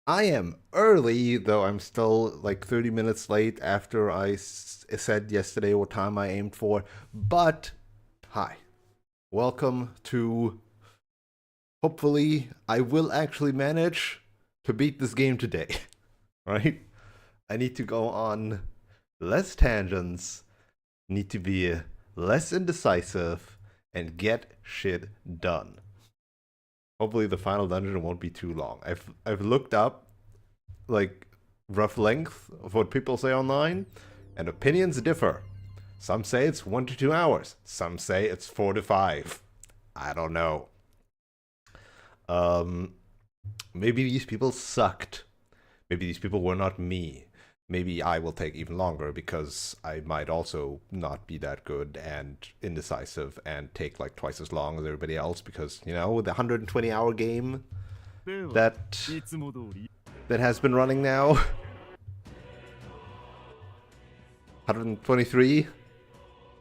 I am early, though I'm still like 30 minutes late after said yesterday what time I aimed for. But, hi. Welcome to. Hopefully, I will actually manage to beat this game today. Right? I need to go on less tangents, need to be less indecisive, and get shit done. Hopefully, the final dungeon won't be too long. I've looked up like rough length of what people say online, and opinions differ. Some say it's 1 to 2 hours. Some say it's 4 to 5. I don't know. Um, maybe these people sucked. Maybe these people were not me. Maybe I will take even longer because I might also not be that good and indecisive and take like twice as long as everybody else because, you know, the 120-hour game that that has been running now. 123.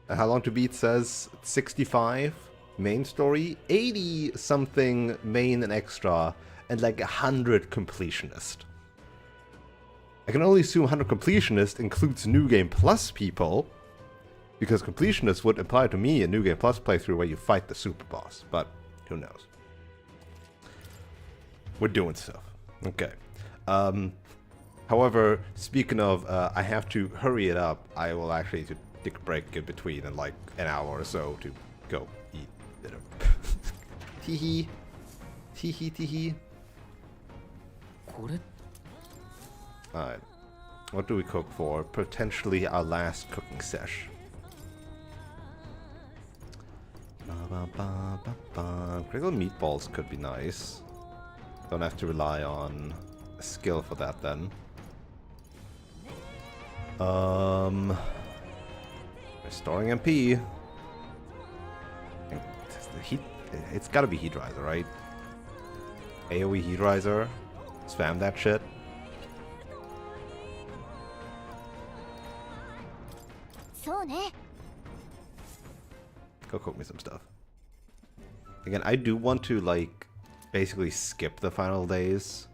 How long to beat says 65 main story, 80 something main and extra, and like 100 completionist. I can only assume 100 completionist includes New Game Plus people, because completionist would imply to me a New Game Plus playthrough where you fight the super boss, but who knows. We're doing stuff. Okay. However, speaking of, I have to hurry it up. I will actually need to take a break in between in like an hour or so to go eat dinner. Teehee. Teehee teehee. Alright. What do we cook for? Potentially our last cooking sesh. Critical meatballs could be nice. Don't have to rely on skill for that then. Restoring MP. It's gotta be heat riser, right? AoE heat riser. Spam that shit. Go cook me some stuff. Again, I do want to like basically skip the final days.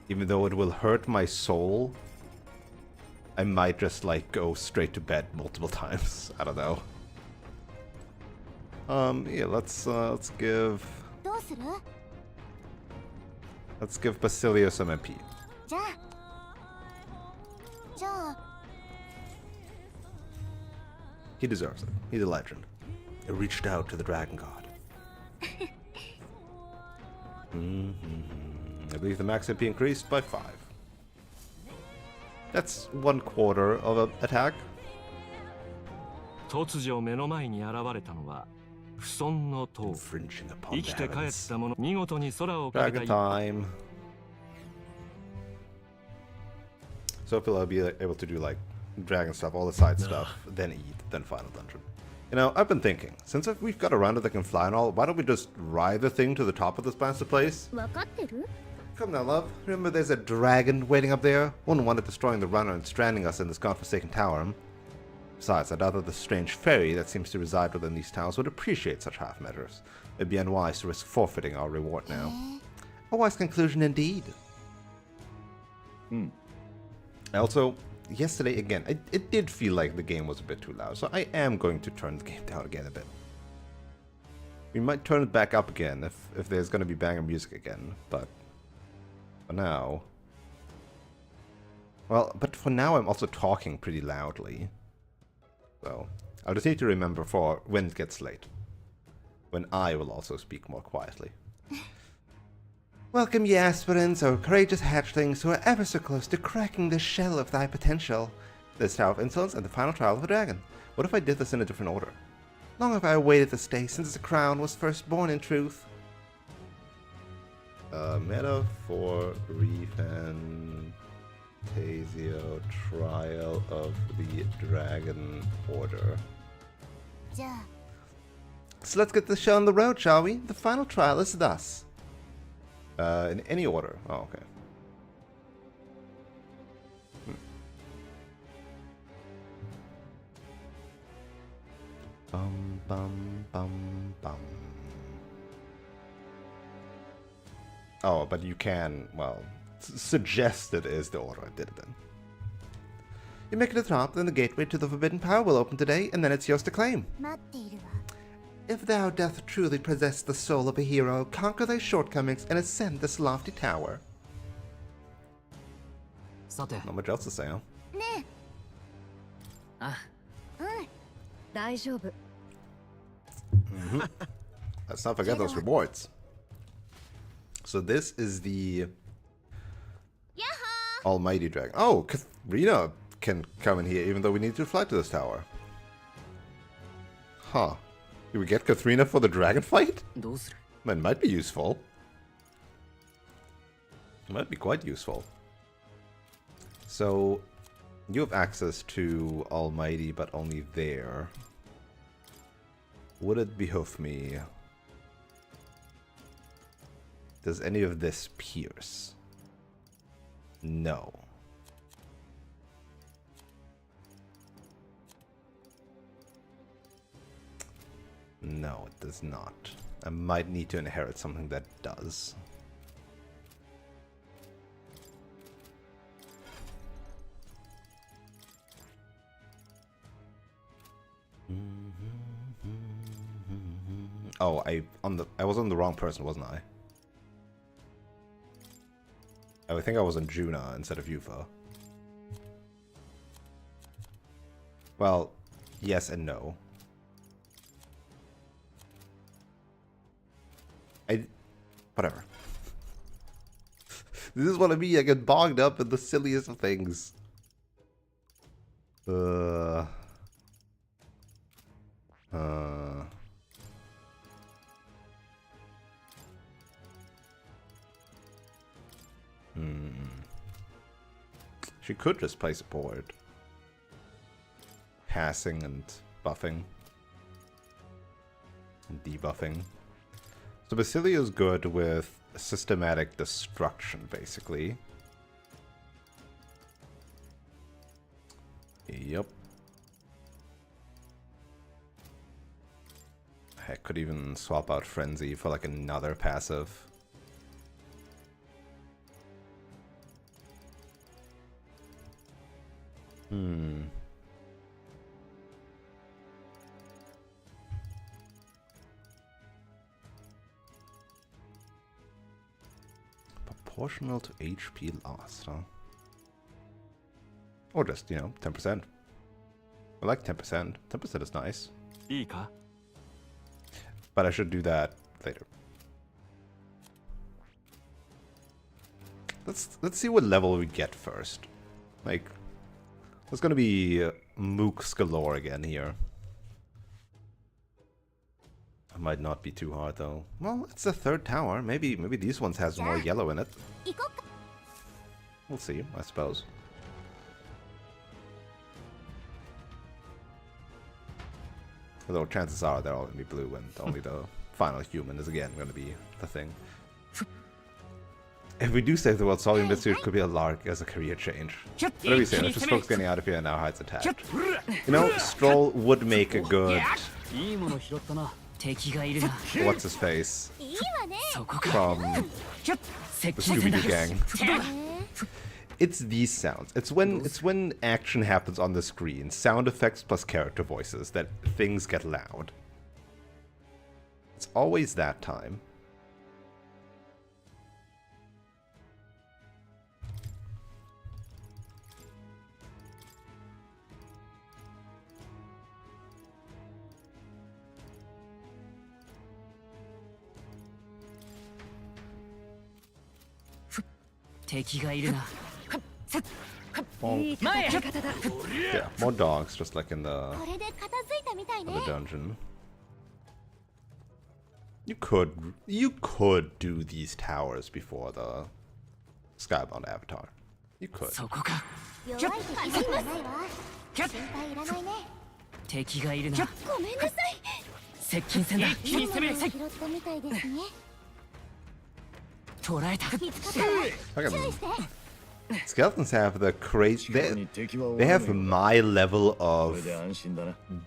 Even though it will hurt my soul. I might just like go straight to bed multiple times. I don't know. Yeah, let's give Basilio some MP. He deserves it. He's a legend. He reached out to the Dragon God. I believe the max MP increased by 5. That's 1/4 of an attack. 突如目の前に現れたのは不遜の塔。生きて帰った者見事に空をかけた。 Dragon time. So I feel I'll be able to do like dragon stuff, all the side stuff, then eat, then final dungeon. You know, I've been thinking, since we've got a runner that can fly and all, why don't we just ride the thing to the top of this blasted place? Come now, love. Remember there's a dragon waiting up there? Wouldn't want it destroying the runner and stranding us in this godforsaken tower. Besides, I doubt that the strange fairy that seems to reside within these towers would appreciate such half measures. It'd be unwise to risk forfeiting our reward now. A wise conclusion indeed. Also, yesterday again, it did feel like the game was a bit too loud, so I am going to turn the game down again a bit. We might turn it back up again if there's going to be banger music again, but for now... Well, but for now I'm also talking pretty loudly. So, I'll just need to remember for when it gets late. When I will also speak more quietly. Welcome, ye aspirants, or courageous hatchlings who are ever so close to cracking the shell of thy potential. This Tower of Insolence and the final trial of the dragon. What if I did this in a different order? Long have I awaited this day since the crown was first born in truth. Meta for ReFantazio Trial of the Dragon Order. So let's get the show on the road, shall we? The final trial is thus. In any order. Oh, okay. Bum, bum, bum, bum. Oh, but you can, well, suggested is the order I did it in. You make it to the top, then the gateway to the Forbidden Power will open today, and then it's yours to claim. If thou doth truly possess the soul of a hero, conquer thy shortcomings and ascend this lofty tower. Not much else to say, huh? Let's not forget those rewards. So this is the Almighty Dragon. Oh, Katharina can come in here even though we need to fly to this tower. Huh. Do we get Katharina for the dragon fight? It might be useful. It might be quite useful. So, you have access to Almighty, but only there. Would it behoove me? Does any of this pierce? No. No, it does not. I might need to inherit something that does. Oh, I was on the wrong person, wasn't I? I think I was on Juna instead of Yufa. Well, yes and no. Whatever. This is what I mean. I get bogged up in the silliest of things. She could just play support. Passing and buffing. And debuffing. So Basilia is good with systematic destruction, basically. Yep. Heck, could even swap out Frenzy for like another passive. Proportional to HP lost, huh? Or just, 10%. I like 10%. 10% is nice. But I should do that later. Let's see what level we get first. Like, there's gonna be mooks galore again here. It might not be too hard though. Well, it's the third tower. Maybe these ones has more yellow in it. We'll see, I suppose. Although chances are they're all gonna be blue, and only the final human is again gonna be the thing. If we do save the world, solving Mitsu, it could be a lark as a career change. Whatever you say, let's just focus getting out of here and now hides attached. Stroll would make a good... What's his face? From the Scooby-Doo gang. It's these sounds. It's when action happens on the screen, sound effects plus character voices, that things get loud. It's always that time. Yeah, more dogs, just like in the dungeon. You could do these towers before the Skybound Avatar. You could. Skeletons have the crazy... They have my level of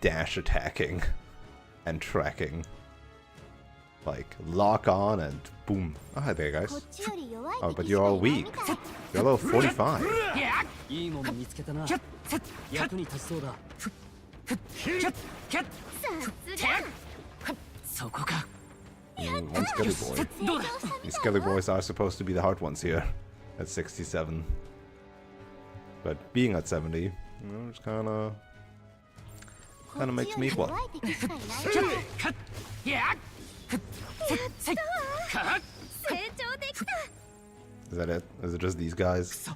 dash attacking and tracking. Like, lock on and boom. Oh, hi there, guys. Oh, but you're all weak. You're level 45. One Skelly Boy. These Skelly Boys are supposed to be the hard ones here. At 67. But being at 70, you know, just kinda makes me equal. Is that it? Is it just these guys?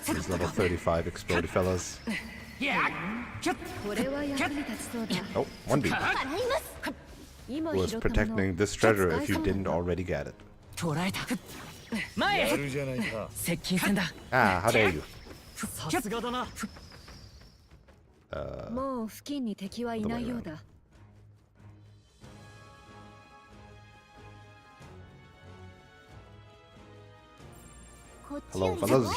These level 35 exploded fellas? Oh, one dude. Who was protecting this treasure if you didn't already get it. Ah, how dare you? Hello, fellas.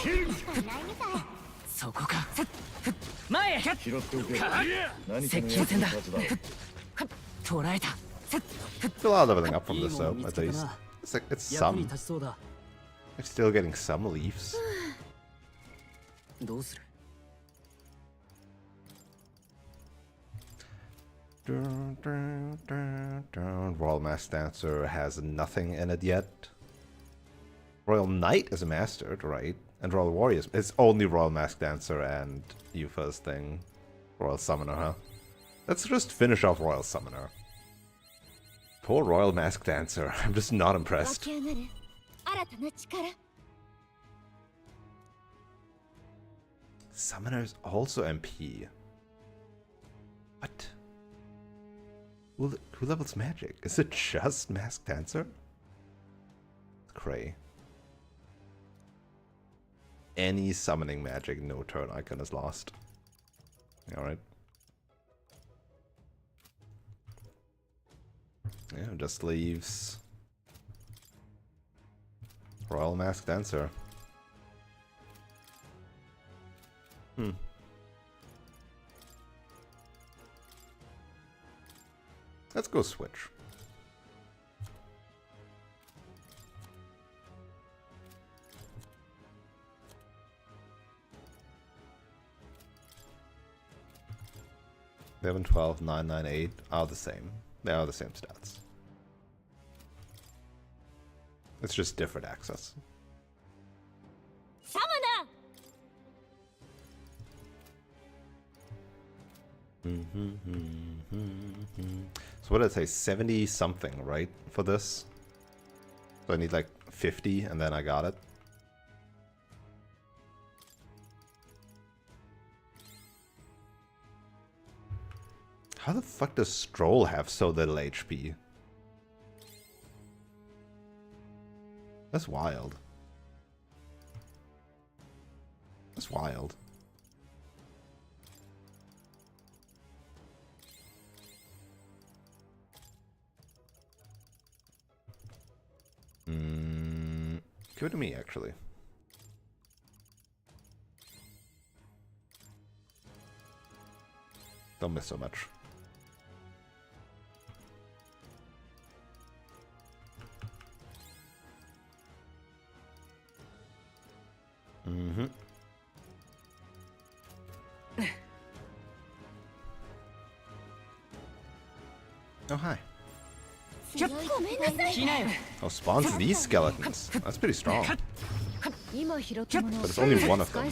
Still a lot of leveling up from this though, at least. It's like, it's some. I'm still getting some leaves. Royal Mask Dancer has nothing in it yet. Royal Knight is mastered, right? And Royal Warrior it's only Royal Mask Dancer and Yufa's thing. Royal Summoner, huh? Let's just finish off Royal Summoner. Poor Royal Mask Dancer. I'm just not impressed. Summoner's also MP. What? Who levels magic? Is it just Mask Dancer? Cray. Any summoning magic, no turn icon is lost. Alright. Yeah, just leaves Royal Mask Dancer. Let's go switch. They 12, 9, 9, 8 are the same. They are the same stats. It's just different access. So what did I say? 70 something, right? For this? So I need like 50 and then I got it. How the fuck does Stroll have so little HP? That's wild. That's wild. Give it to me, actually. Don't miss so much. Oh, hi. Oh, spawns these skeletons. That's pretty strong. But it's only one of them.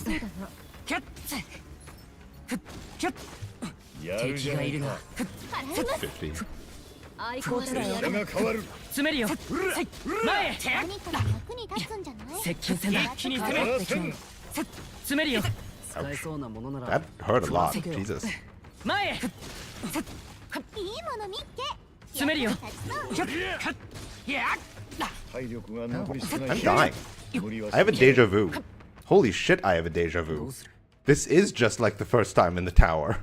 50. That hurt a lot. Jesus. I'm dying. I have a deja vu. Holy shit, I have a deja vu. This is just like the first time in the tower.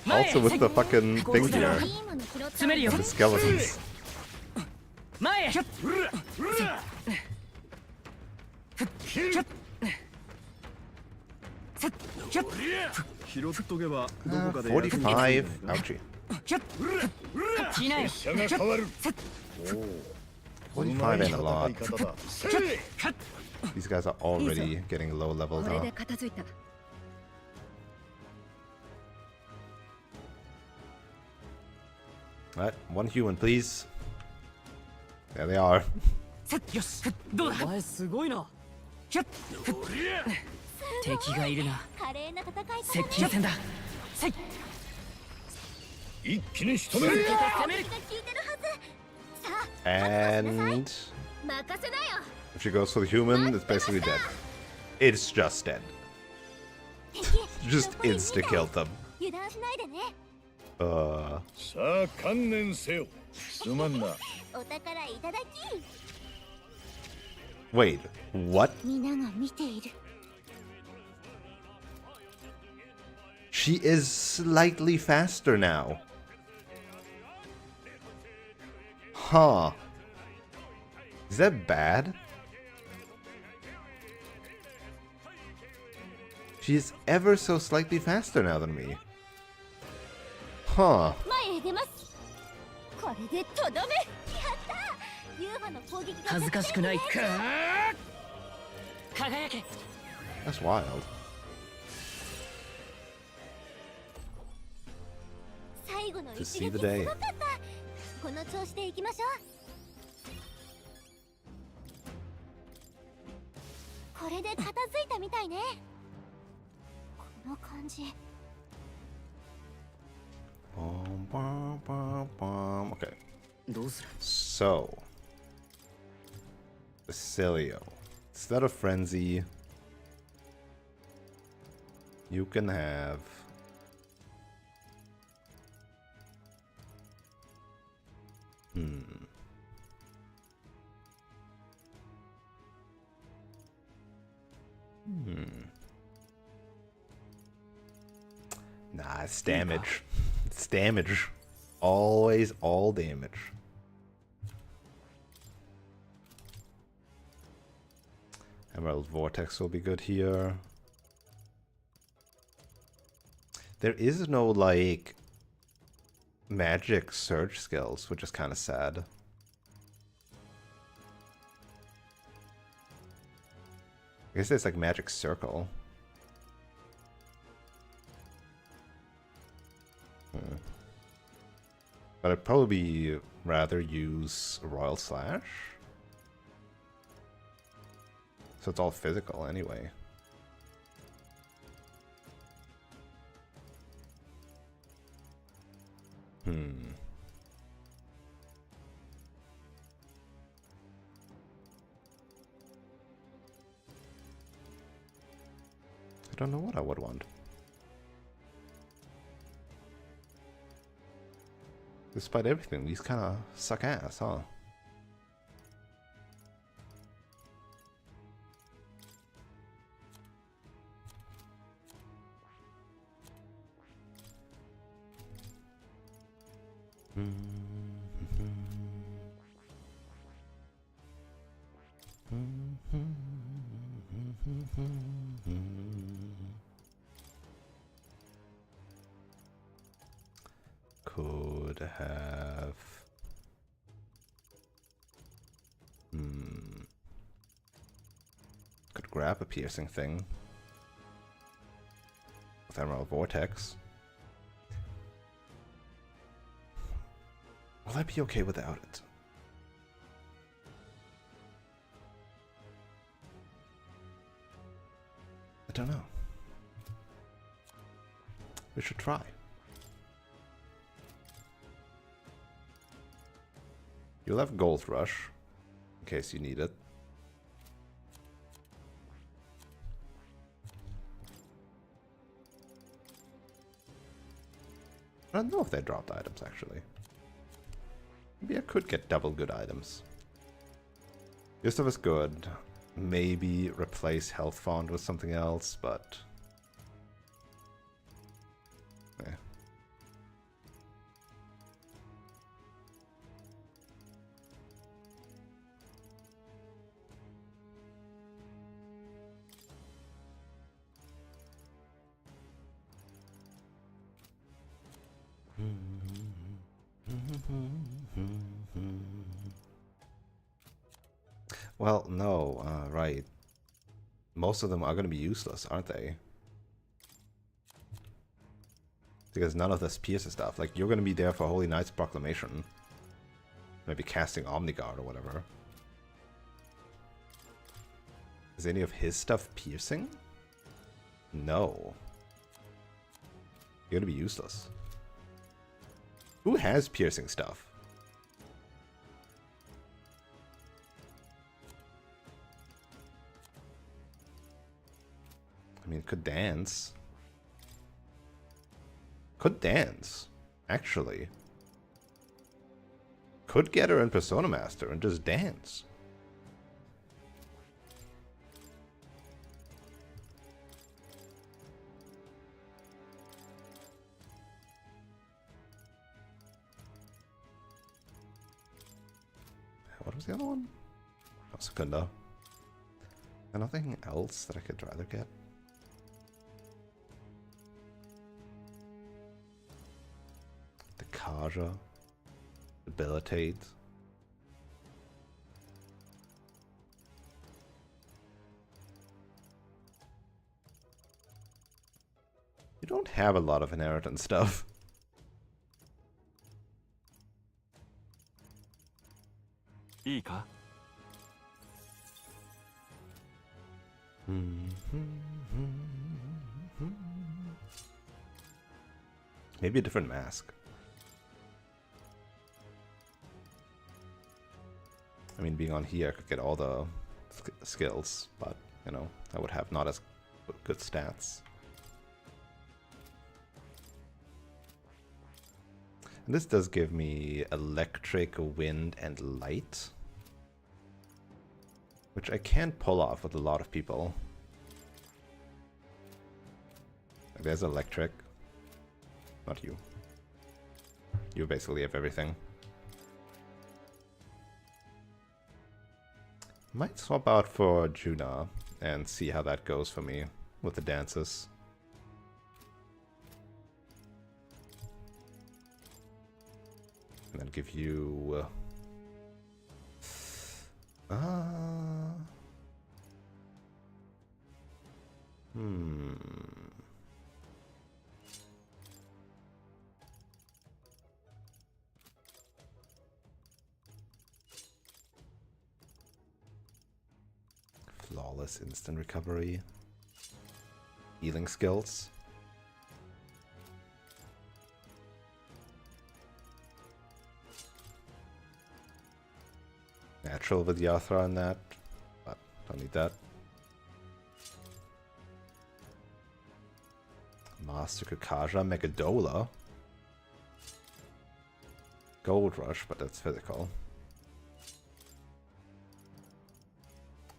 Also with the fucking thing here. The skeletons. 45. Ouchie. 45 ain't a lot. These guys are already getting low leveled, huh? Alright, one human, please. There they are. And if she goes for the human, it's basically dead. It's just dead. Just insta-killed them. Wait, what? She is slightly faster now. Huh. Is that bad? She's ever so slightly faster now than me. Huh. That's wild. To see the day. Okay. So, Basilio, instead of Frenzy, you can have Nah, it's damage. It's damage. Always all damage. Emerald Vortex will be good here. There is no, like, magic surge skills, which is kind of sad. I guess there's, like, magic circle. But I'd probably rather use Royal Slash. So it's all physical anyway. I don't know what I would want. Despite everything, these kind of suck ass, huh? Could have could grab a piercing thing with Emerald Vortex. Will I be okay without it? I don't know. We should try. You'll have Gold Rush, in case you need it. I don't know if they dropped items, actually. Maybe I could get double good items. Gustav is good. Maybe replace Health Font with something else, but... yeah. Well, no, right. Most of them are going to be useless, aren't they? Because none of this pierces stuff. Like, you're going to be there for Holy Knight's Proclamation. Maybe casting Omniguard or whatever. Is any of his stuff piercing? No. You're going to be useless. Who has piercing stuff? I mean, it could dance. Could dance, actually. Could get her in Persona Master and just dance. What was the other one? Oh, Secunda. And nothing else that I could rather get. The Kaja. Debilitate. You don't have a lot of inheritance stuff. Maybe a different mask. I mean, being on here, I could get all the skills, but, you know, I would have not as good stats. And this does give me electric, wind, and light, which I can pull off with a lot of people. Like, there's electric. Not you. You basically have everything. Might swap out for Juna and see how that goes for me with the dances. And then give you... Flawless instant recovery. Healing skills. Natural Vidyatra on that, but don't need that. Master Kakaja, Megadola. Gold Rush, but that's physical.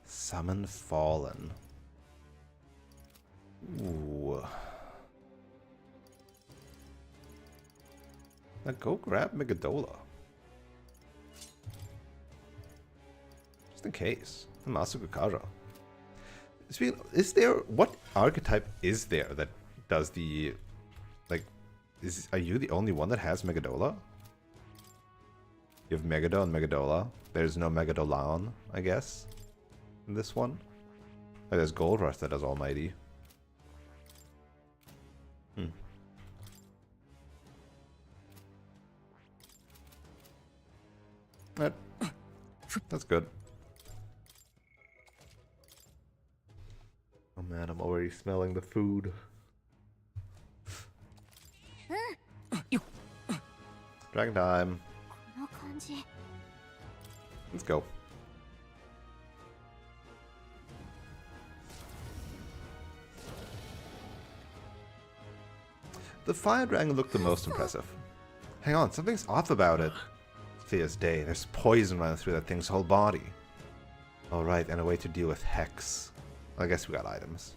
Summon Fallen. Ooh. Now go grab Megadola. Just in case. Master Kakaja. Is there... What archetype is there that does the... Like... Are you the only one that has Megadola? You have Megado and Megadola. There's no Megadolan, I guess. In this one. Oh, there's Gold Rush that does Almighty. That's good. Oh man, I'm already smelling the food. Dragon time. Let's go. The fire dragon looked the most impressive. Hang on, something's off about it. Clear as day, there's poison running through that thing's whole body. Alright, and a way to deal with Hex. I guess we got items.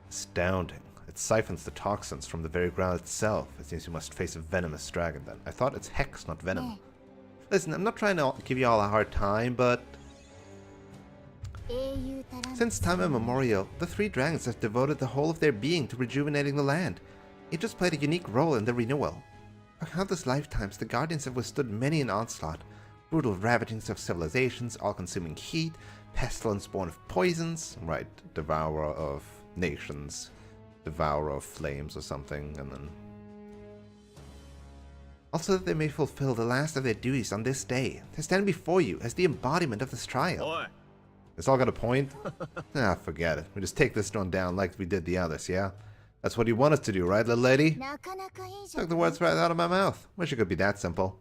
Astounding. It siphons the toxins from the very ground itself. It seems you must face a venomous dragon then. I thought it's Hex, not Venom. Listen, I'm not trying to give you all a hard time, but... Since time immemorial, the three dragons have devoted the whole of their being to rejuvenating the land. It just played a unique role in the renewal. For countless lifetimes, the Guardians have withstood many an onslaught. Brutal ravagings of civilizations, all-consuming heat, pestilence born of poisons, right, devourer of nations, devourer of flames or something, and then... Also that they may fulfill the last of their duties on this day, to stand before you as the embodiment of this trial. Oi. It's all got a point? Ah, forget it. We just take this one down like we did the others, yeah? That's what you want us to do, right, little lady? Took the words right out of my mouth. Wish it could be that simple.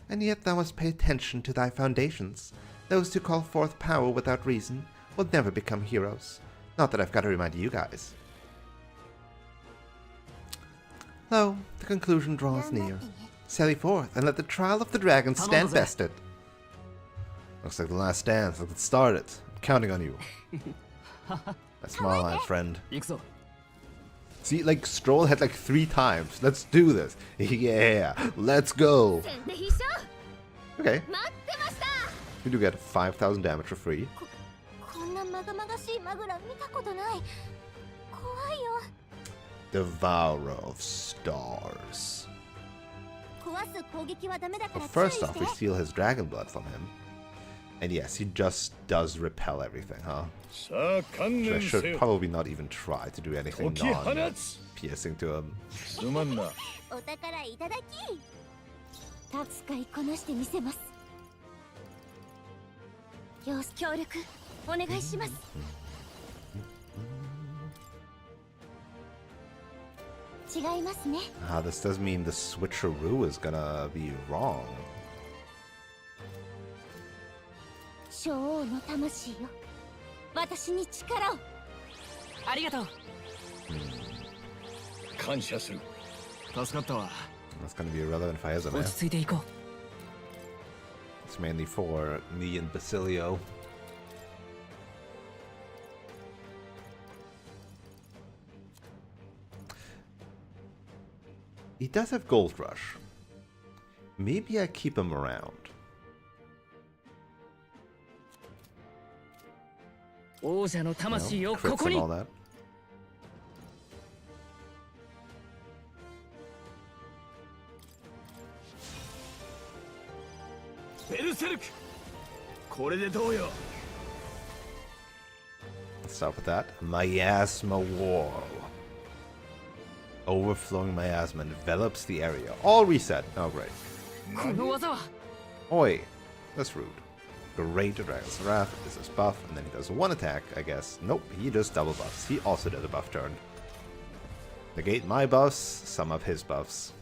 And yet thou must pay attention to thy foundations. Those who call forth power without reason will never become heroes. Not that I've got to remind you guys. Lo, the conclusion draws near. Sally forth and let the trial of the dragon stand bested. Looks like the last dance. Let's start it. I'm counting on you. That's my line, friend. See, like, Stroll had like 3 times. Let's do this. Yeah, let's go. Okay. We do get 5,000 damage for free. Devourer of Stars. Well, first off, we steal his dragon blood from him. And yes, he just does repel everything, huh? So I should probably not even try to do anything non-piercing to him. Ah, this does mean the switcheroo is gonna be wrong. That's gonna be irrelevant for Hezame. It's mainly for me and Basilio. He does have Gold Rush. Maybe I keep him around. No, crits and all that. Let's start with that. Miasma Wall. Overflowing miasma envelops the area. All reset. Oh, great. Oi. That's rude. Great Dragon's Wrath is his buff, and then he does 1 attack, I guess. Nope, he just double buffs. He also did a buff turn. Negate my buffs, sum up his buffs.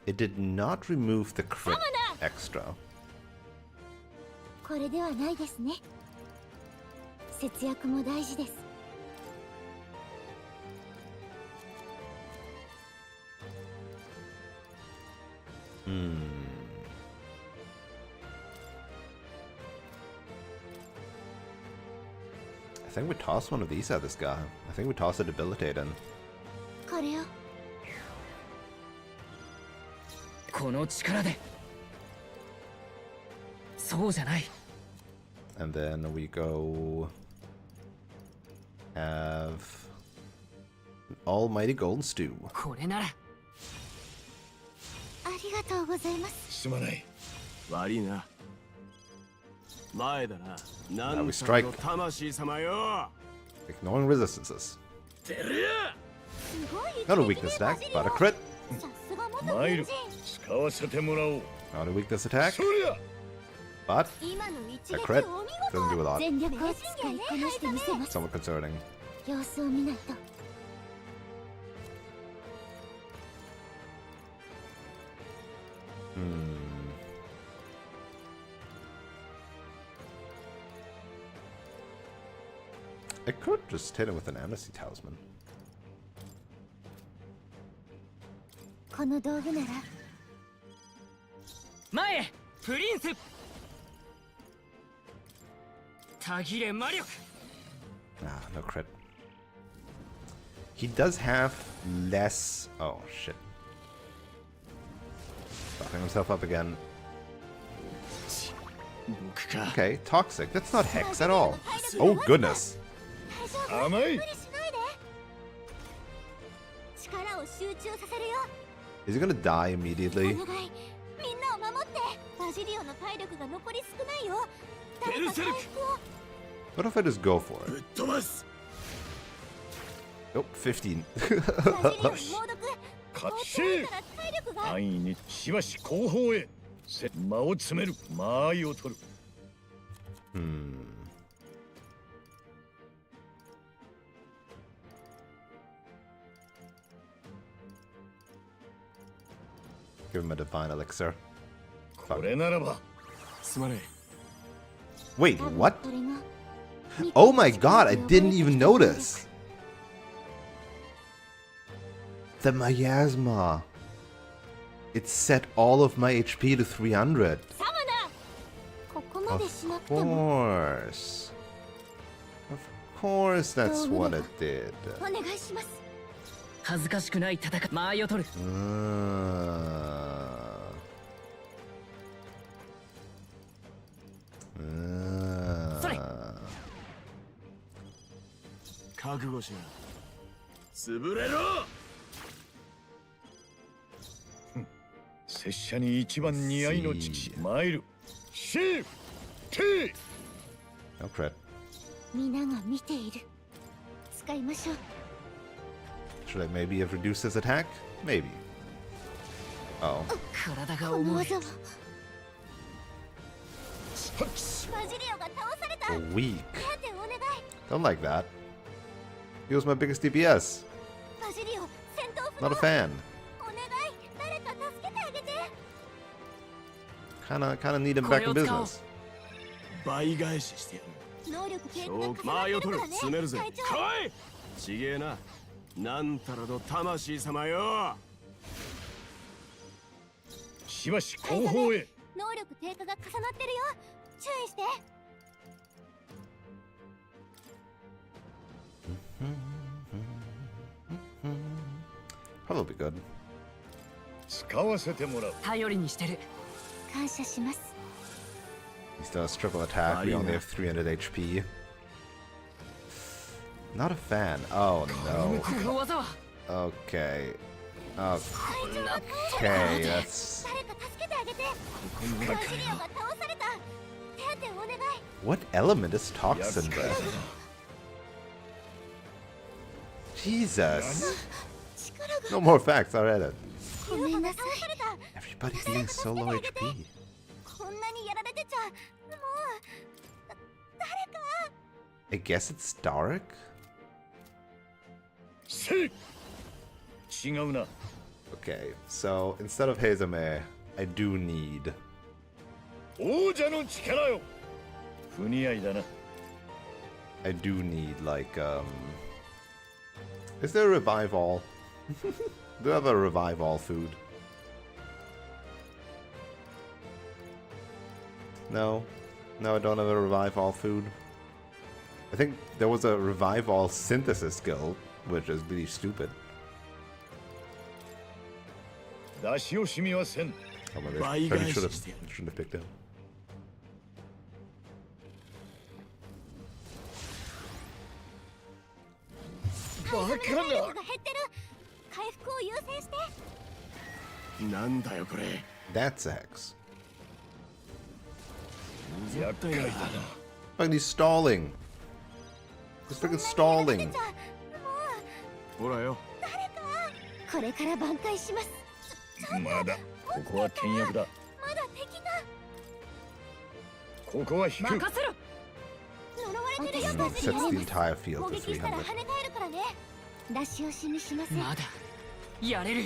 It did not remove the crit extra. I think we toss one of these at this guy. I think we toss a debilitate in. And then we go have an almighty golden stew. Now we strike. Ignoring resistances. Not a weakness attack, but a crit. Not a weakness attack, but a crit. Doesn't do a lot. Somewhat concerning. I could just hit him with an Amnesty Talisman. Ah, no crit. He does have less... Oh, shit. Buffing himself up again. Okay, toxic. That's not Hex at all. Oh, goodness. Is he gonna die immediately? What if I just go for it? Nope, 15. 安易にしばし後方へ間を詰める間合いを取る Give him a divine elixir. これならば Wait, what? Oh my god, I didn't even notice. The miasma. It set all of my HP to 300. Of course. Of course that's what it did. 恥ずかしくない戦い間合いを取る 覚悟しな潰れろ拙者に一番似合いの知識参るシーティ No crit. 皆が見ている使いましょう Should I maybe have reduced his attack? Maybe. Oh. 体がこの重い技は Weak. Don't like that. He was my biggest DPS. Not a fan. Kinda need him back in business. 倍返ししてやる間合いを取る詰めるぜ来いちげえななんたらの魂様よしばし後方へ能力低下が重なってるよ注意して Probably good. 使わせてもらう頼りにしてる感謝します He still has triple attack. We only have 300 HP. Not a fan. Oh この技は no. Okay. Okay, that's... 誰か助けてあげてバジリオが倒された手当てお願い What element is Toxin breath? Jesus. 力が No more facts, I read it. ごめんなさい Everybody being so low HP. こんなにやられてちゃもう誰か I guess it's dark? せい違うな Okay, so instead of Hazame, I do need... 王者の力よ不似合いだな I do need, like, Is there a revive all? Do I have a revive all food? No. No, I don't have a revive all food. I think there was a revive all synthesis skill, which is really stupid. 出し惜しみはせん Oh my Bye, gosh, guys. shouldn't have picked him. バカな体力が減ってる回復を優先してなんだよこれ That's X. 厄介だな Fucking he's stalling. He's freaking stalling. ほらよこれから挽回しますまだここは倹約だまだ敵がここは引く任せろ呪われてるよ And バ it ジリ sets オ the entire 攻 field to 撃したら跳300. ね返るからね出し惜しみしませんまだやれる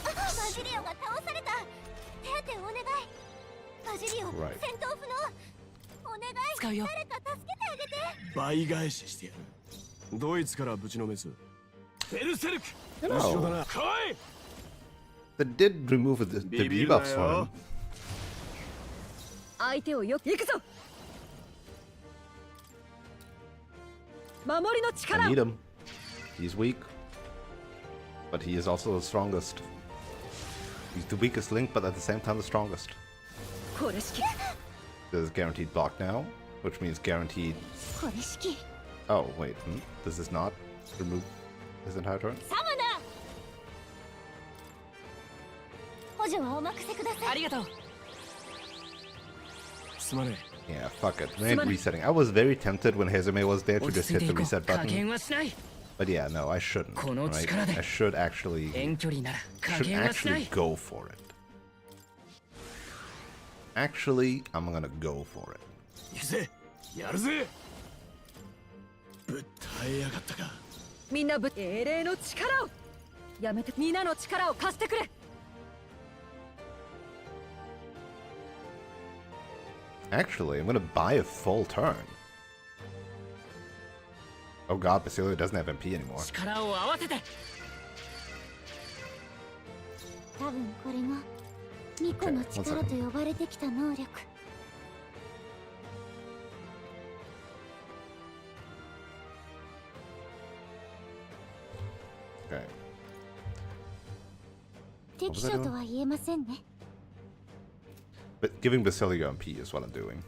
バジリオが倒された手当てお願いバジリオ Right. 戦闘不能お願い使うよ誰か助けてあげて倍返ししてやるドイツからぶちのめすベルセルク No. 後ろだな来い That did remove the debuffs for him. 相手をよく行くぞ守りの I 力 need him. He's weak. But he is also the strongest. He's the weakest link, but at the same time the strongest. これ式 This is guaranteed block now, which means guaranteed. これ式 Oh, wait. Does this not remove his entire turn? サムナ補助はお任せくださいありがとうすまね Yeah, fuck it. They ain't resetting. I was very tempted when Hezume was there to 落ち just 着い hit て the いこう reset 加 button. 減はしない But yeah, no, I shouldn't. この Right? 力で I should actually 遠距離なら加 should 減はしな actually い go for it. Actually, I'm gonna go for it. 行くぜやるぜぶっ耐えやがったかみんな英霊の力をやめて皆の力を貸してくれ Actually, I'm gonna buy a full turn. Oh god, Basilio doesn't have MP anymore. 力を合わせて多分これがミコの力と呼ばれてきた能力 Okay. 適所とは言えませんね But giving Basilio MP is what I'm doing.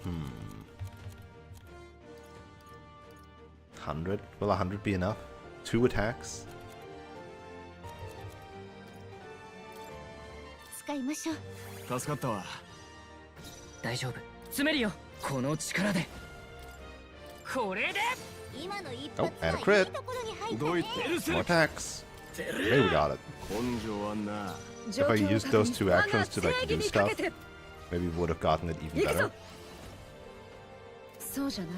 Hmm. 100? Will 100 be enough? 2 attacks? 使いましょう助かったわ大丈夫詰めるよこの力でこれで今の一 Oh, 発 and a はいい crit. ところに入ったどういっねてるせ More attacks. Hey, we got it. 根性あんな If I used those 2 actions to like do stuff, maybe we would have gotten it even 行くぞ better. そうじゃない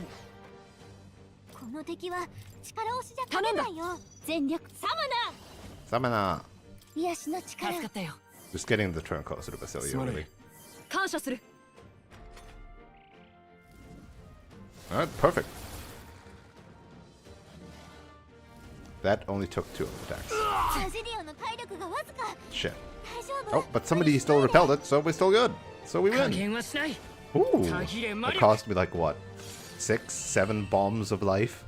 この敵は力押しじゃ勝てないよ全力サムナ Samana! 癒しの力 助かったよ Just getting the turn closer to Basilio, Sorry. really. 感謝する Alright, perfect. That only took 2 of the attacks. バジリオの体力がわずか Shit. 大丈夫 Oh, but somebody still repelled it, so we're still good. So we 加 win. 減はしない Ooh. タヒレ魔 It 力 cost me like what? 6, 7 bombs of life?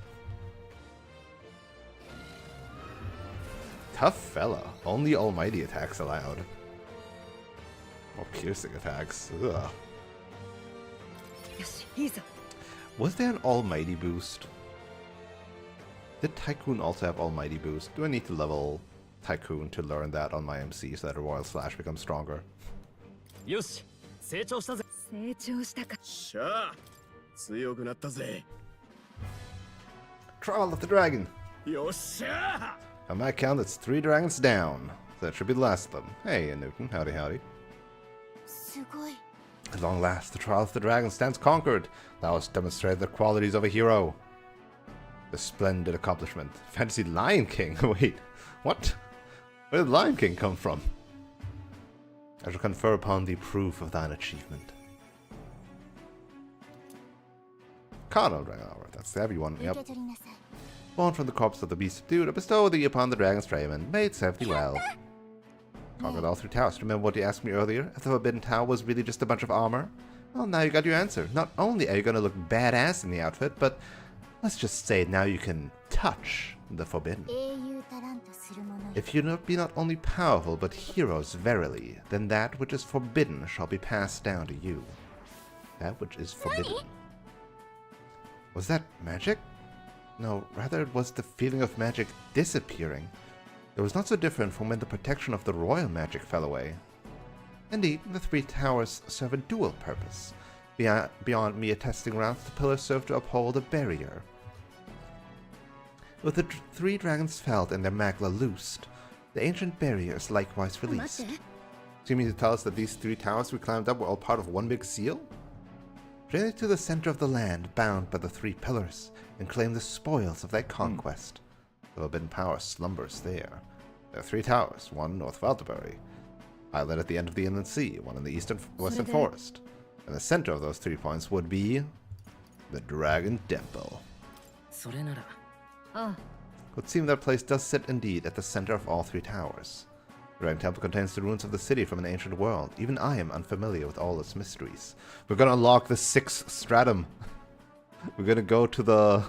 Tough fella. Only almighty attacks allowed. Or piercing attacks. Ugh. よしいいぞ Was there an almighty boost? Did Tycoon also have almighty boost? Do I need to level Tycoon to learn that on my MC so that a Royal Slash becomes stronger? よし成長したぜ成長したかしゃあ強くなったぜ Trial of the Dragon! よっしゃ On my count, it's 3 dragons down. That should be the last of them. Hey, Newton. Howdy, howdy. すごい At long last, the trial of the dragon stands conquered. Thou hast demonstrated the qualities of a hero. The splendid accomplishment. Fantasy Lion King? Wait, what? Where did Lion King come from? I shall confer upon thee proof of thine achievement. Cardinal Dragon, alright, that's the heavy one, 受 yep. け取りなさい Born from the corpse of the beast subdued, I bestow thee upon the dragon's fragment. May it serve thee well. Conquered all 3 towers. Remember what you asked me earlier? If the Forbidden Tower was really just a bunch of armor? Well, now you got your answer. Not only are you gonna look badass in the outfit, but let's just say now you can touch the Forbidden. 英雄たらんとするものよ If you be not only powerful, but heroes verily, then that which is forbidden shall be passed down to you. That which is forbidden. Was that magic? No, rather it was the feeling of magic disappearing. It was not so different from when the protection of the royal magic fell away. Indeed, the 3 towers serve a dual purpose. Beyond mere testing grounds, the pillars serve to uphold a barrier. With the 3 dragons felled and their magla loosed, the ancient barrier is likewise 待 released. って Do you mean to tell us that these 3 towers we climbed up were all part of one big seal? Journey to the center of the land bound by the 3 pillars, and claim the spoils of that conquest. The forbidden power slumbers there. There are 3 towers, one north of Alderbury, island at the end of the inland sea, one in the western forest. And the center of those 3 points would be the Dragon Temple. それならああ It would seem that place does sit indeed at the center of all 3 towers. The Dragon Temple contains the ruins of the city from an ancient world. Even I am unfamiliar with all its mysteries. We're gonna unlock the 6th stratum. We're gonna go to the...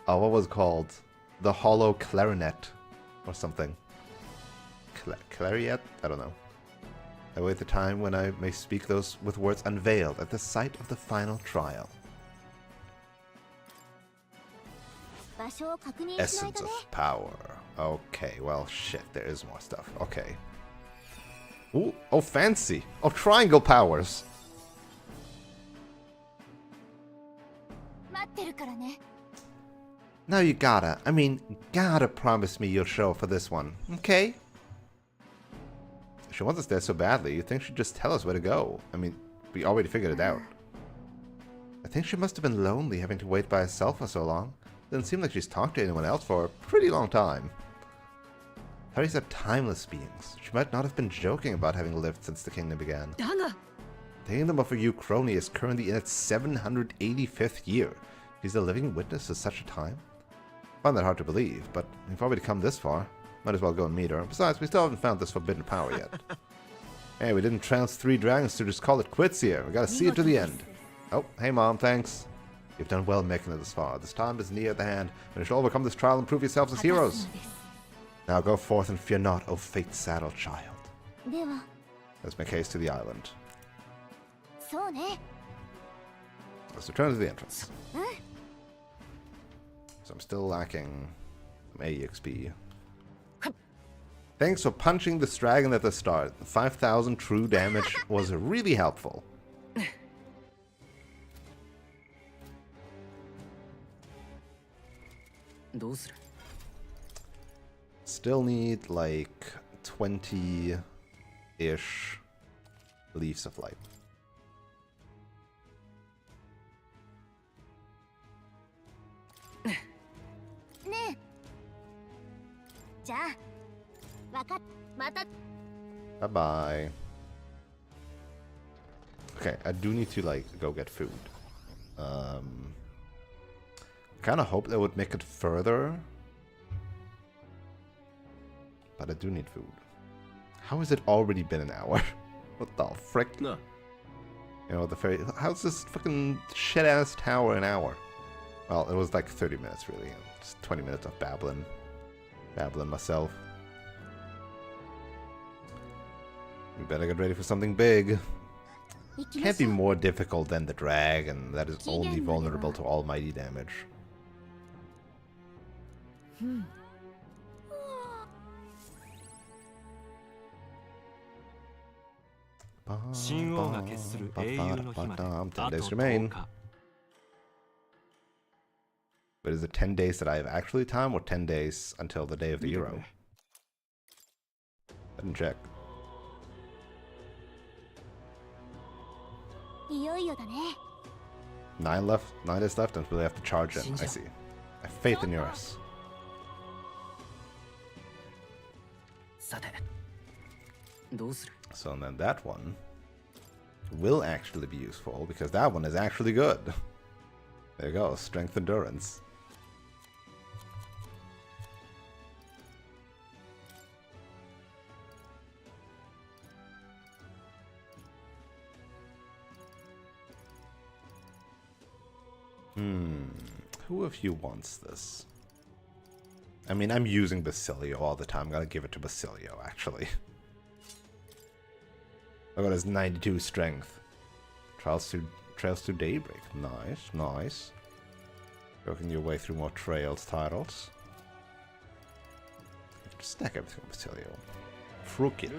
Oh, what was it called? The Hollow Clarinet. Or something. Clarinet? I don't know. I wait the time when I may speak those with words unveiled at the sight of the final trial. Essence of power. Okay, well, shit, there is more stuff. Okay. Ooh, oh, fancy. Oh, triangle powers. Now you gotta promise me you'll show for this one, okay? If she wants us there so badly, you'd think she'd just tell us where to go. I mean, we already figured it out. I think she must have been lonely having to wait by herself for so long. Doesn't seem like she's talked to anyone else for a pretty long time. Fairies are timeless beings. She might not have been joking about having lived since the kingdom began. The kingdom of Ukraine is currently in its 785th year. She's a living witness of such a time. I find that hard to believe, but we've already come this far. Might as well go and meet her. Besides, we still haven't found this forbidden power yet. Hey, we didn't trounce 3 dragons to just call it quits here. We gotta see it to the end. Oh, hey Mom, thanks. You've done well making it this far. This time is near at the hand, and you shall overcome this trial and prove yourselves as heroes. Now go forth and fear not, O fate-saddled child. Let's make haste to the island. Let's return to the entrance. So I'm still lacking some AEXP. Thanks for punching this dragon at the start. 5,000 true damage was really helpful. Still need like 20-ish leaves of light. Bye-bye. Okay, I do need to like go get food. Kind of hope that would make it further, but I do need food. How has it already been an hour? What the frick? No. You know, the ferry. How's this fucking shit ass tower an hour? Well, it was like 30 minutes really. Just 20 minutes of babbling myself. We better get ready for something big. Can't be more difficult than the dragon that is only vulnerable to almighty damage. Ten days remain. But is it 10 days that I have actually time, or 10 days until the day of the Euro? I didn't check. 9 left, 9 days left until we have to charge in. I see. I have faith in yours. So then that one will actually be useful, because that one is actually good. There you go, strength endurance. Who of you wants this? I mean, I'm using Basilio all the time. I'm gonna give it to Basilio, actually. Look at his 92 strength. Trails to Daybreak. Nice, nice. Working your way through more Trails titles. Just stack everything on Basilio. Fruit. Did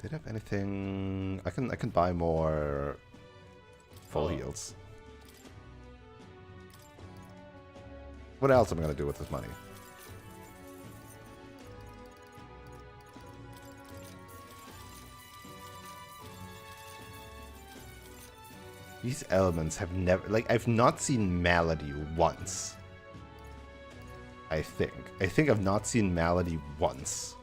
I have anything? I can buy more full heals. What else am I gonna do with this money? These elements have never, like, I've not seen Malady once. I think I've not seen Malady once.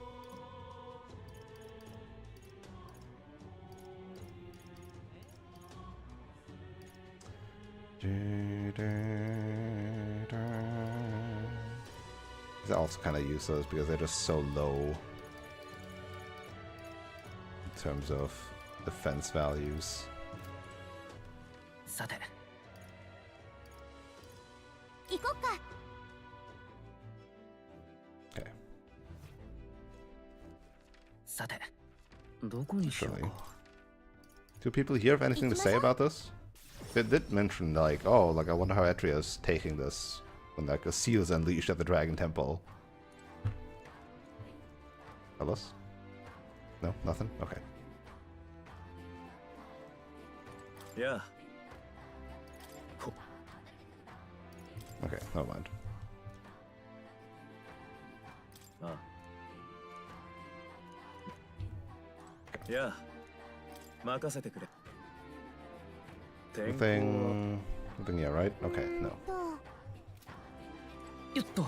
they're also kind of useless because they're just so low in terms of defense values. さて行こっか。 Okay. さてどこにしようか。 Do people here have anything to say about this? They did mention like, oh, like I wonder how Etria's taking this when like a seal is unleashed at the Dragon Temple. Ellis? No, nothing. Okay. Yeah. Okay, never mind. Yeah. 任せてくれ。 Nothing here, right? Okay, no. よっと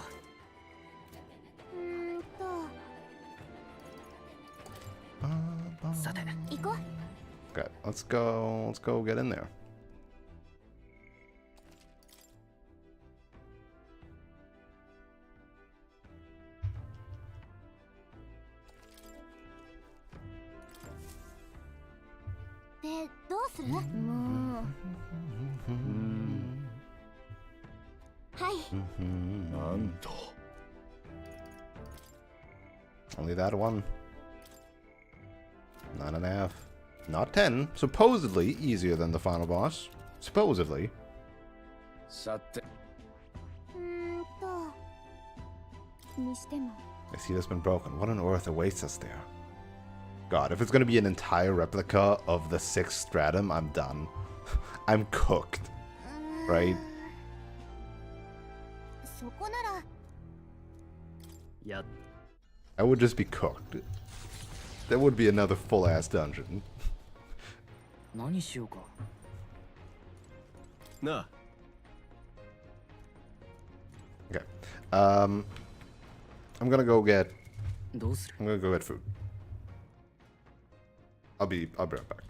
さて 行こう。 Okay, let's go get in there.で、どうする？もう。はい。なんと。 Only that one. 9.5. Not 10. Supposedly easier than the final boss. Supposedly. さて。にしても。 I see that's been broken. What on earth awaits us there? God, if it's gonna be an entire replica of the 6th stratum, I'm done. I'm cooked. Right? そこなら。や I would just be cooked. That would be another full-ass dungeon. 何しようか。なあ。 Okay. I'm gonna go get どうする？ I'm gonna go get food. I'll be right back.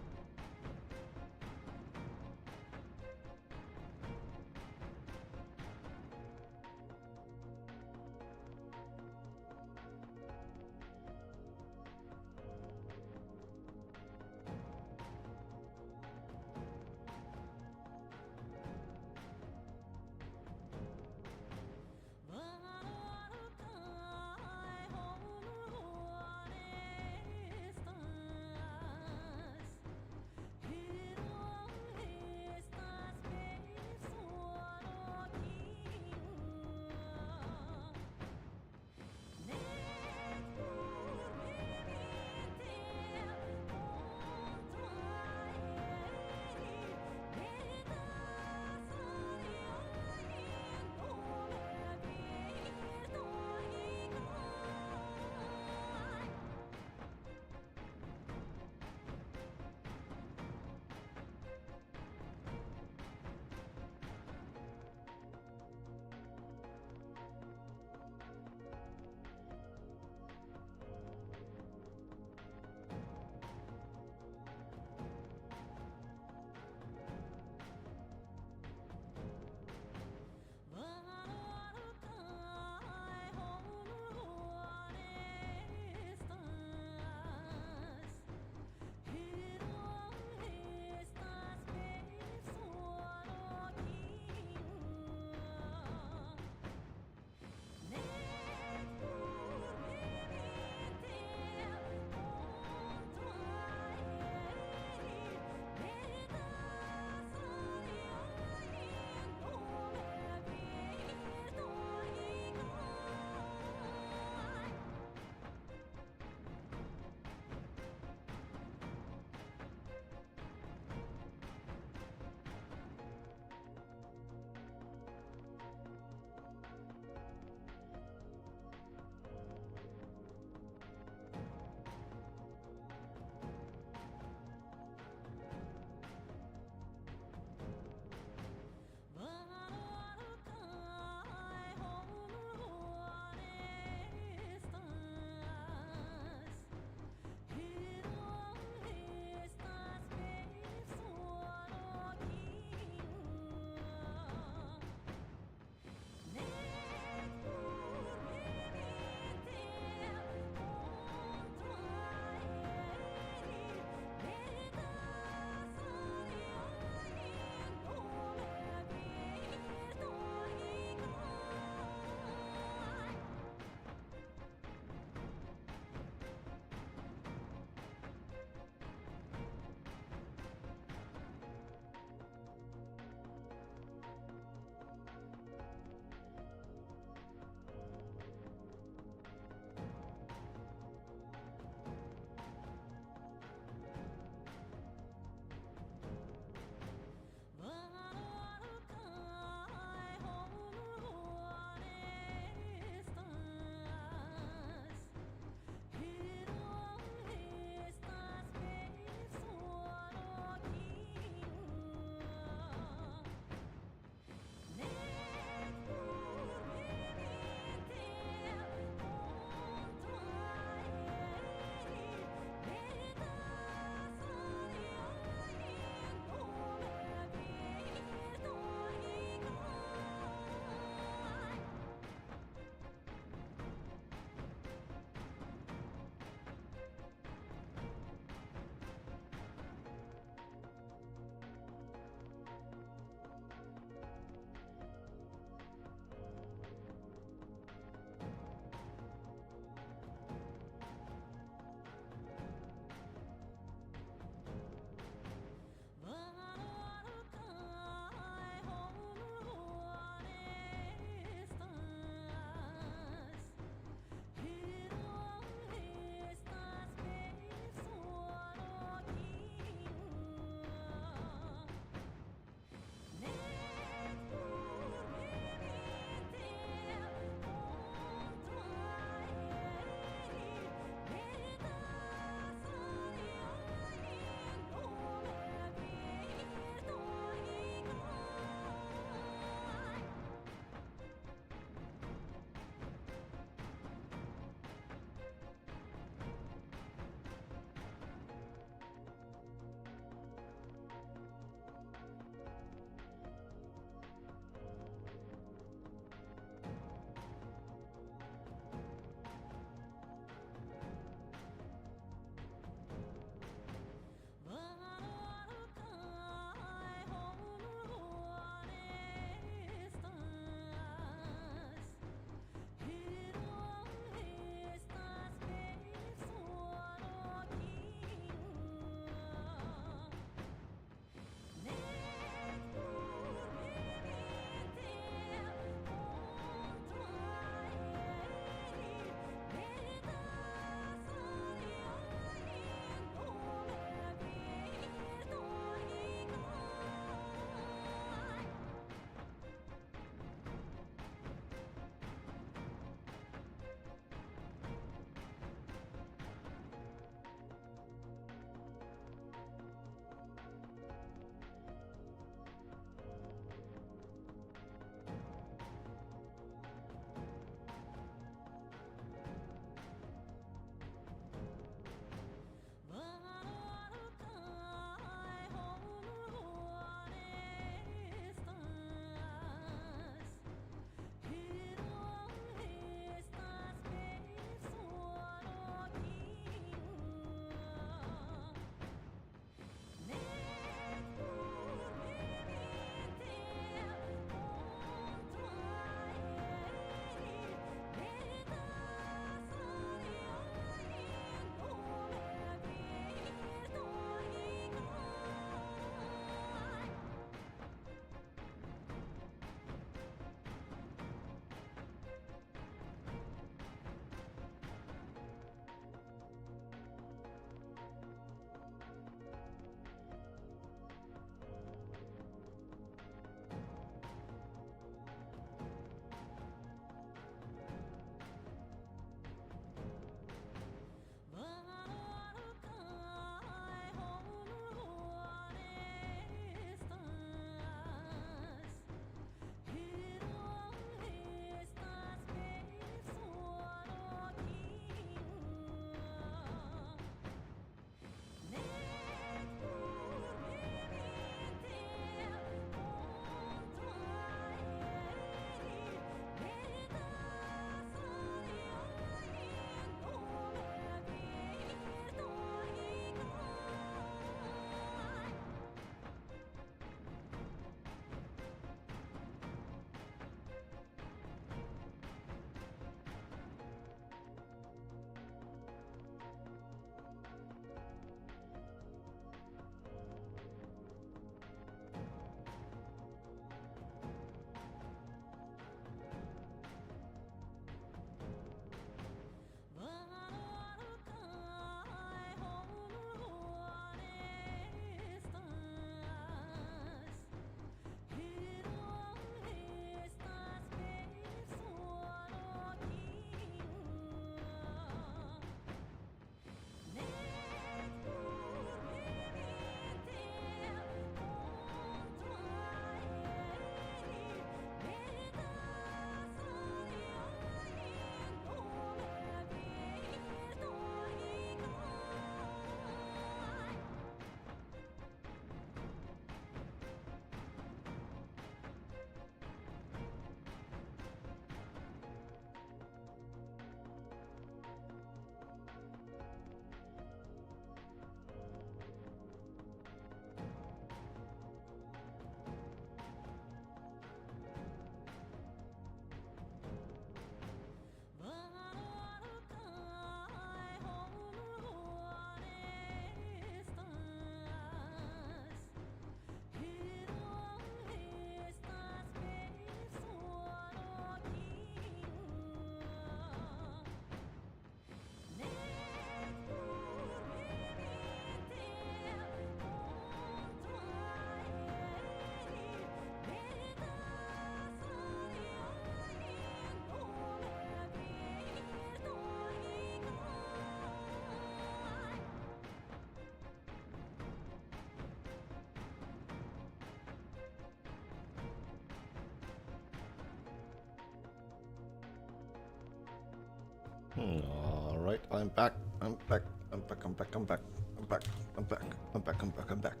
Alright, I'm back. I'm back. I'm back. I'm back. I'm back. I'm back. I'm back. I'm back. I'm back. I'm back.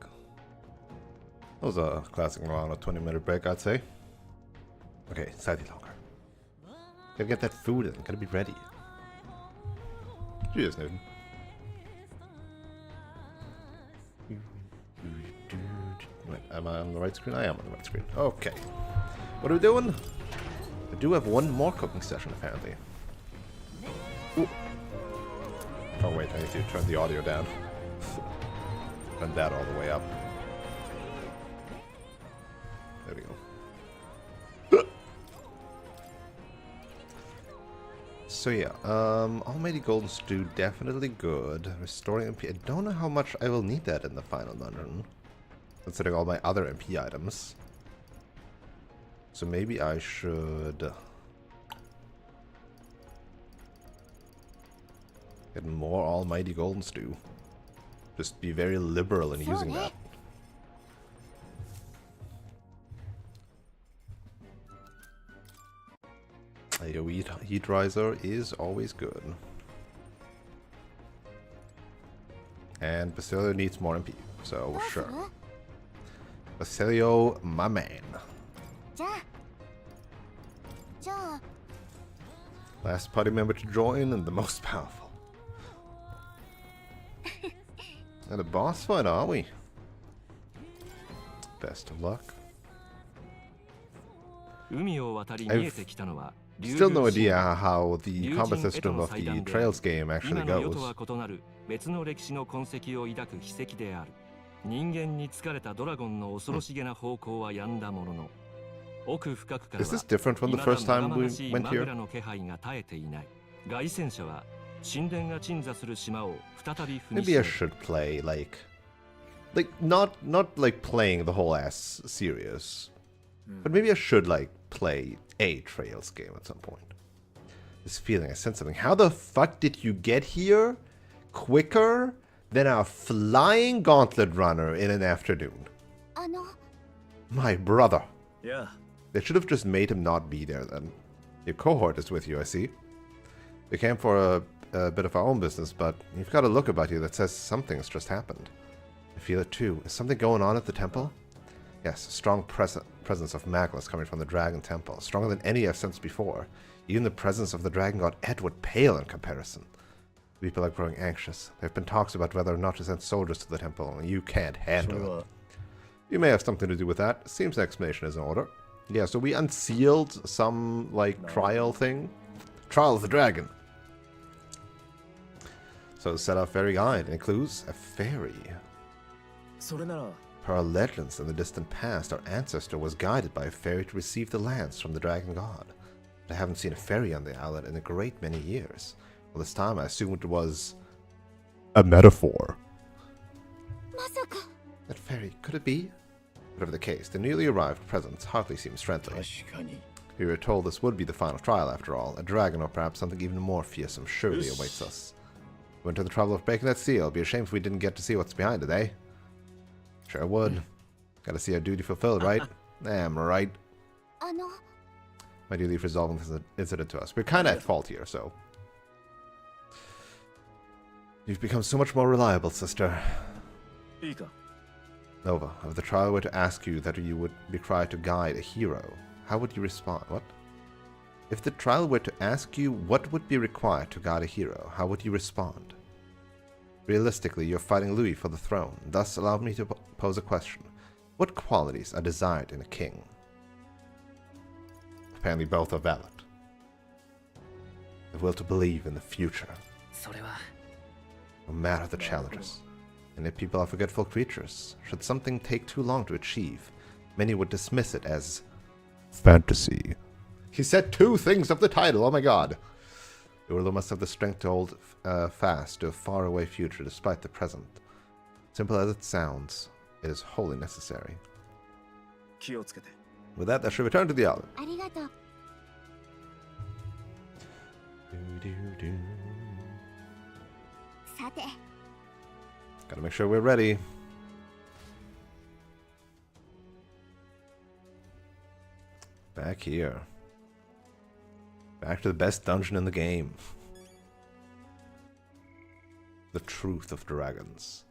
That was a classic around a 20-minute break, I'd say. Okay, slightly longer. Gotta get that food in. Gotta be ready. Cheers, Newton. Wait, am I on the right screen? I am on the right screen. Okay. What are we doing? I do have one more cooking session, apparently. Ooh. Oh wait, I need to turn the audio down. Turn that all the way up. There we go. So yeah, Almighty Golden Stew, definitely good. Restoring MP, I don't know how much I will need that in the final dungeon, considering all my other MP items. So maybe I should get more Almighty Golden Stew. Just be very liberal in using that. A heat riser is always good. And Basilio needs more MP, so sure. Basilio, my man. Last party member to join and the most powerful. And a boss fight, are we? Best of luck. I've still no idea how the combat system of the Trails game actually goes. Is this different from the first time we went here? Maybe I should play like not like playing the whole ass series, but maybe I should like play a Trails game at some point. This feeling, I sense something. How the fuck did you get here quicker than a flying gauntlet runner in an afternoon? My brother. Yeah. They should have just made him not be there then. Your cohort is with you, I see. We came for a bit of our own business, but you've got a look about you that says something's just happened. I feel it too. Is something going on at the temple? Yes, a strong presence of Magnus coming from the Dragon Temple. Stronger than any I've sensed before. Even the presence of the Dragon God Edward pale in comparison. People are growing anxious. There have been talks about whether or not to send soldiers to the temple, and you can't handle it. You may have something to do with that. Seems an explanation is in order. Yeah, so we unsealed some, like, trial thing. Trial of the Dragon. So the set off fairy guide includes a fairy. Per our legends in the distant past, our ancestor was guided by a fairy to receive the lands from the Dragon God. But I haven't seen a fairy on the island in a great many years. Well, this time I assumed it was a metaphor. That fairy, could it be? Whatever the case, the newly arrived presence hardly seems friendly. We were told this would be the final trial after all. A dragon or perhaps something even more fearsome surely awaits us. We went to the trouble of breaking that seal. It'd be a shame if we didn't get to see what's behind it, eh? Sure would. Gotta see our duty fulfilled, right? Am I right? My duty of resolving this incident to us. We're kinda at fault here, so. You've become so much more reliable, sister. Nova, if the trial were to ask you that you would be required to guide a hero, how would you respond? What? If the trial were to ask you what would be required to guide a hero, how would you respond? Realistically, you're fighting Louis for the throne. Thus, allow me to pose a question. What qualities are desired in a king? Apparently both are valid. The will to believe in the future. No matter the challenges. And if people are forgetful creatures, should something take too long to achieve, many would dismiss it as fantasy. He said two things of the title, oh my god. The ruler must have the strength to hold fast to a faraway future despite the present. Simple as it sounds, it is wholly necessary. With that, I shall return to the island. Gotta make sure we're ready. Back here. Back to the best dungeon in the game. The truth of dragons.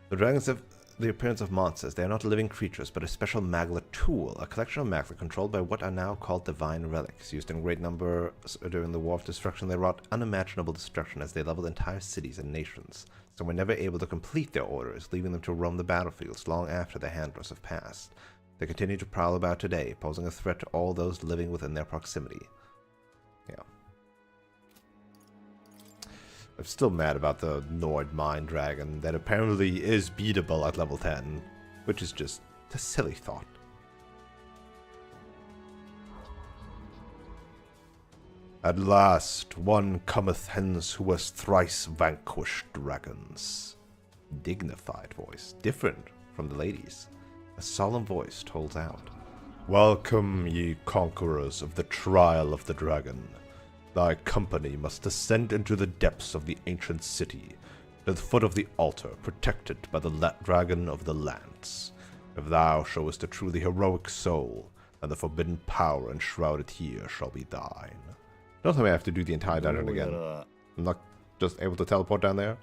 The dragons have the appearance of monsters. They are not living creatures, but a special magla tool, a collection of magla controlled by what are now called divine relics. Used in great numbers during the War of Destruction, they wrought unimaginable destruction as they leveled entire cities and nations. Some were never able to complete their orders, leaving them to roam the battlefields long after their handlers have passed. They continue to prowl about today, posing a threat to all those living within their proximity. Yeah. I'm still mad about the Nord Mine Dragon that apparently is beatable at level 10, which is just a silly thought. At last, one cometh hence who has thrice vanquished dragons. Dignified voice, different from the ladies. A solemn voice tolls out. Welcome, ye conquerors of the trial of the dragon. Thy company must descend into the depths of the ancient city, to the foot of the altar, protected by the dragon of the lance. If thou showest a truly heroic soul, then the forbidden power enshrouded here shall be thine. Don't tell me I have to do the entire dungeon again. I'm not just able to teleport down there.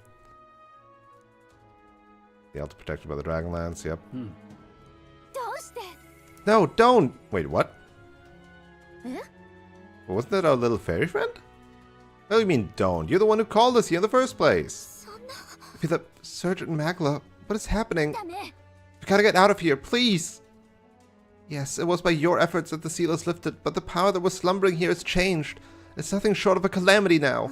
The altar protected by the dragon lance, yep. No, don't! Wait, what? Wasn't that our little fairy friend? What do you mean, don't? You're the one who called us here in the first place. Be the Sergeant Magla. What is happening? We gotta get out of here, please. Yes, it was by your efforts that the seal is lifted, but the power that was slumbering here has changed. It's nothing short of a calamity now.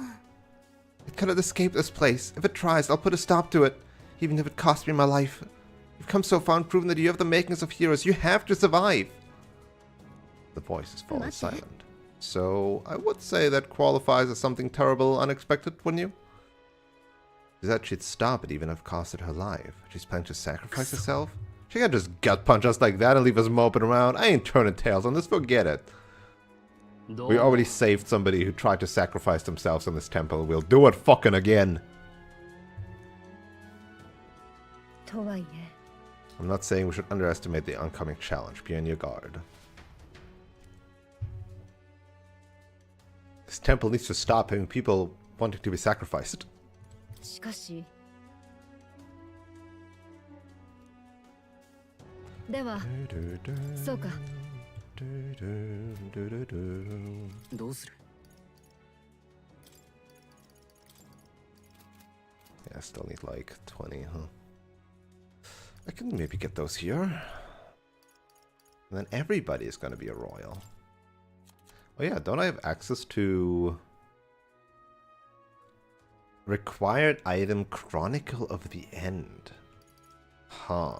It cannot escape this place. If it tries, I'll put a stop to it, even if it costs me my life. You've come so far and proven that you have the makings of heroes. You have to survive. The voice is fallen silent. So, I would say that qualifies as something terrible, unexpected, wouldn't you? She said she'd stop it even if it costed her life. She's planning to sacrifice herself? She can't just gut punch us like that and leave us moping around. I ain't turning tails on this, forget it. We already saved somebody who tried to sacrifice themselves in this temple. We'll do it fucking again. I'm not saying we should underestimate the oncoming challenge. Be on your guard. This temple needs to stop having people wanting to be sacrificed. Yeah, I still need like 20, huh? I can maybe get those here. And then everybody is going to be a royal. Oh yeah, don't I have access to required item Chronicle of the End? Huh.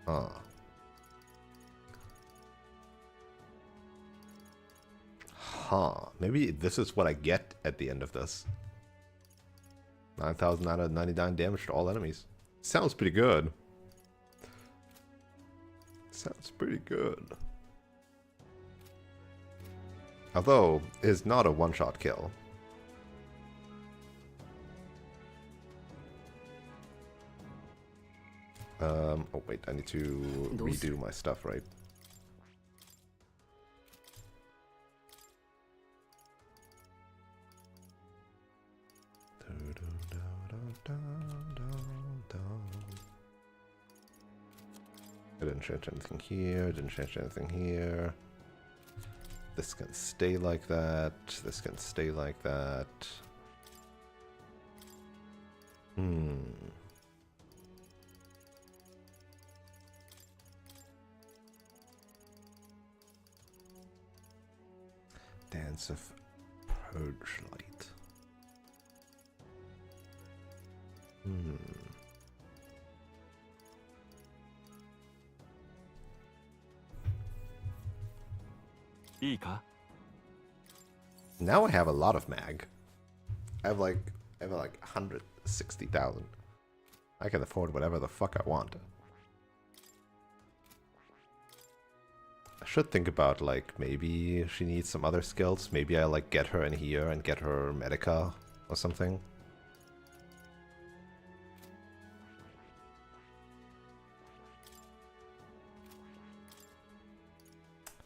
Huh. Huh. Maybe this is what I get at the end of this. 9,999 damage to all enemies. Sounds pretty good. Sounds pretty good. Although, it's not a one-shot kill. Oh wait, I need to redo my stuff, right? I didn't change anything here, didn't change anything here. This can stay like that, this can stay like that. Dance of Purge Light. Now I have a lot of mag. I have like 160,000. I can afford whatever the fuck I want. I should think about like maybe she needs some other skills. Maybe I like get her in here and get her Medica or something.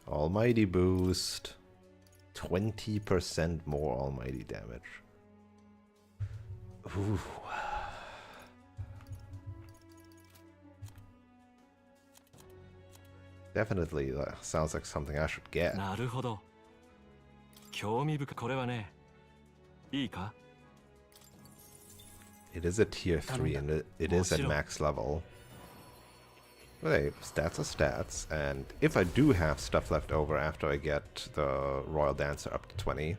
Almighty boost. 20% more almighty damage. Ooh. Definitely sounds like something I should get. なるほど。興味深い。これはね、いいか? It is a tier 3 and it is at max level. But hey, stats are stats, and if I do have stuff left over after I get the Royal Dancer up to 20.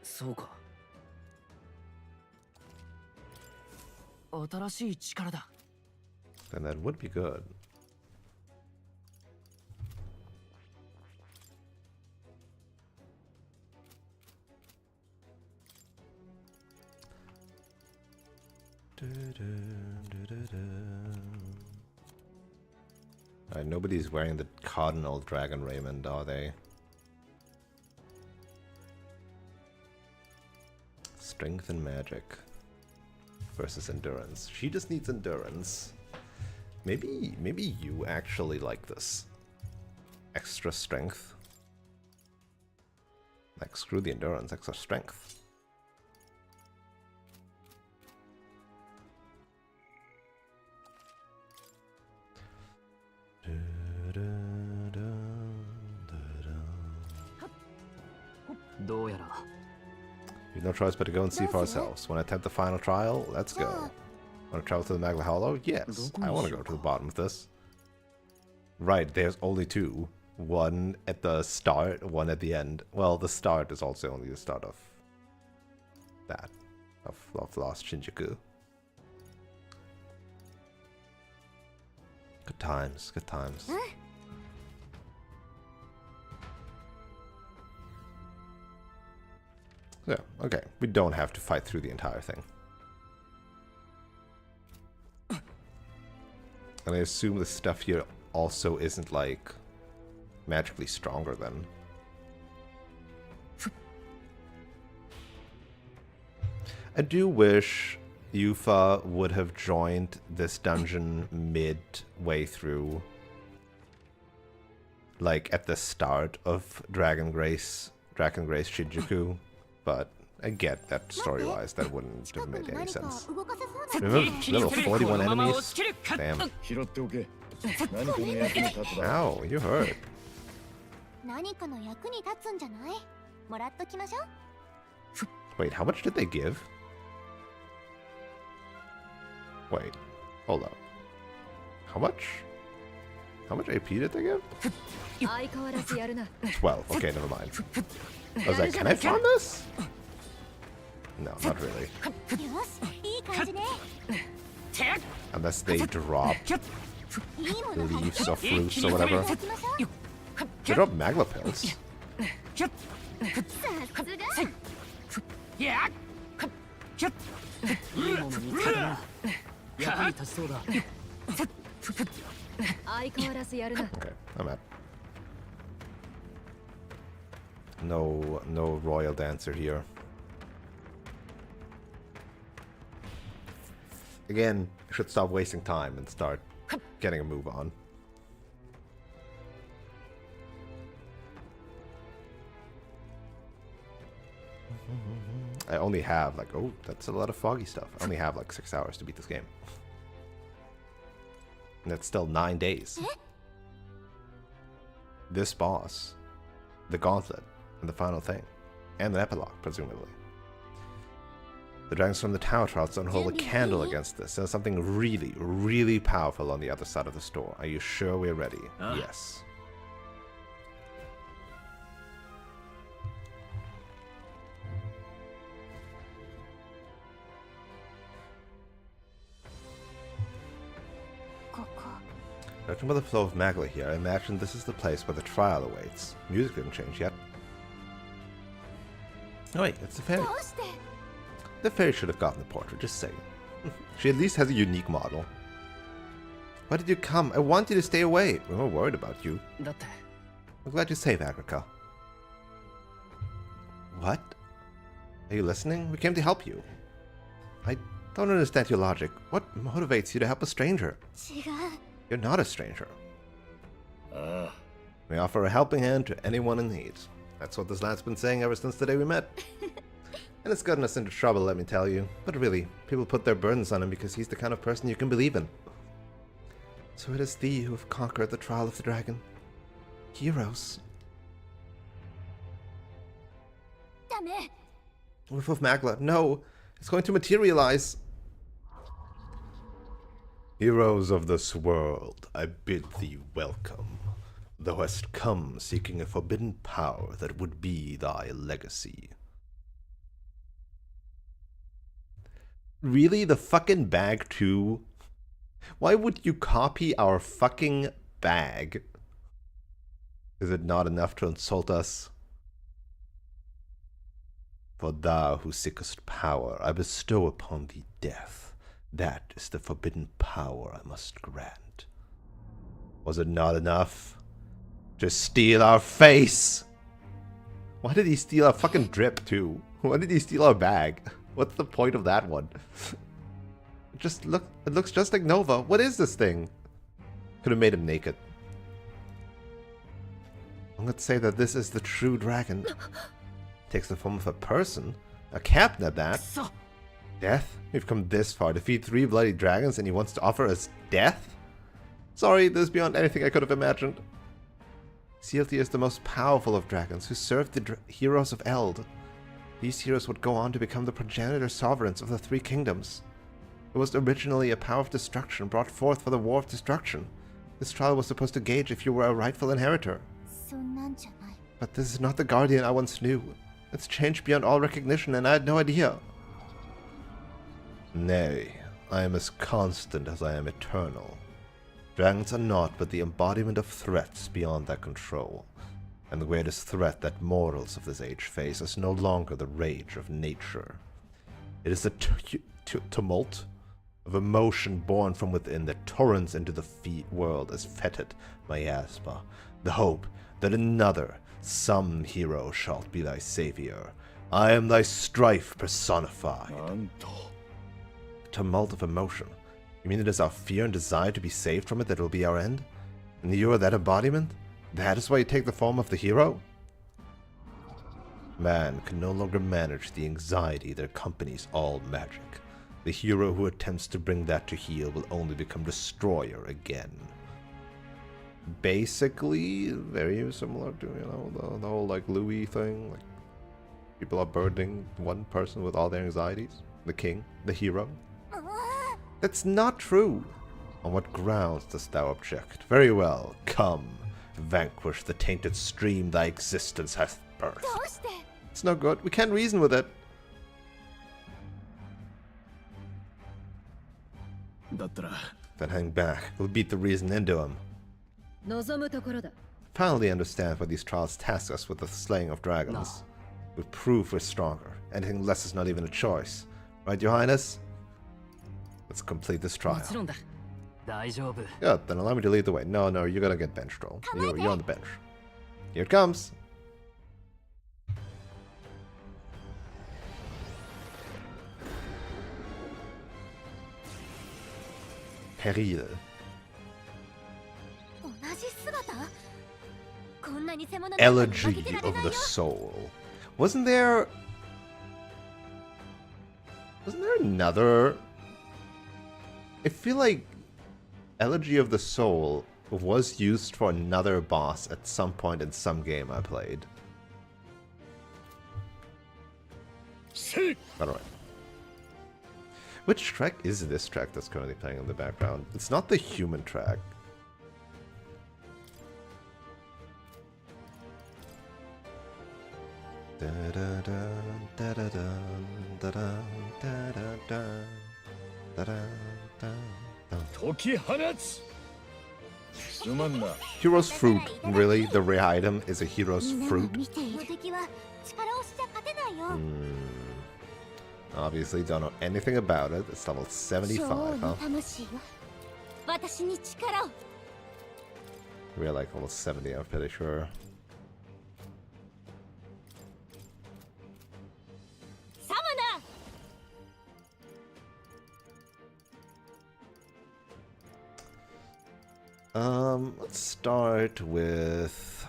そうか。新しい力だ。 then that would be good. Alright, nobody's wearing the Cardinal Dragon Raymond, are they? Strength and magic versus endurance. She just needs endurance. Maybe you actually like this. Extra strength. Like, screw the endurance, extra strength. We've no choice but to go and see for ourselves. Want to attempt the final trial? Let's go. Want to travel to the Magla Hollow? Yes, I want to go to the bottom of this. Right, there's only two. One at the start, one at the end. Well, the start is also only the start of that. Of Lost Shinjuku. Good times, good times. Yeah, okay. We don't have to fight through the entire thing. And I assume the stuff here also isn't, like, magically stronger than. I do wish Yufa would have joined this dungeon midway through. Like, at the start of Dragon Grace Shinjuku. But I get that story-wise, that wouldn't have made any sense. Remember, level 41 enemies? Damn. Ow, you hurt. Wait, how much did they give? Wait, hold up. How much? How much AP did they give? 12, okay, never mind. I was like, can I farm this? No, not really. Unless they drop leaves or fruits or whatever. They drop Magla pills. Okay, I'm at. No Royal Dancer here. Again, should stop wasting time and start getting a move on. I only have like, oh, that's a lot of foggy stuff. I only have like 6 hours to beat this game. And that's still 9 days. This boss, the gauntlet, and the final thing, and the epilogue, presumably. The dragons from the tower trials don't hold a candle against this. There's something really, really powerful on the other side of the store. Are you sure we're ready? Yes. Judging by the flow of Magla here, I imagine this is the place where the trial awaits. Music didn't change yet. Oh wait, it's the fairy. The fairy should have gotten the portrait, just saying. She at least has a unique model. Why did you come? I want you to stay away. We were worried about you. I'm glad you're safe, Agrika. What? Are you listening? We came to help you. I don't understand your logic. What motivates you to help a stranger? You're not a stranger. We offer a helping hand to anyone in need. That's what this lad's been saying ever since the day we met. And it's gotten us into trouble, let me tell you. But really, people put their burdens on him because he's the kind of person you can believe in. So it is thee who have conquered the trial of the dragon. Heroes. Wolf of Magla, no! It's going to materialize! Heroes of this world, I bid thee welcome. Thou hast come seeking a forbidden power that would be thy legacy. Really? The fucking bag too? Why would you copy our fucking bag? Is it not enough to insult us? For thou who seekest power, I bestow upon thee death. That is the forbidden power I must grant. Was it not enough to steal our face? Why did he steal our fucking drip too? Why did he steal our bag? What's the point of that one? It looks just like Nova. What is this thing? Could have made him naked. I'm going to say that this is the true dragon. Takes the form of a person, a captain at that. Death? We've come this far. Defeat 3 bloody dragons and he wants to offer us death? Sorry, this is beyond anything I could have imagined. Sealty is the most powerful of dragons who served the heroes of Eld. These heroes would go on to become the progenitor sovereigns of the 3 kingdoms. It was originally a power of destruction brought forth for the War of Destruction. This trial was supposed to gauge if you were a rightful inheritor. But this is not the guardian I once knew. It's changed beyond all recognition and I had no idea. Nay, I am as constant as I am eternal. Dragons are naught but the embodiment of threats beyond their control. And the greatest threat that mortals of this age face is no longer the rage of nature. It is the tumult of emotion born from within that torrents into the world as fetid miasma, the hope that another, some hero shalt be thy savior. I am thy strife personified. Tumult of emotion. You mean it is our fear and desire to be saved from it that will be our end? And you are that embodiment? That is why you take the form of the hero? Man can no longer manage the anxiety that accompanies all magic. The hero who attempts to bring that to heel will only become destroyer again. Basically, very similar to, you know, the whole, like, Louis thing. Like, people are burdening one person with all their anxieties. The king, the hero. That's not true. On what grounds dost thou object? Very well, come. Vanquish the tainted stream thy existence hath birthed. It's no good. We can't reason with it. Then hang back. We'll beat the reason into him. Finally understand why these trials task us with the slaying of dragons. We prove we're stronger. Anything less is not even a choice. Right, Your Highness? Let's complete this trial. Good, then allow me to lead the way. No, you're gonna get bench troll. You're on the bench. Here it comes. Peril. Elegy of the Soul. Wasn't there another? I feel like Elegy of the Soul was used for another boss at some point in some game I played. Alright. Which track is this track that's currently playing in the background? It's not the human track. Hero's fruit. Really? The rare item is a hero's fruit? Obviously don't know anything about it. It's level 75, huh? We're like level 70, I'm pretty sure. Let's start with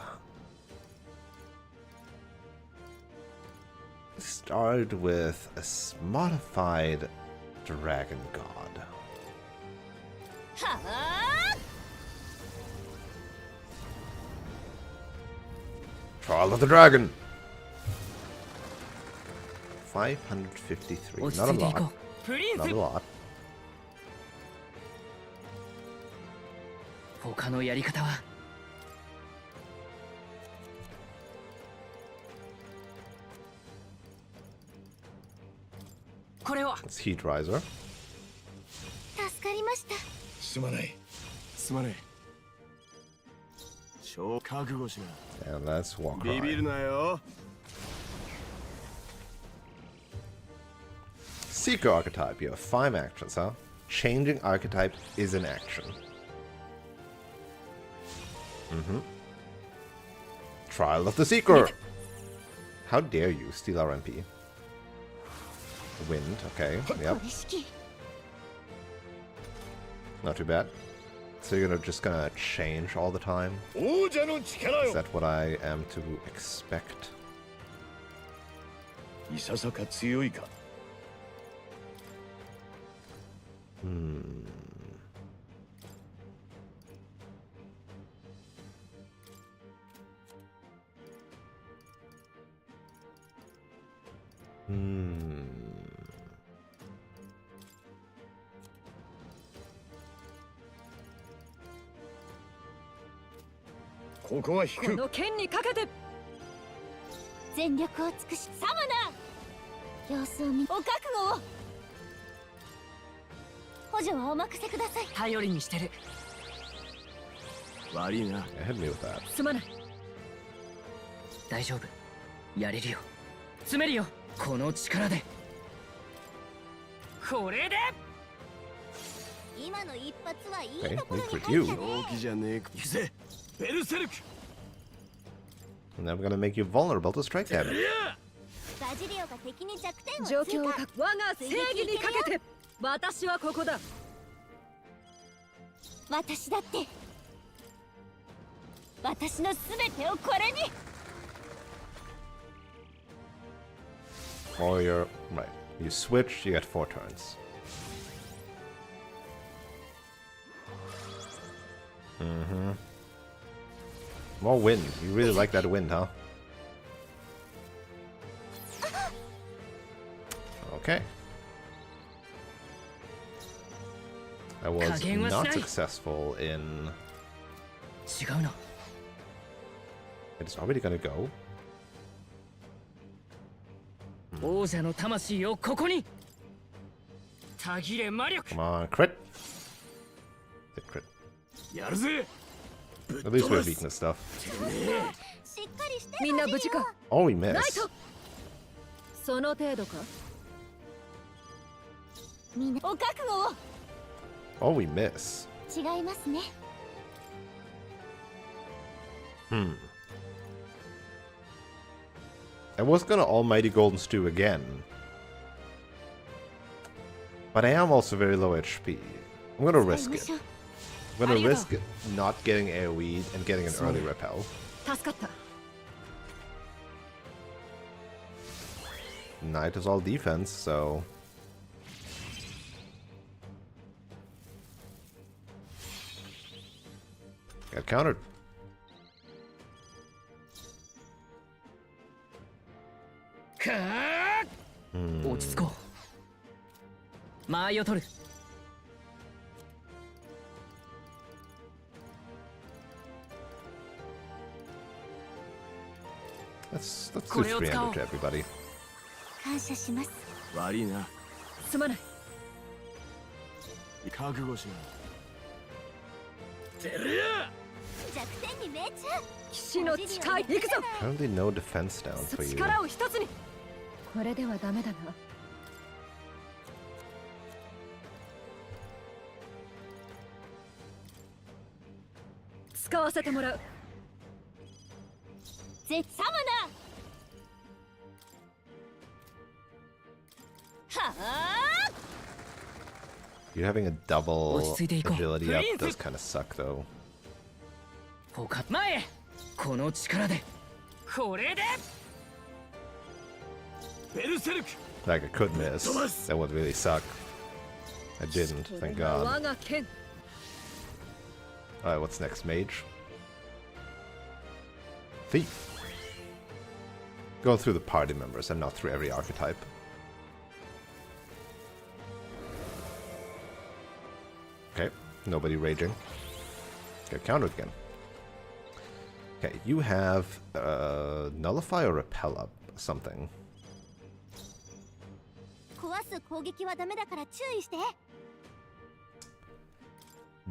Start with a modified dragon god. Trial of the Dragon. 553. Not a lot. Not a lot. 他のやり方はこれは It's Heat Riser. 助かりました。すまない。すまねえ。超覚悟しな。 And let's walk ビビる around. なよ。 Seeker archetype. You have 5 actions, huh? Changing archetype is an action. Trial of the Seeker. How dare you steal our MP? Wind, okay. Yep. Not too bad. So you're just gonna change all the time? 王者の力 Is よ。 that what I am to expect? いささか強いか。 ここは引く。この剣にかけて全力を尽くしサムナ様子を見お覚悟を補助はお任せください。頼りにしてる。悪いな。 Yeah, hit me with that. すまない。大丈夫。やれるよ。詰めるよ。この力で。これで。今の一発はいい Okay, ところ wait に for 入 you. ったね。陽気じゃねえか。行くぜ。ベルセルク。 And I'm gonna make you vulnerable to strike damage. バジリオが敵に弱点を状況を通過。我が正義にかけて私はここだ。私だって私のすべてをこれに。 Or you're right. You switch, you get 4 turns. More wind. You really like that wind, huh? Okay. I was not successful in... 違うな。 It's already gonna go. 王者の魂をここに。たぎれ魔力。 Come on, crit. Hit crit. やるぜ。 At least we have weakness stuff. しっかりしてみんな無事か。 Oh, we ライ miss. ト。その程度か。みんなお覚悟を。 Oh, we miss. 違いますね。 I was gonna Almighty Golden Stew again. But I am also very low HP. I'm gonna risk it. I'm gonna risk it not getting AoE and getting an early repel. 助かった。 Knight is all defense, so... Got countered. かー。落ち着こう。間合いを取る。 Let's do 300 to everybody. 感謝します。悪いな。すまない。覚悟しな。てるや。弱点に命中。騎士の誓い行くぞ。 Currently no defense down for you. 力を一つに。これではダメだな。使わせてもらう。絶サムナ。はあ。 You having a double 落ち着いていこう。 agility up does kind of suck though. 他前へ。この力で。これで。Like I could miss. That would really suck. I didn't, thank God. Alright, what's next? Mage? Thief. Going through the party members and not through every archetype. Okay, nobody raging. Get countered again. Okay, you have nullify or repel up something.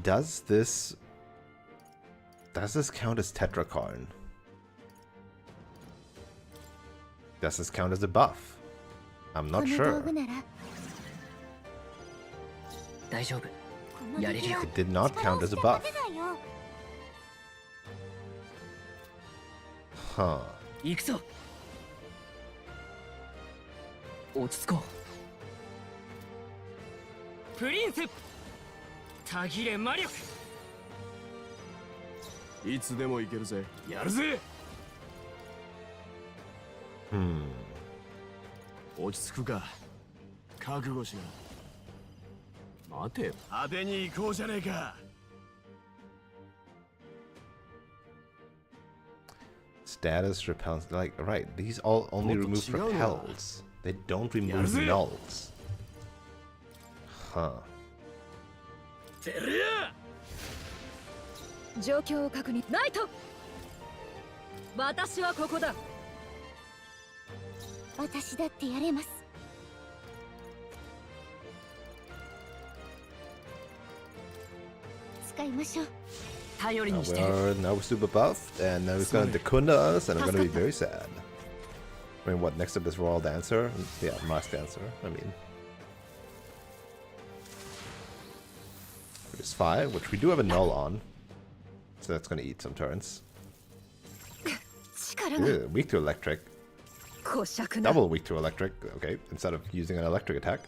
Does this count as Tetrakarn? Does this count as a buff? I'm not sure. It did not count as a buff. Huh. Status repels, like, right, these all only remove repels. They don't remove nulls. Huh. 状況を確認。ナイト。私はここだ。私だってやれます。使いましょう。 Now we're super buffed, and now he's gonna Dekunda us, and I'm gonna be very sad. I mean, what, next up is Royal Dancer? Yeah, Mask Dancer, I mean. There's 5, which we do have a null on. So that's gonna eat some turns. Ew, weak to electric. Double weak to electric, okay, instead of using an electric attack.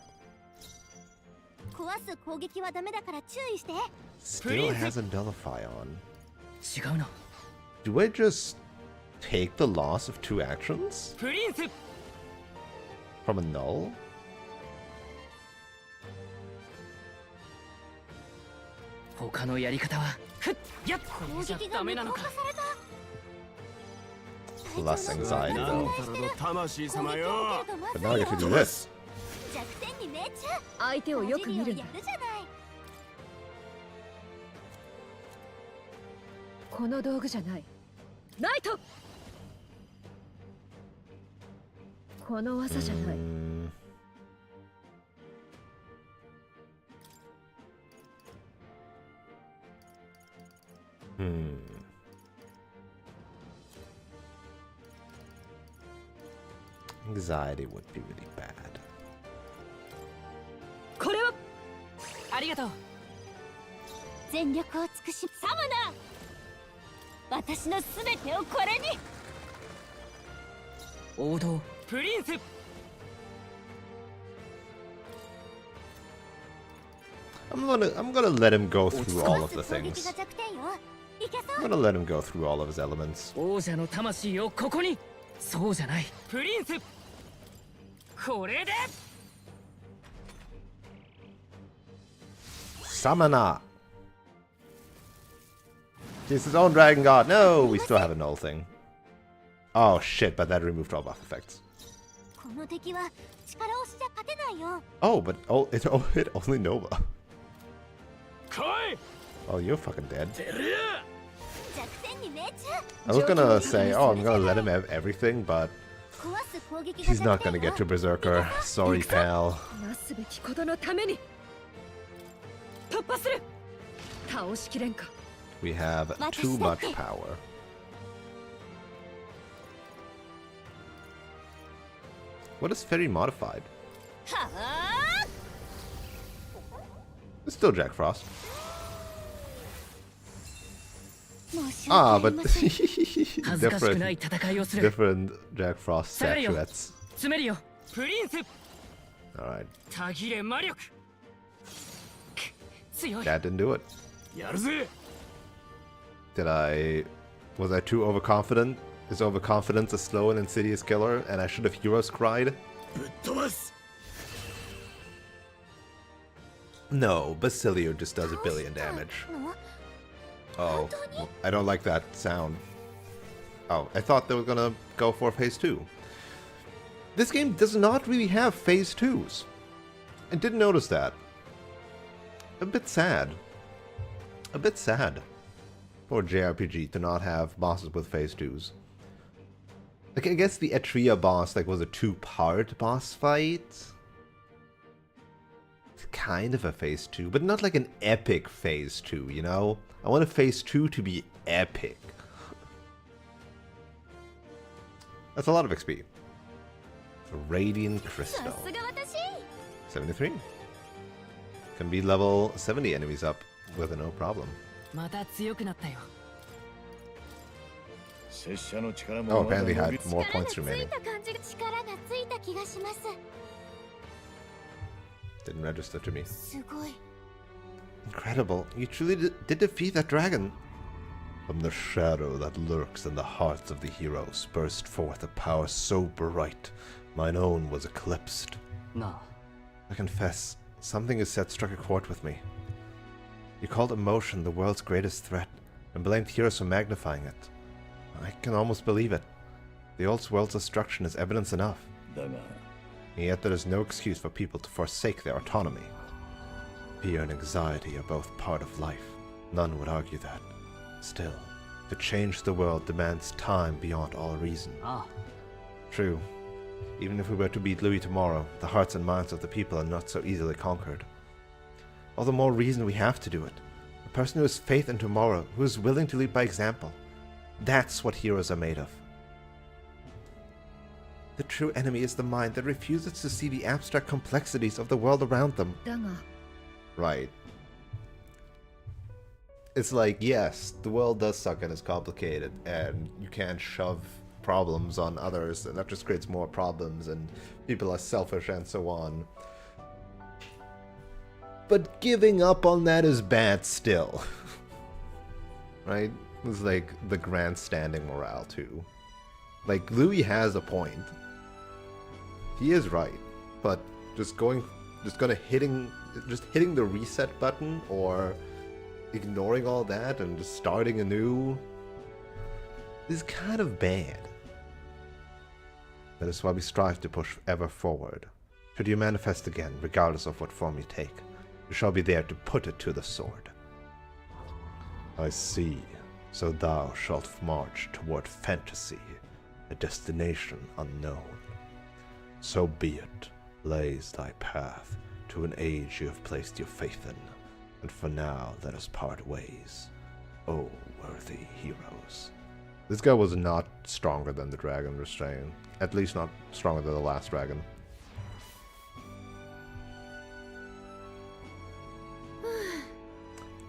Still has a nullify on. Do I just take the loss of 2 actions? From a null? Less anxiety though. But now I get to do this. 相手をよく見るんだ。この道具じゃない。ナイト。この技じゃない。Anxiety would be really bad. これはありがとう。全力を尽くしサムナ。私のすべてをこれに。王道プリンス。I'm gonna let him go through all of the things. I'm gonna let him go through all of his elements. 王者の魂をここに。そうじゃない。プリンス。これで。 Samana! He's his own dragon god. No, we still have a null thing. Oh shit, but that removed all buff effects. Oh, but it only Nova. Oh, you're fucking dead. I was gonna say, oh, I'm gonna let him have everything, but he's not gonna get to Berserker. Sorry, pal. We have too much power. What is Fairy modified? It's still Jack Frost. Ah, but different Jack Frost statuettes. Alright. That didn't do it. Was I too overconfident? Is overconfidence a slow and insidious killer, and I should have heroes cried? ぶっ飛ばす No, Basilio just does a billion damage. Oh, I don't like that sound. Oh, I thought they were gonna go for phase 2. This game does not really have phase 2s. I didn't notice that. A bit sad. A bit sad for JRPG to not have bosses with phase 2s. Like, I guess the Etria boss was a 2-part boss fight. It's kind of a phase 2, but not like an epic phase 2, you know? I want a phase 2 to be epic. That's a lot of XP. Radiant Crystal. 73. Can be level 70 enemies up with no problem. また強くなったよ。 Oh, apparently had more points remaining. Didn't register to me. Incredible. You truly did defeat that dragon. From the shadow that lurks in the hearts of the heroes burst forth a power so bright, mine own was eclipsed. No. I confess, something you said struck a chord with me. You called emotion the world's greatest threat, and blamed heroes for magnifying it. I can almost believe it. The old world's destruction is evidence enough. And yet there is no excuse for people to forsake their autonomy. Fear and anxiety are both part of life. None would argue that. Still, to change the world demands time beyond all reason. True. Even if we were to beat Louis tomorrow, the hearts and minds of the people are not so easily conquered. All the more reason we have to do it. A person who has faith in tomorrow, who is willing to lead by example. That's what heroes are made of. The true enemy is the mind that refuses to see the abstract complexities of the world around them. Right. It's like, yes, the world does suck and is complicated, and you can't shove problems on others, and that just creates more problems, and people are selfish and so on. But giving up on that is bad still. Right? It's like the grandstanding morale too. Like, Louis has a point. He is right, but just hitting the reset button or ignoring all that and just starting anew is kind of bad. That is why we strive to push ever forward. Should you manifest again, regardless of what form you take, you shall be there to put it to the sword. I see. So thou shalt march toward fantasy, a destination unknown. So be it. Blaze thy path to an age you have placed your faith in, and for now let us part ways, O worthy heroes. This guy was not stronger than the dragon restrained. At least not stronger than the last dragon.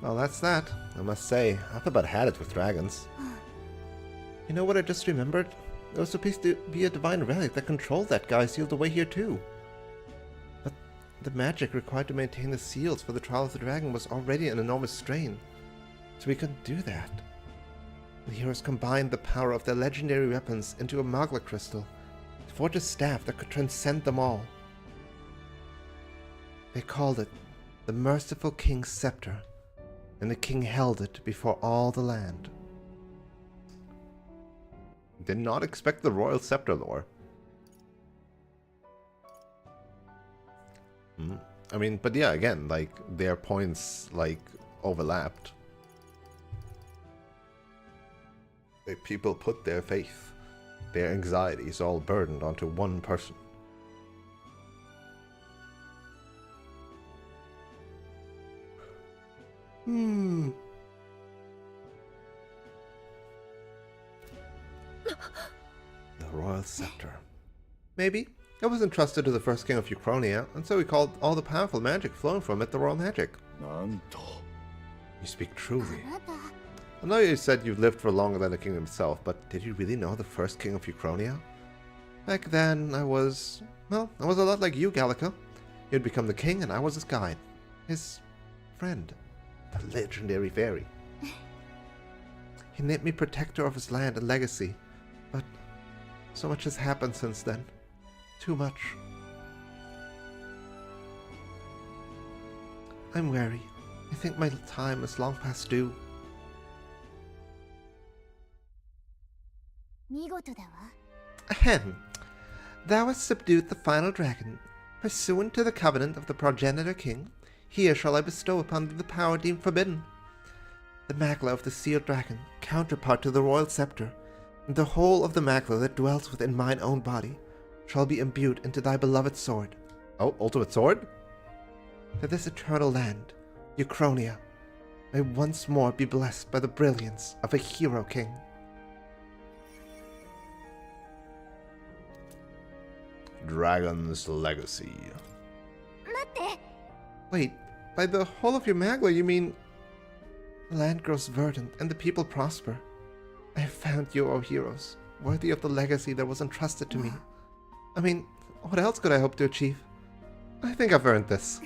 Well, that's that. I must say, I've about had it with dragons. You know what I just remembered? There was supposed to be a divine relic that controlled that guy sealed away here too. But the magic required to maintain the seals for the trial of the dragon was already an enormous strain. So we couldn't do that. The heroes combined the power of their legendary weapons into a magla crystal to forge a staff that could transcend them all. They called it the Merciful King's Scepter, and the king held it before all the land. Did not expect the royal scepter lore. I mean, but yeah, again, like, their points, like, overlapped. Like, people put their faith, their anxieties all burdened onto one person. The royal scepter. Maybe. It was entrusted to the first king of Uchronia, and so he called all the powerful magic flowing from it the royal magic. You speak truly. I know you said you've lived for longer than the king himself, but did you really know the first king of Uchronia? Back then, I was a lot like you, Gallica. You'd become the king, and I was his guide. His friend. The legendary fairy. He named me protector of his land and legacy, but so much has happened since then. Too much. I'm weary. I think my time is long past due. 見事だわ。 Ahem. Thou hast subdued the final dragon. Pursuant to the covenant of the progenitor king, here shall I bestow upon thee the power deemed forbidden. The magla of the sealed dragon, counterpart to the royal scepter, and the whole of the magla that dwells within mine own body, shall be imbued into thy beloved sword. Oh, ultimate sword? That this eternal land, Euchronia, may once more be blessed by the brilliance of a hero king. Dragon's Legacy. 待って。 Wait, by the whole of your magla, you mean the land grows verdant and the people prosper. I have found you, O heroes, worthy of the legacy that was entrusted to me. I mean, what else could I hope to achieve? I think I've earned this.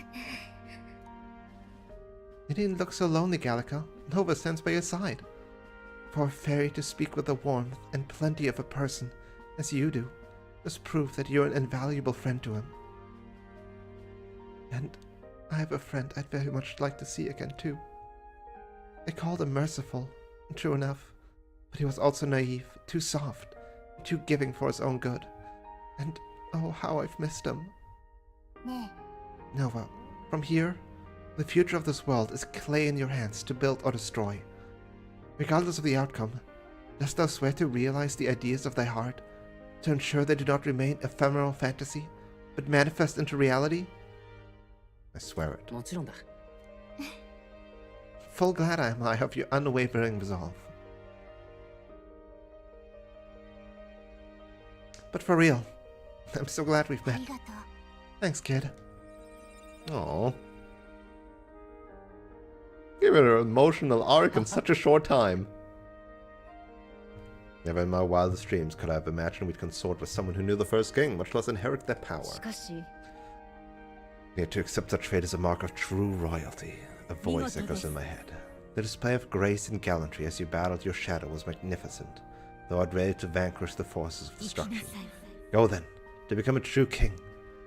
You didn't look so lonely, Gallica. Nova stands by your side. For a fairy to speak with the warmth and plenty of a person, as you do, is proof that you're an invaluable friend to him. And I have a friend I'd very much like to see again, too. They called him merciful, true enough, but he was also naive, too soft, too giving for his own good. And oh, how I've missed him. ね Nova, from here, the future of this world is clay in your hands to build or destroy. Regardless of the outcome, dost thou swear to realize the ideas of thy heart, to ensure they do not remain ephemeral fantasy, but manifest into reality? I swear it. もちろんだ。 Full glad am I of your unwavering resolve. But for real, I'm so glad we've あ met. りがとう。 Thanks, kid. Aww. Give it an emotional arc in such a short time. Never in my wildest dreams could I have imagined we'd consort with someone who knew the first king, much less inherit their power. しかし Yet to accept such fate is a mark of true royalty. A voice echoes in my head. The display of grace and gallantry as you battled your shadow was magnificent, though I'd ready to vanquish the forces of 行きな destruction. さい。 Go then, to become a true king,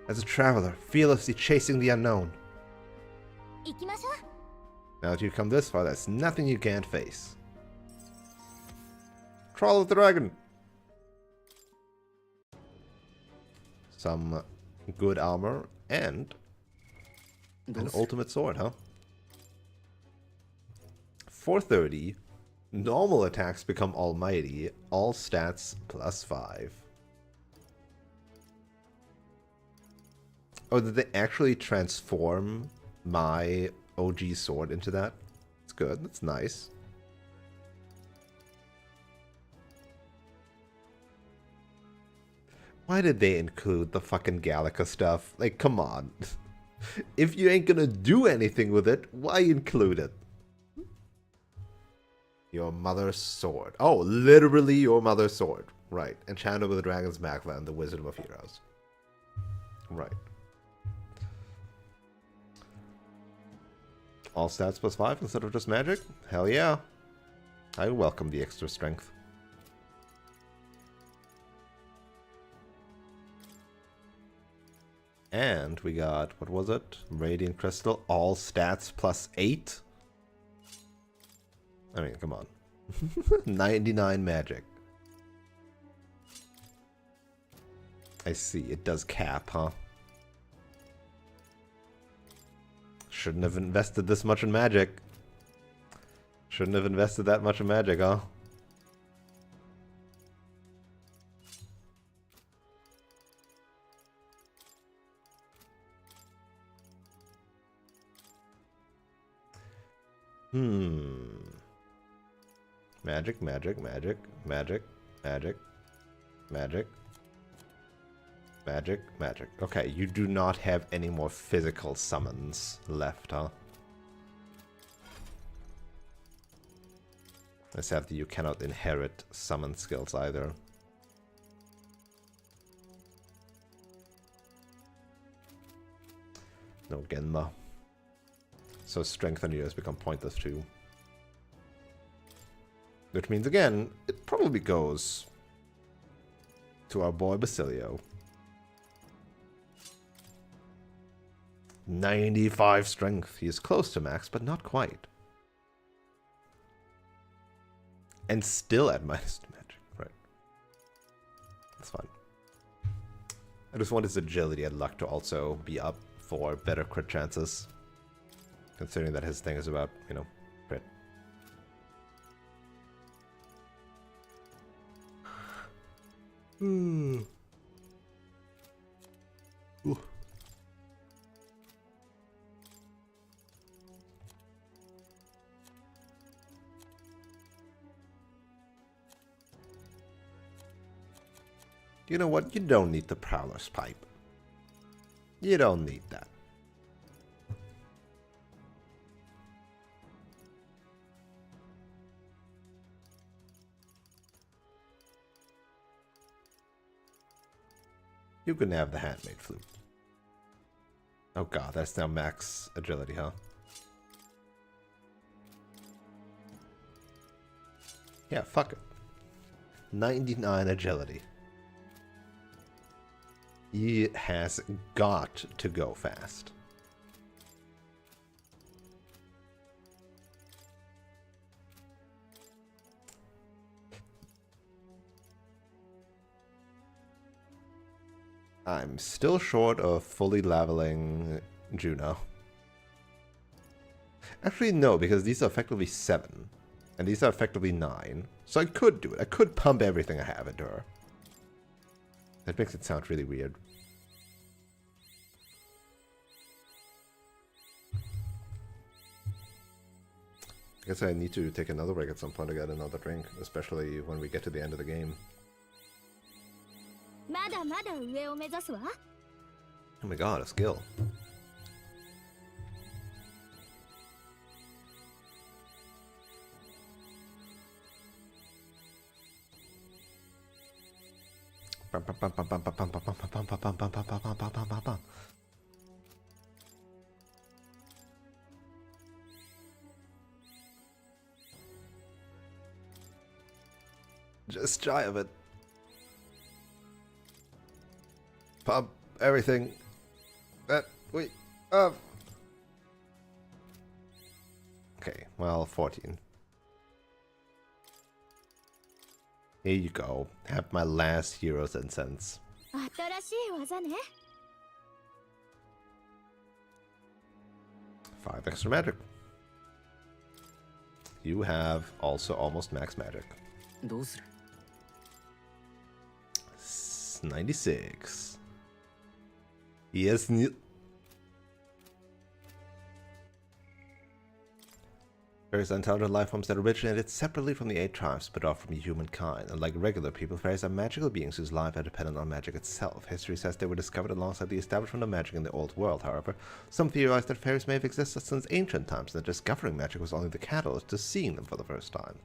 as a traveler, fearlessly chasing the unknown. 行きましょう。 Now that you've come this far, there's nothing you can't face. Troll of the Dragon! Some good armor and an ultimate sword, huh? 430. Normal attacks become almighty. All stats +5. Oh, did they actually transform my OG sword into that? That's good. That's nice. Why did they include the fucking Gallica stuff? Like, come on. If you ain't gonna do anything with it, why include it? Your mother's sword. Oh, literally your mother's sword. Right. Enchanted with the Dragon's Magla and the Wisdom of Heroes. Right. All stats +5 instead of just magic? Hell yeah. I welcome the extra strength. And we got, what was it? Radiant Crystal, all stats +8? I mean, come on. 99 magic. I see, it does cap, huh? Shouldn't have invested this much in magic. Shouldn't have invested that much in magic, huh? Magic, magic, magic, magic, magic, magic, magic, magic. Okay, you do not have any more physical summons left, huh? Let's have that you cannot inherit summon skills either. No Genma. So strength on you has become pointless too. Which means, again, it probably goes to our boy Basilio. 95 strength. He is close to max, but not quite. And still at minus 2 magic. Right. That's fine. I just want his agility and luck to also be up for better crit chances. Considering that his thing is about, you know, crit. Ooh. You know what? You don't need the Prowler's Pipe. You don't need that. You can have the handmade flute. Oh god, that's now max agility, huh? Yeah, fuck it. 99 agility. He has got to go fast. I'm still short of fully leveling Juno. Actually, no, because these are effectively 7. And these are effectively 9. So I could do it. I could pump everything I have into her. That makes it sound really weird. I guess I need to take another break at some point to get another drink, especially when we get to the end of the game. Oh my god, a skill. Just shy of it. Pump everything that we have. Okay, well, 14. Here you go. Have my last Heroes and Sense. 5 extra magic. You have also almost max magic. 96. Yes. Fairies are intelligent life forms that originated separately from the 8 tribes, but off from humankind. Unlike regular people, fairies are magical beings whose lives are dependent on magic itself. History says they were discovered alongside the establishment of magic in the old world, however. Some theorize that fairies may have existed since ancient times, and that discovering magic was only the catalyst to seeing them for the first time.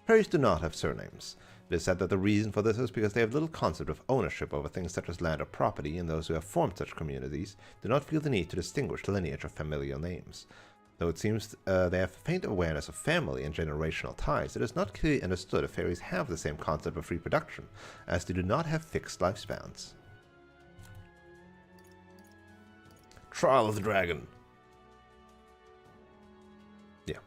Fairies do not have surnames. It is said that the reason for this is because they have little concept of ownership over things such as land or property, and those who have formed such communities do not feel the need to distinguish lineage or familial names. Though it seems they have faint awareness of family and generational ties, it is not clearly understood if fairies have the same concept of reproduction, as they do not have fixed lifespans. Trial of the Dragon. Yeah.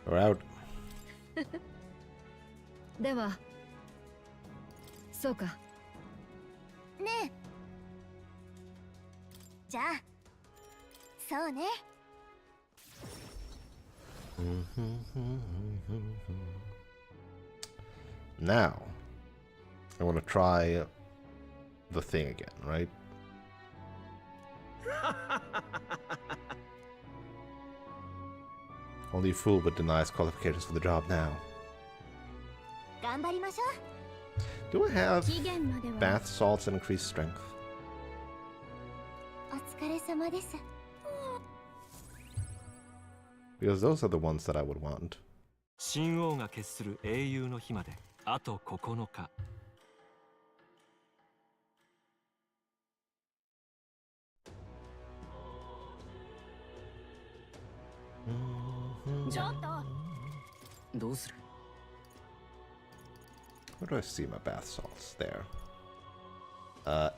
We're out. ではそうかねえじゃあそうね Now, I want to try the thing again, right? Only a fool would deny us qualifications for the job now. 頑張りましょ Do I have う期限までは bath salts and increased strength? お疲れ様です Because those are the ones that I would want. 神王が決する英雄の日まであと9日じゃあどうする？ Where do I see my bath salts? There.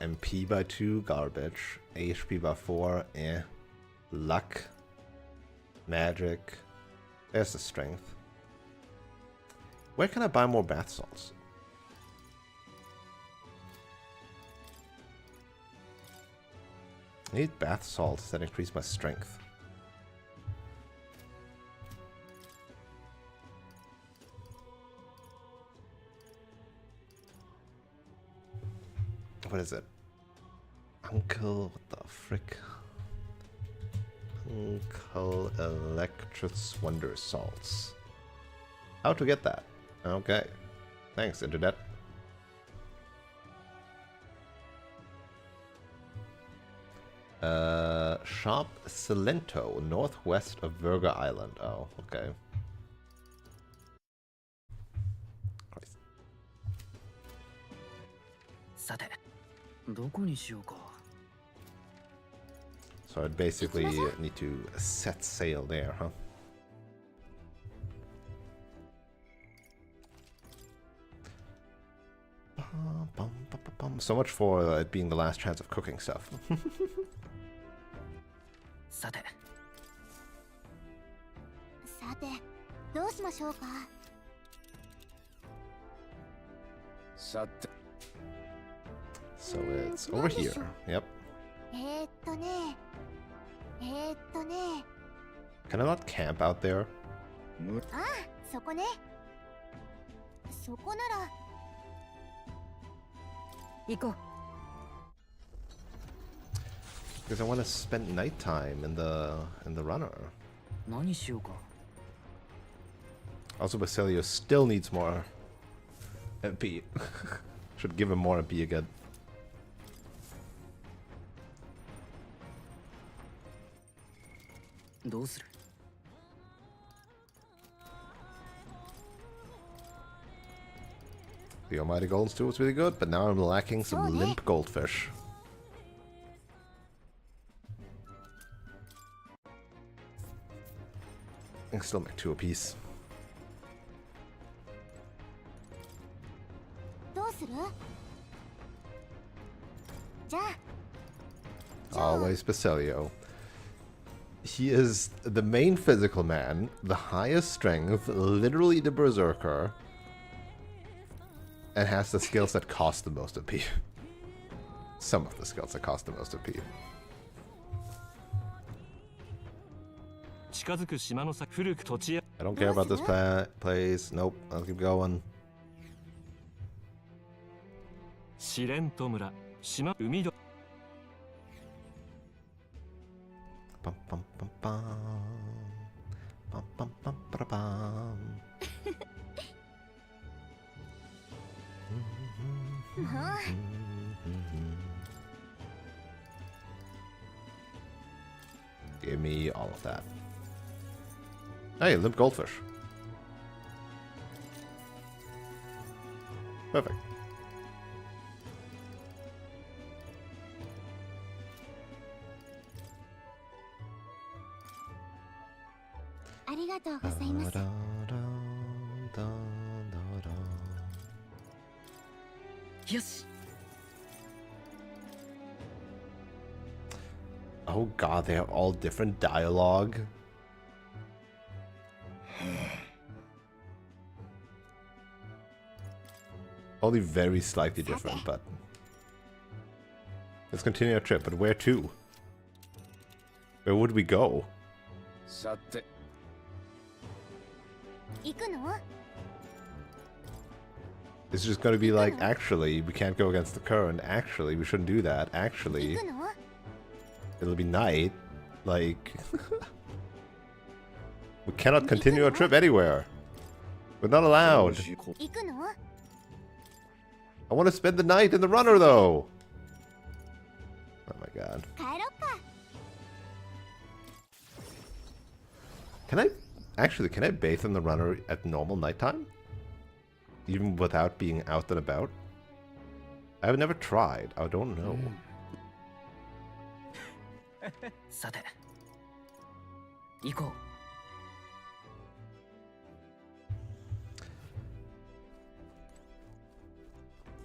MP by 2, garbage. HP by 4, eh. Luck. Magic. There's the strength. Where can I buy more bath salts? I need bath salts that increase my strength. What is it? Uncle, what the frick? Uncle Electrus Wonder Salts. How to get that? Okay. Thanks, Internet. Shop Salento, northwest of Virga Island. Oh, okay. Christ. さて、どこにしようか。 So I'd basically need to set sail there, huh? So much for it being the last chance of cooking stuff. さて、さてどうしましょうか。さて So it's over here. Yep. えーっとね Can I not camp out there? ああ、そこね。そこなら行こう。 Because I want to spend nighttime in the runner. 何しようか。 Also, Basilio still needs more MP. Should give him more MP again. どうする？ The Almighty Golden Stew was really good, but now I'm lacking some limp goldfish. I can still make 2 apiece. どうする？じゃあ Always Basilio. He is the main physical man, the highest strength, literally the berserker, and has the skills that cost the most AP. Some of the skills that cost the most AP. 近づく島の先古く土地や I don't care about this place. Nope, I'll keep going. 試練と村島海ど Bum, bum, bum, bum. Bum, bum, bum, ba, bum. もう Give me all of that. Hey, limp goldfish. Perfect. ありがとうございます。 よし。 Oh god, they have all different dialogue. Only very slightly different, but... Let's continue our trip, but where to? Where would we go? さて 行くの？ It's just gonna be like, actually, we can't go against the current. Actually, we shouldn't do that. Actually, 行くの？ it'll be night. Like... we cannot continue our trip anywhere. We're not allowed. 行くの？ I want to spend the night in the runner, though. Oh my god. 帰ろっか。 Can I... Actually, can I bathe in the runner at normal nighttime? Even without being out and about? I've never tried. I don't know. さて、行こ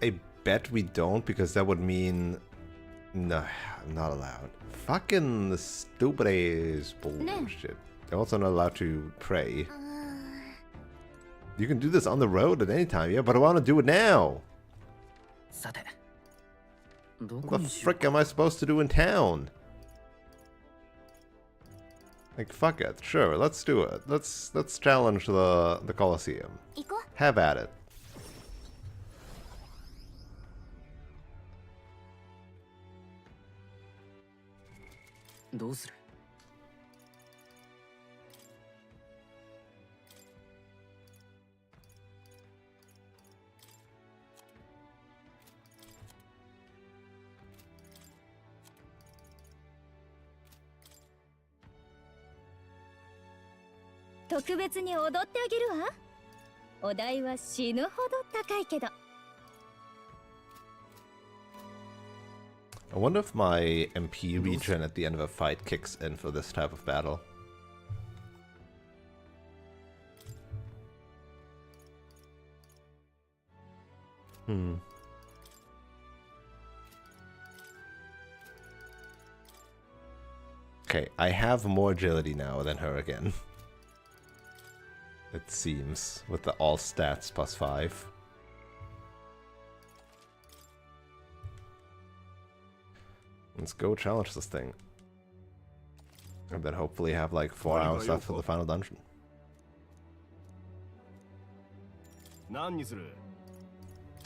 I bet we don't, because that would mean... No, I'm not allowed. Fucking stupid ass bullshit. They're also not allowed to pray. You can do this on the road at any time, yeah, but I want to do it now. What the frick am I supposed to do in town? Like, fuck it. Sure, let's do it. Let's challenge the Colosseum. Have at it. I wonder if my MP regen at the end of a fight kicks in for this type of battle. Okay, I have more agility now than her again. It seems, with the all stats +5. Let's go challenge this thing. And then hopefully have like 4 hours left for the final dungeon.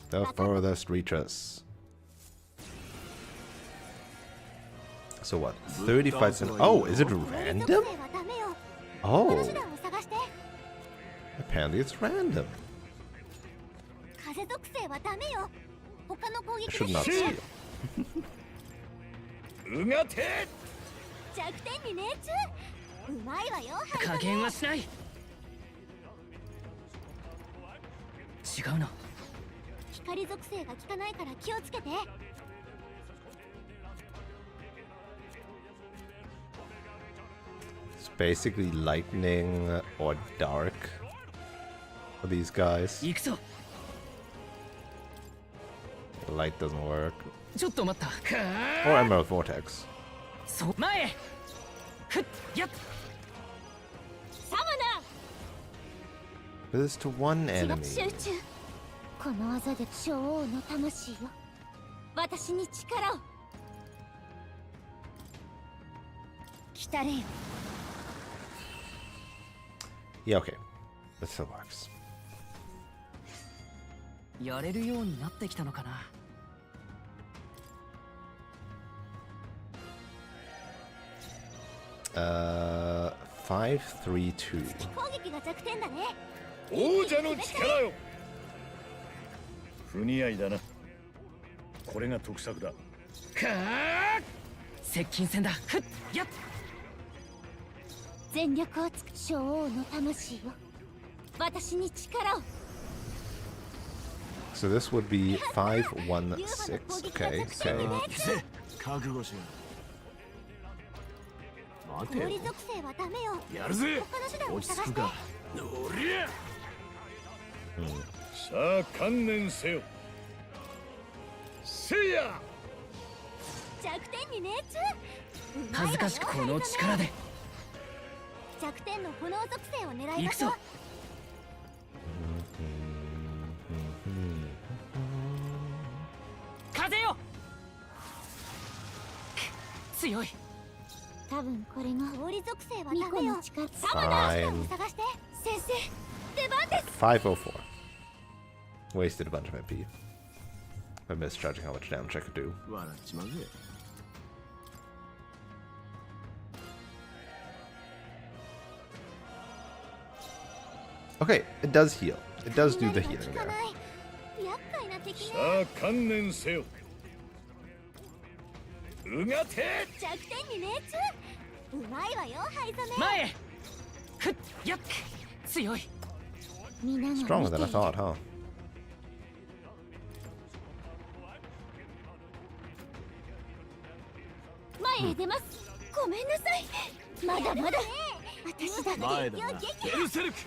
The furthest reaches. So what? 30 fights in... Oh, is it random? Oh. Apparently it's random. I should not steal. It's basically lightning or dark for these guys. Light doesn't work. Or Emerald Vortex. This is to one enemy. Yeah, okay. That still works. やれるようになってきたのかな。532. 王者の力よ。不似合いだな。これが得策だ。かあ。接近戦だ。ふっやっ。全力を尽くし将王の魂よ。私に力を。 So this would be 516. Okay, okay. 覚悟しろ。待てよ。やるぜ。落ち着くか。おりゃ。さあ観念せよ。せいや。弱点に熱。恥ずかしくこの力で。弱点の炎属性を狙いましょう。風よ。強い。多分これが氷属性はダメよ。サマナー探して。先生、出番です。504. Wasted a bunch of MP. I misjudging how much damage I could do. 笑っちまうぜ。Okay, it does heal. It does do the healing there. さあ観念せよ。うがて。弱点に熱。うまいわよ、灰染め。前へ。ふっやっ。強い。 Stronger than I thought, huh? 前へ出ます。ごめんなさい。まだまだ。私だって。前だな。ベルセルク。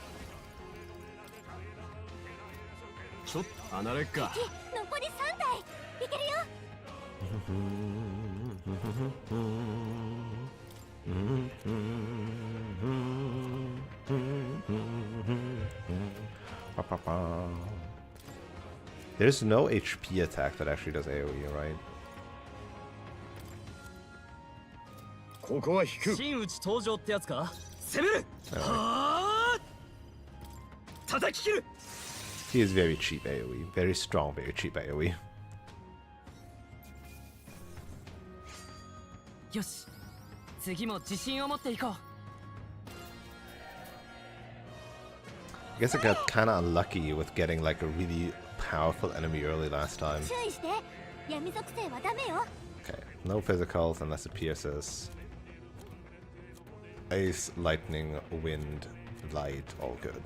ちょっと離れっか。残りに3体いけるよ。There's no HP attack that actually does AoE, right? ここは引く。真打ち登場ってやつか。攻める。はあ。叩き切る。 He is very cheap AoE, very strong, very cheap AoE. よし。次も自信を持っていこう。 I guess I got kinda unlucky with getting like a really powerful enemy early last time. 注意して。闇属性はダメよ。 Okay, no physicals unless it pierces. Ice, lightning, wind, light, all good.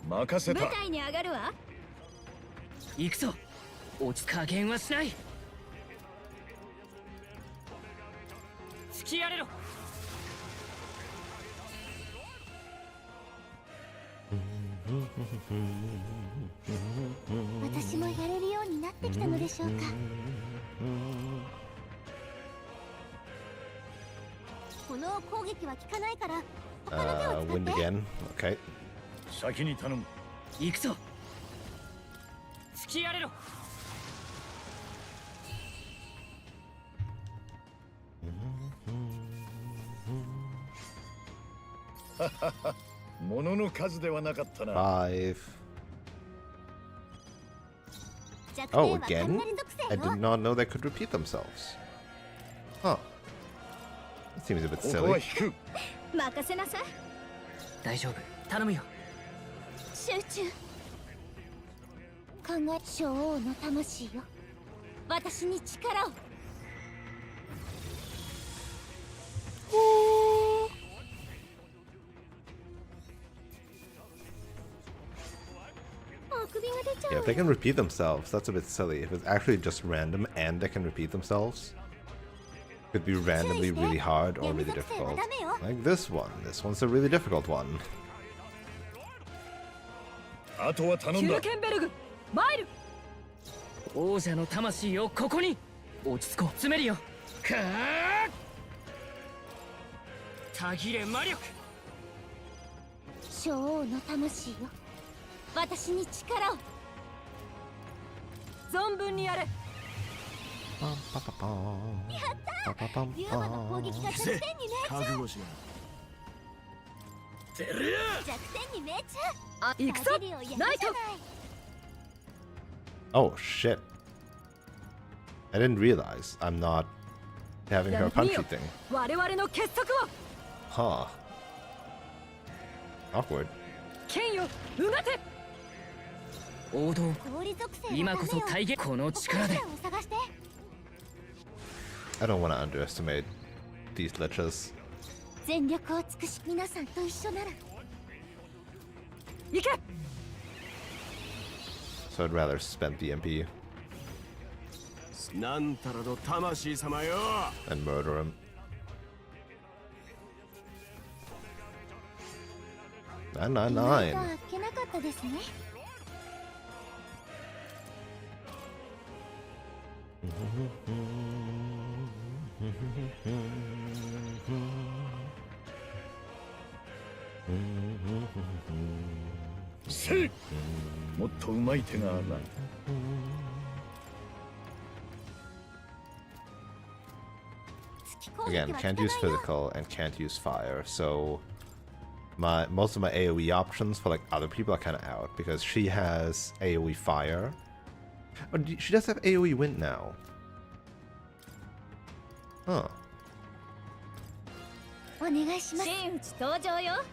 任せた。舞台に上がるわ。行くぞ。落ち加減はしない。突きやれろ。私もやれるようになってきたのでしょうか。この攻撃は効かないから他の手を使って。 Wind again. Okay. 先に頼む。行くぞ。突きやれろ。物の数ではなかったな。 5. Oh, again? I did not know they could repeat themselves. Huh. That seems a bit ここは silly. 引く。任せなさい。大丈夫。頼むよ。集中。考え小王の魂よ。私に力を。Yeah, if they can repeat themselves, that's a bit silly. If it's actually just random and they can repeat themselves, it could be randomly really hard or really difficult. Like this one. This one's a really difficult one. あとは頼ヒュんだ。ルケンベルグマイル。王者の魂をここに。落ち着こう。詰めるよ。はあ。たぎれ魔力。小王の魂よ。私に力を。存分にやれ。リュウマの攻撃が弱点に命中。覚悟しな。弱点に命中。あ、行くぞ。ナイト。 Oh shit. I didn't realize I'm not having her punchy thing. 我々の結束を。 Huh. Awkward. 剣よ、うがて。王道。氷属性はダメよ。今こそ体現。この力で。他の手段を探して。 I don't want to underestimate these liches. 全力を尽くし皆さんと一緒なら。行け。 So I'd rather spend the MP なんたらの魂様よ。 and murder him. 999. 意外とあっけなかったですね。せい。もっとうまい手があるな。 Again, can't use physical and can't use fire, so most of my AoE options for like other people are kind of out because she has AoE fire. Oh, she does have AoE wind now. Huh. お願いします。真打ち登場よ。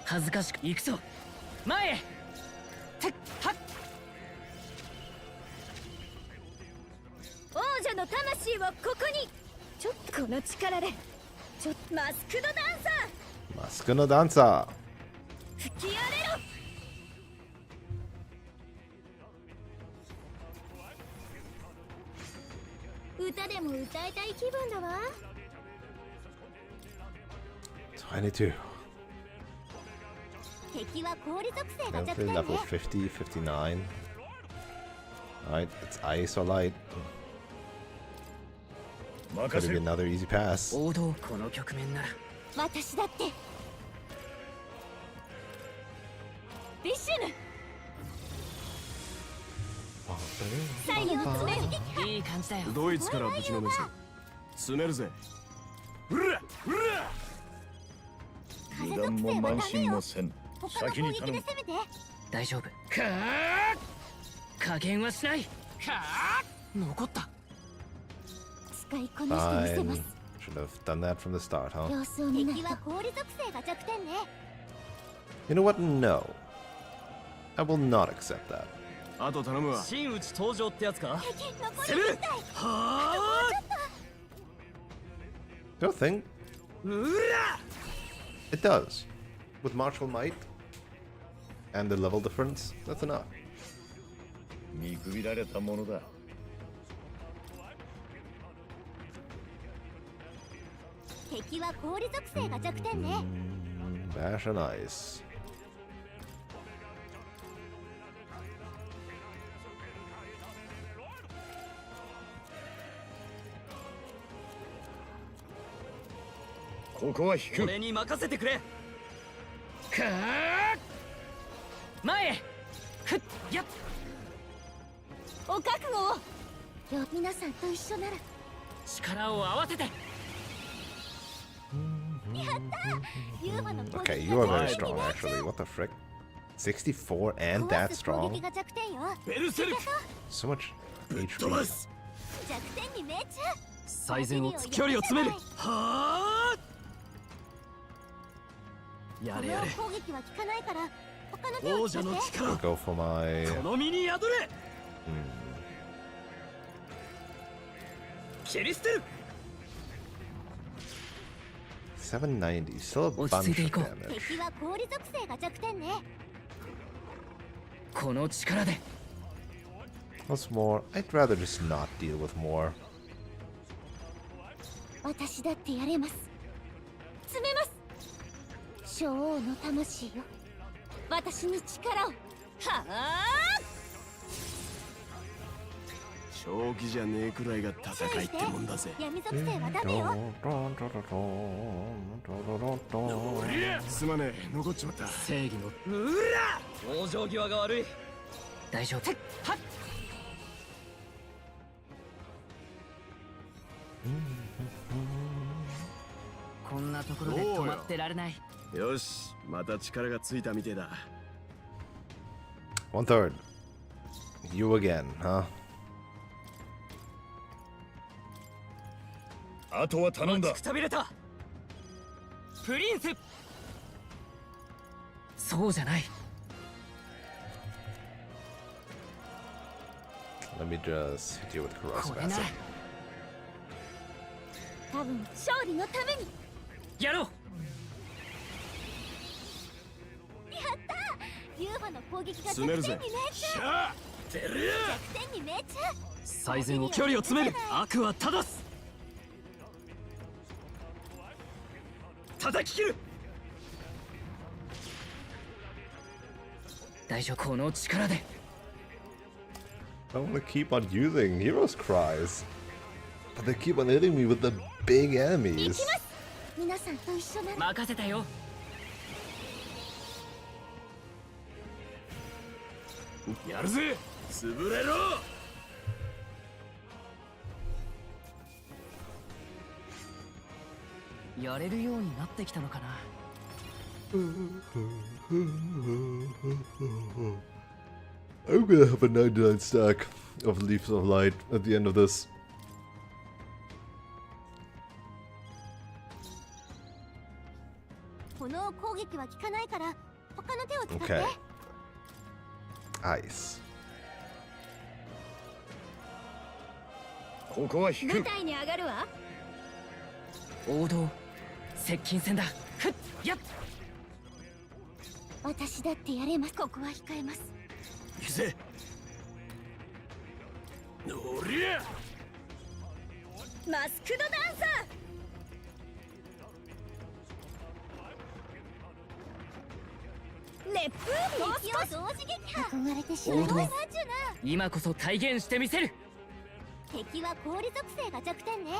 恥ずかしく行くぞ。前へ。てっはっ。王者の魂をここに。ちょっとこの力で。マスクドダンサー。 Mask no dancer. 吹き荒れろ。歌でも歌いたい気分だわ。22. 敵は氷属性が Definitely 弱点 level ね。 50, 59. Alright, it's ice or light. 任 Could せ be る another easy pass. 王道この局面なら私だってビッシュヌ最後の詰める撃いい感じだよ。ドイツからぶちのめす。詰めるぜ。うらうら。油断も慢心もせん他の先に頼む攻撃で攻めて。大丈夫。か加減はしない。残った。使いこなしてみせま Fine. す。 Should have done that from the start, huh? 様子を見ないと。敵は氷属性が弱点ね。 You know what? No. I will not accept that. あと頼むわ。真打ち登場ってやつか。敵残り1体。は Don't think うら it does. With martial might and the level difference, that's enough. 見くびられたものだ敵は氷属性が弱点ね。 Bash and ice. ここは引く俺に任せてくれ。か前へ。ふっやっ。お覚悟を。よ皆さんと一緒なら。力を合わせて。やったユーマの攻 Okay, 撃 you が are very 弱 strong 点 actually. What the frick? 64 and 壊 that す攻 strong? 撃が弱点よ。ベルセルク。 So much 飛 HP. ばす。弱点に命中。最善を距離を詰める。はあ。やれやれ。この攻撃は効かないから他の手を王者使って。の力 I'll go for my. この身に宿れ。切り捨てる。 790. Still a bunch of 落ち着いていこう。 damage. 敵は氷属性が弱点ね。この力で。 What's more? I'd rather just not deal with more. 私だってやれます。詰めます。小王の魂よ。私に力を。はあ。正気じゃねえくらいが戦いってもんだぜ。闇属性はダメよ。すまねえ、残っちまった。正義のうら往生際が悪い。大丈夫。はっ。こんなところで止まってられない。よし、また力がついたみてえだ。 1/3. You again, huh? あとは頼んだくたびれた。プリンス。そうじゃない。 Let me just hit you with こ corrosive れな acid. ら多分勝利のために。やろう。やったユーマの攻撃が詰めるぜ弱点に。命中。しゃあてるや。弱点に命中。最善を距離を詰める。悪は正す。叩き切る。大丈夫。この力で。 I want to keep on using hero's cries, but they keep on hitting me with the big 行 enemies. きます皆さんと一緒なら。任せたよ。やるぜ。潰れろ。やれるようになってきたのかな。 I'm gonna have a 99 stack of Leaves of Light at the end of this. この攻撃は効かないから他の手を使って。 Okay. Ice. ここは引く舞台に上がるわ。王道接近戦だ。ふっやっ。私だってやれます。ここは控えます。行くぜ。おりゃ。マスクドダンサ熱風ゴースト同時撃破憧れてしまう王道サーチュナ今こそ体現してみせる。敵は氷属性が弱点ね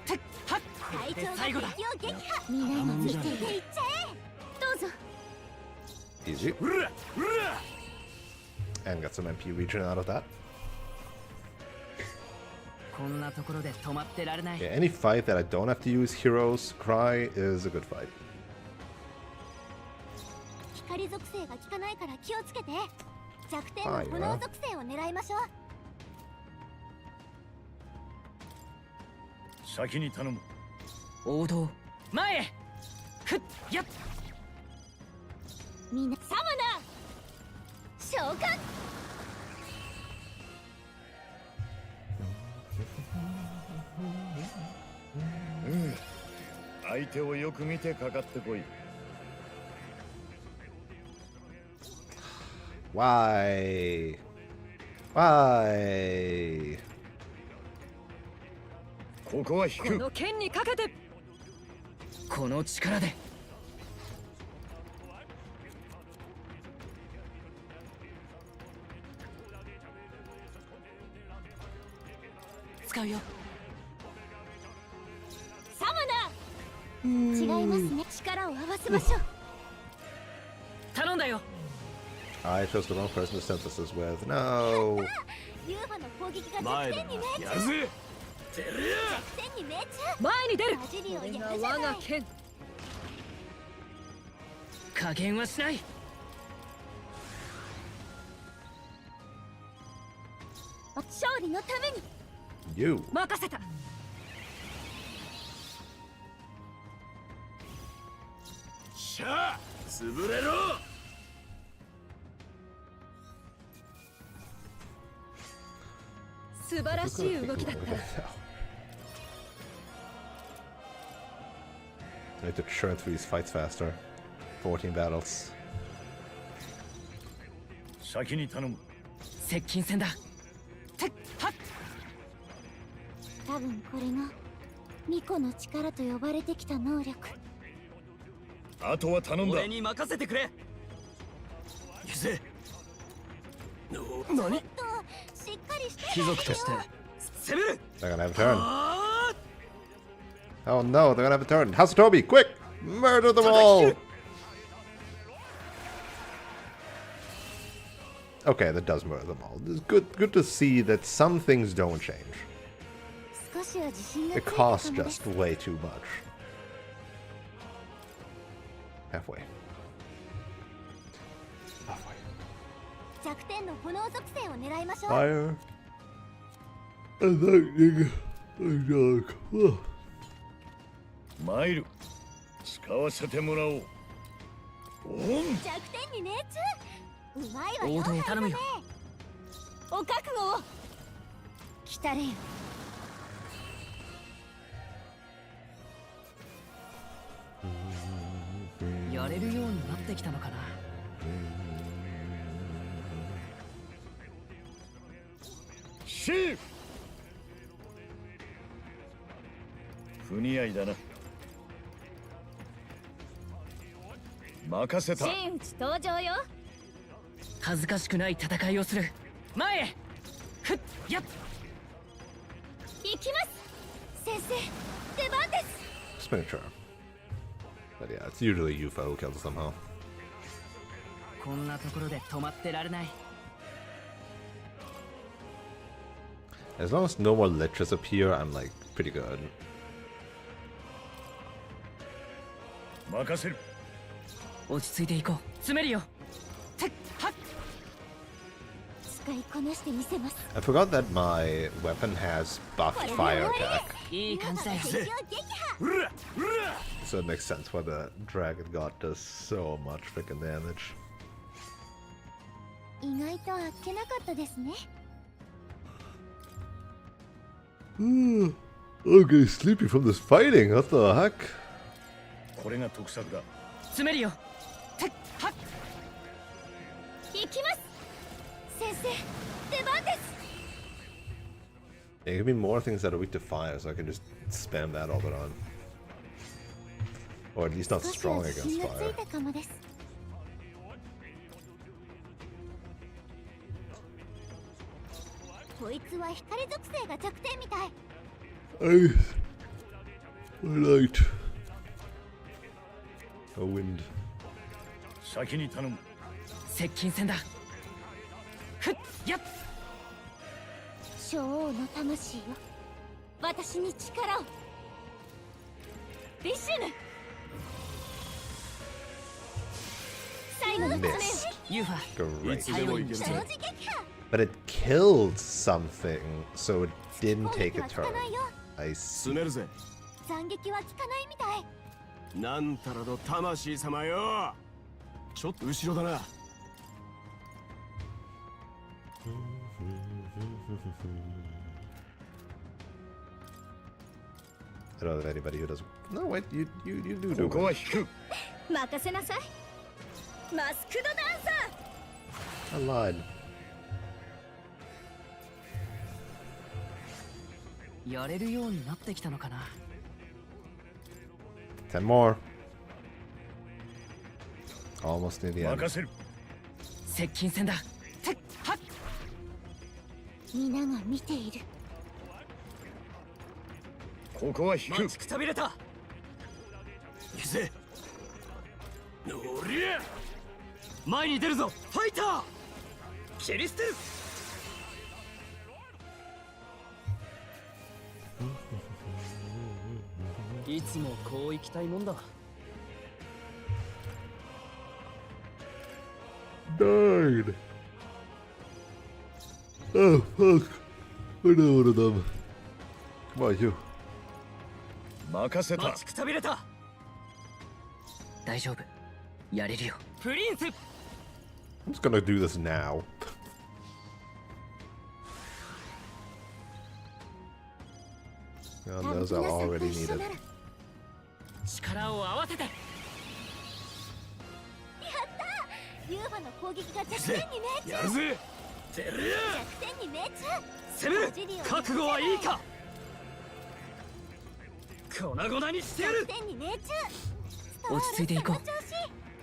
てっはっこれ隊長がで最後だ。敵を撃破皆についていっちゃえどうぞ Easy. うらうら And got some MP region out of that. こんなところで止まってられない。 Yeah, any fight that I don't have to use heroes cry is a good fight. 光属性が効かないから気をつけて弱点の炎属性を狙いましょう先に頼む。王道前へ。ふっやっ。みんなサムナ召喚相手をよく見てかかってこい。 Why? Why? ここは引く。この剣にかけてこの力で。使うよ。サムナ違いますね力を合わせましょう頼んだよ。 I chose the wrong person to synthesis with. No. ユーファの攻撃が前だ弱点に命中やるぜてりゃ弱点に命中前に出る。バジリをこれがやるじゃない我が剣。加減はしない。勝利のために You. 任せた。しゃあ潰れろ素晴らしい動きだった。 I need to churn through these fights faster. 14 battles. 先に頼む。接近戦だ。てっはっ。多分これがミコの力と呼ばれてきた能力あとは頼んだ。俺に任せてくれ。行くぜ何しっかりして貴族として攻める。 They're gonna have a turn. Oh no, they're gonna have a turn. House of Toby, quick! Murder them all! Okay, that does murder them all. It's good to see that some things don't change. 少しは自信がつ It いたか costs もです just way too much. Halfway. Halfway. 弱点の炎属性を狙いましょう Fire. And lightning. And dark. Ugh. マイル。使わせてもらおう。オン。弱点に命中うまいわよ王道頼むよ。お覚悟を来たれよやれるようになってきたのかな。シーフ。不似合いだな。任せた。真打ち登場よ恥ずかしくない戦いをする。前へ。ふっやっ。行きます先生出番です Spinning charm. But yeah, it's usually Yufa who kills us somehow. こんなところで止まってられない。 As long as no more liches appear, I'm like pretty good. 任せる。落ち着いていこう。詰めるよ。てっはっ。使いこなしてみせます I forgot that my weapon has buffed fire attack, いい感じだよ。敵を撃破うらうら so it makes sense why the dragon god does so much freaking damage. 意外とあっけなかったですね I'm getting sleepy from this fighting. What the heck? これが得策だ。詰めるよ。てっはっ。行きます先生出番です Yeah, give me more things that are weak to fire, so I can just spam that all the time. Or at least not 少しは strong 自 against 信がつい fire. たかもですこいつは光属性が弱点みたい。 I light. A wind. 先に頼む。接近戦だ。ふっやっ。小王の魂よ、私に力を。ビシュヌ、最後の爪よ。 Missed. ユーファ Great. いつでもいけるぞ。同時撃破。 But it killed something, so it didn't 攻 take 撃 a は効か turn. ないよ。 I 進 see. めるぜ。斬撃は効かないみたい。なんたらの魂様よ。ちょっと後ろだな。 I don't know of anybody who does. No, wait, you do こ do こは it. 引く。任せなさい。マスクドダンサ I lied. やれるようになってきたのかな。 10 more. Almost near the end. 任せる。接近戦だ。てっはっ。ー。皆が見ている。ここは引く。待ちくたびれた。行くぜ。おりゃ。前に出るぞファイター。切り捨てる。いつもこう行きたいもんだ。 Died. Oh, fuck. I know one of them. Come on, you. 任せた待。ちくたびれた。大丈夫。やれるよ。プリンス。 I'm just gonna do this now. And those are already needed. 力を合わせて。ユーファの攻撃が弱点に命中。やるぜ。てりゃ。弱点に命中。攻める。覚悟はいいか。粉々にしてやる。弱点に命中。落ち着いていこう。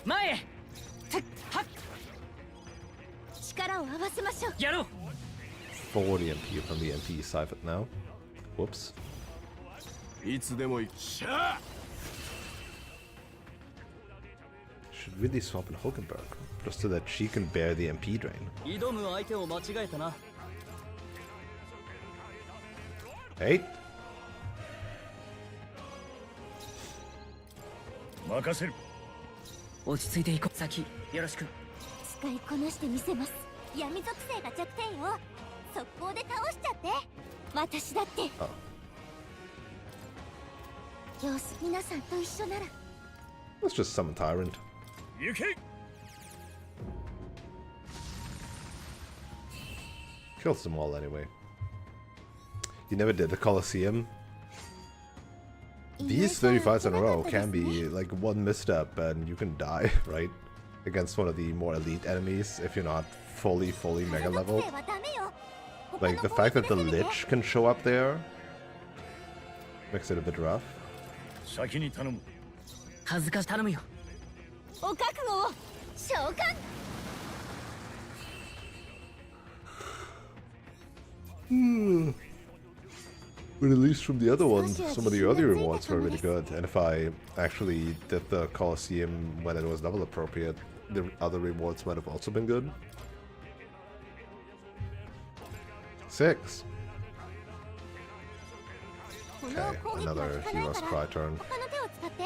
前へ。てっはっ。力を合わせましょう。やろう。 40 MP from the MP Siphon now. Whoops. いつでもいい。しゃあ。 Should really swap in Hokenberg, just so that she can bear the MP drain. 挑む相手を間違えたな。 Hey? 任せる。落ち着いていこう。先よろしく。使いこなしてみせます。闇属性が弱点よ。速攻で倒しちゃって。私だって。よし、皆さんと一緒なら。 Let's just summon Tyrant. 行け。 Kills them all anyway. You never did the Colosseum? These 35s in a row can be like one misstep and you can die, right? Against one of the more elite enemies if you're not fully mega leveled. Like the fact that the Lich can show up there makes it a bit rough. 先に頼む。恥ずかし頼むよ。お覚悟を召喚。 But at least from the other ones, some of the early rewards were really good. And if I actually did the Colosseum when it was level appropriate, the other rewards might have also been good. 6. Okay, another Hero's Cry turn. 他の手を使って。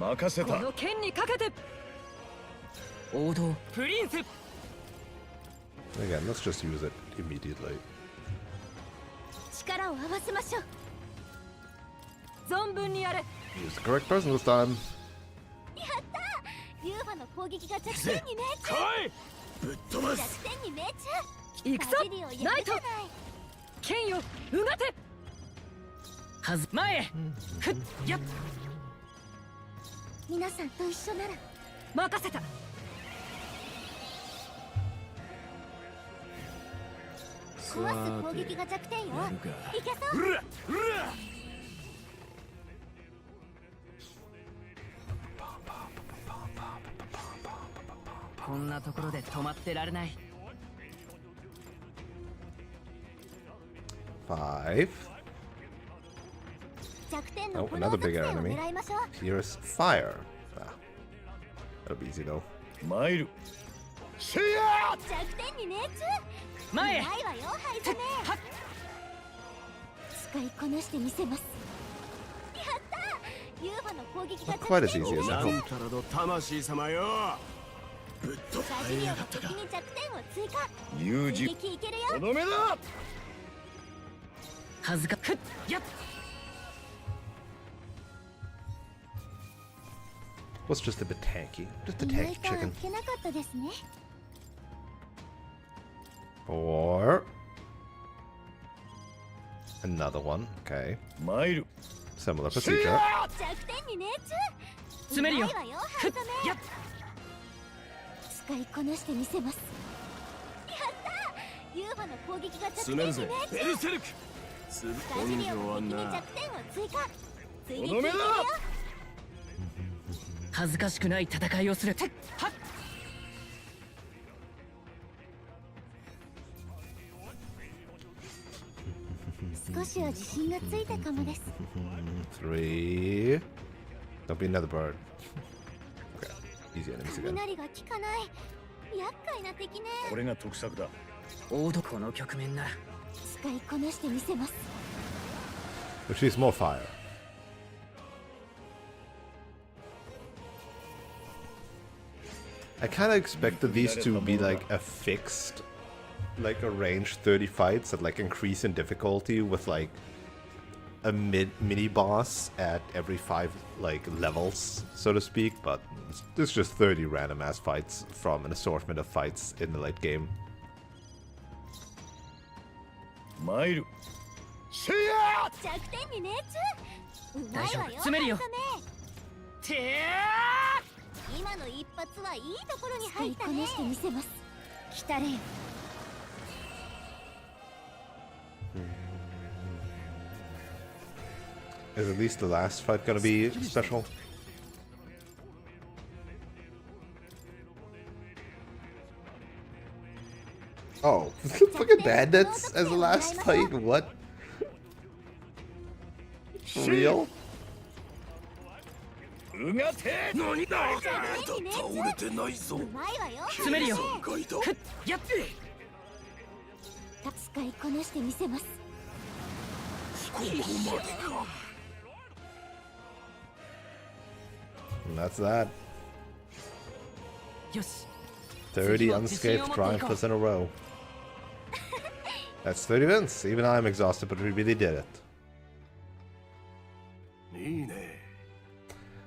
任せた。この剣にかけて。王道プリンス。 Again, let's just use it immediately. 力を合わせましょう。存分にやれ。 Use the correct person this time. やったー。ユーファの攻撃が弱点に命中。来い。ぶっ飛ば弱す。点に命中。行くぞかじりをやるじゃない。剣ようがて。はず前へ。ふっやっ。皆さんと一緒なら。任せた。壊す攻撃が弱点よ。やるか。いけそう。うらうら。 Bum, こんなところで止まってられない。 5. 弱点の Oh, この another 作 bigger 戦を enemy. 狙いましょう。 Here's fire. Ah, that'll be easy though. 参るせや弱点に命中。前へ。うまいわよ、ハイズメ。使いこなしてみせます。やったー。UFO の攻撃が Not quite as easy as I な hoped. んたらの魂様よ。ぶっとガジリオが敵に弱点を追加。追有事撃いけるよ。とどめだ恥ずかふっやっ Was just a bit tanky. Just a 意外 tanky とあっ chicken. けなかったですね。 Or another one. Okay. 参る Similar せ procedure. や弱点に命中。詰めるよ。うまいわよ、ハイズメ。やっ使いこなしてみせます。やったー。UFO の攻撃が弱点に命詰めるぜ中。ベルセルク。ガジ根性リオが敵にはな。弱点を追加。追撃いけとどめだるよ。恥ずかしくない戦いをする。はっ 少しは自信がついたかもです。 3. Don't be another bird. Okay. Easy enemies again. 雷が効かない。厄介な敵ね。これが得策だ王道この局面なら。使いこなしてみせます。 Which needs more fire. I kind of expected these to be like a fixed, like a range 30 fights that like increase in difficulty with like a mini boss at every 5 like levels, so to speak. But it's just 30 random ass fights from an assortment of fights in the late game. 参るせや弱点に命中。うまい大丈夫わよ。詰めるよハンサメ。て今の一発はいいところに入ったね。使いこなしてみせます。来たれよ。 Is at least the last fight gonna be special? Oh, fucking bandits as the last fight? What? For real? うがて何だ倒れてないぞ。うまいわよ。詰めるよ。ガイド。ふっやっ使いこなしてみせます。ここまでか。 And that's that. よし 30 unscathed triumphs in a row. That's 30 wins. Even I'm exhausted, but we really did it. いいね。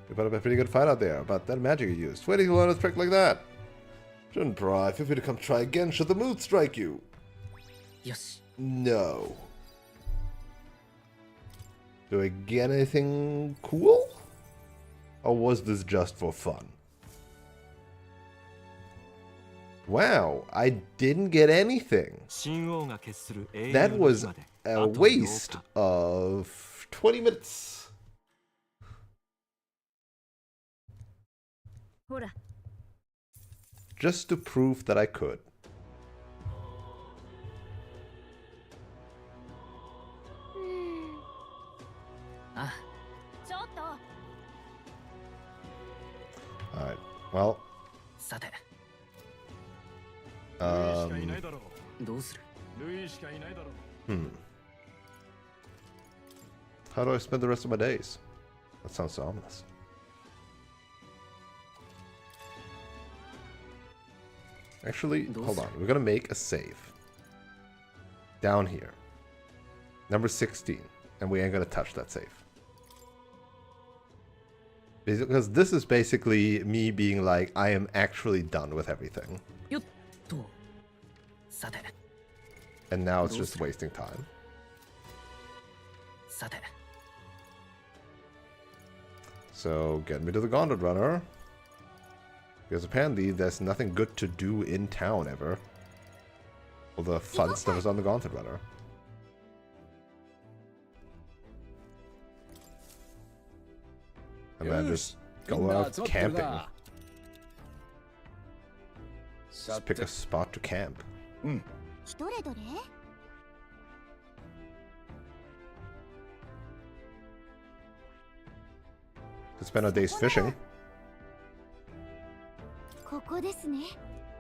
We put up a pretty good fight out there, but that magic you used. Waiting to learn a trick like that. Shouldn't pry. Feel free to come try again should the mood strike you. よし No. Do I get anything cool? Or was this just for fun? Wow, I didn't get anything. That was a waste of 20 minutes. ほら Just to prove that I could. あちょっと。 Alright, well, さて um, どうする how do I spend the rest of my days? That sounds so ominous. Actually, hold on. We're gonna make a save. Down here. Number 16. And we ain't gonna touch that save. Because this is basically me being like, I am actually done with everything. よっとさて And now it's just wasting time. さて So get me to the Gauntlet Runner. Because apparently there's nothing good to do in town ever. All the fun stuff is on the Gauntlet Runner. And then just go out camping. Just pick a spot to camp. どれどれ To spend our days fishing. ここですね。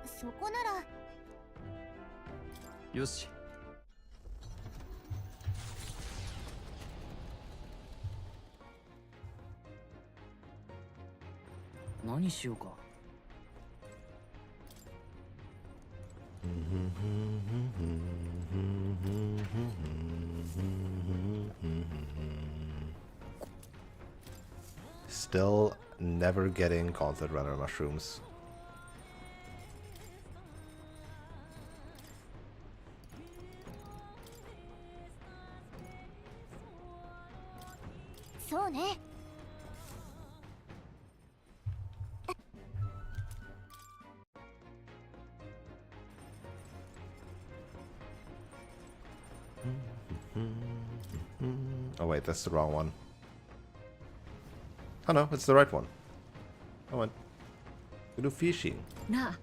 そこならよし。何しようか。Still never getting Gauntlet Runner mushrooms.そうね。Oh wait, that's the wrong one. Oh no, it's the right one. I went to do fishing. なあ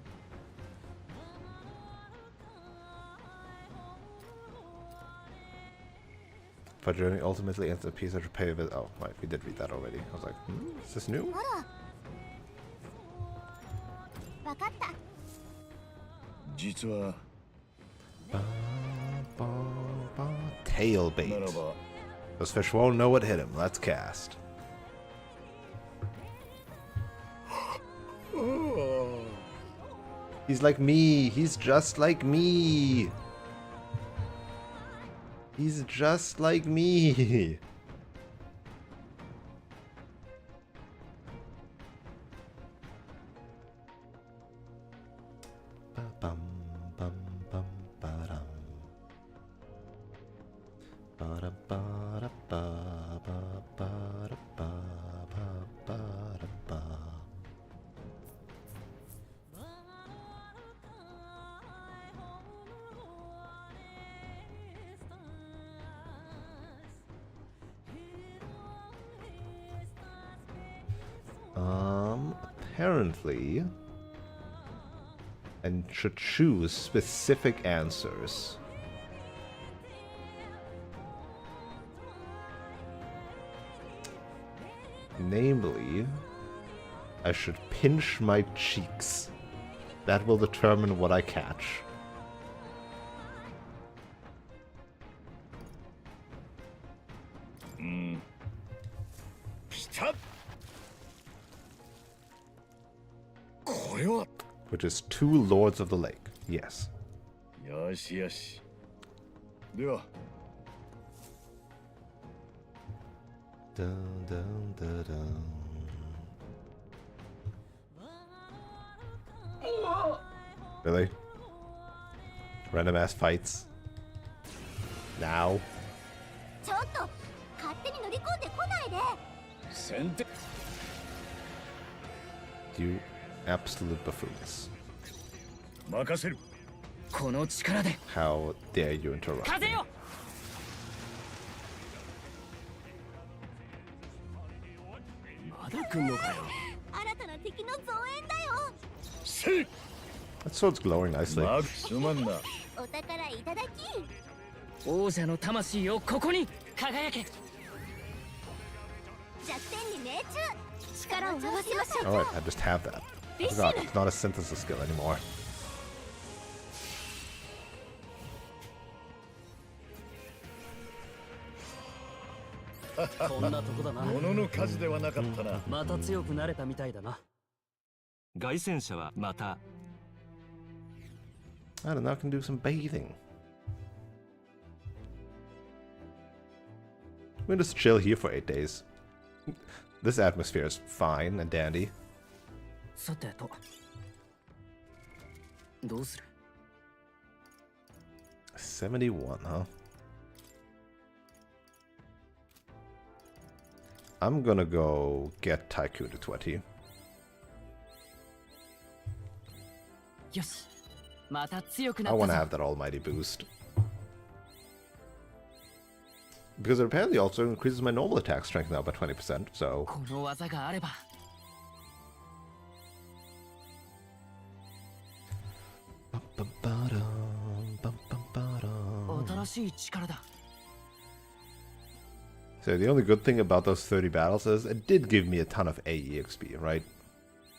For journey ultimately ends the piece of repay with. Oh, right, we did read that already. I was like, is this new? ほら。わかった。実は Tail な bait. らば Those fish won't know what hit him. Let's cast. He's like me. He's just like me. He's just like me. Ba-bum, bum, bum, ba-dum. Ba-da-ba-da-ba, ba-ba-da-ba, ba-ba-da-ba. Apparently, and should choose specific answers. Namely, I should pinch my cheeks. That will determine what I catch. Which is 2 Lords of the Lake. Yes. よしよしでは Dun, dun, dun, dun. Really? Random ass fights? Now? ちょっと勝手に乗り込んでこないで。先手 You absolute buffoons. 任せるこの力で How dare you interrupt 風 me? よ。まだ来んのかよ。新たな敵の増援だよ。せい That sword's glowing nicely. マグすまんなお宝いただき。王者の魂をここに輝け。弱点に命中。力を合わせましょう。 Alright, I just have that. I forgot, it's not a synthesis skill anymore. こんなとこだな物の数ではなかったなまた強くなれたみたいだな凱旋者はまた I don't know, I can do some bathing. We can just chill here for 8 days. This atmosphere is fine and dandy. さてとどうする。71, huh? I'm gonna go get Taiku to 20. よし。また強くな I った want to ぞ have that almighty boost. Because it apparently also increases my normal attack strength now by 20%, so... この技があれば新しい力だ。 So the only good thing about those 30 battles is it did give me a ton of AE XP, right?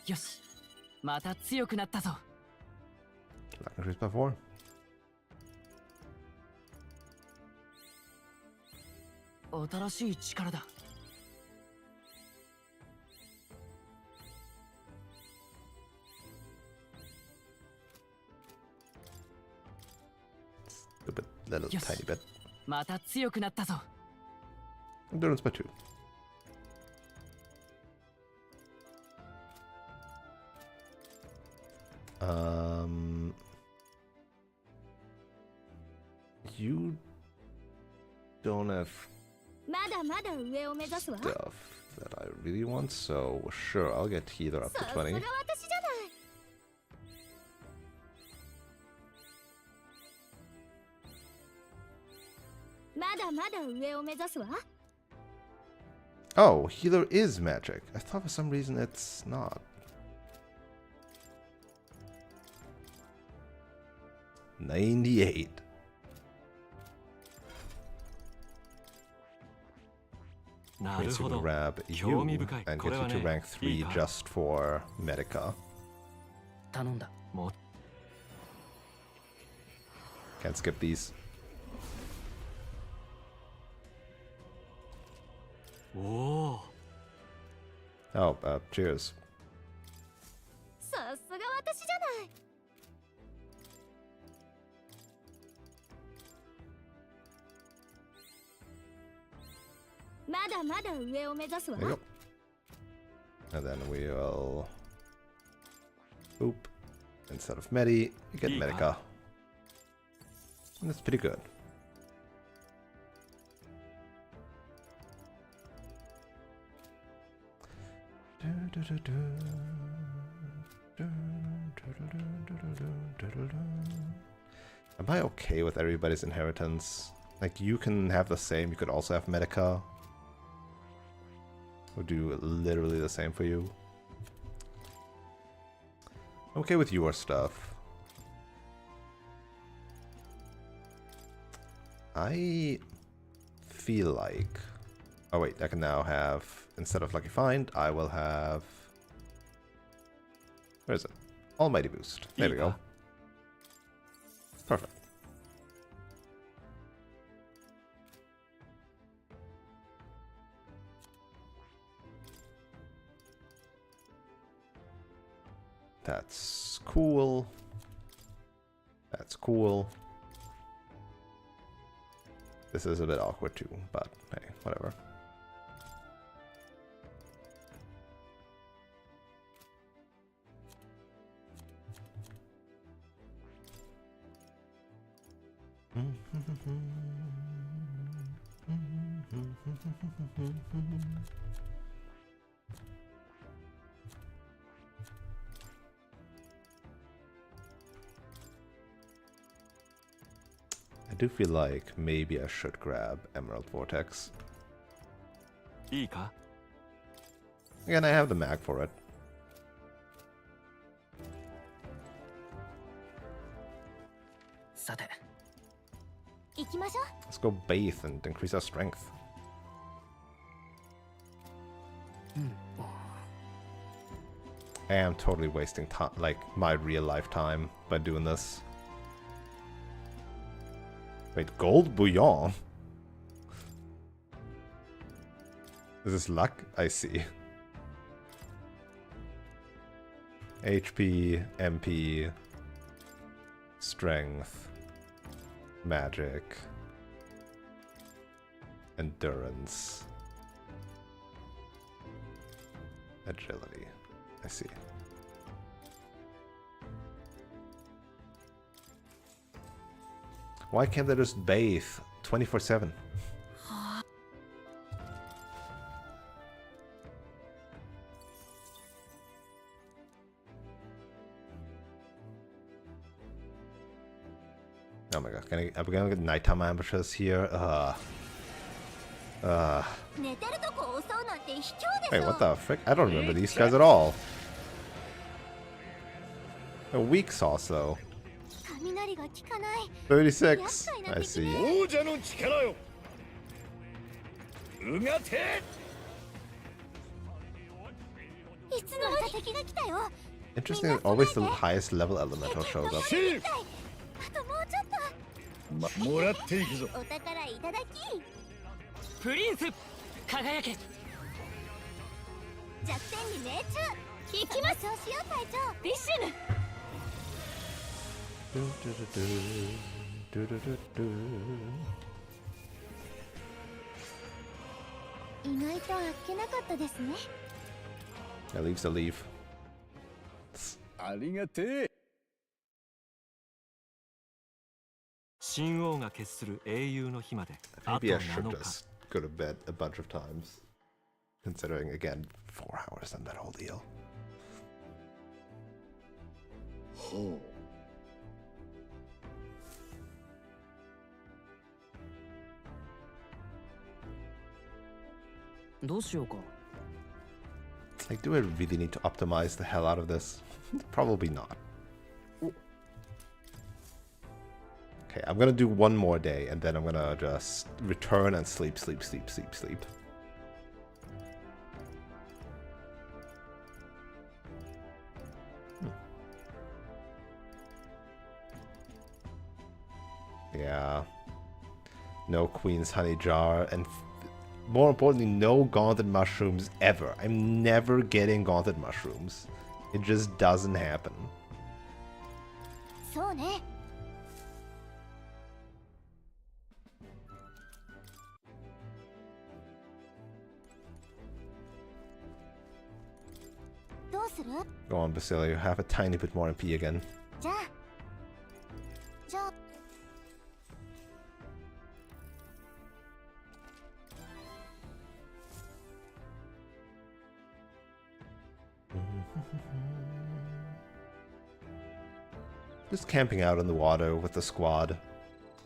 よし、また強くなったぞ。 Not increased by 4. 新しい力だ。 A bit, little Yes. tiny bit. また強くなったぞ。 Endurance by 2. You don't have まだまだ上を目指すわ。 stuff that I really want, so sure, I'll get healer up さ to すが 20. 私じゃない。まだまだ上を目指すわ。 Oh, healer is magic. I thought for some reason it's not. 98. Means you can grab you and get you to rank 3 just for Medica. 頼んだ。もう Can't skip these. おお Oh, cheers. さすが私じゃない。まだまだ上を目指すわ。 There you go. And then we'll boop. Instead of Medi, you get Medica. And that's pretty good. Am I okay with everybody's inheritance? Like, you can have the same, you could also have Medica. We'll do literally the same for you. I'm okay with your stuff. I feel like... Oh wait, I can now have, instead of Lucky Find, I will have... Where is it? Almighty Boost. There we go. Perfect. That's cool. That's cool. This is a bit awkward too, but hey, whatever. I do feel like maybe I should grab Emerald Vortex. いいか Again, I have the mag for it. さて、 行きましょう。 Let's go bathe and increase our strength. I am totally wasting time, like my real life time, by doing this. Wait, gold bouillon? Is this luck? I see. HP, MP, strength, magic, endurance, agility. I see. Why can't they just bathe 24/7? Oh my god, are we gonna get nighttime ambushes here? 寝てるとこ襲うなんて卑怯でし Wait, ょ。 what the frick? I don't remember these guys at all. They're weak sauce though. 必 36. I see. 王者の力ようがて Interesting that always the highest level elemental shows up. シーもらっていくぞプリンス輝け弱点に命中行きますそうしよう隊長ビッシュヌ 意外とあっけなかったですね That leaves a leave. ありがてえ神王が決する英雄の日まであと Maybe I 7 should 日 just go to bed a bunch of times. Considering, again, 4 hours and that whole deal. ほどうしようか Like, do I really need to optimize the hell out of this? Probably not. Okay, I'm gonna do one more day, and then I'm gonna just return and sleep, sleep, sleep, sleep, sleep. Yeah. No Queen's Honey Jar, and more importantly, no Gauntlet Mushrooms ever. I'm never getting Gauntlet Mushrooms. It just doesn't happen. そうねどうする Go on, Basilio. Have a tiny bit more MP again. じゃあJust camping out in the water with the squad.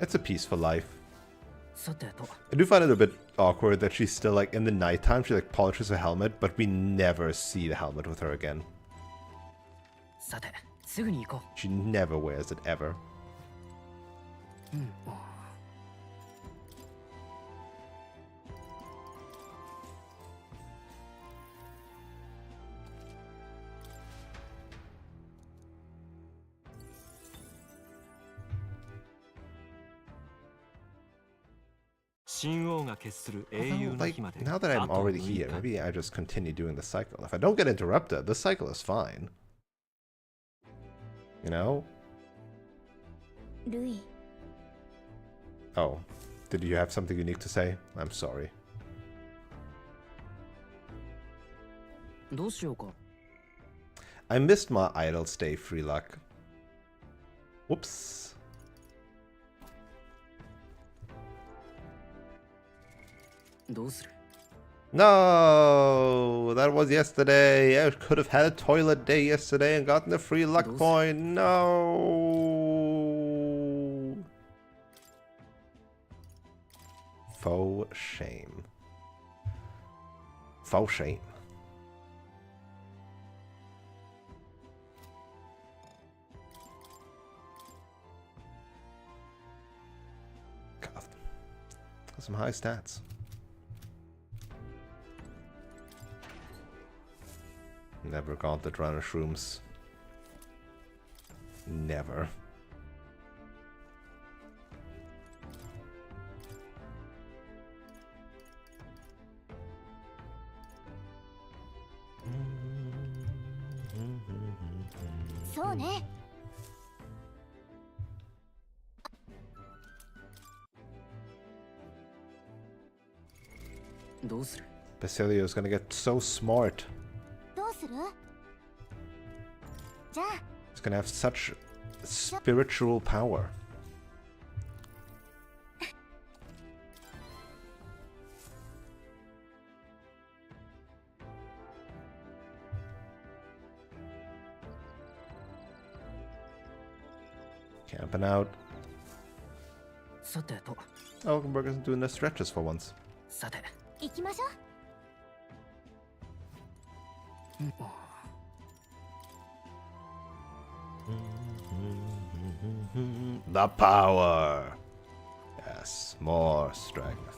It's a peaceful life. さてと I do find it a bit awkward that she's still like in the nighttime. She like polishes her helmet, but we never see the helmet with her again. さてすぐに行こ She never wears it ever. ううん 神王が決する英雄 Although, の like, 日まで now that I'm あと already 6 here, 日 maybe I just continue doing the cycle. If I don't get interrupted, the cycle is fine. You know? ルイ Oh, did you have something unique to say? I'm sorry. どうしようか I missed my idle stay free luck. Whoops. どうする No, that was yesterday. I could have had a toilet day yesterday and gotten a free luck Those- point. No. Faux shame. Faux shame. God. Some high stats. Never Gauntlet Runner Shrooms. Never. Mm-hmm. そうね どうする Basilio's gonna get so smart. どうするじゃあ He's gonna have such spiritual power. Camping out. さてと Elkenberg isn't doing the stretches for once. さて行きましょう うん The power. Yes, more strength.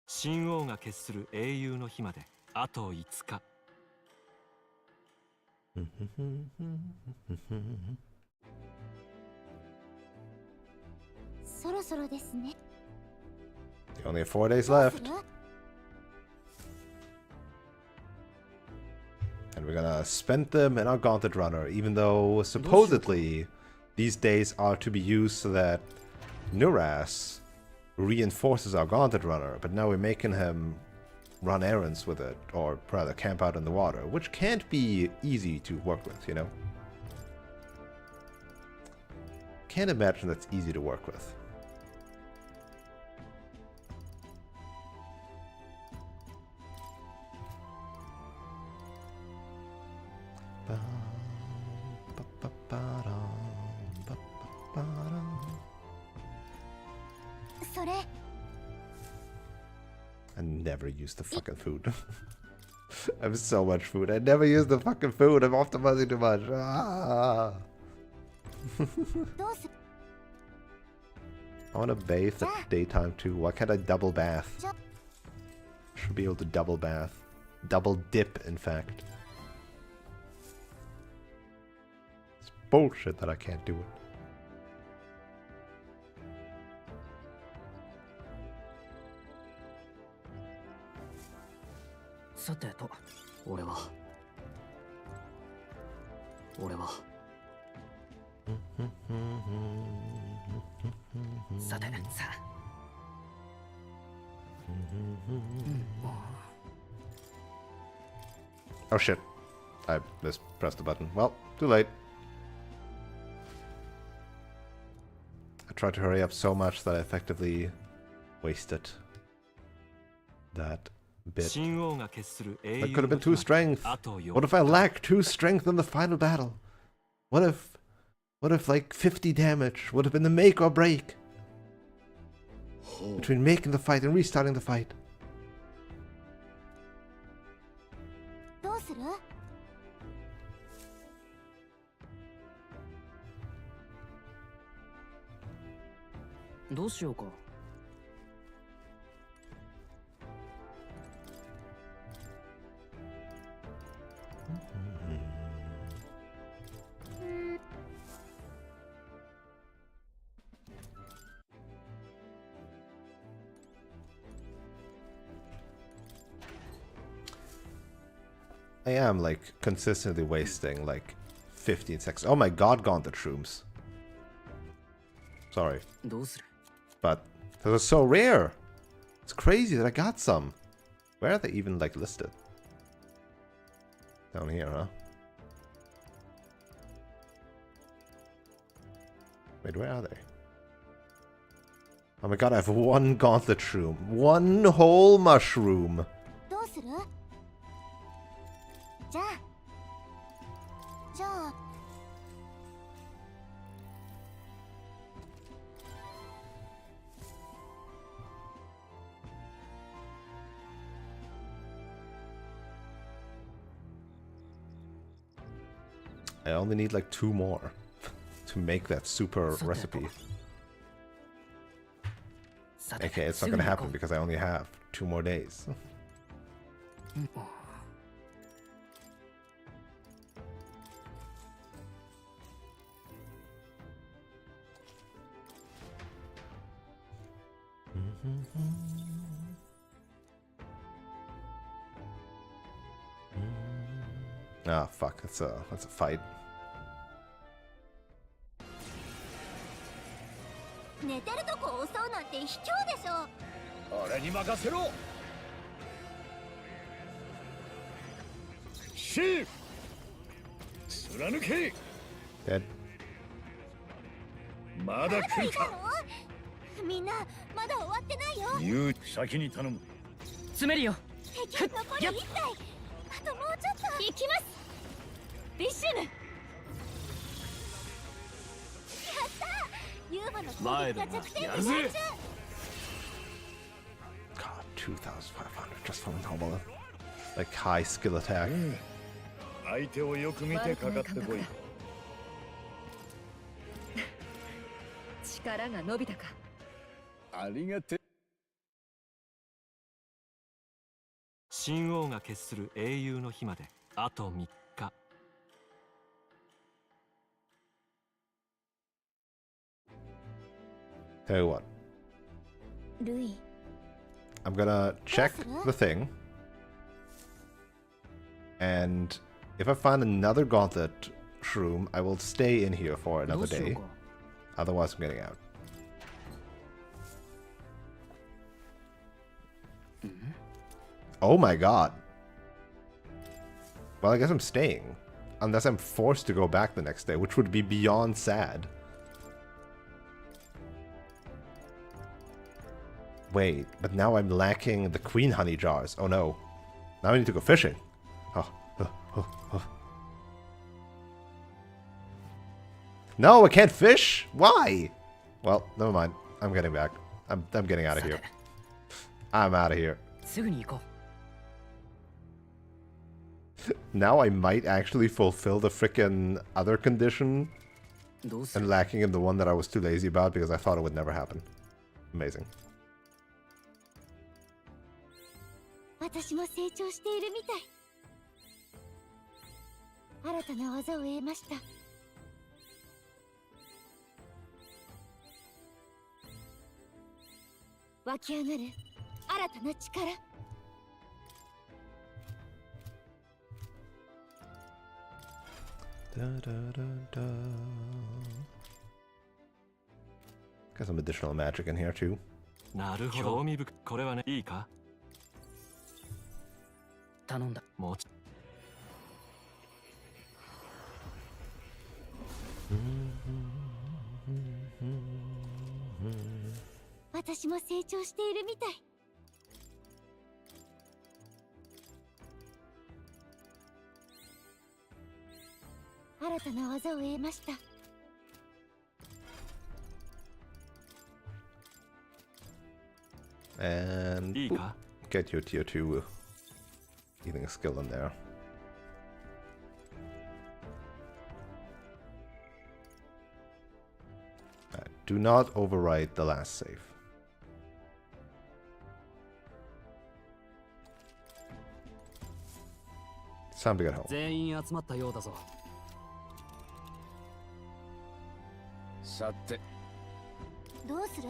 神王が決する英雄の日まであと5日。そろそろですね。 You only have 4 days left. And we're gonna spend them in our Gauntlet Runner, even though supposedly these days are to be used so that Nuras reinforces our Gauntlet Runner, but now we're making him run errands with it, or rather camp out in the water, which can't be easy to work with, you know? Can't imagine that's easy to work with. I never use the fucking food. I have so much food. I never use the fucking food. I'm optimizing too much. Ah. I want to bathe at daytime too. Why can't I double bath? Should be able to double bath. Double dip, in fact. It's bullshit that I can't do it. Oh shit. I mispressed the button. Well, too late. I tried to hurry up so much that I effectively wasted that bit. That could have been 2 strength. What if I lack 2 strength in the final battle? What if like 50 damage would have been the make or break between making the fight and restarting the fight? I am like consistently wasting like 15 seconds. Oh my god, Gauntlet shrooms. Sorry. But those are so rare. It's crazy that I got some. Where are they even like listed? Down here, huh? Wait, where are they? Oh my god, I have 1 Gauntlet shroom. 1 whole mushroom. I only need like 2 more to make that super recipe. Okay, it's not gonna happen because I only have 2 more days. Ah, fuck, that's a fight. Dead. まだ来るか。みんなまだ終わってないよ。言う先に頼む。詰めるよ。敵残り1体。あともうちょっと。行きます。ビッシュム。やったー。ユーバの攻撃が弱点になっちゃう。God, 2,500 just from Hobble. like high skill attack. 相手をよく見てかかってこい。力が伸びたか。ありがて。神王が決する英雄の日まであと3日。Tell you what, ルイ I'm gonna check the thing, and if I find another gauntlet shroom, I will stay in here for another day. Otherwise, I'm getting out. Oh my god. Well, I guess I'm staying. Unless I'm forced to go back the next day, which would be beyond sad. Wait, but now I'm lacking the queen honey jars. Oh no. Now I need to go fishing. Oh. No, I can't fish? Why? Well, never mind. I'm getting back. I'm getting out of here. I'm out of here. すぐに行こ Now I might actually fulfill the frickin' other condition う。どうする and lacking in the one that I was too lazy about because I thought it would never happen. Amazing. 私も成長しているみたい。新たな技を得ました。湧き上がる新たな力。Got some additional magic in here too. なるほど。興味深い。これはね、いいか？頼んだ。もうち私も成長しているみたい。新たな技を得ました。And いいか？ get your tier 2 healing skill in there. Do not overwrite the last save. It's time to get home. 全員集まったようだぞ。さて。どうする？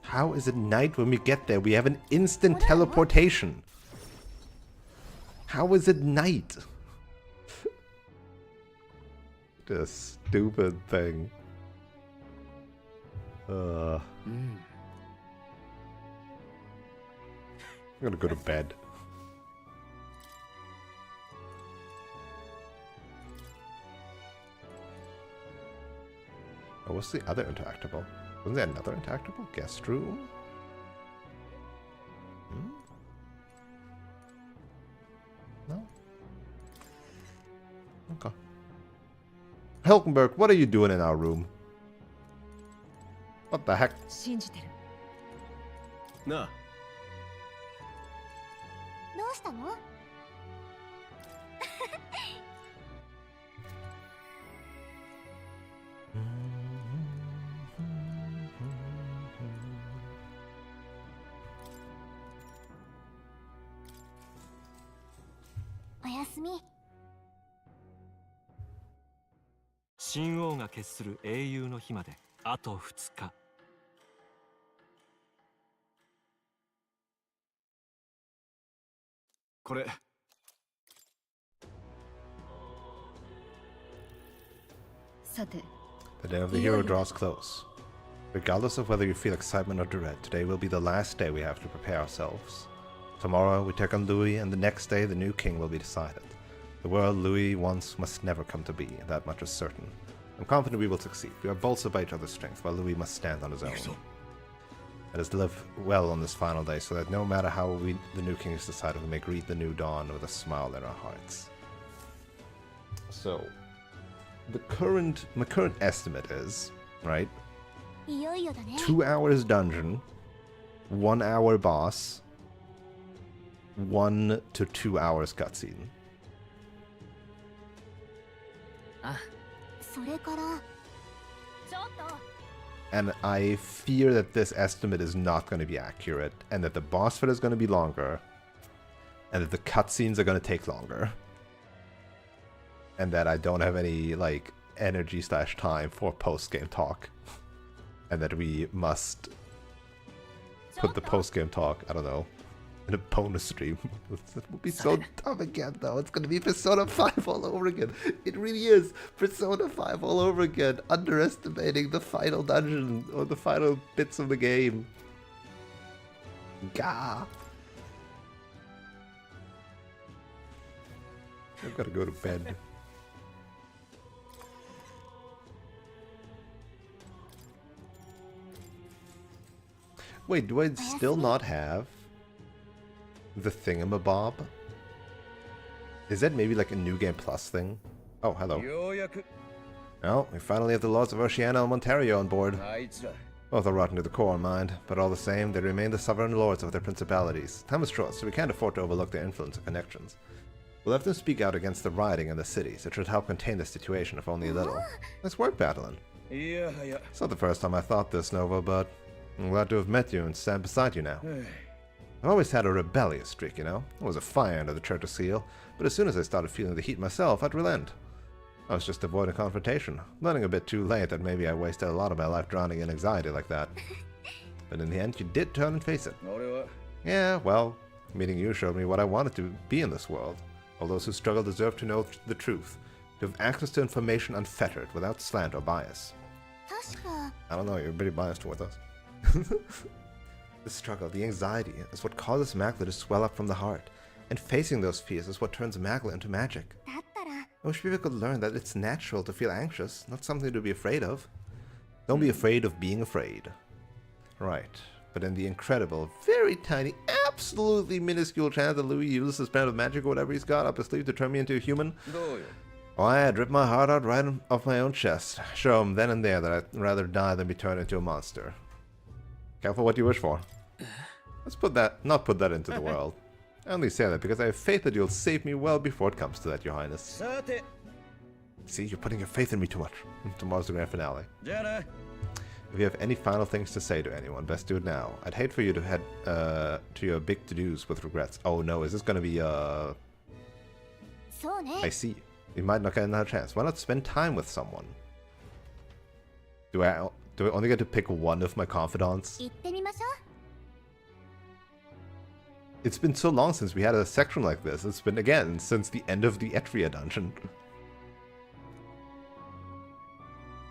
How is it night when we get there? We have an instant teleportation. How is it night? This stupid thing. I'm gonna go to bed. Oh, what's the other interactable? Wasn't there another interactable? Guest room? No? Okay. Hilkenberg, what are you doing in our room? What the heck? 信じてる。なあ。どうしたの？おやすみ。神王が決する英雄の日まであと2日。これ。さて。 The day of the hero draws close. Regardless of whether you feel excitement or dread, today will be the last day we have to prepare ourselves. Tomorrow we take on Louis, and the next day the new king will be decided. The world Louis wants must never come to be, that much is certain. I'm confident we will succeed. We are bolstered by each other's strength, while Louis must stand on his own. Let us live well on this final day, so that no matter how the new king is decided, we may greet the new dawn with a smile in our hearts. So, my current estimate is, right? いよいよだね。 2 hours dungeon, 1 hour boss, 1 to 2 hours cutscene. あそれからちょっと And I fear that this estimate is not going to be accurate, and that the boss fight is going to be longer, and that the cutscenes are going to take longer, and that I don't have any, like, energy / time for post-game talk, and that we must put the post-game talk, I don't know, in a bonus stream. It will be so dumb again, though. It's going to be Persona 5 all over again. It really is Persona 5 all over again, underestimating the final dungeon or the final bits of the game. Gah. I've got to go to bed. Wait, do I still not have the thingamabob? Is that maybe like a New Game Plus thing? Oh, hello. Oh, we finally have the Lords of Oceania and Ontario on board. Both are rotten to the core, mind, but all the same, they remain the sovereign lords of their principalities. Time is short, so we can't afford to overlook their influence and connections. We'll have them speak out against the rioting in the cities. It should help contain the situation, if only a little. Nice work, Battling. It's not the first time I thought this, Nova, but I'm glad to have met you and stand beside you now. I've always had a rebellious streak, you know? I was a fire under the Church's seal, but as soon as I started feeling the heat myself, I'd relent. I was just avoiding confrontation, learning a bit too late that maybe I wasted a lot of my life drowning in anxiety like that. But in the end, you did turn and face it. Yeah, well, meeting you showed me what I wanted to be in this world. All those who struggle deserve to know the truth, to have access to information unfettered, without slant or bias. I don't know, you're pretty biased towards us. The struggle, the anxiety, is what causes Magla to swell up from the heart, and facing those fears is what turns Magla into magic. I wish people could learn that it's natural to feel anxious, not something to be afraid of. Don't be afraid of being afraid. Right, but in the incredible, very tiny, absolutely minuscule chance that Louis uses his pen of magic or whatever he's got up his sleeve to turn me into a human, why, I'd rip my heart out right off my own chest. Show him then and there that I'd rather die than be turned into a monster. Careful what you wish for. Let's not put that into the world. I only say that because I have faith that you'll save me well before it comes to that, Your Highness. See, you're putting your faith in me too much. Tomorrow's the grand finale. If you have any final things to say to anyone, best do it now. I'd hate for you to head to your big to-dos with regrets. Oh no, is this gonna be I see. You might not get another chance. Why not spend time with someone? Do I only get to pick one of my confidants? It's been so long since we had a section like this. It's been, again, since the end of the Etria dungeon.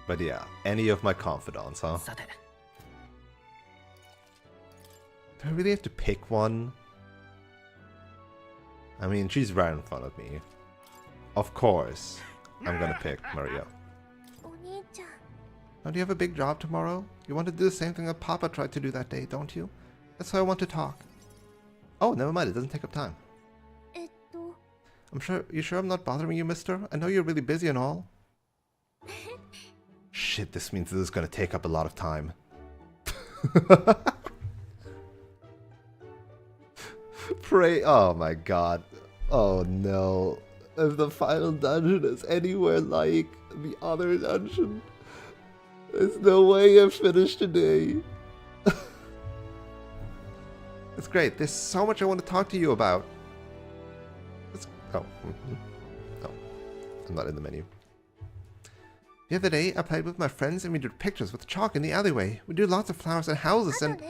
But yeah, any of my confidants, huh? Do I really have to pick one? I mean, she's right in front of me. Of course, I'm gonna pick Maria. Don't you have a big job tomorrow? You want to do the same thing that Papa tried to do that day, don't you? That's why I want to talk. Oh, never mind, it doesn't take up time. You sure I'm not bothering you, mister? I know you're really busy and all. Shit, this means this is gonna take up a lot of time. Pray, oh my god. Oh no. If the final dungeon is anywhere like the other dungeon, there's no way I'm finished today. It's great. There's so much I want to talk to you about. Oh, I'm not in the menu. The other day, I played with my friends and we did pictures with chalk in the alleyway. We do lots of flowers and houses and...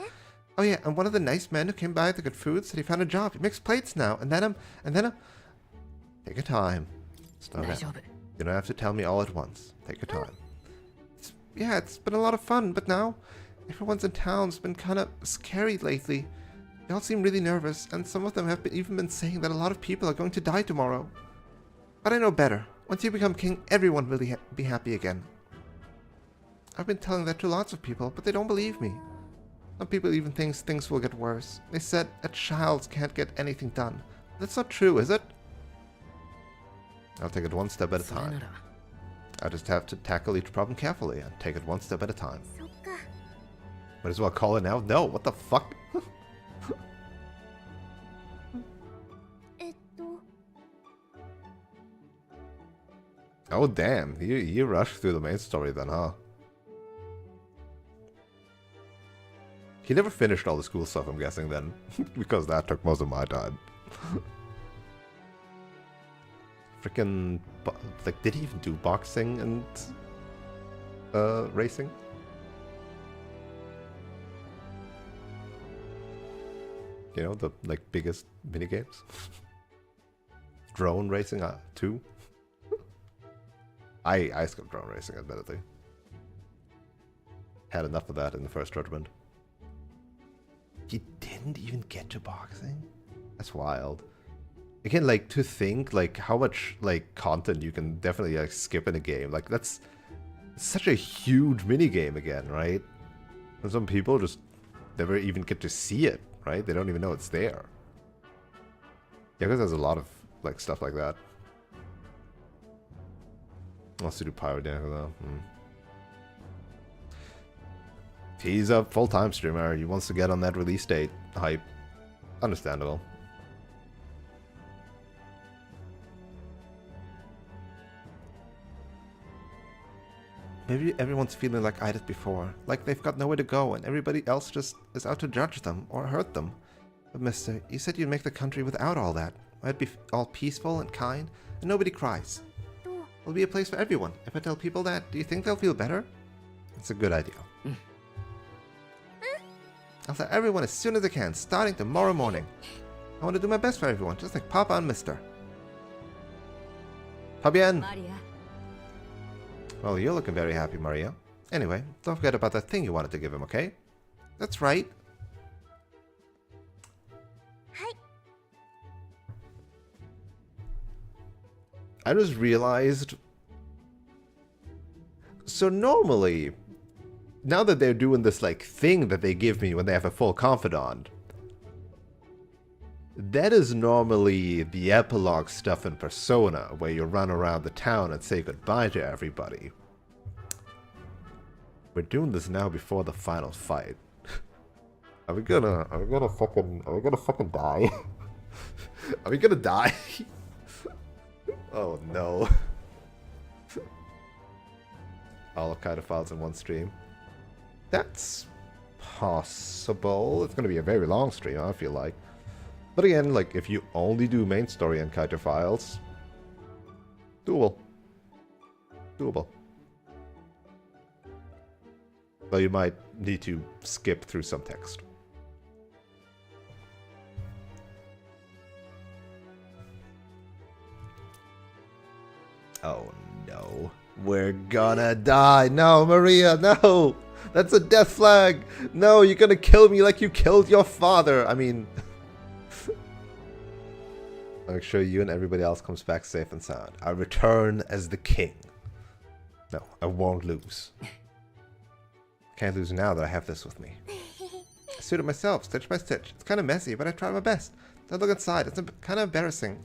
Oh yeah, and one of the nice men who came by to get food said he found a job. He makes plates now. And then I'm... Take your time. Slow down. You don't have to tell me all at once. Take your time. It's been a lot of fun, but now everyone's in town's been kind of scary lately. They all seem really nervous, and some of them have even been saying that a lot of people are going to die tomorrow. But I know better. Once you become king, everyone will be happy again. I've been telling that to lots of people, but they don't believe me. Some people even think things will get worse. They said a child can't get anything done. That's not true, is it? I'll take it one step at a time. I just have to tackle each problem carefully and take it one step at a time. Might as well call it now. No, what the fuck? Oh damn, he rushed through the main story then, huh? He never finished all the school stuff, I'm guessing then, because that took most of my time. Freaking, like, did he even do boxing and racing? You know, the like biggest minigames. Drone racing too. I skipped drone racing, admittedly. Had enough of that in the first tournament. You didn't even get to boxing? That's wild. Again, like, to think, like, how much, like, content you can definitely, like, skip in a game. Like, that's such a huge minigame again, right? And some people just never even get to see it, right? They don't even know it's there. Yeah, because there's a lot of, like, stuff like that. Wants to do pyrotechnic though. He's a full-time streamer. He wants to get on that release date hype. Understandable. Maybe everyone's feeling like I did before. Like they've got nowhere to go and everybody else just is out to judge them or hurt them. But mister, you said you'd make the country without all that. I'd be all peaceful and kind and nobody cries. It'll be a place for everyone. If I tell people that, do you think they'll feel better? It's a good idea. I'll tell everyone as soon as I can, starting tomorrow morning. I want to do my best for everyone, just like Papa and Mister. Fabian! Well, you're looking very happy, Maria. Anyway, don't forget about that thing you wanted to give him, okay? That's right. I just realized... So normally, now that they're doing this, like, thing that they give me when they have a full confidant, that is normally the epilogue stuff in Persona, where you run around the town and say goodbye to everybody. We're doing this now before the final fight. Are we gonna fucking die? Are we gonna die? Oh no. All kind of files in one stream. That's possible. It's gonna be a very long stream, I feel like. But again, like, if you only do main story and Kaito files, doable. Doable. But you might need to skip through some text. Oh no. We're gonna die. No, Maria, no! That's a death flag! No, you're gonna kill me like you killed your father! I mean... I'll make sure you and everybody else comes back safe and sound. I return as the king. No, I won't lose. Can't lose now that I have this with me. I suited myself, stitch by stitch. It's kind of messy, but I tried my best. Don't look inside. It's kind of embarrassing.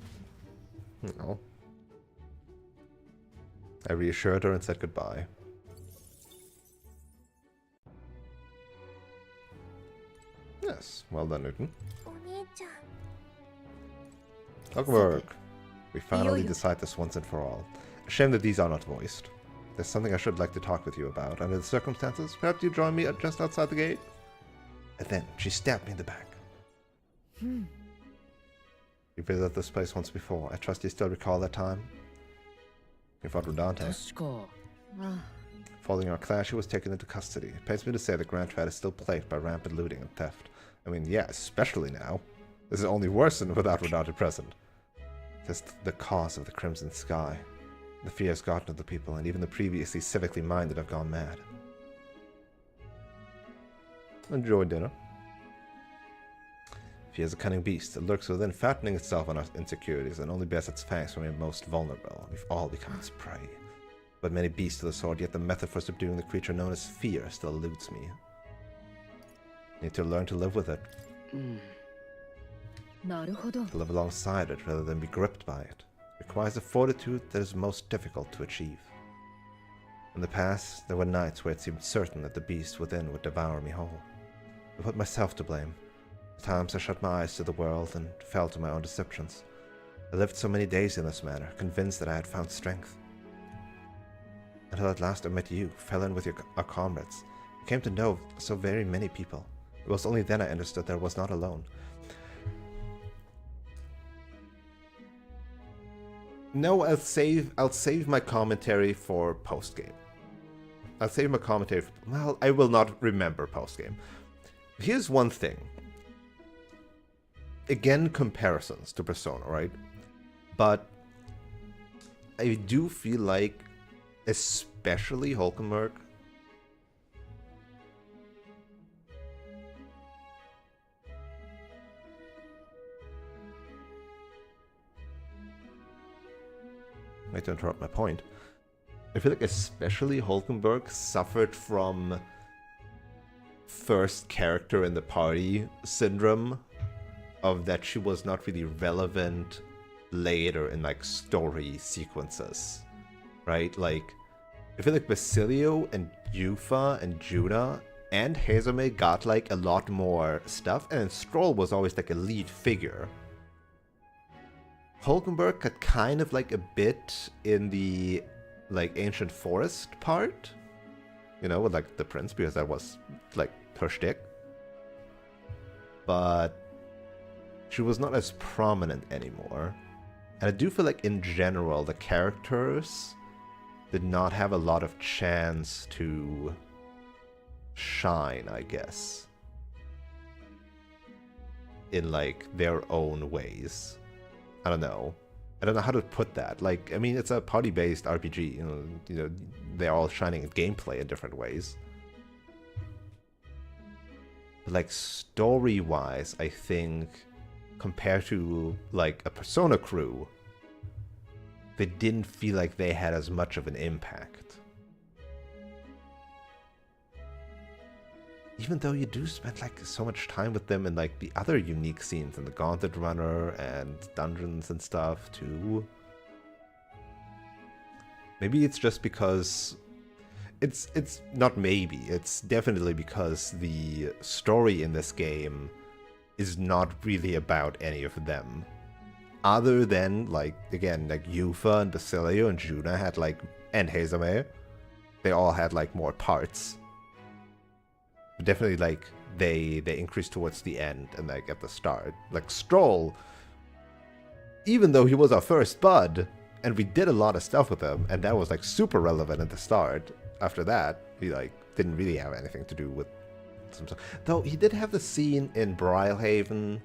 No. I reassured her and said goodbye. Yes, well done, Newton. Good work. We finally decide this once and for all. A shame that these are not voiced. There's something I should like to talk with you about. Under the circumstances, perhaps you join me just outside the gate? And then she stabbed me in the back. You visited this place once before. I trust you still recall that time? You fought with Dante. Following our clash, he was taken into custody. It pains me to say that Grand Trad is still plagued by rampant looting and theft. I mean, yeah, especially now. This is only worsened without Rodante present. Just the cause of the Crimson Sky. The fear has gotten to the people, and even the previously civically minded have gone mad. Enjoy dinner. Fear is a cunning beast that lurks within, fattening itself on our insecurities, and only bears its fangs when we are most vulnerable. We've all become its prey. But many beasts to the sword, yet the method for subduing the creature known as fear still eludes me. I need to learn to live with it. To live alongside it rather than be gripped by it. It requires a fortitude that is most difficult to achieve. In the past, there were nights where it seemed certain that the beast within would devour me whole. I put myself to blame. At times I shut my eyes to the world and fell to my own deceptions. I lived so many days in this manner, convinced that I had found strength. Until at last I met you, fell in with our comrades. I came to know so very many people. It was only then I understood that I was not alone. No, I'll save my commentary for post-game. I'll save my commentary for, well, I will not remember post-game. Here's one thing. Again, comparisons to Persona, right? But I do feel like, especially Hulkenberg, might interrupt my point. I feel like especially Hulkenberg suffered from first character in the party syndrome, of that she was not really relevant later in like story sequences, right? Like, I feel like Basilio and Yufa and Juna and Hazume got like a lot more stuff, and Stroll was always like a lead figure. Hulkenberg got kind of like a bit in the like ancient forest part, you know, with like the prince, because that was like her shtick. But she was not as prominent anymore. And I do feel like in general the characters did not have a lot of chance to shine, I guess, in like their own ways. I don't know how to put that. Like, I mean, it's a party-based RPG. You know, they're all shining at gameplay in different ways. But like story-wise, I think compared to like a Persona crew, they didn't feel like they had as much of an impact. Even though you do spend like so much time with them in like the other unique scenes in the Gauntlet Runner and dungeons and stuff too. Maybe it's just because it's not maybe, it's definitely because the story in this game is not really about any of them. Other than like, again, like Yufa and Basilio and Juna had like, and Hazume, they all had like more parts. Definitely like they increased towards the end and like at the start. Like Stroll, even though he was our first bud and we did a lot of stuff with him and that was like super relevant at the start, after that he like didn't really have anything to do with some stuff. Though he did have the scene in Brylehaven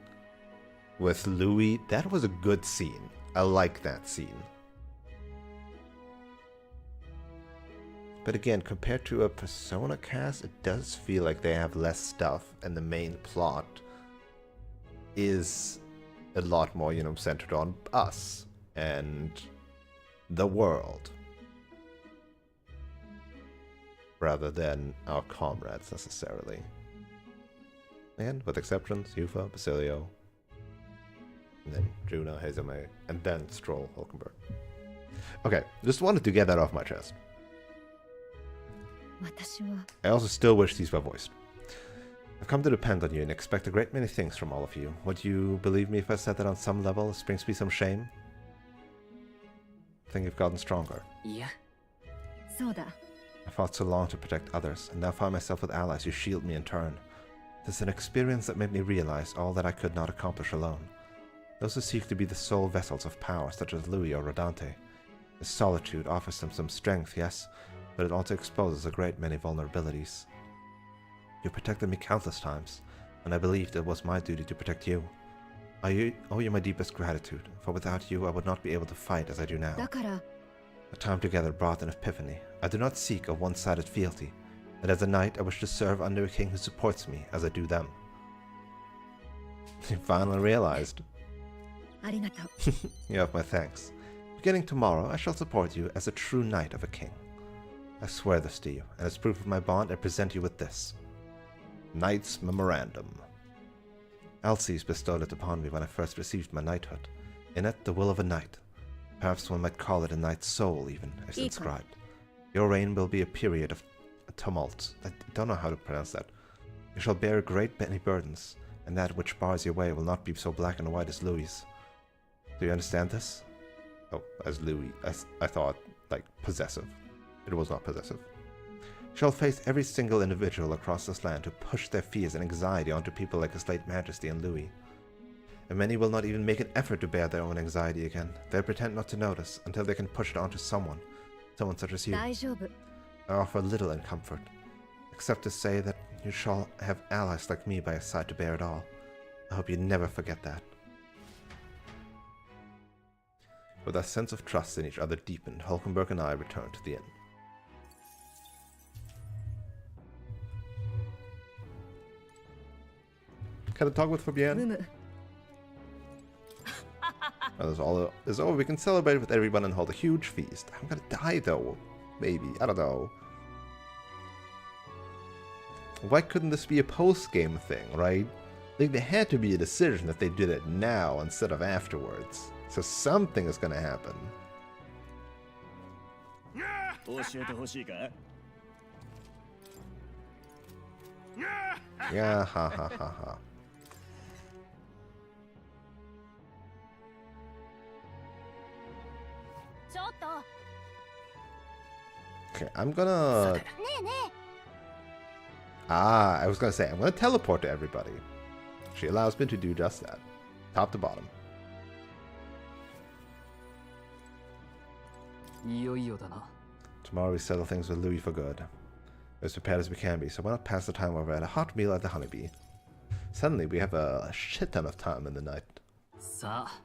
with Louis. That was a good scene. I like that scene. But again, compared to a Persona cast, it does feel like they have less stuff, and the main plot is a lot more, you know, centered on us and the world, rather than our comrades necessarily. Again, with exceptions, Yufa, Basilio, and then Juna, Hazume, and then Stroll, Hulkenberg. Okay, just wanted to get that off my chest. I also still wish these were voiced. I've come to depend on you and expect a great many things from all of you. Would you believe me if I said that on some level this brings me some shame? I think you've gotten stronger. Yeah. I fought so long to protect others, and now find myself with allies who shield me in turn. It is an experience that made me realize all that I could not accomplish alone. Those who seek to be the sole vessels of power, such as Louis or Rodante. The solitude offers them some strength, yes, but it also exposes a great many vulnerabilities. You protected me countless times, and I believed it was my duty to protect you. I owe you my deepest gratitude, for without you I would not be able to fight as I do now. The time together brought an epiphany. I do not seek a one-sided fealty, and as a knight I wish to serve under a king who supports me as I do them. You finally realized. You have my thanks. Beginning tomorrow, I shall support you as a true knight of a king. I swear this to you, and as proof of my bond, I present you with this. Knight's Memorandum. Alces bestowed it upon me when I first received my knighthood. In it, the will of a knight. Perhaps one might call it a knight's soul, even, as inscribed. Your reign will be a period of tumult. I don't know how to pronounce that. You shall bear great many burdens, and that which bars your way will not be so black and white as Louis'. Do you understand this? Oh, as Louis, I thought, like, possessive. It was not possessive. Shall face every single individual across this land who push their fears and anxiety onto people like His late Majesty and Louis. And many will not even make an effort to bear their own anxiety again. They'll pretend not to notice until they can push it onto someone such as you. 大丈夫 I offer little in comfort, except to say that you shall have allies like me by your side to bear it all. I hope you never forget that. With our sense of trust in each other deepened, Hulkenberg and I returned to the inn. Can I talk with Fabienne? ムム Well, that's all is over. We can celebrate with everyone and hold a huge feast. I'm gonna die though. Maybe. I don't know. Why couldn't this be a post-game thing, right? Like, there had to be a decision if they did it now instead of afterwards. So something is gonna happen. 教えてほしいか Yeah, ha ha ha ha. Okay, I'm gonna... Ah, I was gonna say, I'm gonna teleport to everybody. She allows me to do just that. Top to bottom. いよいよだな Tomorrow we settle things with Louis for good. As prepared as we can be, so why not pass the time over at a hot meal at the Honeybee? Suddenly we have a shit ton of time in the night. さあ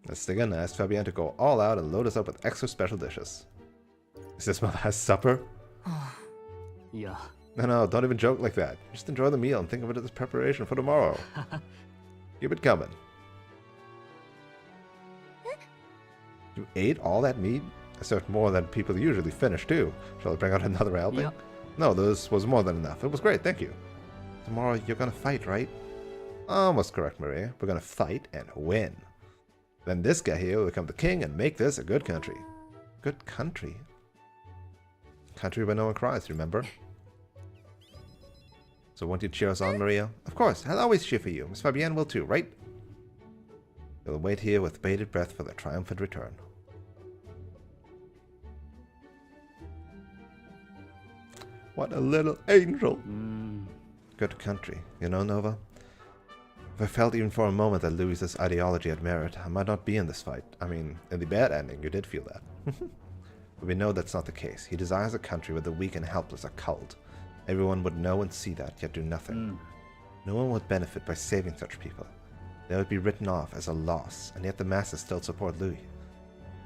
Let's dig in and ask Fabienne to go all out and load us up with extra special dishes. Is this my last supper? いや No, don't even joke like that. Just enjoy the meal and think of it as preparation for tomorrow. Keep it coming. You ate all that meat? I served more than people usually finish, too. Shall I bring out another helping? Yeah. No, this was more than enough. It was great, thank you. Tomorrow you're gonna fight, right? Almost correct, Maria. We're gonna fight and win. Then this guy here will become the king and make this a good country. Good country? Country where no one cries, remember? So won't you cheer us on, Maria? Of course, I'll always cheer for you. Miss Fabienne will too, right? We'll wait here with bated breath for their triumphant return. What a little angel! Good country. You know, Nova? If I felt even for a moment that Louis's ideology had merit, I might not be in this fight. I mean, in the bad ending, you did feel that. But we know that's not the case. He desires a country where the weak and helpless are culled. Everyone would know and see that, yet do nothing. No one would benefit by saving such people. They would be written off as a loss, and yet the masses still support Louis.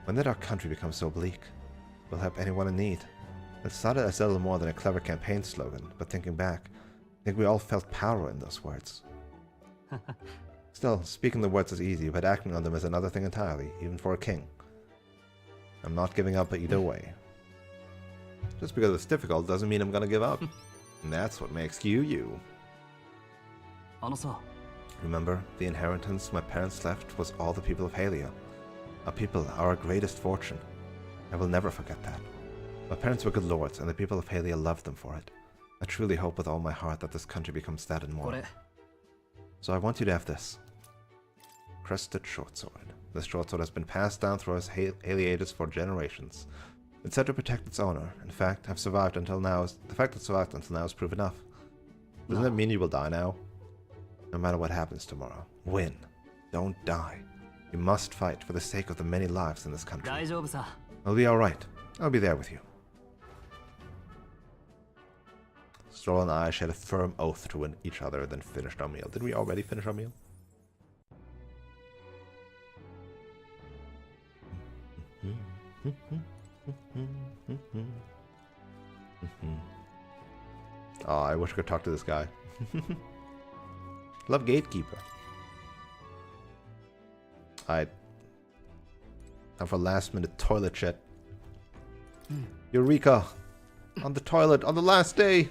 When did our country become so bleak? We'll help anyone in need. It started as little more than a clever campaign slogan, but thinking back, I think we all felt power in those words. Still, speaking the words is easy, but acting on them is another thing entirely, even for a king. I'm not giving up either way. Just because it's difficult doesn't mean I'm gonna give up. And that's what makes you, you. あのさ Remember, the inheritance my parents left was all the people of Halia. Our people are our greatest fortune. I will never forget that. My parents were good lords, and the people of Halia loved them for it. I truly hope with all my heart that this country becomes that and more. これ So I want you to have this. Crested short sword. This short sword has been passed down through us Haliators for generations. It's said to protect its owner. In fact, the fact that it survived until now is proof enough. Doesn't that mean you will die now? No matter what happens tomorrow, win. Don't die. You must fight for the sake of the many lives in this country. 大丈夫さ I'll be alright. I'll be there with you. Stroll and I shared a firm oath to each other, then finished our meal. Did we already finish our meal? Oh, I wish I could talk to this guy. Love Gatekeeper. Alright. Time for last minute toilet shit. Eureka! On the toilet on the last day!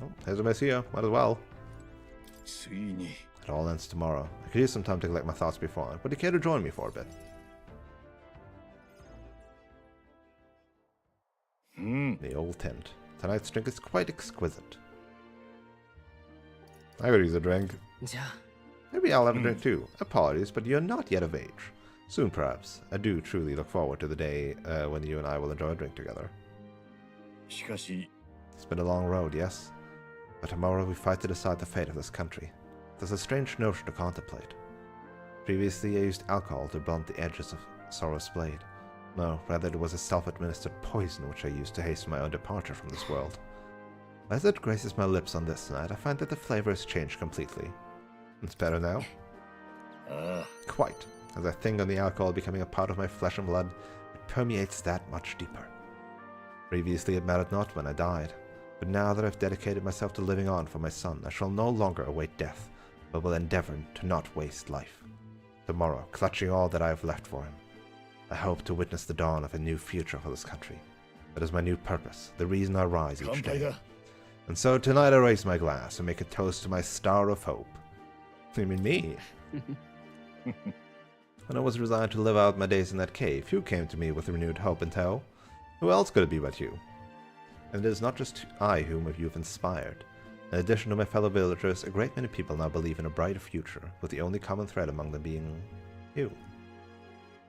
Oh, there's a mess here. Might as well. ついに It all ends tomorrow. I could use some time to collect my thoughts before. Would you care to join me for a bit? うん The old tent. Tonight's drink is quite exquisite. I could use a drink. じゃあ Maybe I'll have a drink too. Apologies, but you're not yet of age. Soon, perhaps. I do truly look forward to the day when you and I will enjoy a drink together. しかし、 It's been a long road, yes? But tomorrow we fight to decide the fate of this country. There's a strange notion to contemplate. Previously, I used alcohol to blunt the edges of sorrow's blade. No, rather it was a self-administered poison which I used to hasten my own departure from this world. As it graces my lips on this night, I find that the flavor has changed completely. It's better now? Quite. As I think on the alcohol becoming a part of my flesh and blood, it permeates that much deeper. Previously it mattered not when I died, but now that I've dedicated myself to living on for my son, I shall no longer await death, but will endeavor to not waste life. Tomorrow, clutching all that I have left for him, I hope to witness the dawn of a new future for this country. That is my new purpose, the reason I rise each day. And so tonight I raise my glass and make a toast to my star of hope. You mean me? When I was resigned to live out my days in that cave, you came to me with renewed hope in tow. Who else could it be but you? And it is not just I whom you've inspired. In addition to my fellow villagers, a great many people now believe in a brighter future, with the only common thread among them being you.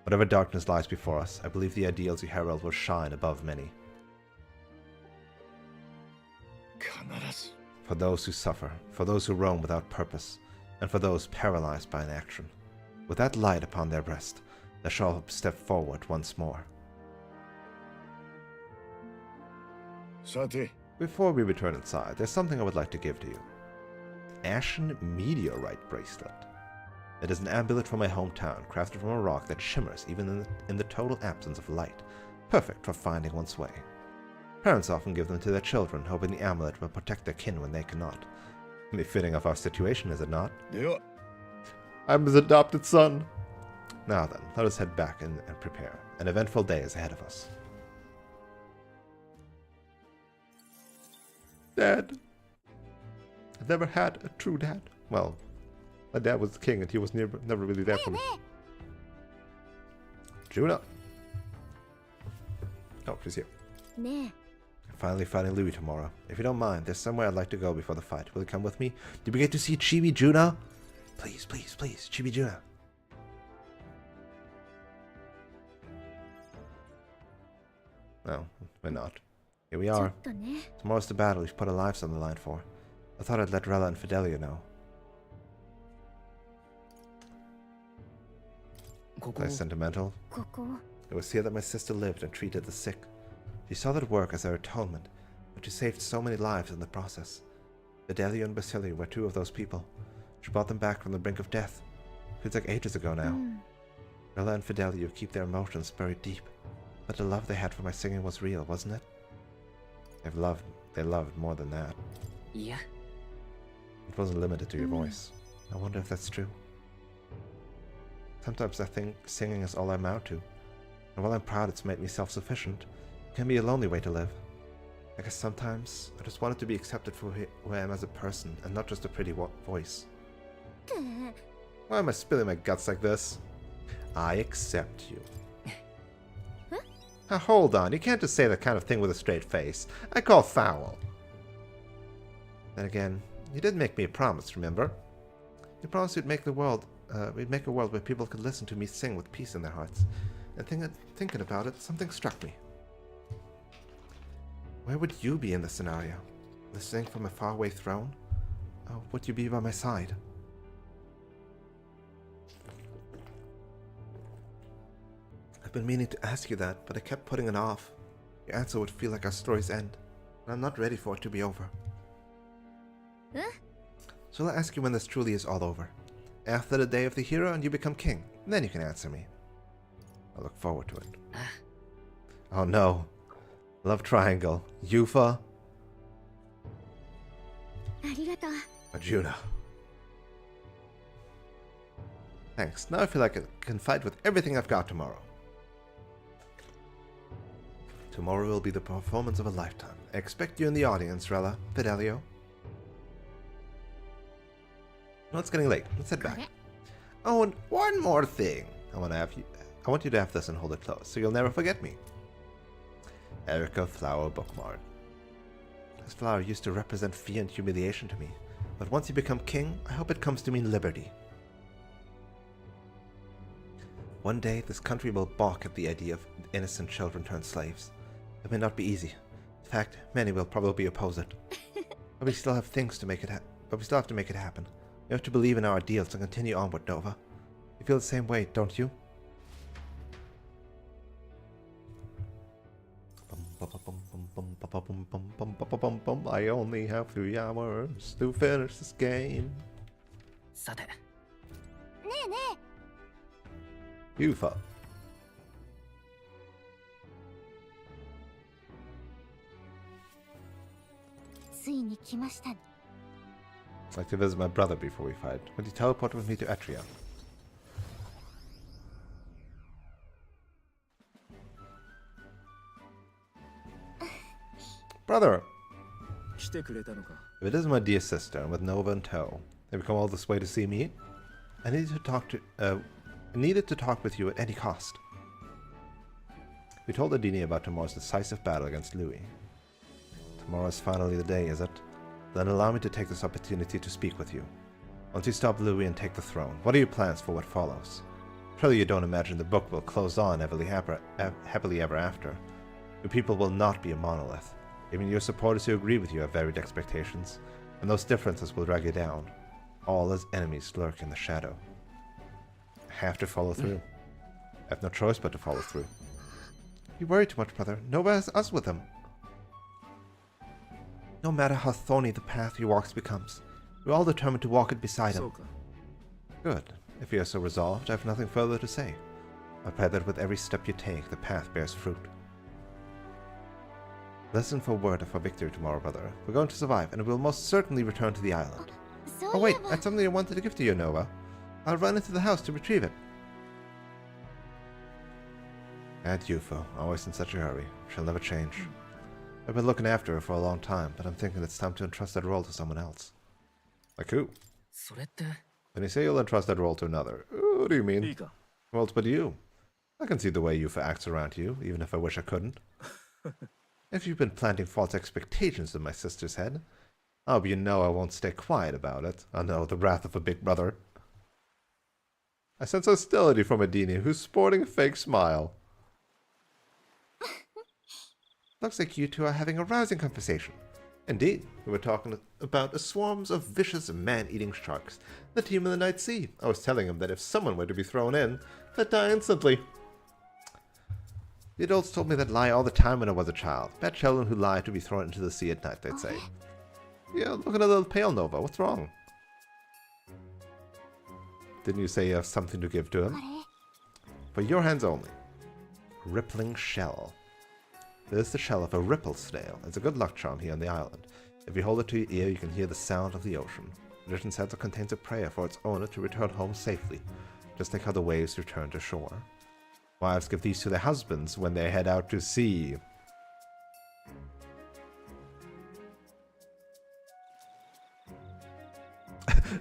Whatever darkness lies before us, I believe the ideals you herald will shine above many. For those who suffer, for those who roam without purpose, and for those paralyzed by inaction. With that light upon their breast, they shall step forward once more. Before we return inside, there's something I would like to give to you. Ashen Meteorite Bracelet. It is an amulet from my hometown, crafted from a rock that shimmers even in the total absence of light, perfect for finding one's way. Parents often give them to their children, hoping the amulet will protect their kin when they cannot. Befitting of our situation, is it not? Yeah. I'm his adopted son. Now then, let us head back and prepare. An eventful day is ahead of us. Dad. I've never had a true dad. Well, my dad was the king and he was never really there for me. Juna. Oh, she's here. I'm finally fighting Louis tomorrow. If you don't mind, there's somewhere I'd like to go before the fight. Will you come with me? Did we get to see Chibi Juna? Please, please, please, Chibi Juna. No, we're not. Here we are. Tomorrow's the battle we've put our lives on the line for. I thought I'd let Rella and Fidelia know. Nice sentimental. It was here that my sister lived and treated the sick. She saw that work as her atonement, but she saved so many lives in the process. Fidelia and Basilia were two of those people. She brought them back from the brink of death. Feels like ages ago now. Rella and Fidelia keep their emotions buried deep, but the love they had for my singing was real, wasn't it? They loved more than that. Yeah. It wasn't limited to your voice. I wonder if that's true. Sometimes I think singing is all I amount to, and while I'm proud it's made me self-sufficient, it can be a lonely way to live. I guess sometimes I just wanted to be accepted for who I am as a person, and not just a pretty voice. Why am I spilling my guts like this? I accept you. Now hold on, you can't just say that kind of thing with a straight face. I call foul. Then again, you did make me a promise, remember? You promised we'd make a world where people could listen to me sing with peace in their hearts. And thinking about it, something struck me. Where would you be in this scenario? Listening from a faraway throne? Or would you be by my side? I've been meaning to ask you that, but I kept putting it off. Your answer would feel like our story's end, and I'm not ready for it to be over. So I'll ask you when this truly is all over. After the day of the hero and you become king, then you can answer me. I look forward to it. Oh no. Love triangle. Yufa. Arjuna. Thanks. Now I feel like I can fight with everything I've got tomorrow. Tomorrow will be the performance of a lifetime. I expect you in the audience, Rella, Fidelio. No, it's getting late. Let's head back. Oh, and one more thing. I want you to have this and hold it close, so you'll never forget me. Erica Flower Bookmark. This flower used to represent fear and humiliation to me, but once you become king, I hope it comes to mean liberty. One day, this country will balk at the idea of innocent children turned slaves. It may not be easy. In fact, many will probably oppose it. But we still have things to make it but we still have to make it happen. We have to believe in our ideals and continue onward, Nova. You feel the same way, don't you? I only have 3 hours to finish this game. さて、ねえね Yufa. ついに来ましたね。 I'd like to visit my brother before we fight. Would you teleport with me to Etria? Brother! 来てくれたのか。 If it is my dear sister, and with Nova in tow, have you come all this way to see me? I needed to talk with you at any cost. We told Adini about tomorrow's decisive battle against Louis. Tomorrow is finally the day, is it? Then allow me to take this opportunity to speak with you. Once you stop Louis and take the throne, what are your plans for what follows? Surely you don't imagine the book will close on happily ever after. Your people will not be a monolith. Even your supporters who agree with you have varied expectations, and those differences will drag you down. All as enemies lurk in the shadow. I have to follow through. I have no choice but to follow through. You worry too much, brother. Nova has us with him. No matter how thorny the path he walks becomes, we're all determined to walk it beside him. そうか。 Good. If you are so resolved, I have nothing further to say. I pray that with every step you take, the path bears fruit. Listen for word of our victory tomorrow, brother. We're going to survive, and we'll most certainly return to the island. そう Oh いえ wait, ば that's something I wanted to give to you, Nova. I'll run into the house to retrieve it. And Yufo, always in such a hurry. She'll never change. I've been looking after her for a long time, but I'm thinking it's time to entrust that role to someone else. Like who? それって When you say you'll entrust that role to another, what do you い mean? いか。 Who else but you? I can see the way Yufa acts around you, even if I wish I couldn't. If you've been planting false expectations in my sister's head, I hope you know I won't stay quiet about it. I know the wrath of a big brother. I sense hostility from Adini, who's sporting a fake smile. Looks like you two are having a rousing conversation. Indeed, we were talking about swarms of vicious man-eating sharks that teem in the Night Sea. I was telling him that if someone were to be thrown in, they'd die instantly. The adults told me that lie all the time when I was a child. Bad children who lie to be thrown into the sea at night, they'd say. Yeah, looking a little pale, Nova. What's wrong? Didn't you say you have something to give to こ him? れ For your hands only. Rippling shell. This is the shell of a ripple snail. It's a good luck charm here on the island. If you hold it to your ear, you can hear the sound of the ocean. Tradition says it contains a prayer for its owner to return home safely, just like how the waves return to shore. Wives give these to their husbands when they head out to sea.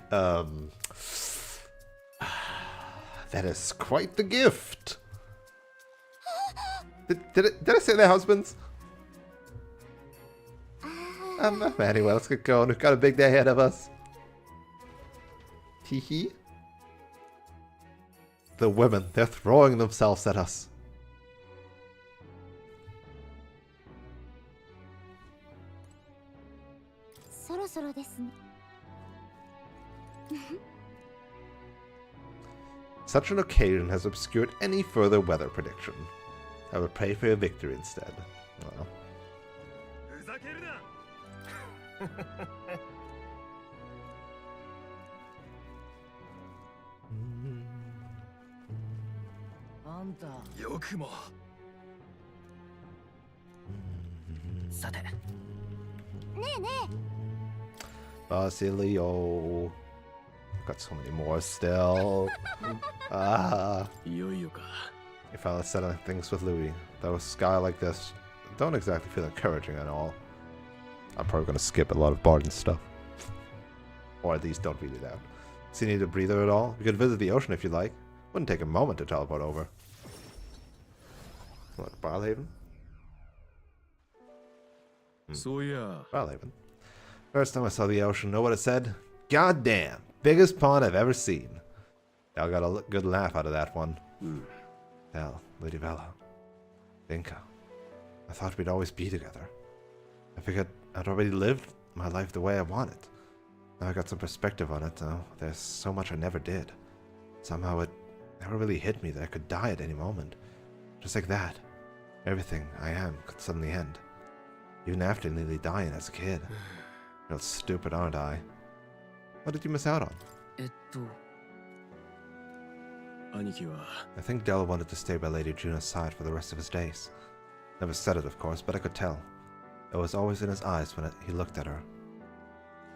That is quite the gift. Did I say their husbands? Anyway, let's get going. We've got a big day ahead of us. Hee hee. The women, they're throwing themselves at us. Such an occasion has obscured any further weather prediction. I would pray for your victory instead. Well. ふざけるな。あんたよくも。さて Basilio. Got so many more still. Ah. いよいよか。 You finally settling things with Louis. Though a sky like this don't exactly feel encouraging at all. I'm probably gonna skip a lot of Barton stuff. Or at least don't read it out. So you need a breather at all? You could visit the ocean if you like. Wouldn't take a moment to teleport over. Look, Barlhaven? そういや。 Barlhaven. First time I saw the ocean, know what it said? God damn! Biggest pond I've ever seen. I got a good laugh out of that one. Hell, Lady Vela. Vinka. I thought we'd always be together. I figured I'd already lived my life the way I wanted. Now I got some perspective on it, though. There's so much I never did. Somehow it never really hit me that I could die at any moment. Just like that. Everything I am could suddenly end. Even after nearly dying as a kid. Real stupid, aren't I? What did you miss out on? 兄貴は I think Dell wanted to stay by Lady Juno's side for the rest of his days. Never said it, of course, but I could tell. It was always in his eyes when he looked at her.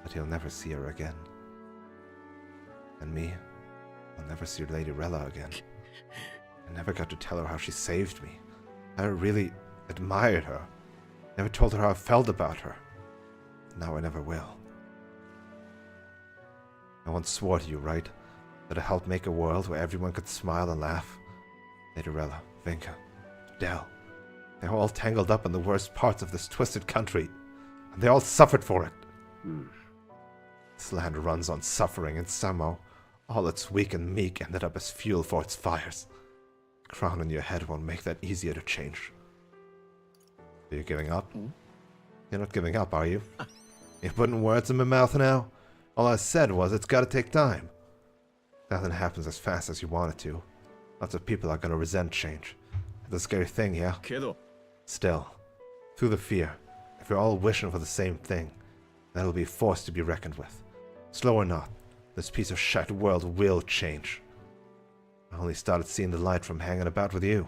But he'll never see her again. And me, I'll never see Lady Rella again. I never got to tell her how she saved me. I really admired her. Never told her how I felt about her. Now I never will. I once swore to you, right? That I helped make a world where everyone could smile and laugh. Lady Rella, Vinka, Dell. They're all tangled up in the worst parts of this twisted country. And they all suffered for it. This land runs on suffering, and somehow all that's weak and meek ended up as fuel for its fires. The crown on your head won't make that easier to change. Are you giving up? You're not giving up, are you? You're putting words in my mouth now? All I said was it's gotta take time. Nothing happens as fast as you want it to. Lots of people are gonna resent change. It's a scary thing, yeah? けど Still, through the fear, if we're all wishing for the same thing, that'll be a force to be reckoned with. Slow or not, this piece of shite world will change. I only started seeing the light from hanging about with you.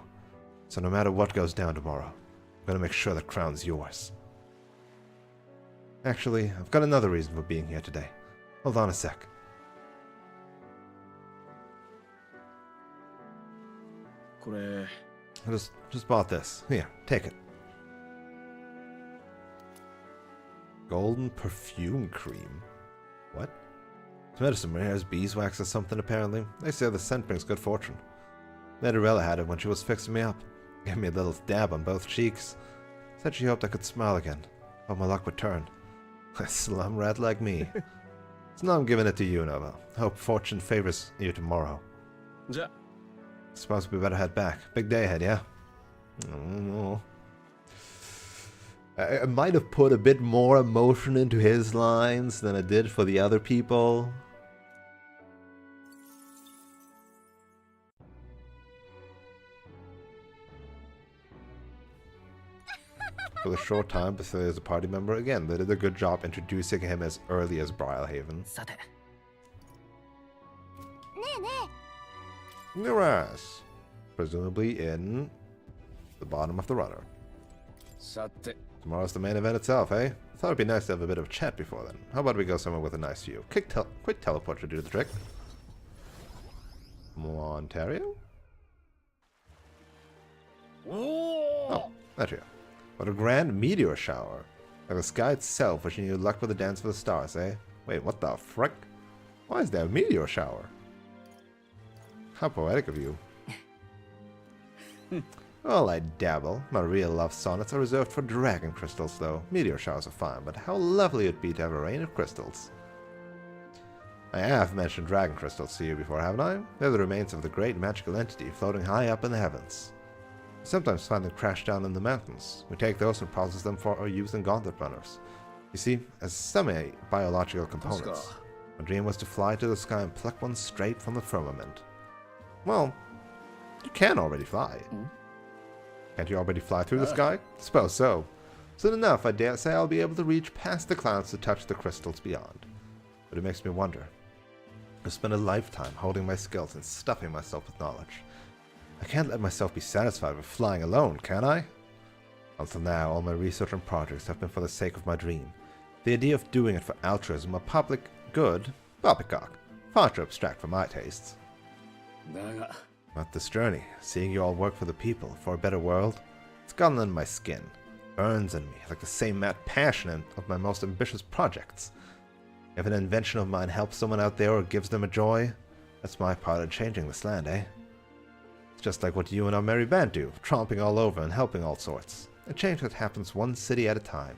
So no matter what goes down tomorrow, I'm gonna make sure the crown's yours. Actually, I've got another reason for being here today. Hold on a sec. I just bought this. Here, take it. Golden perfume cream. What? It's made of some rare beeswax or something, apparently. They say the scent brings good fortune. Lady Rella had it when she was fixing me up. Gave me a little dab on both cheeks. Said she hoped I could smile again. Hope my luck would turn. A slum rat like me. So now I'm giving it to you, Nova. Hope fortune favors you tomorrow. じゃ Suppose we better head back. Big day ahead, yeah? Oh. I might have put a bit more emotion into his lines than I did for the other people. For the short time Basilia is a party member, again, they did a good job introducing him as early as Brilehaven. さて Niras, presumably in the bottom of the rudder. さて Tomorrow's the main event itself, eh? I thought it'd be nice to have a bit of a chat before then. How about we go somewhere with a nice view? Quick teleport should do the trick. Ontario? Oh, there you go. What a grand meteor shower. Like the sky itself wishing you luck with the dance for the stars, eh? Wait, what the frick? Why is there a meteor shower? How poetic of you. Well, I dabble. My real love sonnets are reserved for dragon crystals, though. Meteor showers are fine, but how lovely it'd be to have a rain of crystals. I have mentioned dragon crystals to you before, haven't I? They're the remains of the great magical entity floating high up in the heavens. We sometimes find them crashed down in the mountains. We take those and process them for our use in gauntlet runners. You see, as semi-biological components, my dream was to fly to the sky and pluck one straight from the firmament. Well, you can already fly. Can't you already fly through the sky? Suppose so. Soon enough, I dare say I'll be able to reach past the clouds to touch the crystals beyond. But it makes me wonder. I've spent a lifetime holding my skills and stuffing myself with knowledge. I can't let myself be satisfied with flying alone, can I? Until now, all my research and projects have been for the sake of my dream. The idea of doing it for altruism or public good, poppycock, far too abstract for my tastes. だが Not this journey, seeing you all work for the people, for a better world, it's gotten under my skin, burns in me like the same mad passion of my most ambitious projects. If an invention of mine helps someone out there or gives them a joy, that's my part in changing this land, eh? It's just like what you and our merry band do, tromping all over and helping all sorts. A change that happens one city at a time,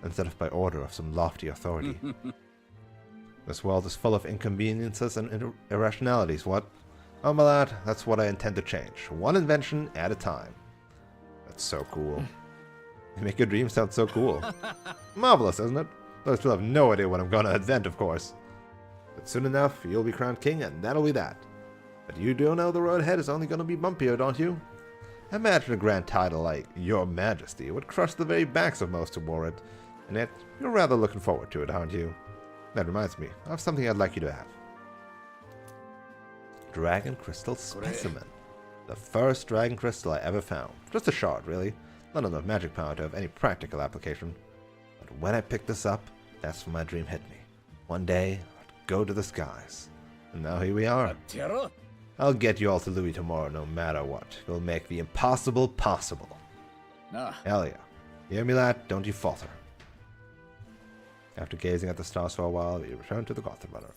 instead of by order of some lofty authority. This world is full of inconveniences and irrationalities, what? my lad, that's what I intend to change. One invention at a time. That's so cool. You make your dreams sound so cool. Marvelous, isn't it? Though I still have no idea what I'm gonna invent, of course. But soon enough, you'll be crowned king, and that'll be that. But you do know the road ahead is only gonna be bumpier, don't you? Imagine a grand title like Your Majesty would crush the very backs of most who wore it. And yet, you're rather looking forward to it, aren't you? That reminds me of something I'd like you to have. Dragon Crystal Specimen. The first dragon crystal I ever found. Just a shard, really. Not enough magic power to have any practical application. But when I picked this up, that's when my dream hit me. One day, I'd go to the skies. And now here we are. I'll get you all to Louis tomorrow, no matter what. We'll make the impossible possible. Hell yeah. You hear me, lad? Don't you falter. After gazing at the stars for a while, we return to the Gotham Runner.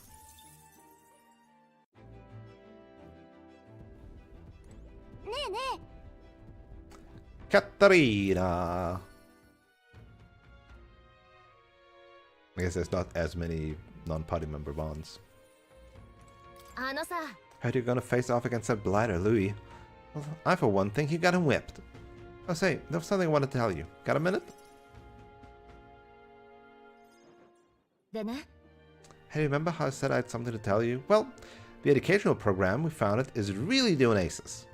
Katarina! I guess there's not as many non-party member bonds. Heard you're gonna face off against that blighter, Louis. Well, I, for one, think you got him whipped. Oh, say, there was something I wanted to tell you. Got a minute? Hey, remember how I said I had something to tell you? Well, the educational program we founded is really doing aces.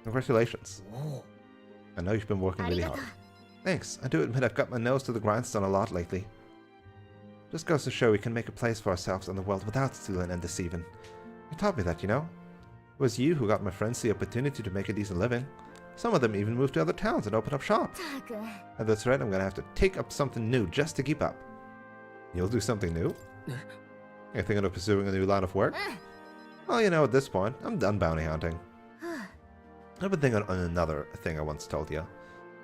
Congratulations. I know you've been working really hard. Thanks. I do admit I've got my nose to the grindstone a lot lately. Just goes to show we can make a place for ourselves in the world without stealing and deceiving. You taught me that, you know? It was you who got my friends the opportunity to make a decent living. Some of them even moved to other towns and opened up shop. At this rate, I'm gonna have to take up something new just to keep up. You'll do something new? You're thinking of pursuing a new line of work? Well, you know, at this point, I'm done bounty hunting. I've been thinking on another thing I once told you.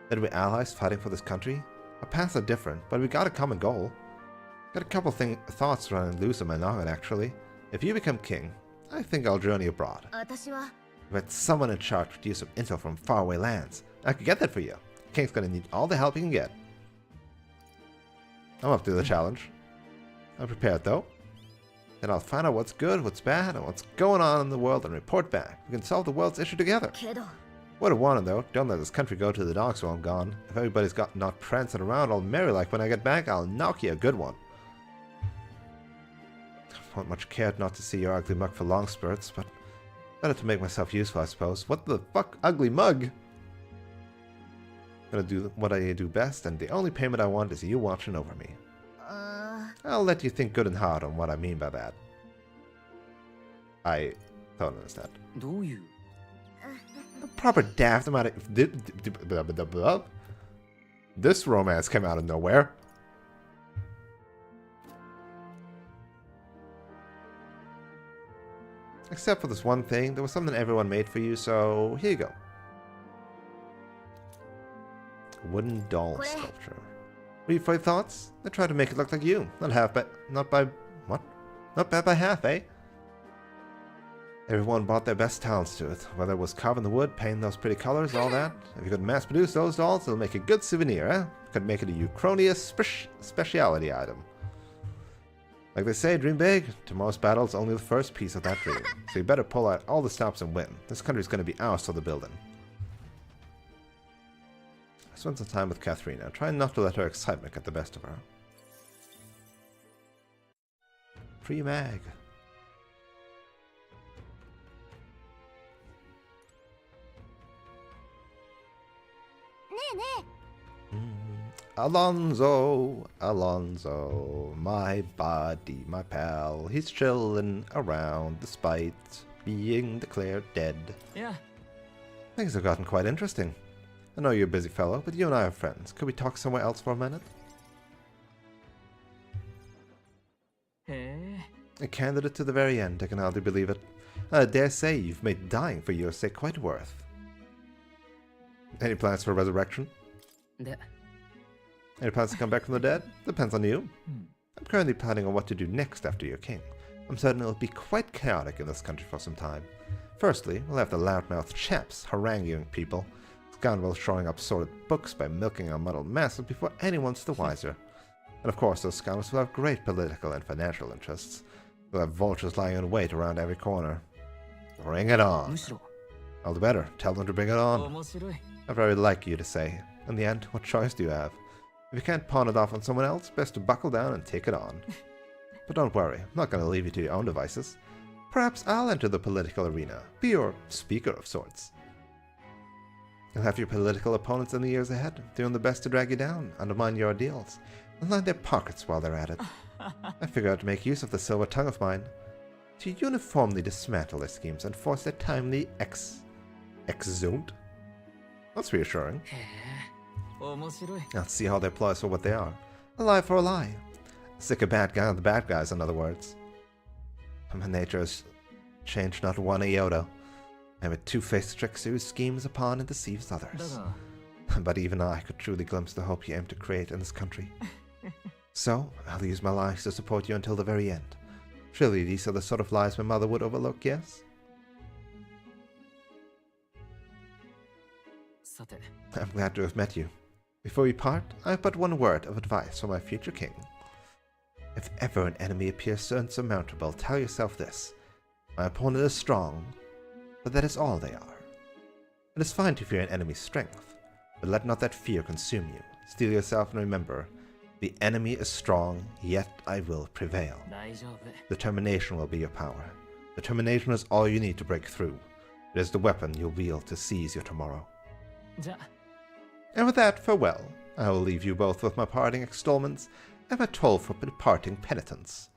That we're allies fighting for this country. Our paths are different, but we got a common goal. Got a couple thoughts running loose in my noggin, actually. If you become king, I think I'll journey abroad. But someone in charge could use some intel from faraway lands. I could get that for you. The king's gonna need all the help he can get. I'm up to the challenge. I'm prepared, though. Then I'll find out what's good, what's bad, and what's going on in the world and report back. We can solve the world's issue together. What I wanted, though, don't let this country go to the dogs while I'm gone. If everybody's got not prancing around all merry like when I get back, I'll knock you a good one. I won't much care not to see your ugly mug for long spurts, but better to make myself useful, I suppose. What the fuck, ugly mug? Gonna do what I do best, and the only payment I want is you watching over me. I'll let you think good and hard on what I mean by that. I don't understand. A proper daft amount of... This romance came out of nowhere. Except for this one thing, there was something everyone made for you, so here you go. Wooden doll sculpture. Read for your thoughts? I tried to make it look like you. Not bad by half, eh? Everyone brought their best talents to it. Whether it was carving the wood, painting those pretty colors, all that. If you could mass produce those dolls, it'll make a good souvenir, eh? Could make it a Uchronia speciality item. Like they say, dream big. Tomorrow's battle is only the first piece of that dream. So you better pull out all the stops and win. This country's gonna be ours for the building. I spent some time with Katharina, trying not to let her excitement get the best of her. Pre-mag. Alonzo, Alonzo, my buddy, my pal. He's chilling around despite being declared dead. Yeah. Things have gotten quite interesting. I know you're a busy fellow, but you and I are friends. Could we talk somewhere else for a minute? A candidate to the very end, I can hardly believe it. I dare say you've made dying for your sake quite worth. Any plans for resurrection? Any plans to come back from the dead? Depends on you. I'm currently planning on what to do next after you're king. I'm certain it'll be quite chaotic in this country for some time. Firstly, we'll have the loudmouthed chaps haranguing people, scoundrels showing up sorted books by milking a muddled masses before anyone's the wiser. And of course, those scoundrels will have great political and financial interests. They'll have vultures lying in wait around every corner. Bring it on. むしろ All the better. Tell them to bring it on. 面白い Whatever I would like you to say. In the end, what choice do you have? If you can't pawn it off on someone else, best to buckle down and take it on. But don't worry, I'm not going to leave you to your own devices. Perhaps I'll enter the political arena, be your speaker of sorts. You'll have your political opponents in the years ahead, doing the best to drag you down, undermine your ideals, and line their pockets while they're at it. I figure out to make use of the silver tongue of mine, to uniformly dismantle their schemes and force their timely exeunt. That's reassuring. へえ面白い I'll see how they ploys for what they are. A lie for a lie. Sick a bad guy on the bad guys, in other words. My nature has changed not one iota. I'm a two-faced trickster who schemes upon and deceives だ others. が But even I could truly glimpse the hope you aim to create in this country. So, I'll use my lies to support you until the very end. Surely these are the sort of lies my mother would overlook, yes? さて I'm glad to have met you. Before we part, I have but one word of advice for my future king. If ever an enemy appears so insurmountable, tell yourself this. My opponent is strong, but that is all they are. It is fine to fear an enemy's strength, but let not that fear consume you. Steel yourself and remember, the enemy is strong, yet I will prevail. 大丈夫 Determination will be your power. Determination is all you need to break through. It is the weapon you'll wield to seize your tomorrow. じゃ And with that, farewell. I will leave you both with my parting extolments and my toll for departing penitence.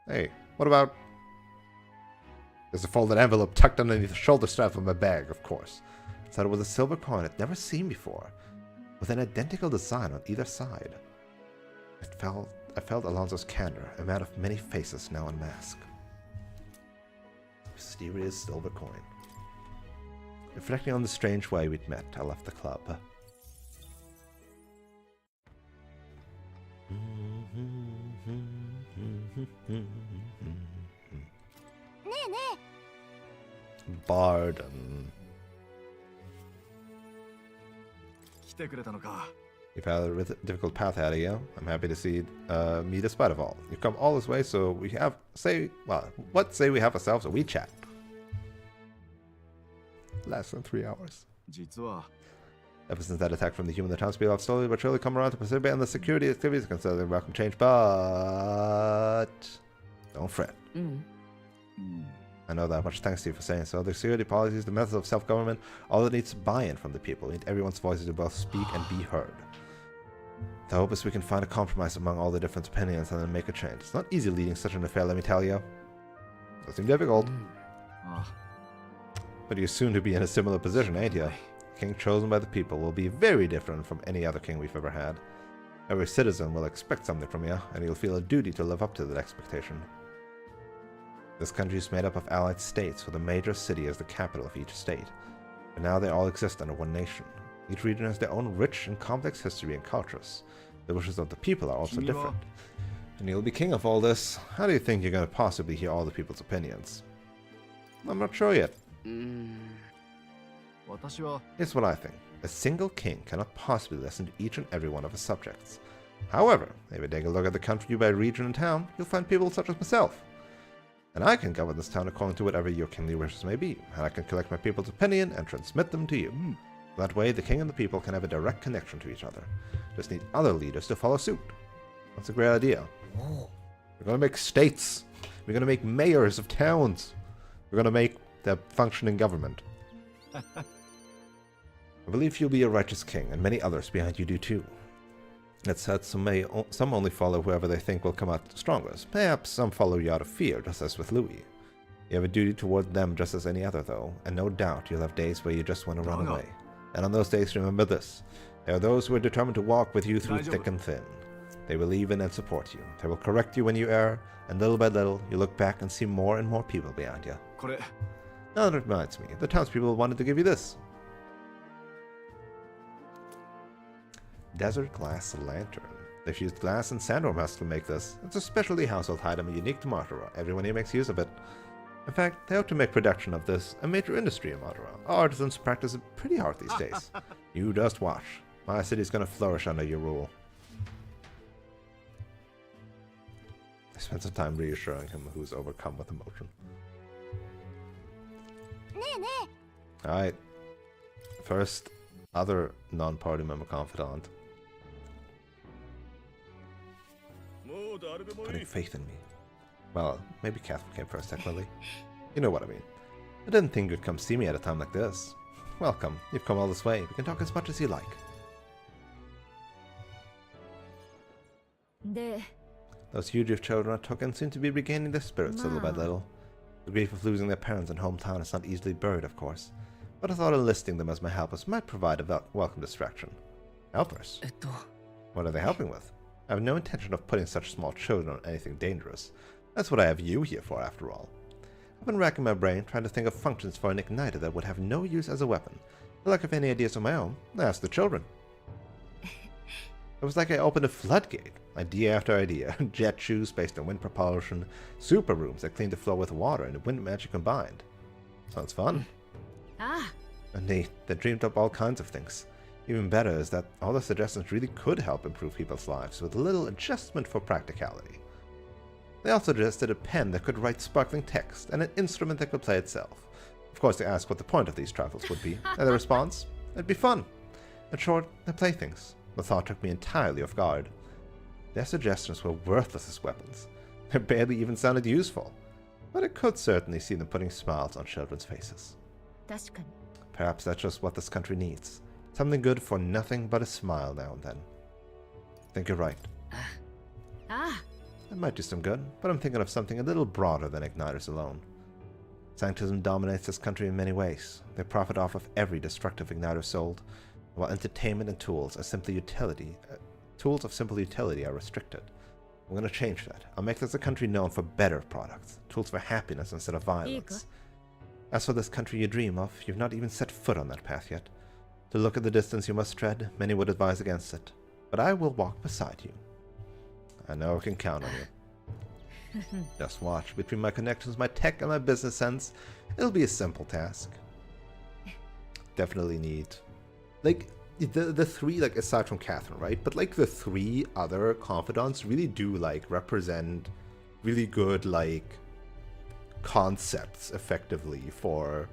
Hey, what about... There's a folded envelope tucked underneath the shoulder strap of my bag, of course. Inside it was a silver coin I'd never seen before, with an identical design on either side. I felt Alonso's candor, a man of many faces now unmasked. Mysterious silver coin. Reflecting on the strange way we'd met, I left the club. ねえね Barden. 来てくれたのか You've had a difficult path ahead of you. I'm happy to see me despite of all. You've come all this way, so we have, say we have ourselves a wee chat. Less than 3 hours. 実は Ever since that attack from the human, the townspeople have slowly but surely come around to participate in the security activities considered a welcome change, but don't fret. うん I know that much, thanks to you for saying so. The security policies, the methods of self-government, all that needs buy-in from the people. We need everyone's voices to both speak and be heard. The hope is we can find a compromise among all the different opinions and then make a change. It's not easy leading such an affair, let me tell you. It seems difficult. あ But you're soon to be in a similar position, ain't you? The king chosen by the people will be very different from any other king we've ever had. Every citizen will expect something from you, and you'll feel a duty to live up to that expectation. This country is made up of allied states, with a major city as the capital of each state. But now they all exist under one nation. Each region has their own rich and complex history and cultures. The wishes of the people are also different. And you'll be king of all this. How do you think you're going to possibly hear all the people's opinions? I'm not sure yet. うーん 私は Here's what I think. A single king cannot possibly listen to each and every one of his subjects. However, if you take a look at the country by region and town, you'll find people such as myself. And I can govern this town according to whatever your kingly wishes may be, and I can collect my people's opinion and transmit them to you. That way, the king and the people can have a direct connection to each other. Just need other leaders to follow suit. That's a great idea. おう We're gonna make states. We're gonna make mayors of towns. We're gonna make the functioning government. I believe you'll be a righteous king, and many others behind you do too. That said, some only follow whoever they think will come out strongest. Perhaps some follow you out of fear, just as with Louis. You have a duty toward them just as any other, though, and no doubt you'll have days where you just want to run away. And on those days, remember this. There are those who are determined to walk with you through thick and thin. They believe in and support you. They will correct you when you err, and little by little, you look back and see more and more people behind you. これ Now that reminds me, the townspeople wanted to give you this. Desert glass lantern. They've used glass and sandworm husks to make this. It's a specialty household item unique to Martara. Everyone here makes use of it. In fact, they hope to make production of this a major industry in Martara. Our artisans practice it pretty hard these days. You just watch. My city's gonna flourish under your rule. I spent some time reassuring him who's overcome with emotion. Alright. First, other non-party member confidant. Putting faith in me. Well, maybe Catherine came first, technically. You know what I mean. I didn't think you'd come see me at a time like this. Welcome. You've come all this way. We can talk as much as you like. Those fugitive children I took in seem to be regaining their spirits little by little. The grief of losing their parents and hometown is not easily buried, of course. But I thought enlisting them as my helpers might provide a welcome distraction. Helpers? What are they helping with? I have no intention of putting such small children on anything dangerous. That's what I have you here for, after all. I've been racking my brain trying to think of functions for an igniter that would have no use as a weapon. But lack of any ideas of my own, I asked the children. It was like I opened a floodgate. Idea after idea. Jet shoes based on wind propulsion, super rooms that clean the floor with water and wind magic combined. Sounds fun. And they dreamed up all kinds of things. Even better is that all the suggestions really could help improve people's lives with a little adjustment for practicality. They also suggested a pen that could write sparkling text and an instrument that could play itself. Of course, they asked what the point of these trifles would be, and the response? It'd be fun. In short, they're playthings. The thought took me entirely off guard. Their suggestions were worthless as weapons. They barely even sounded useful. But I could certainly see them putting smiles on children's faces. Perhaps that's just what this country needs. Something good for nothing but a smile now and then. I think you're right. That might do some good, but I'm thinking of something a little broader than igniters alone. Sanctism dominates this country in many ways. They profit off of every destructive igniter sold, while entertainment and tools of simple utility are restricted. I'm going to change that. I'll make this a country known for better products, tools for happiness instead of violence. As for this country you dream of, you've not even set foot on that path yet. To look at the distance you must tread, many would advise against it. But I will walk beside you. I know I can count on you. Just watch. Between my connections, my tech, and my business sense, it'll be a simple task. Definitely need... Like, the three, like, aside from Catherine, right? But, like, the three other confidants really do, like, represent really good, like, concepts, effectively, for,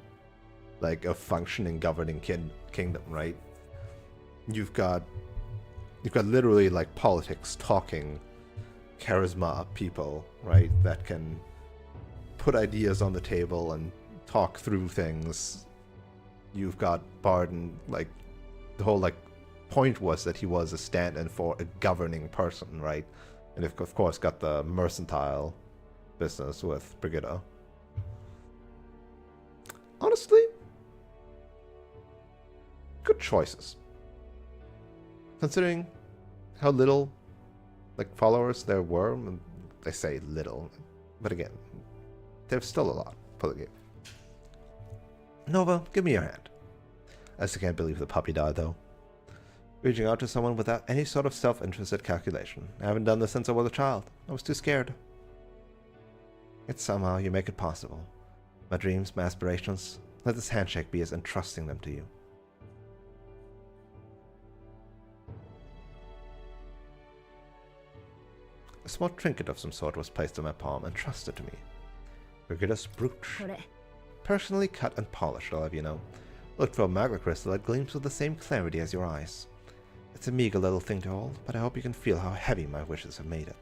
like, a functioning governing kingdom, right? You've got literally, like, politics talking charisma people, right, that can put ideas on the table and talk through things. You've got Barden, like, the whole, like, point was that he was a stand-in for a governing person, right? And of course got the mercantile business with Brigitte. Honestly, good choices. Considering how little, like, followers there were, and they say little, but again, there's still a lot for the game. Nova, give me your hand. I still can't believe the puppy died, though. Reaching out to someone without any sort of self-interested calculation. I haven't done this since I was a child. I was too scared. Yet somehow you make it possible. My dreams, my aspirations, let this handshake be as entrusting them to you. A small trinket of some sort was placed on my palm and trusted to me. Brigitte's brooch. Personally cut and polished, I'll have you know. Looked for a magma crystal that gleams with the same clarity as your eyes. It's a meager little thing to hold, but I hope you can feel how heavy my wishes have made it.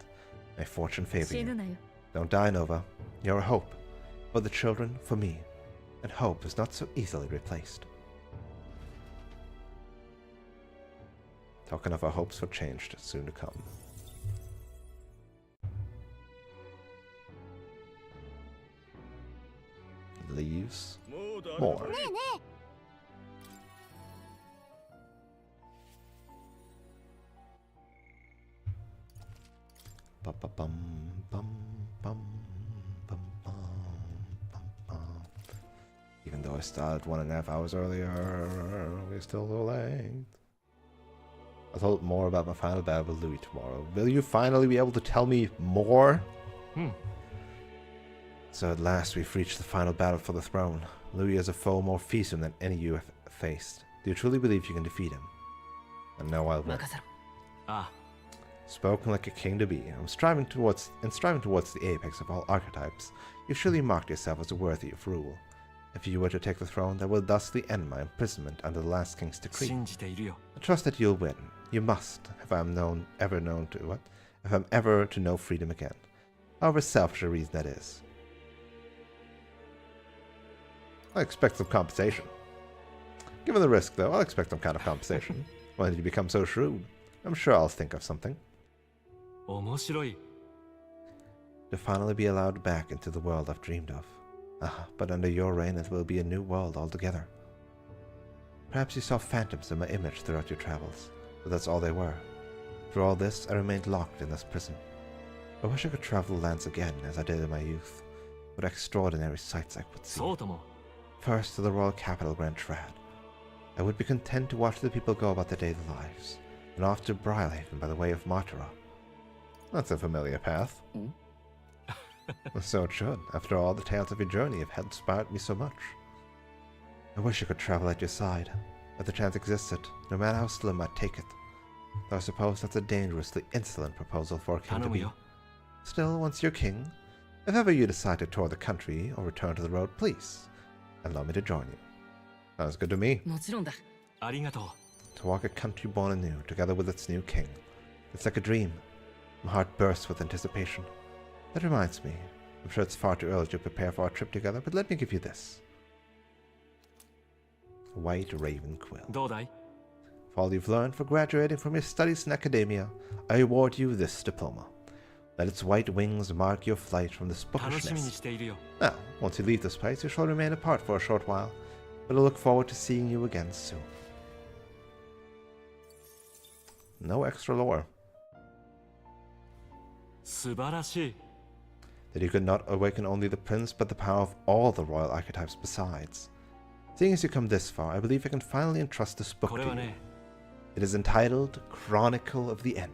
May fortune favor you. Don't die, Nova. You're a hope. For the children, for me. And hope is not so easily replaced. Talking of our hopes for change soon to come. Leaves. More. Even though I started 1.5 hours earlier, we're still so late. I'll tell more about my final battle with Louis tomorrow. Will you finally be able to tell me more? So at last we've reached the final battle for the throne. Louis is a foe more fearsome than any you have faced. Do you truly believe you can defeat him? And no, I will. Spoken like a king to be. I'm striving towards the apex of all archetypes. You've surely marked yourself as worthy of rule. If you were to take the throne, that will thusly end my imprisonment under the last king's decree. 信じているよ。 I trust that you'll win. You must, if I'm ever to know freedom again. However selfish a reason that is. I expect some compensation. Given the risk, though, I'll expect some kind of compensation. When did you become so shrewd? I'm sure I'll think of something. 面白い。 To finally be allowed back into the world I've dreamed of. But under your reign it will be a new world altogether. Perhaps you saw phantoms in my image throughout your travels, but that's all they were. Through all this, I remained locked in this prison. I wish I could travel the lands again as I did in my youth. What extraordinary sights I would see. そうとも。 First to the royal capital Grand Trad. I would be content to watch the people go about their daily lives, and off to Briarhaven by the way of Martara. That's a familiar path. So it should. After all, the tales of your journey have inspired me so much. I wish I could travel at your side. If the chance existed, no matter how slim, I'd take it. Though I suppose that's a dangerously insolent proposal for a king to be. Still, once you're king, if ever you decide to tour the country or return to the road, please allow me to join you. Sounds good to me. もちろんだ。ありがとう。 To walk a country born anew, together with its new king. It's like a dream. My heart bursts with anticipation. That reminds me, I'm sure it's far too early to prepare for our trip together, but let me give you this. White Raven Quill. どうだい？ For all you've learned for graduating from your studies in academia, I award you this diploma. Let its white wings mark your flight from this 楽しみに bookishness. しているよ。 Now, once you leave this place, you shall remain apart for a short while, but I look forward to seeing you again soon. No extra lore. 素晴らしい。 That you could not awaken only the prince, but the power of all the royal archetypes besides. Seeing as you come this far, I believe I can finally entrust this book こ to れは you. ね、 It is entitled Chronicle of the End.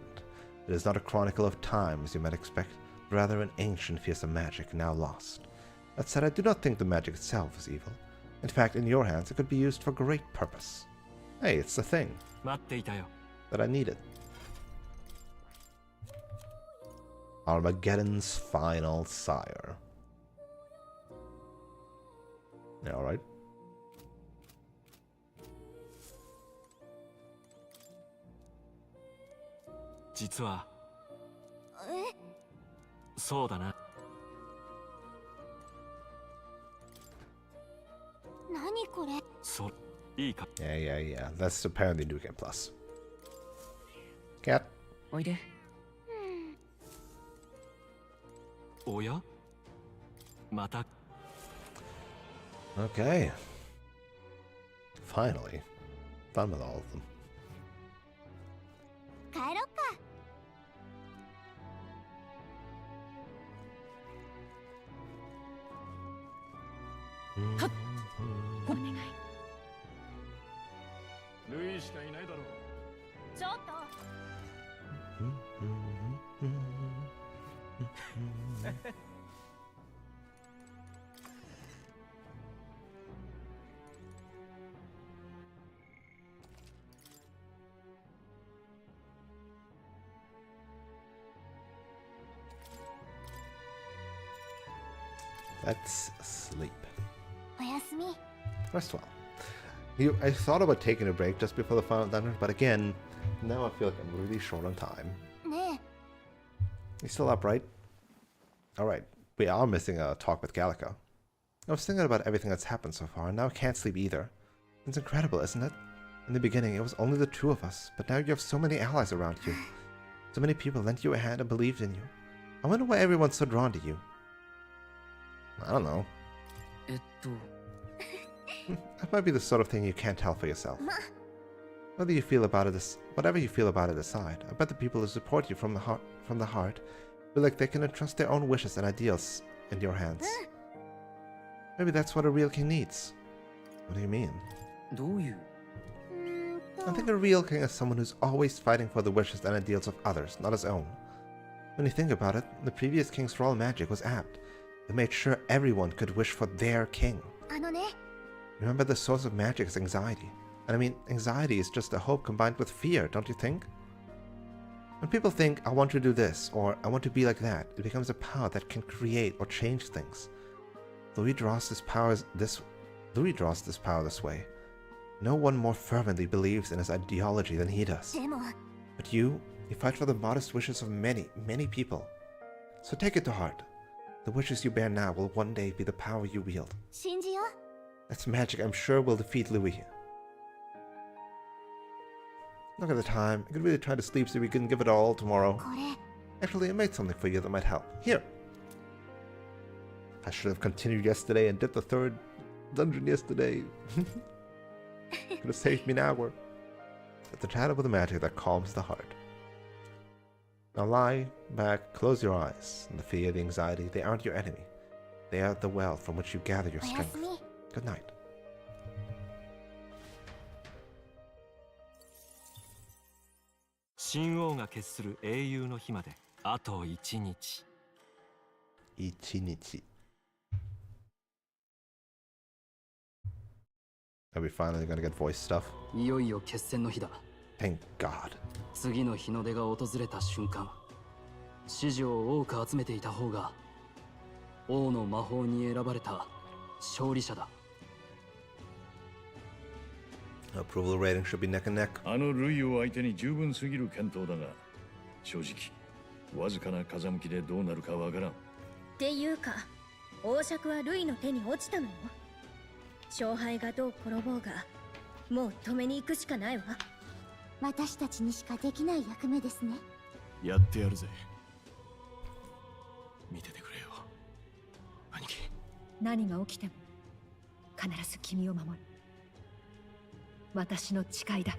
It is not a chronicle of time, as you might expect, but rather an ancient piece of magic now lost. That said, I do not think the magic itself is evil. In fact, in your hands, it could be used for great purpose. Hey, it's the thing 待っていたよ。 that I needed. Armageddon's final sire. Yeah, alright. 実は、え、そうだな。何これ？そう、いいか。 Yeah. That's apparently New Game Plus. Cat. おいで。おや？また。 Okay. Finally. Done with all of them. 帰ろっか。お願い。ルイしかいないだろう。ちょっと。 Let's sleep. おやすみ。 Rest well. I thought about taking a break just before the final dungeon, but again, now I feel like I'm really short on time. ね You still up, right? Alright, we are missing a talk with Gallica. I was thinking about everything that's happened so far, and now I can't sleep either. It's incredible, isn't it? In the beginning, it was only the two of us, but now you have so many allies around you. So many people lent you a hand and believed in you. I wonder why everyone's so drawn to you. I don't know. えっと、 That might be the sort of thing you can't tell for yourself. Whatever you feel about it aside, I bet the people who support you from the heart feel like they can entrust their own wishes and ideals in your hands. Maybe that's what a real king needs. What do you mean? どういう？ I think a real king is someone who's always fighting for the wishes and ideals of others, not his own. When you think about it, the previous king's royal magic was apt. It made sure everyone could wish for their king. あのね。 Remember, the source of magic is anxiety. And I mean, anxiety is just a hope combined with fear, don't you think? When people think, I want to do this, or I want to be like that, it becomes a power that can create or change things. Louis draws this Louis draws this power this way. No one more fervently believes in his ideology than he does. でも But you fight for the modest wishes of many, many people. So take it to heart. The wishes you bear now will one day be the power you wield. 信じよう。 That's magic I'm sure will defeat Louis. Look at the time. I could really try to sleep so we can give it all tomorrow. これ Actually, I made something for you that might help. Here. I should have continued yesterday and did the third dungeon yesterday. Could have saved me an hour. It's a chat with the magic that calms the heart. Now lie back, close your eyes. And the fear, the anxiety, they aren't your enemy. They are the well from which you gather your おや strength. すみ。 Good night. 神王が決する英雄の日まであと1日。Ichinichi. Are we finally gonna get voice stuff? いよいよ決戦の日だ。 Thank God. 次の日の出が訪れた瞬間、支持を多く集めていた方が王の魔法に選ばれた勝利者だ。 Approval rating should be neck and neck. あのルイを相手に十分すぎる検討だが、正直わずかな風向きでどうなるかわからん。っていうか、王爵はルイの手に落ちたのよ。勝敗がどう転ぼうが、もう止めに行くしかないわ。私たちにしかできない役目ですね。やってやるぜ。見ててくれよ兄貴。何が起きても必ず君を守る。私の誓いだ。帰っ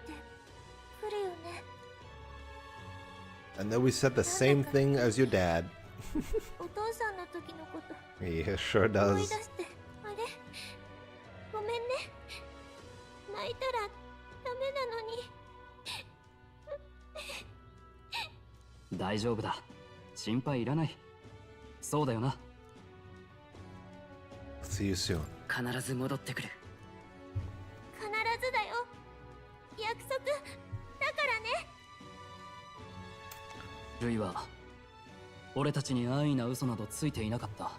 てくるよね。 And then we said the same thing as your dad. お父さんの時のこと He sure 思い does. 出して、あれごめんね。泣いたらダメなのに。大丈夫だ。心配いらない。そうだよな。 See you soon. 必ず戻ってくる。必ずだよ。約束だからね。ルイは俺たちに安易な嘘などついていなかった。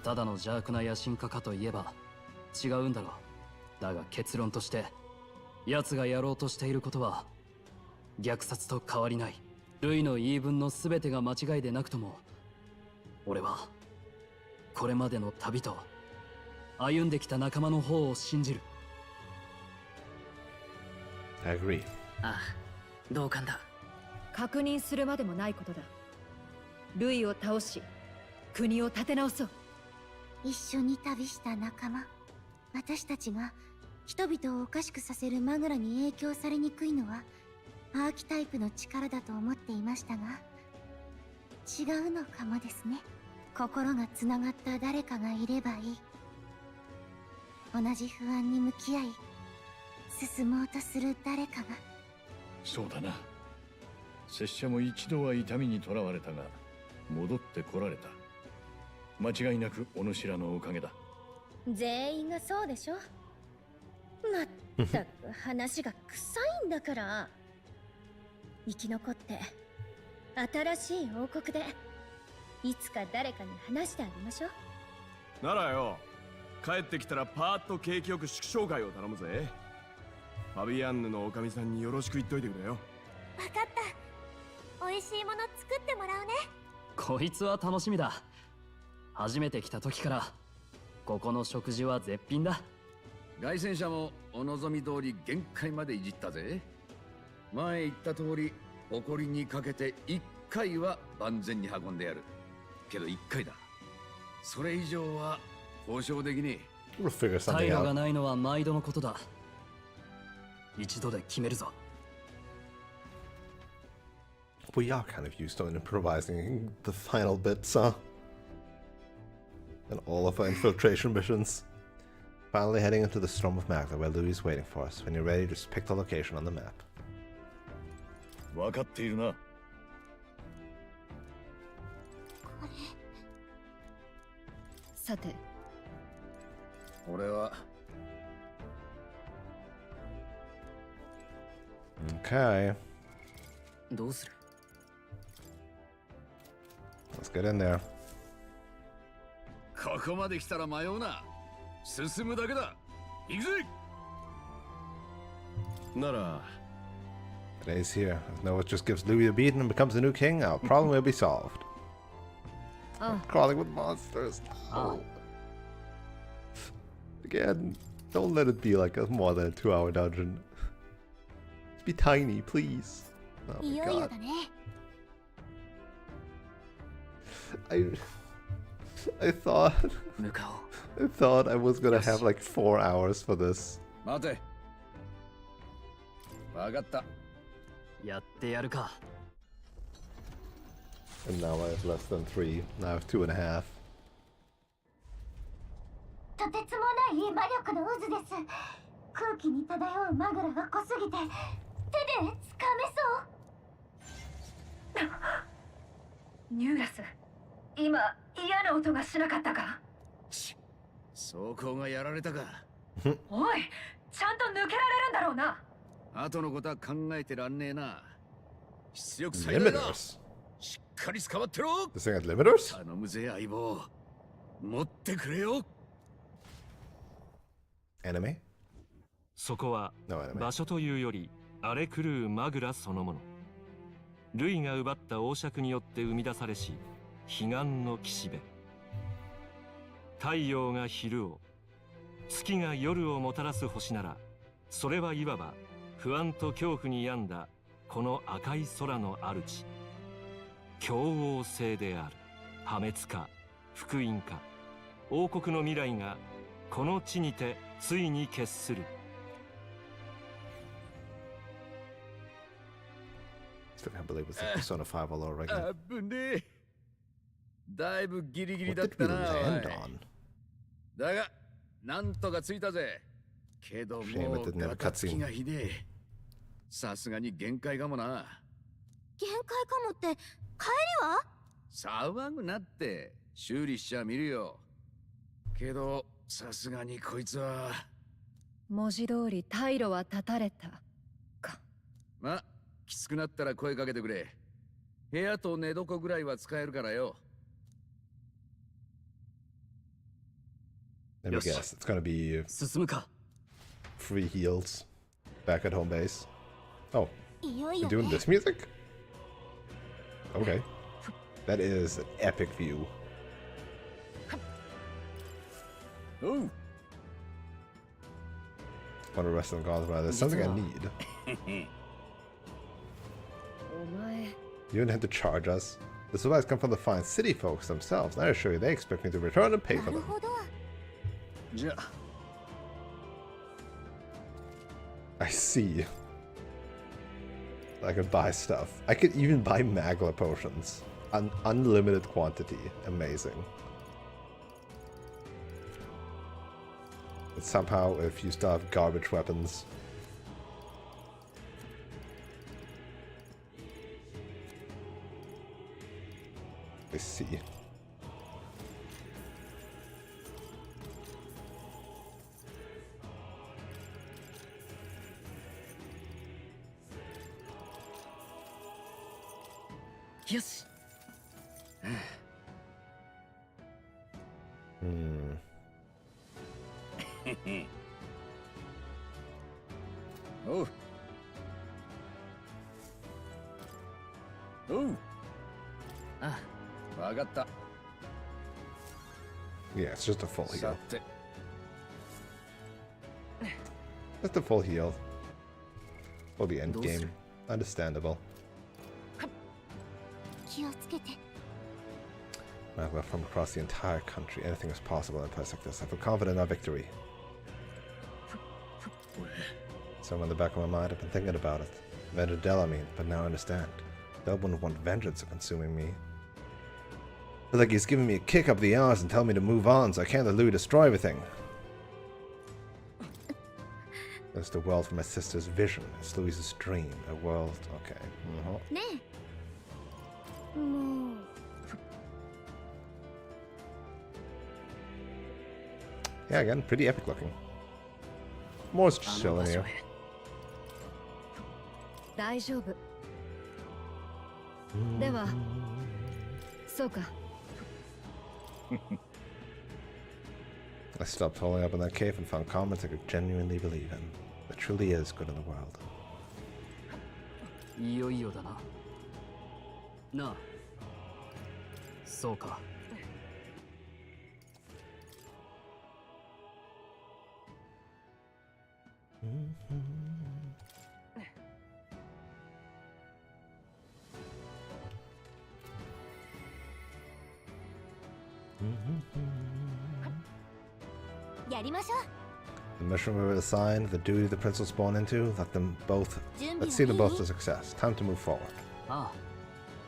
ただの邪悪な野心家かといえば違うんだろう。だが結論として奴がやろうとしていることは虐殺と変わりない。ルイの言い分の全てが間違いでなくとも、俺はこれまでの旅と歩んできた仲間の方を信じる。 I agree. ああ、同感だ。確認するまでもないことだ。ルイを倒し、国を立て直そう。一緒に旅した仲間。私たちが人々をおかしくさせるマグラに影響されにくいのはアーキタイプの力だと思っていましたが、違うのかもですね。心がつながった誰かがいればいい。同じ不安に向き合い進もうとする誰かが。そうだな。拙者も一度は痛みにとらわれたが、戻ってこられた。間違いなくお主らのおかげだ。全員がそうでしょ。まったく話が臭いんだから。生き残って新しい王国でいつか誰かに話してあげましょう。ならよ、帰ってきたらパーッと景気よく祝勝会を頼むぜ。ファビアンヌのおかみさんによろしく言っといてくれよ。分かった。美味しいもの作ってもらうね。こいつは楽しみだ。初めて来た時からここの食事は絶品だ。凱旋者もお望み通り限界までいじったぜ。前言った通り誇りにかけて1回は万全に運んでやる。けど1回だ。それ以上は交渉できねえ。 We'll figure 退 something 路が out. ないのは毎度のことだ。一度で決めるぞ。 We are kind of used to improvising the final bits, huh? And all of our infiltration missions. Finally heading into the Storm of Magda, where Louis is waiting for us. When you're ready, just pick the location on the map. 分かっているな。さて、俺は Okay, どうする？ let's get in there. ここまで来たら迷うな。進むだけだ。行くぜ。なら Today's here. If Noah just gives Louis a beating and becomes the new king, our problem will be solved. Crawling with monsters. Oh. Again, don't let it be like a more than a 2-hour dungeon. Just be tiny, please. Oh my god. I thought I was gonna have like 4 hours for this. 待て。わかった。やってやるか。 And now I have less than 3. Now I have 2.5. とてつもない魔力の渦です。空気に漂うマグラが濃すぎて手で掴めそう。ニューラス、今嫌な音がしなかったか？装甲がやられたか。おい、ちゃんと抜けられるんだろうな。後のことは考えてらんねえな。出力最大だ。 Limiters? しっかり捕まってろ。 This thing has limiters? 頼むぜ相棒。持ってくれよ。 Anime? そこは No anime. 場所というより荒れ狂うマグラそのもの。ルイが奪った王爵によって生み出されし彼岸の岸辺。太陽が昼を、月が夜をもたらす星なら、それはいわば不安と恐怖に病んだこの赤い空の主。共王制である。破滅か福音か、王国の未来がこの地にてついに決する。 Still can't believe it's like Persona 5 all over again. 危ねえ。だいぶギリギリ What だ did った we な。 land on? だが、なんとかついたぜ。けども Shame う it didn't have a ガタつき cutscene. がひでえ。さすがに限界かもな。限界かもって帰りは？騒ぐなって修理しちゃ見るよ。けどさすがにこいつは。文字通り退路は断たれたか。ま、きつくなったら声かけてくれ。部屋と寝床ぐらいは使えるからよ。 Let me guess. It's gonna be 進むか。 free heals back at home base. Oh, いよい you're よ doing ね。 this music? Okay. That is an epic view. おう。 Want to rest on gods, rather. There's something I need. お前、 You didn't have to charge us. The supplies come from the fine city folks themselves. I assure you, they expect me to return and pay な for る them. ほど。じゃあ。 I see. I could buy stuff. I could even buy Magla potions. An unlimited quantity. Amazing. But somehow, if you still have garbage weapons. I see. Yes. Hmm. Oh. Oh. Ah, わかった。 Yeah, it's just a full さ heal. て。 Just a full heal. For the end どうする？ game. Understandable. 気をつけて。 Magma from across the entire country. Anything is possible in a place like this. I feel confident in our victory. Somewhere in the back of my mind, I've been thinking about it. Vendadel, I mean, but now I understand. Del wouldn't want vengeance of consuming me. But like he's giving me a kick up the arse and telling me to move on, so I can't let Louis destroy everything. There's the world from my sister's vision. It's Louis's dream. A world. Okay. ねえ。もう。 Yeah, again, pretty epic looking. More just あの chilling 場所 here. へ。大丈夫。では、そうか。I stopped holding up in that cave and found comments I could genuinely believe in. There truly is good in the world. いよいよだな。なあ。そうか。やりましょう。 The mission we were assigned, the duty the prince was born into, let's see them both to success. Time to move forward. ああ。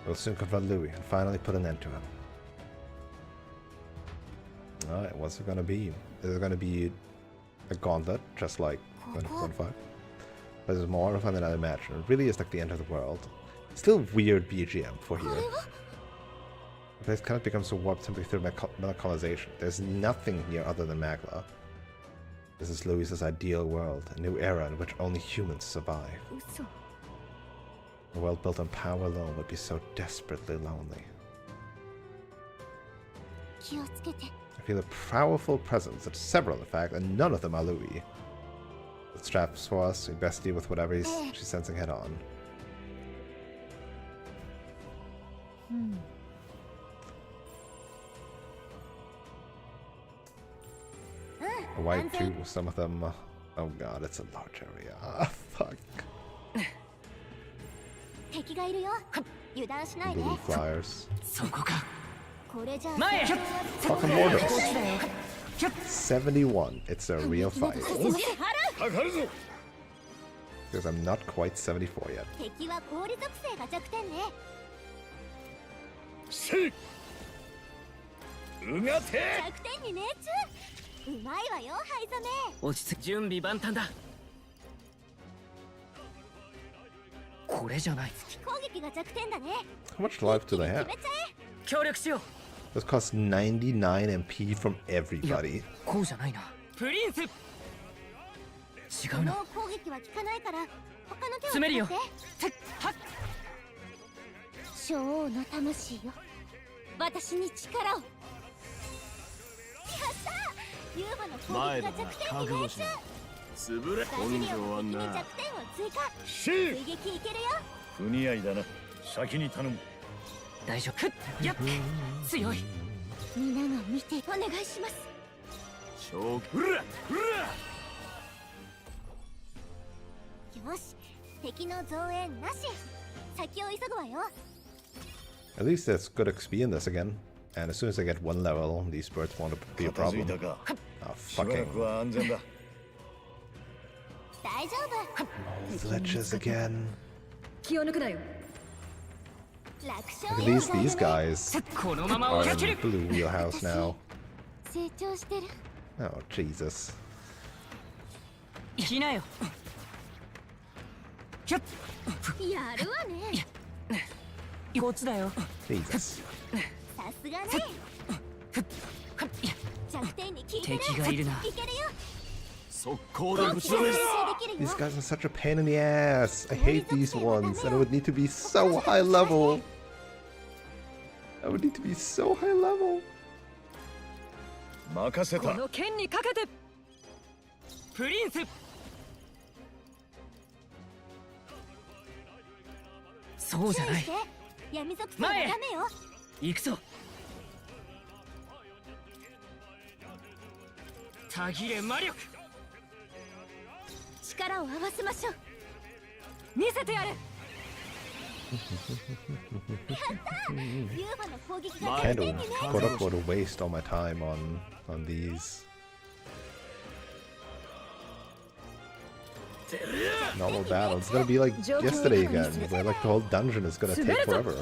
We'll soon confront Louis and finally put an end to him. Alright, what's it gonna be? Is it gonna be a gauntlet, just like 1.5? This is more fun than I imagined. It really is like the end of the world. Still weird BGM for here. The place kind of becomes so warped simply through melancolization. There's nothing here other than Magla. This is Louis's ideal world, a new era in which only humans survive. A world built on power alone would be so desperately lonely. I feel a powerful presence, at several in fact, and none of them are Louis. The straps for us, we best deal with whatever she's sensing head on. White too, some of them. Oh god, it's a large area. Ah, fuck. Blue flyers. Fucking mortars. 71. It's a real fight. Because I'm not quite 74 yet. How much life do they have? This costs 99 MP from everybody. At least there's good XP in this again. And as soon as I get one level, these birds won't be a problem. Oh, fucking. Glitches again. Look at these guys are in blue wheelhouse now. Oh, Jesus. Jesus. These guys are such a pain in the ass. I hate these ones, and it would need to be so high level. I would need to be so high level. Can't quote unquote waste all my time on these. Normal battle. It's gonna be like yesterday again, where like the whole dungeon is gonna take forever.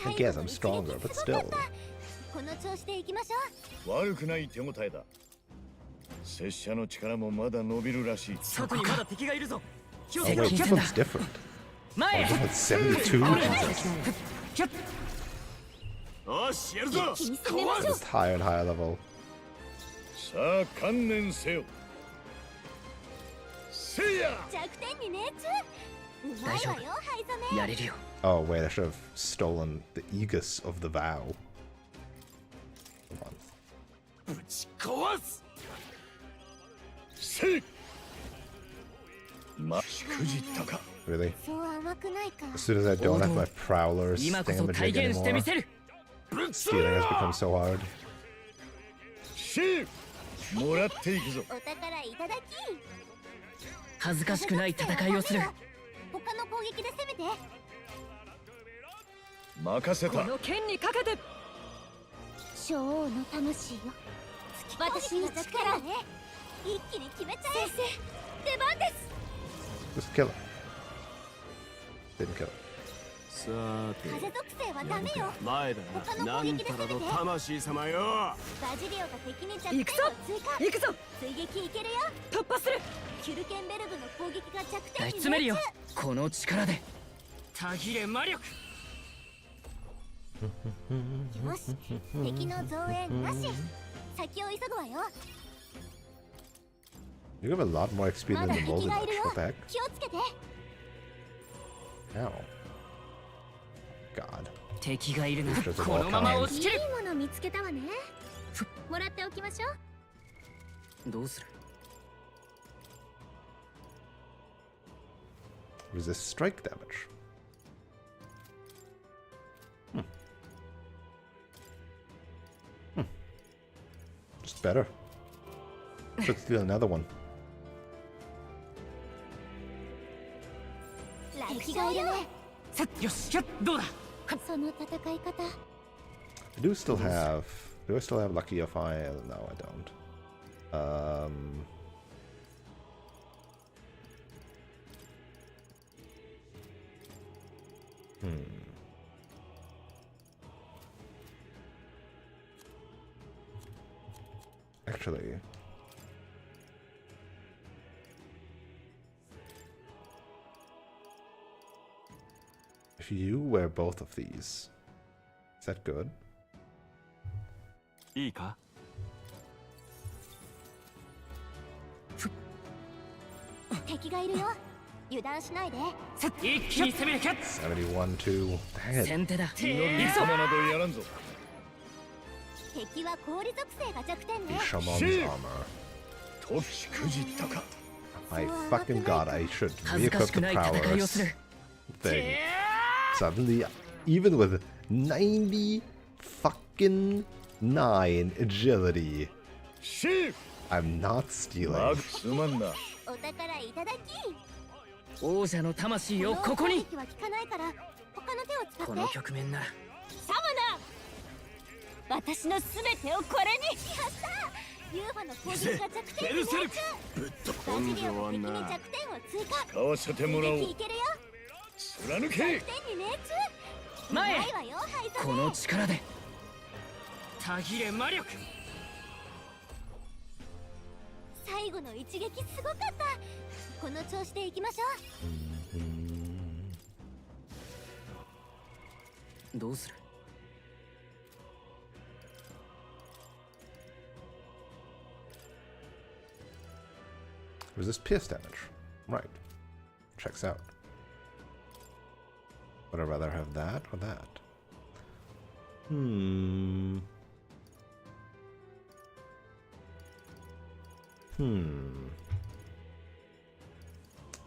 I guess I'm stronger, but still. Oh, wait, this looks different. Oh, this one's 72? Jesus. It's higher and higher level. 大丈夫。やれるよ。 Oh wait, I should have stolen the Aegis of the vow. Hold on. ぶち壊す。せい。しくじったか。 Really? そう甘くないか。 As soon as I don't have my prowler's 今こそ damage 体 rig 現してみ anymore, せる。 stealing has become so hard. せい。もらっていくぞ。お宝いただき。恥ずかしくない戦いをする。他の攻撃で攻めて。任せた。この剣にかけて。小王の魂よ。私に力を。一気に決めちゃえ。先生、出番です。 Just kill it. Didn't kill it. さて風属性はダメよ。前だな。なんたらの魂様よ。バジリオが敵に弱点を行くぞ追加。行くぞ。追撃いけるよ。突破する。キュルケンベルグの攻撃が弱点に詰めるよ。この力で。たぎれ魔力。よし、敵の増援なし。先を急ぐわよ。 You have a lot more XP ま than だ the 敵 Molden がいる Arch. よ What the heck? 気をつけて。 Ow. God. 敵がいるな。 Creatures of こ all のまま kinds. 押し切る。いいもの見つけたわね。もらっておきましょう。どうする？ Resist strike damage. Just better. Should steal another one. 敵がいるね。さっよし。どうだ？その戦い方。 I do still have. Do I still have Lucky if I? No, I don't. Actually. If you wear both of these, is that good? いいか？敵がいるよ。油断しないで。さっ一気に攻めるか。 71, 2. Dang it. 先手だ。祈り様などやらんぞ。敵は氷属性が弱点 The ね。 Shaman's Shit. armor. としくじったか。 My fucking god, I should 恥ずか re-equip しく the ない戦いをす prowlers る。 thing. Suddenly, even with 90 fucking 9 agility, せい。 I'm not マ stealing. グすまんな。お宝いただき。王者の魂をここに。攻撃は効かないから他の手を使って。この局面なら。サマナー。私のすべてをこれに。やった。ユーファの攻撃が弱点に命中。ぶっとバジ根性はリオが敵に弱な。点を追加。買わせてもらおう。いけるよ。貫け。弱点に命中。前へないわよ、ハイザこの力で。たぎれ魔力。最後の一撃すごかった。この調子でいきましょう。どうする？ Resist pierce damage. Right. Checks out. Would I rather have that or that?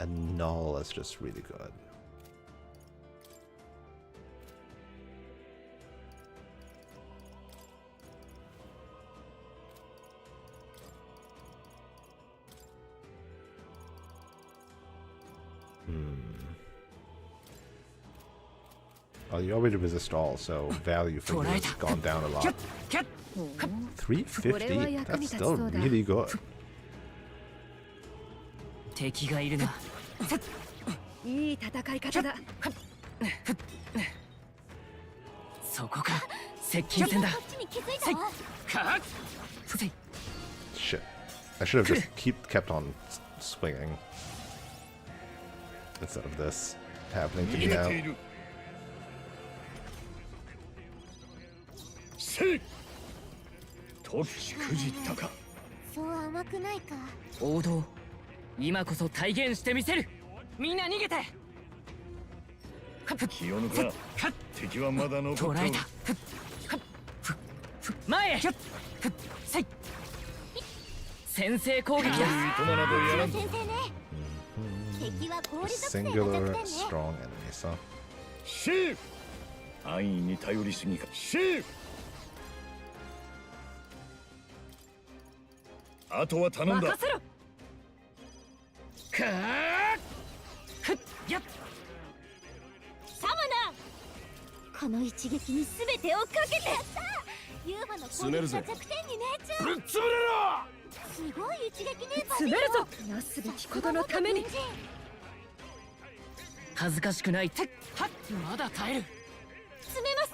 A null is just really good. Well, you already resist all, so value for you has gone down a lot. 350? That's still really good. 敵がいるな。いい戦い方だ。そこか。接近戦だ。こっちに気づいたわ。かっ。せい。 Shit. I should have just kept on swinging. Instead of this happening to 逃 me げ now. ている。せい。としくじったか。そう甘くないか。王道。今こそ体現してみせる。みんな逃げて。気を抜くな。敵はまだ残っておる。捉えた。前へ。せい。先制攻撃だ。糸間などやらんぞ。先生ね。敵は氷属性が Singular 弱点ね。 strong enemies, huh? シーフ。安易に頼りすぎか。シーフ。あとは頼んだ。任せろ。かー。ふっやっ。サマナこの一撃に全てをかけてやったユーファの攻撃が弱点に命中ぶっ潰れろ。すごい一撃ね詰めるぞ。なすべきことのために。恥ずかしくない。てっはっ。まだ耐える。詰めます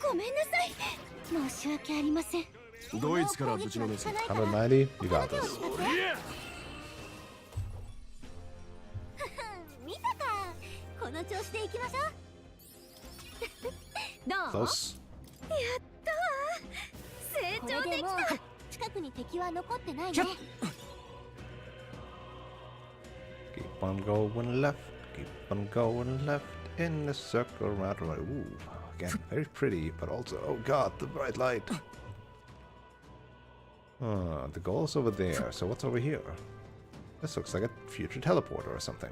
ごめんなさい申し訳ありませんドイツからぶちのめす。 190? You got this. 見たかこの調子でいきましょうどう Close. 成長できた近くに敵は残ってないね Keep on going left. Keep on going left in the circle round and round. Ooh, again, very pretty, but also, oh god, the bright light. The goal's over there. So what's over here? This looks like a future teleporter or something.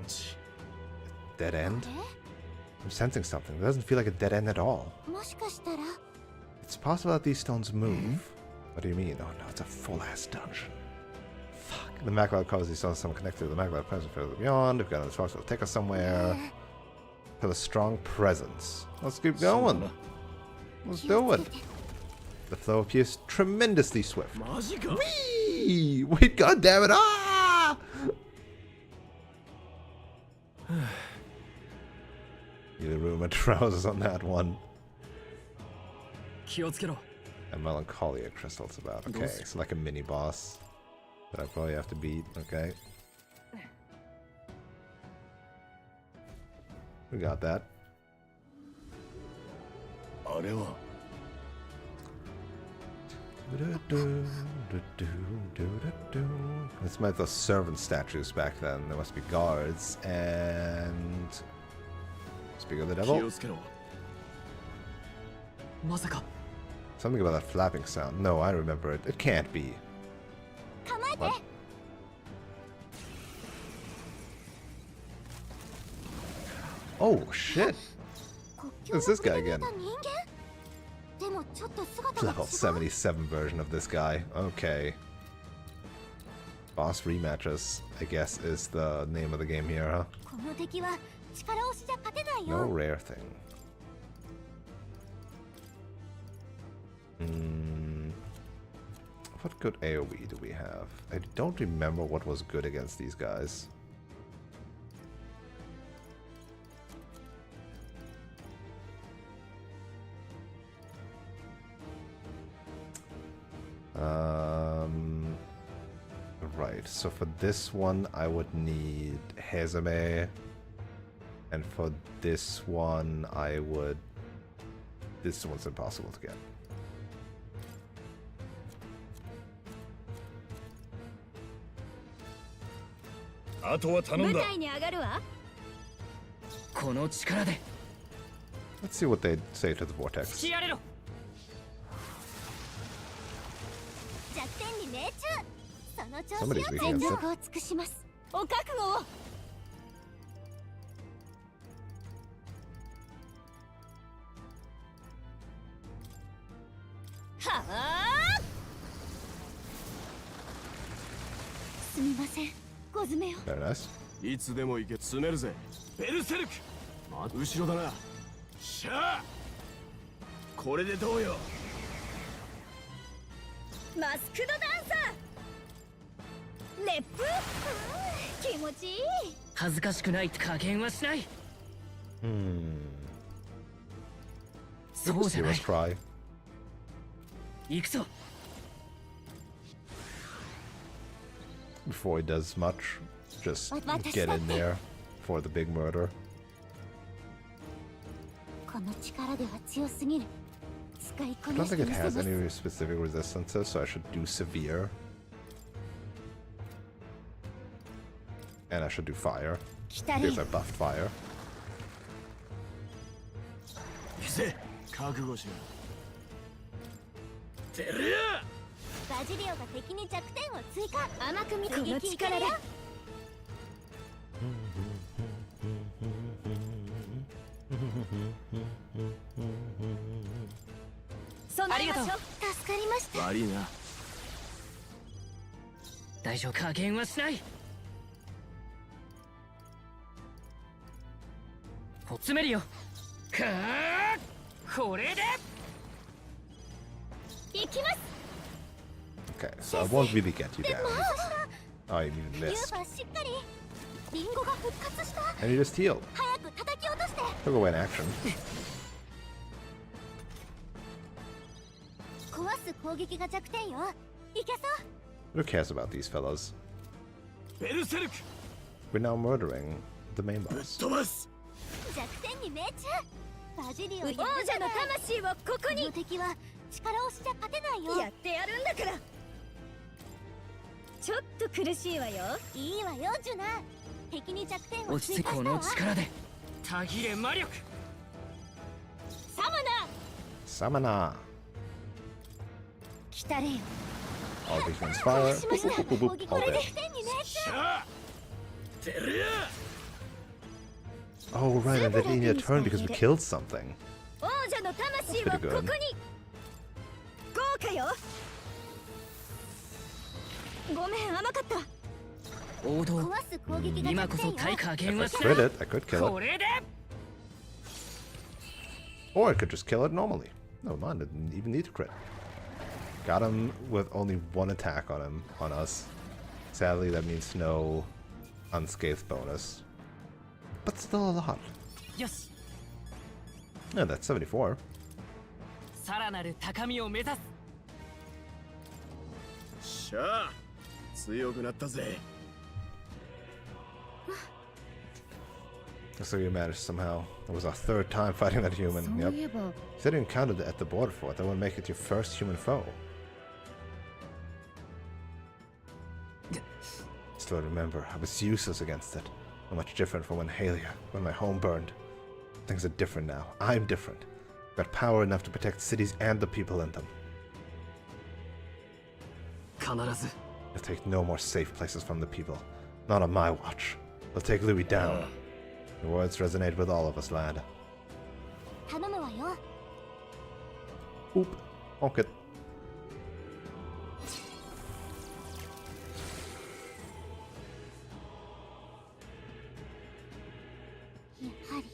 Dead end? I'm sensing something. It doesn't feel like a dead end at all. もしかしたら It's possible that these stones move. What do you mean? Oh no, it's a full-ass dungeon. Fuck. The Macula causes these stones someone connected to the Macula presence further beyond. If we got on this box, it'll take us somewhere. Feel a strong presence. Let's keep going. Let's do it. The flow appears tremendously swift. マジか。 Whee! Wait, god damn it! Ah! You ruined my trousers on that one. 気をつけろ。 And Melancholia crystals about. Okay, it's like a mini boss that I probably have to beat. Okay. We got that. あれは This meant the servant statues back then. There must be guards and speak of the 気 devil. をつけろ。まさか。 Something about that flapping sound. No, I remember it. It can't be. 構えて What? Oh shit! 国 Who's this guy again? 人間でもちょっと姿が違 Level う 77 version of this guy. Okay. Boss rematches, I guess, is the name of the game here, huh? この敵は力押しじゃ勝てない No よ rare thing. What good AoE do we have? I don't remember what was good against these guys. Right, so for this one I would need Hezame, and for this one I would... This one's impossible to get. Let's see what they say to the vortex. やれろ。弱点に命中その調子 Somebody's よ weak 全 against 力 it. を尽くしますお覚悟をはあすみませんご詰めを Very nice. いつでも行け。詰めるぜ。ベルセルク。後ろだな。しゃあ。これでどうよ。マスクドダンサーレップ気持ちいい恥ずかしくない加減はしない。そうじゃな Let's い。 try. 行くぞ。 Before he does much, just What get in there for the big murder. この力では強すぎる使いこ I な don't して think み it せ has ます any specific resistances, so I should do severe. And I should do fire, 来たり because I buffed fire. せ覚悟しろてるやバジリオが敵に弱点を追加。甘く見この力でありがとう。助かりました。悪いな大丈夫。加減はしない。詰めるよ。かーこれで行きます。 Okay, so I won't really get you down. Oh, you even ユー missed. ファしっかり。リンゴが復活した。 And you just healed. 早く叩き落として。 Took away an action. 壊す攻撃が弱点よ。いけそう。 Who cares about these fellows? ベルセルク We're now murdering the main ぶっ boss. 飛ばす弱点に命中。バジリオ王者の魂をこここにの敵は力押しじゃ勝てないよ。やってやるんだから。ちょっと苦しいわよ。いいわよジュナ。敵に弱点を落ち着くこ追加したわ。の力でたぎれ魔力。サマナ Summoner. 来たれよ。 All defense fire. しました。 Boop, boop, boop, 攻撃 boop. こ All れで dead. 1点に命中。しゃあてるや Oh, right, and they didn't need a turn because we killed something. 王者の魂を That's こ pretty こ good. に。豪華よ。ごめん甘かった。王道。壊す攻撃が今こそ弱点よ。対加 If 減 I はしな crit い。 it, I could kill こ it. れで Or I could just kill it normally. No, mind, I didn't even need to crit. Got him with only one attack on him, on us. Sadly, that means no unscathed bonus. But still a lot. よし。 Yeah, that's 74. さらなる高みを目指す。しゃあ強くなったぜ So you managed somehow. It was our third time fighting that human. そう Yep. いえば You said you encountered it at the border fort. That would make it your first human foe. Still remember, I was useless against it. Not much different from when my home burned. Things are different now. I'm different. Got power enough to protect cities and the people in them. 必ず You'll take no more safe places from the people. Not on my watch. We'll take Louis down. Your words resonate with all of us, lad. 頼むわよ。 Oop. Okay. やはり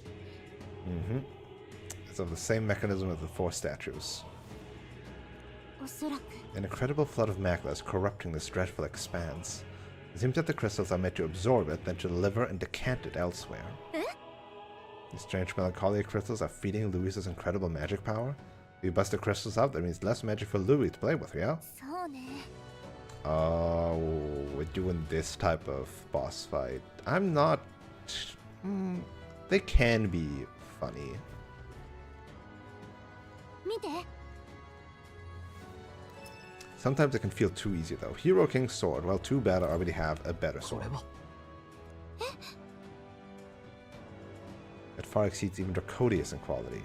It's of the same mechanism as the four statues. おそらく An incredible flood of macula is corrupting this dreadful expanse. It seems that the crystals are meant to absorb it, then to deliver and decant it elsewhere. These strange melancholia crystals are feeding Louis's incredible magic power. If you bust the crystals out, that means less magic for Louis to play with, yeah? そうね。 Oh, we're doing this type of boss fight. I'm not... they can be funny. 見て。 Sometimes it can feel too easy though. Hero King's sword, well too bad I already have a better こ sword. れは It far exceeds even Dracodius in quality.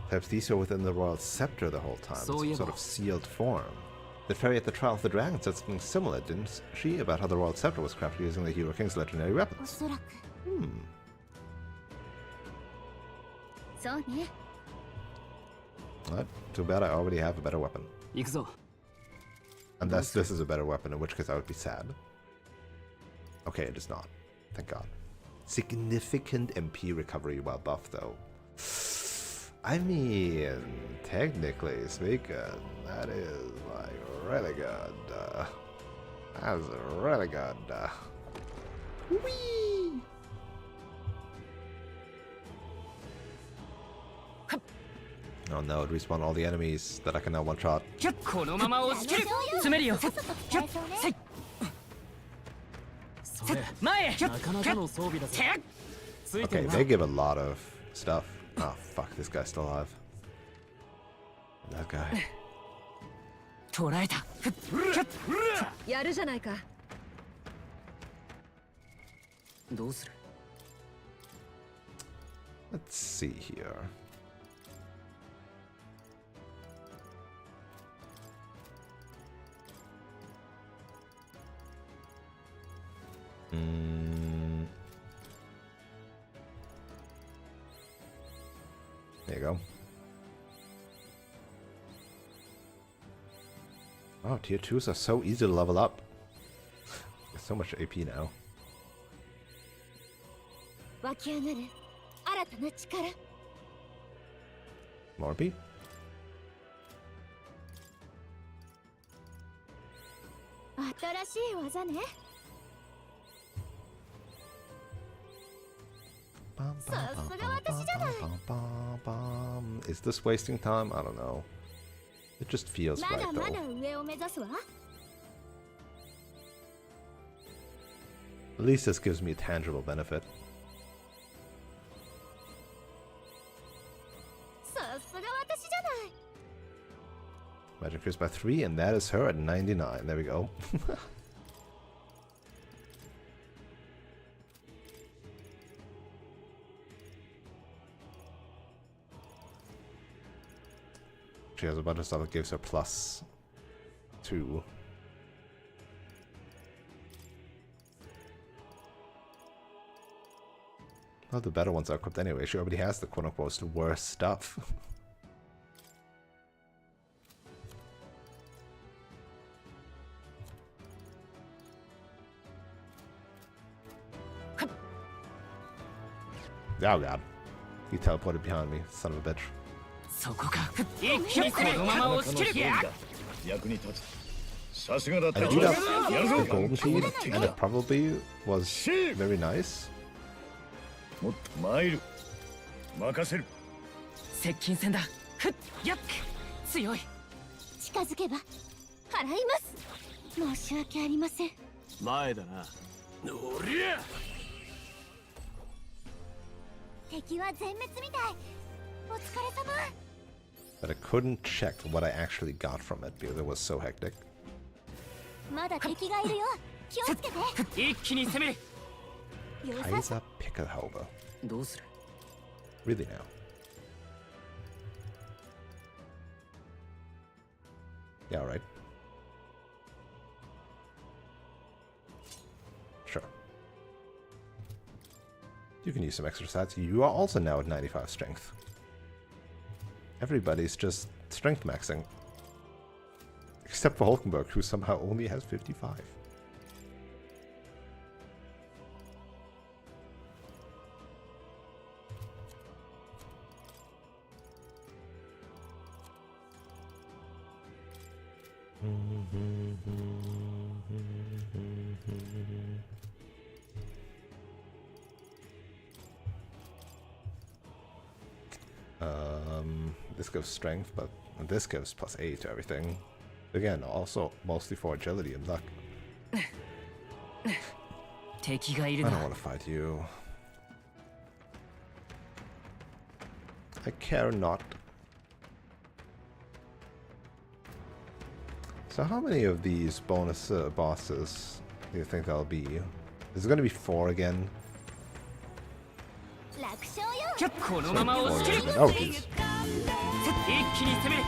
Perhaps these were within the royal scepter the whole time, So some you sort know. of sealed form. The fairy at the trial of the dragon said something similar, didn't she, about how the royal scepter was crafted using the Hero King's legendary お weapons? そらく。 そうね。 Well, too bad I already have a better weapon. 行くぞ。 Unless this is a better weapon, in which case I would be sad. Okay, it is not. Thank God. Significant MP recovery while buffed, though. I mean, technically speaking, that is, like, really good. That is really good. Whee! Oh no, it respawned all the enemies that I can now one-shot. このまま押し切る。詰めるよ。さっさと使えそうね。それ前へ。なかなかの装備だぜ。ついて Okay, るな。 they give a lot of stuff. Oh, fuck, this guy's still alive. That guy. 捕らえた。やるじゃないか。どうする？ Let's see here. There you go. Oh, tier 2s are so easy to level up. There's so much AP now. 湧き上がる新たな力。 Morby? 新しい技ね。 Is this wasting time? I don't know. It just feels ま right だまだ though. 上を目指すわ。 At least this gives me a tangible benefit. さすが私じゃない。 Magic increased by 3, and that is her at 99. There we go. She has a bunch of stuff that gives her +2. Well, the better ones are equipped anyway. She already has the quote-unquote worst stuff. Oh god. He teleported behind me, son of a bitch. そこか一気にこのまま押し切る役に立つさすがだった I beat up the golden feed, and it probably was very nice. もっと参る任せる接近戦だふっやっ強い近づけば払います。申し訳ありません。前だな。おりゃ。敵は全滅みたい。お疲れ様。 But I couldn't check what I actually got from it because it was so hectic. まだ敵がいるよ。気をつけて。一気に攻める Kaiser Pickelhaube. どうする Really now. Yeah, right. Sure. You can use some extra stats. You are also now at 95 strength. Everybody's just strength maxing. Except for Hulkenberg, who somehow only has 55. This gives strength, but this gives +8 to everything. Again, also mostly for agility and luck. 敵がい I る don't な want to fight you. I care not. So how many of these bonus bosses do you think there'll be? Is it going to be 4 again? 楽勝よ。このまま押し切る Oh, geez. 一気に攻める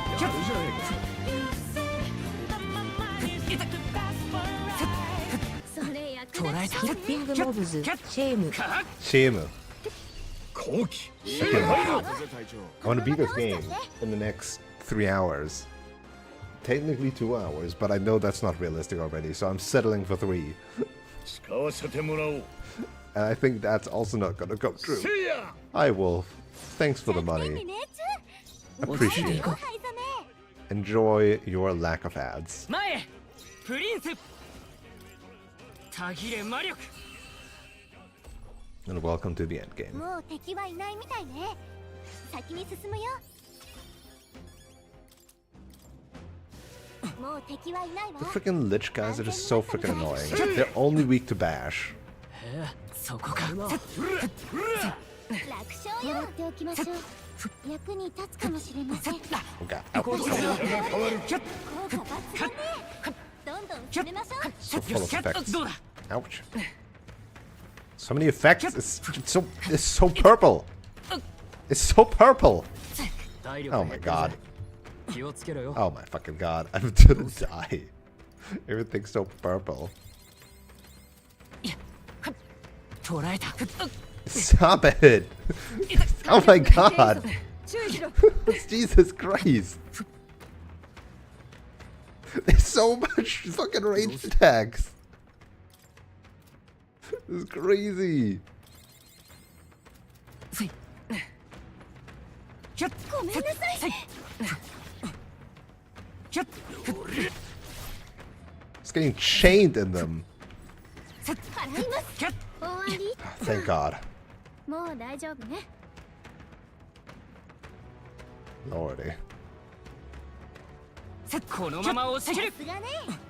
それ役立捉えたちそう。ヒッピングモブズシェーム Shame. 後期 I want to beat this game in the next 3 hours. Technically 2 hours, but I know that's not realistic already, so I'm settling for 3. 使わせてもらおう And I think that's also not gonna come true. せや I will. Thanks for the 手 money. にねつ。 Appreciate it. おはいざめ。 Enjoy your lack of ads. 前へプリンスたぎれ魔力 And welcome to the end game. もう敵はいないみたいね。先に進むよ。もう敵はいない The わ。 freaking Lich guys are just so freaking annoying. They're only weak to bash. そこか楽勝よ。やっておきましょう。役に立つかもしれません。 Okay. 効果抜群ね。どんどん攻めましょう。 So full of effects. どうだ Ouch. So many effects. It's so purple. It's so purple. Oh my god. Oh my fucking god. I'm gonna die. Everything's so purple. Stop it. Oh my god. Jesus Christ. There's so much fucking ranged attacks. This is crazy. It's getting chained in them. Thank God. Lordy.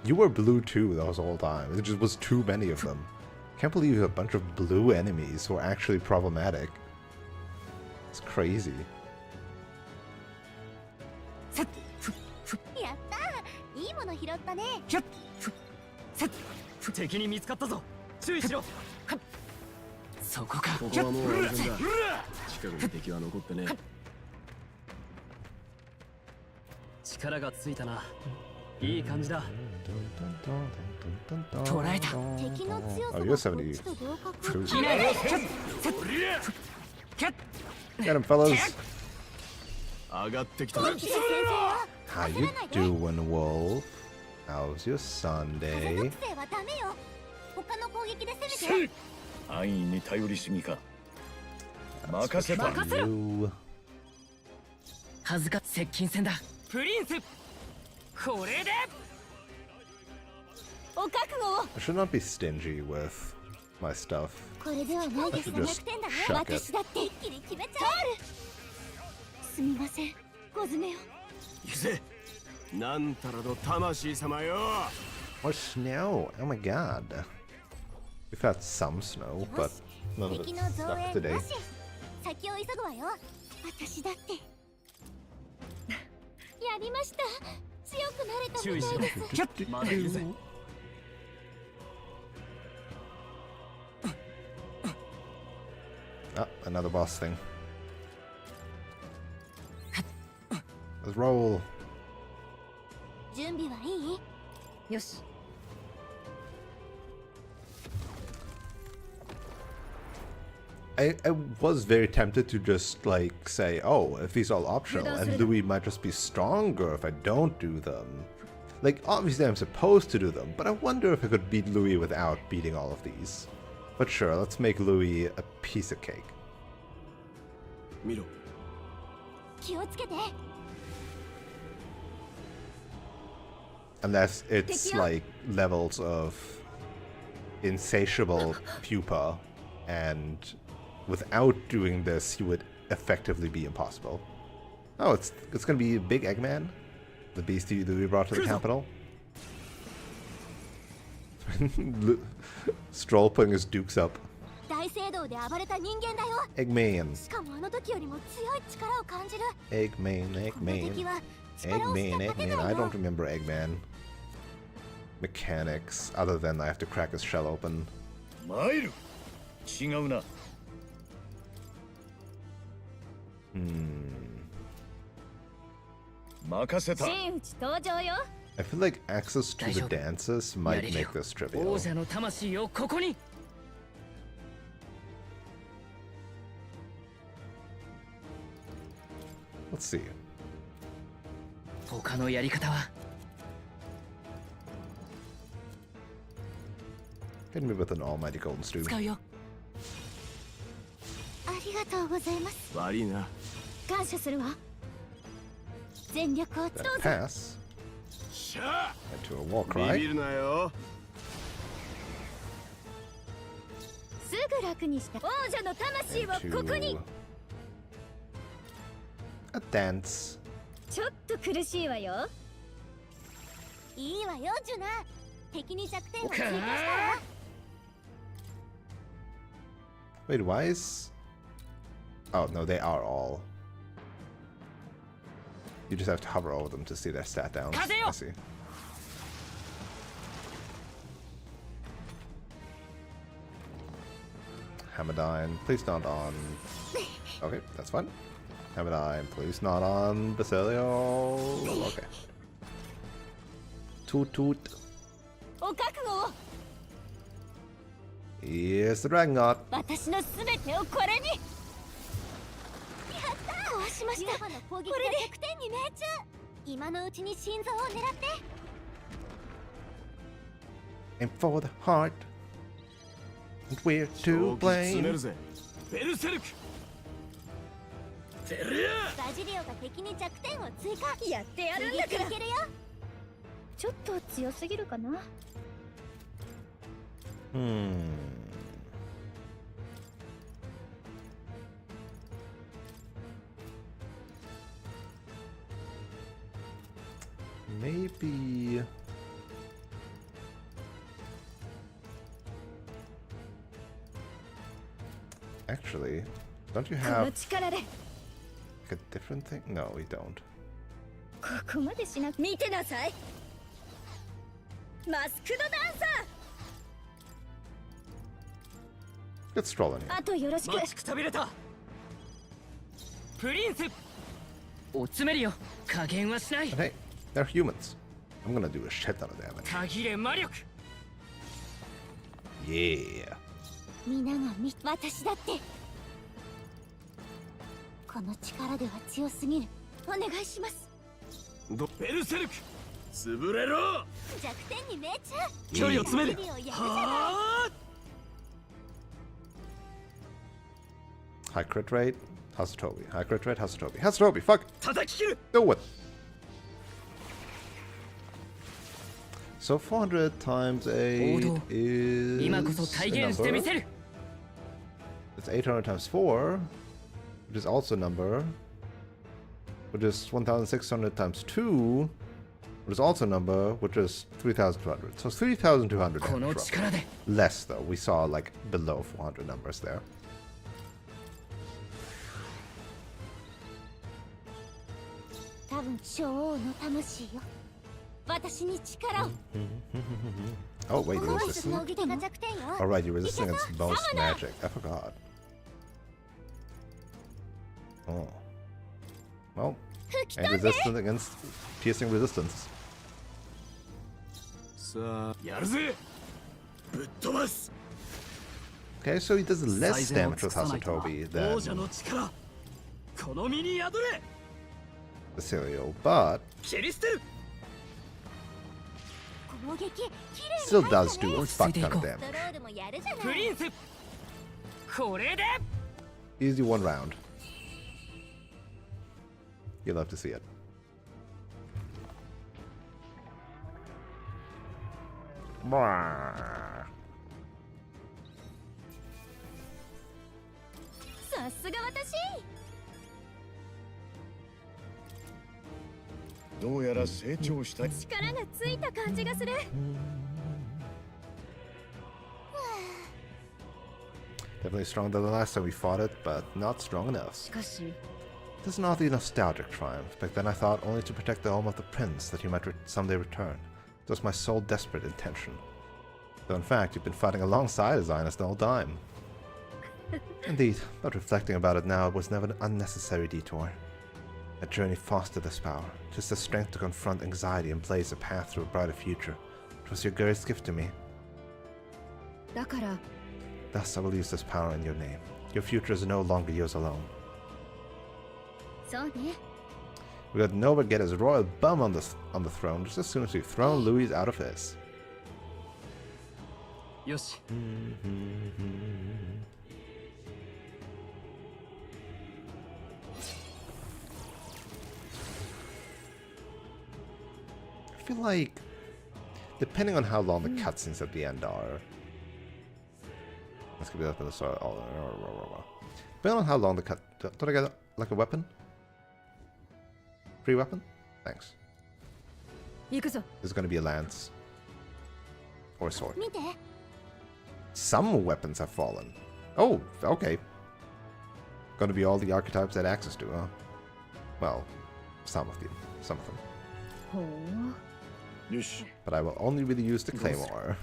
You were blue too the whole time. There just was too many of them. Can't believe a bunch of blue enemies who are actually problematic. It's crazy. Oh, you're 72. Get him, fellas. How you doing, Wolf? How's your Sunday? 安易に頼りすぎか。任せた。You. はずか接近戦だ。プリンス。これで。お覚悟を。 I should not be stingy with my stuff. これではないですね。私だって一気に決めちゃう。すみません、小爪よ。行くぜ。なんたらの魂様よ。 More snow. Oh my god. We've had some snow, but none of it stuck today. 先を急ぐわよ。私だって。やりました。強くなれたみたいです。まだいるぜ。Ah, another boss thing. Let's roll. 準備はいい？よし。I was very tempted to just like say, oh, if these are all optional, and Louis might just be stronger if I don't do them. Like, obviously I'm supposed to do them, but I wonder if I could beat Louis without beating all of these. But sure, let's make Louis a piece of cake. 見ろ。気をつけて。 Unless it's like levels of insatiable pupa, and without doing this, he would effectively be impossible. Oh, it's gonna be Big Eggman, the beastie that we brought to the capital. Stroll putting his dukes up. Eggman. Eggman. I don't remember Eggman mechanics other than I have to crack his shell open. マイル。違うな。任せた。 I feel like access to the dances might make this trivial. 王者の魂をここに。 Let's see. 他のやり方は。 Hit me with an almighty golden stew. 使うよ。ありがとうございます。悪いな。感謝するわ。全力をどうぞ。 Pass. しゃあ。 Into a war ビ cry. ビるなよ。すぐ楽にして。王者の魂をここに。 Into a dance. ちょっと苦しいわよ。いいわよ、ジュナ。敵に弱点を追加したわ。 Wait, why is... Oh, no, they are all. You just have to hover over them to see their stat downs. I see. Hamadine, please don't on. Okay, that's fine. Have an eye, please not on Basilio. Okay. Toot toot. お覚悟を Here's the dragon god. 私のすべてをこれにやった壊しました。これで100点に命中。今のうちに心臓を狙って Aim for the heart. And we're to 詰め blame. るぜベルセルクゼルヤバジリオが敵に弱点を追加やってやるんだからいけるよちょっと強すぎるかな Maybe. Actually, don't you この have 力で like a different thing? No, we don't. ここまでしなく見てなさいマスクドダンサ Let's stroll in ー here. あとよろしく待ちくたびれたプリンスおつめりよ加減はしない But hey, they're humans. I'm gonna do a shit ton of damage. たぎれ魔力 Yeah. 皆が私だってこの力では強すぎるお願いしますベルセルク潰れろ弱点に命中距離を詰めるバジリオやるじゃないは High crit rate, Hasatobi. High crit rate, Hasatobi. Hasatobi, fuck! 叩き切る Do it! So 400 times 8 is 今こそ体 a 現してみ number. せる It's 800 times 4, which is also a number, which is 1600 times 2, which is also a number, which is 3200. So it's 3200 この damage. 力で Less though. We saw like below 400 numbers there. 多分女王の魂よ私に力を Oh wait, もう you're 一つの resistant? 撃が弱点よ Alright, you're resistant against most magic. I forgot. Oh. Well, 吹き and 飛んで resistant against piercing resistance. さあやるぜぶっ飛ばす Okay, so he does less 最善を damage 尽 with くさないと Hasatobi 王者 than の力この身に宿れ Basilio, but 切り捨てる攻撃きれいに still 入った does ね do a 落ち着い fuck てい ton こ of う damage. ストロールもやるじゃないプリンスこれで Easy one round. You'll love to see it. Brrr. さすが私どうやら成長したい。力がついた感じがする Definitely stronger than the last time we fought it, but not strong enough. しかし It is not the nostalgic triumph. Back then I thought only to protect the home of the prince that he might someday return. It was my sole desperate intention. Though in fact you've been fighting alongside his Highness the whole time. Indeed, but reflecting about it now, it was never an unnecessary detour. That journey fostered this power, just the strength to confront anxiety and blaze a path to a brighter future. It was your greatest gift to me. だから Thus I will use this power in your name. Your future is no longer yours alone. そうね We got Nova get his royal bum on the throne just as soon as we've thrown Louis out of his. よし I feel like, depending on how long the cutscenes at the end are, this could be up in the start. Depending on how long the cut, don't I get like a weapon? Free weapon? Thanks. 行くぞ This is going to be a lance or a sword. 見て Some weapons have fallen. Oh, okay. Going to be all the archetypes I had access to, huh? Well, some of them. Some of them. ほうよし。 But I will only really use the claymore.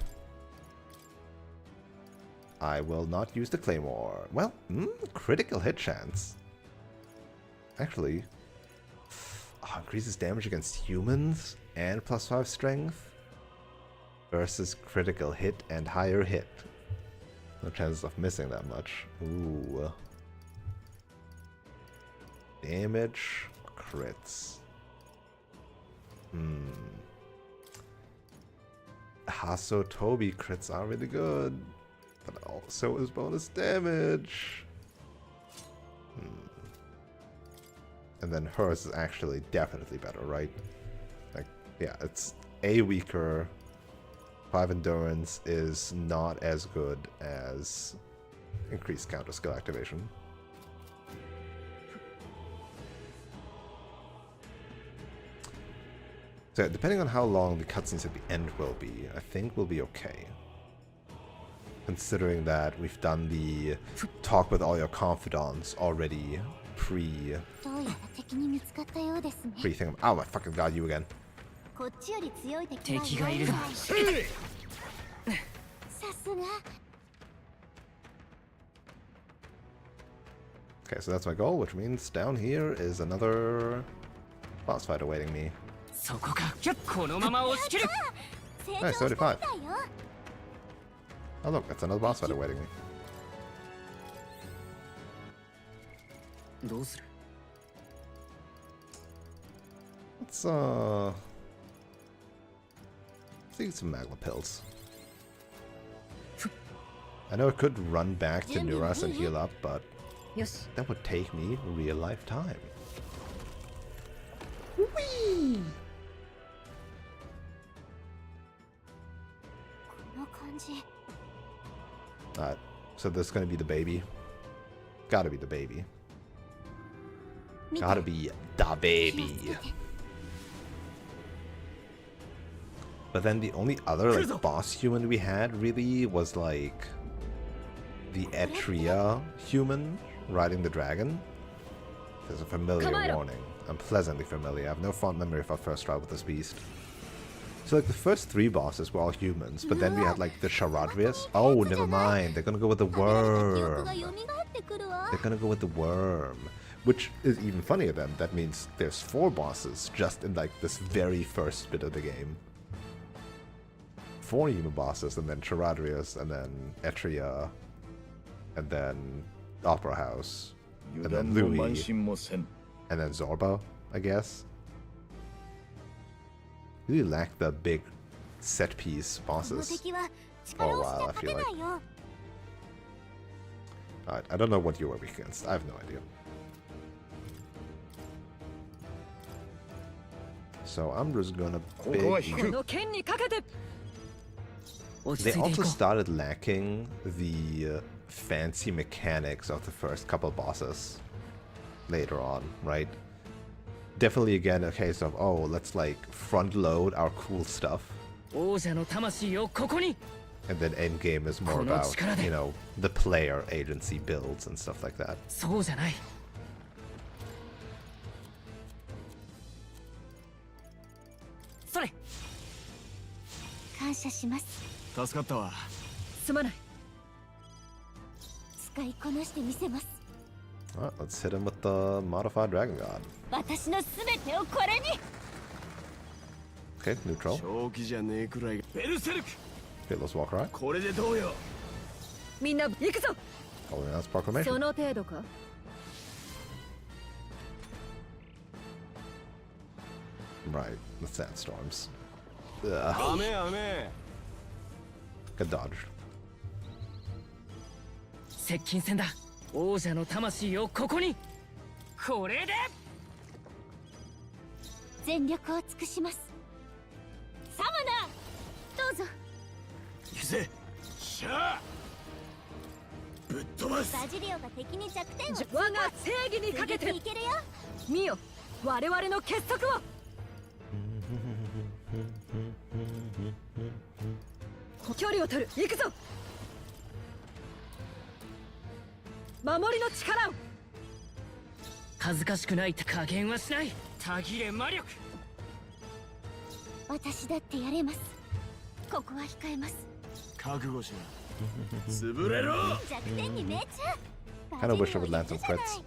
I will not use the claymore. Well, critical hit chance. actually, increases damage against humans and +5 strength versus critical hit and higher hit. No chances of missing that much. Ooh. Damage, crits. Hasso Toby crits are really good, but also is bonus damage. And then hers is actually definitely better, right? Like, yeah, it's a weaker. 5 endurance is not as good as increased counter skill activation. So depending on how long the cutscenes at the end will be, I think we'll be okay. Considering that we've done the talk with all your confidants already pre thing. Oh my fucking god, you again. Okay, so that's my goal, which means down here is another boss fight awaiting me. Nice, 35. Oh look, that's another boss fight awaiting me. Let's eat some magma pills. I know I could run back to Nuras and heal up, but that would take me real life time. Whee! Alright, so this is gonna be the baby. Gotta be the baby. Gotta be the baby. But then the only other like boss human we had really was like the Etria human riding the dragon. There's a familiar warning. I'm pleasantly familiar. I have no fond memory of our first ride with this beast. So like the first 3 bosses were all humans, but then we had like the Charadrius. Oh, never mind. They're gonna go with the worm. They're gonna go with the worm. Which is even funnier then. That means there's 4 bosses just in like this very first bit of the game. 4 human bosses, and then Charadrius, and then Etria, and then Opera House, and then Louis, and then Zorba, I guess. Really lack the big set piece bosses for a while, I feel like. Alright, I don't know what you were weak against. I have no idea. So I'm just gonna They also started lacking the fancy mechanics of the first couple bosses later on, right? Definitely again a case of, oh, let's like front load our cool stuff. And then endgame is more about, you know, the player agency builds and stuff like that. 感謝します。助かったわ。すまない。使いこなしてみせます。 Alright, let's hit him with the modified dragon god. 私のすべてをこれに。 Okay, neutral. 正気じゃねえくらい。ベルセルク。 Okay, let's walk right. これでどうよ。みんな行くぞ。 Holding out proclamation. その程度か。 Right, the sandstorms. 雨雨。 Good dodge. 接近戦だ。王者の魂をここに。これで。全力を尽くします。サマナー、どうぞ。行くぜ。しゃあ。ぶっ飛ばす。バジリオが敵に弱点を。我が正義にかけて。いけるよ。見よ、我々の結束を。距離を取る。行くぞ。守りの力を。恥ずかしくない加減はしない。たぎれ魔力。私だってやれます。ここは控えます。覚悟しな。潰れろ。弱点に命中。 Kind of wish I would land some crits.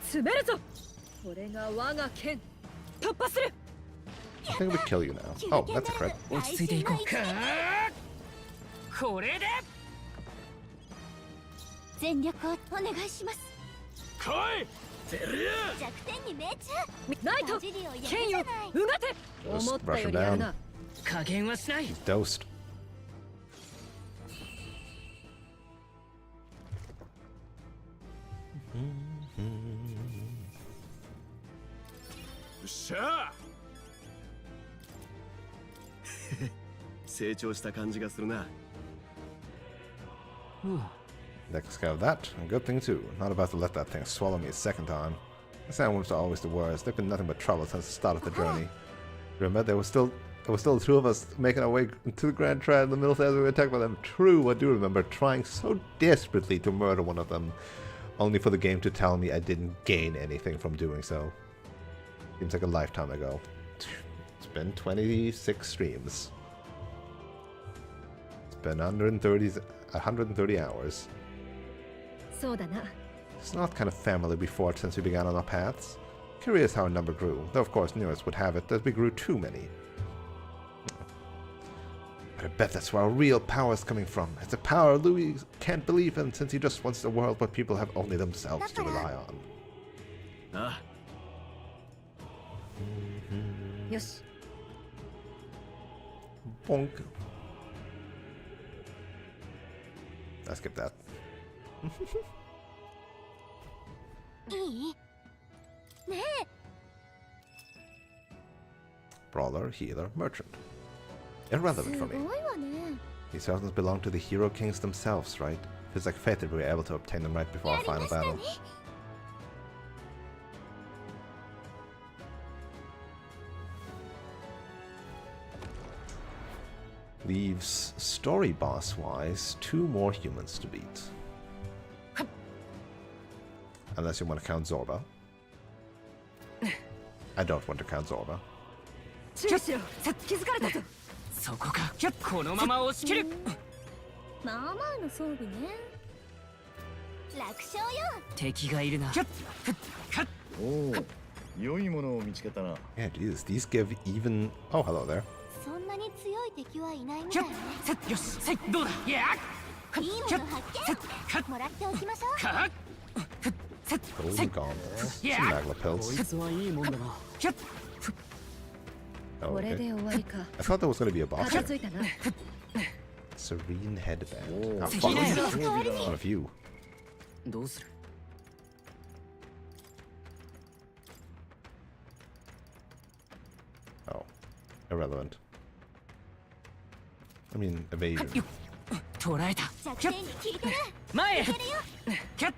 詰めるぞ。これが我が剣。突破する。 I think we kill you now. Oh, that's a crit. 落ち着いていこう。これで全力をお願いします。来いゼルヤ弱点に命中。ナイト剣ようがて。 Just 思った rush よ him りやる down. な。加減はしない。 He's dosed. Sure. 成長した感じがするな。Next go of that. A good thing too. Not about to let that thing swallow me a second time. The sandworms are always the worst. They've been nothing but trouble since the start of the journey. Remember, there were still the two of us making our way to the Grand Triad in the middle as we were attacked by them. True, I do remember trying so desperately to murder one of them, only for the game to tell me I didn't gain anything from doing so. Seems like a lifetime ago. It's been 26 streams. It's been 130 hours. そうだな。 It's not kind of family we fought since we began on our paths. Curious how our number grew, though of course Nearest would have it that we grew too many. But I bet that's where our real power is coming from. It's a power Louis can't believe in since he just wants a world where people have only themselves to rely on. あよし。 Bonk. I skip that. いい？ねえ。 Brawler, healer, merchant. Irrelevant for me. すごいわね。 These items belong to the hero kings themselves, right? Feels like fate that we were able to obtain them right before our final battle. Leaves story boss wise 2 more humans to beat. Unless you want to count Zorba. I don't want to count Zorba. 注意しろ。気づかれたぞ。そこか。このまま押し切る。まあまあの装備ね。楽勝よ。敵がいるな。おお、良いものを見つけたな。 Yeah, these give even... Oh, hello there. そんなに強い敵はいないみたいね。よし、どうだ。いや。いいもの発見。もらっておきましょう。 Golden gauntlets. Some Magla こ pills. いつはいいもんだな。 Oh, これ okay. で終わりか。 I thought there was going to be a boss 片 here. 付いたな。 Serene headband. Oh. Ah, fuck. Yeah. One of you. どうする？ Oh. Irrelevant. I mean, evasion. 捕らえた。弱点に効いてる。前へ。いけるよ。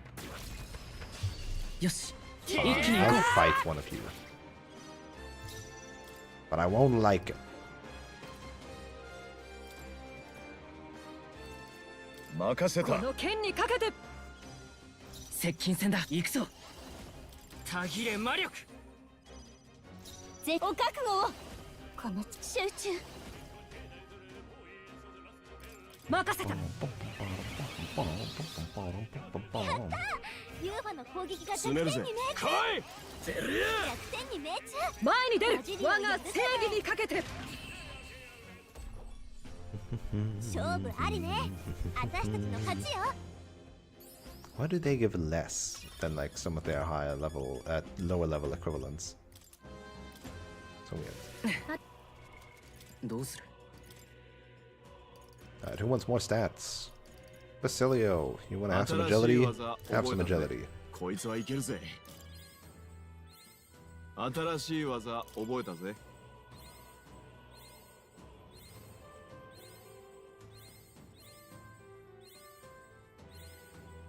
よし。 Fine, 一気に行こ I'll う。 fight one of you. But I won't like it. 任せた。この剣にかけて。接近戦だ。行くぞ。たぎれ魔力。お覚悟を。この集中。任せた。ユーファの攻撃が詰めるぜ。弱点に命中。来いゼルヤ弱点に命中。前に出る。我が正義にかけて。勝負ありね。私たちの勝ちよ。 Why do they give less than like some of their higher level, lower level equivalents? So weird. どうする？ Alright, who wants more stats? Basilio, you want to have some agility? Have some agility. こいつはいけるぜ。新しい技覚えたぜ。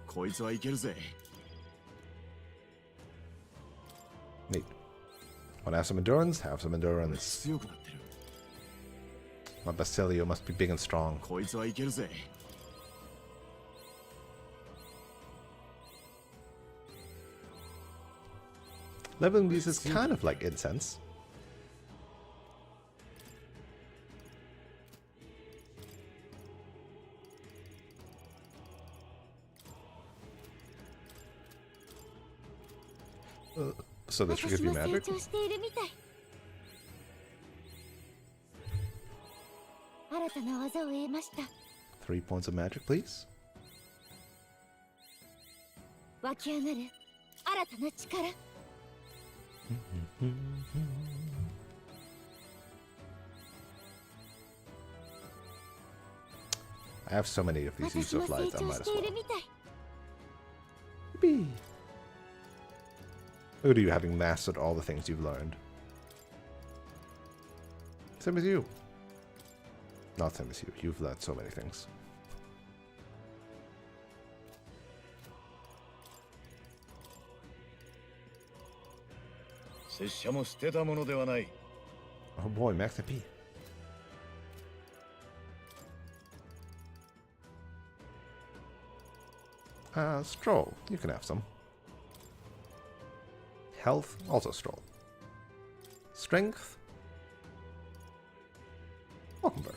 こいつはいけるぜ。 Neat. Want to have some endurance? Have some endurance. 強くなってる。 My Basilio must be big and strong. こいつはいけるぜ。 Leveling these is kind of like incense. So this should give you magic? 成長しているみたい。新たな技を得ました。 3 points of magic, please. 湧き上がる新たな力。I have so many of these 私 use も of 成 light, I 長 might し as ている well. みたい。 Yippee. Look at you having mastered all the things you've learned. Same as you. Not same as you. You've learned so many things. Oh boy, Max MP. Stroll. You can have some. Health, also Stroll. Strength, Walkenberg.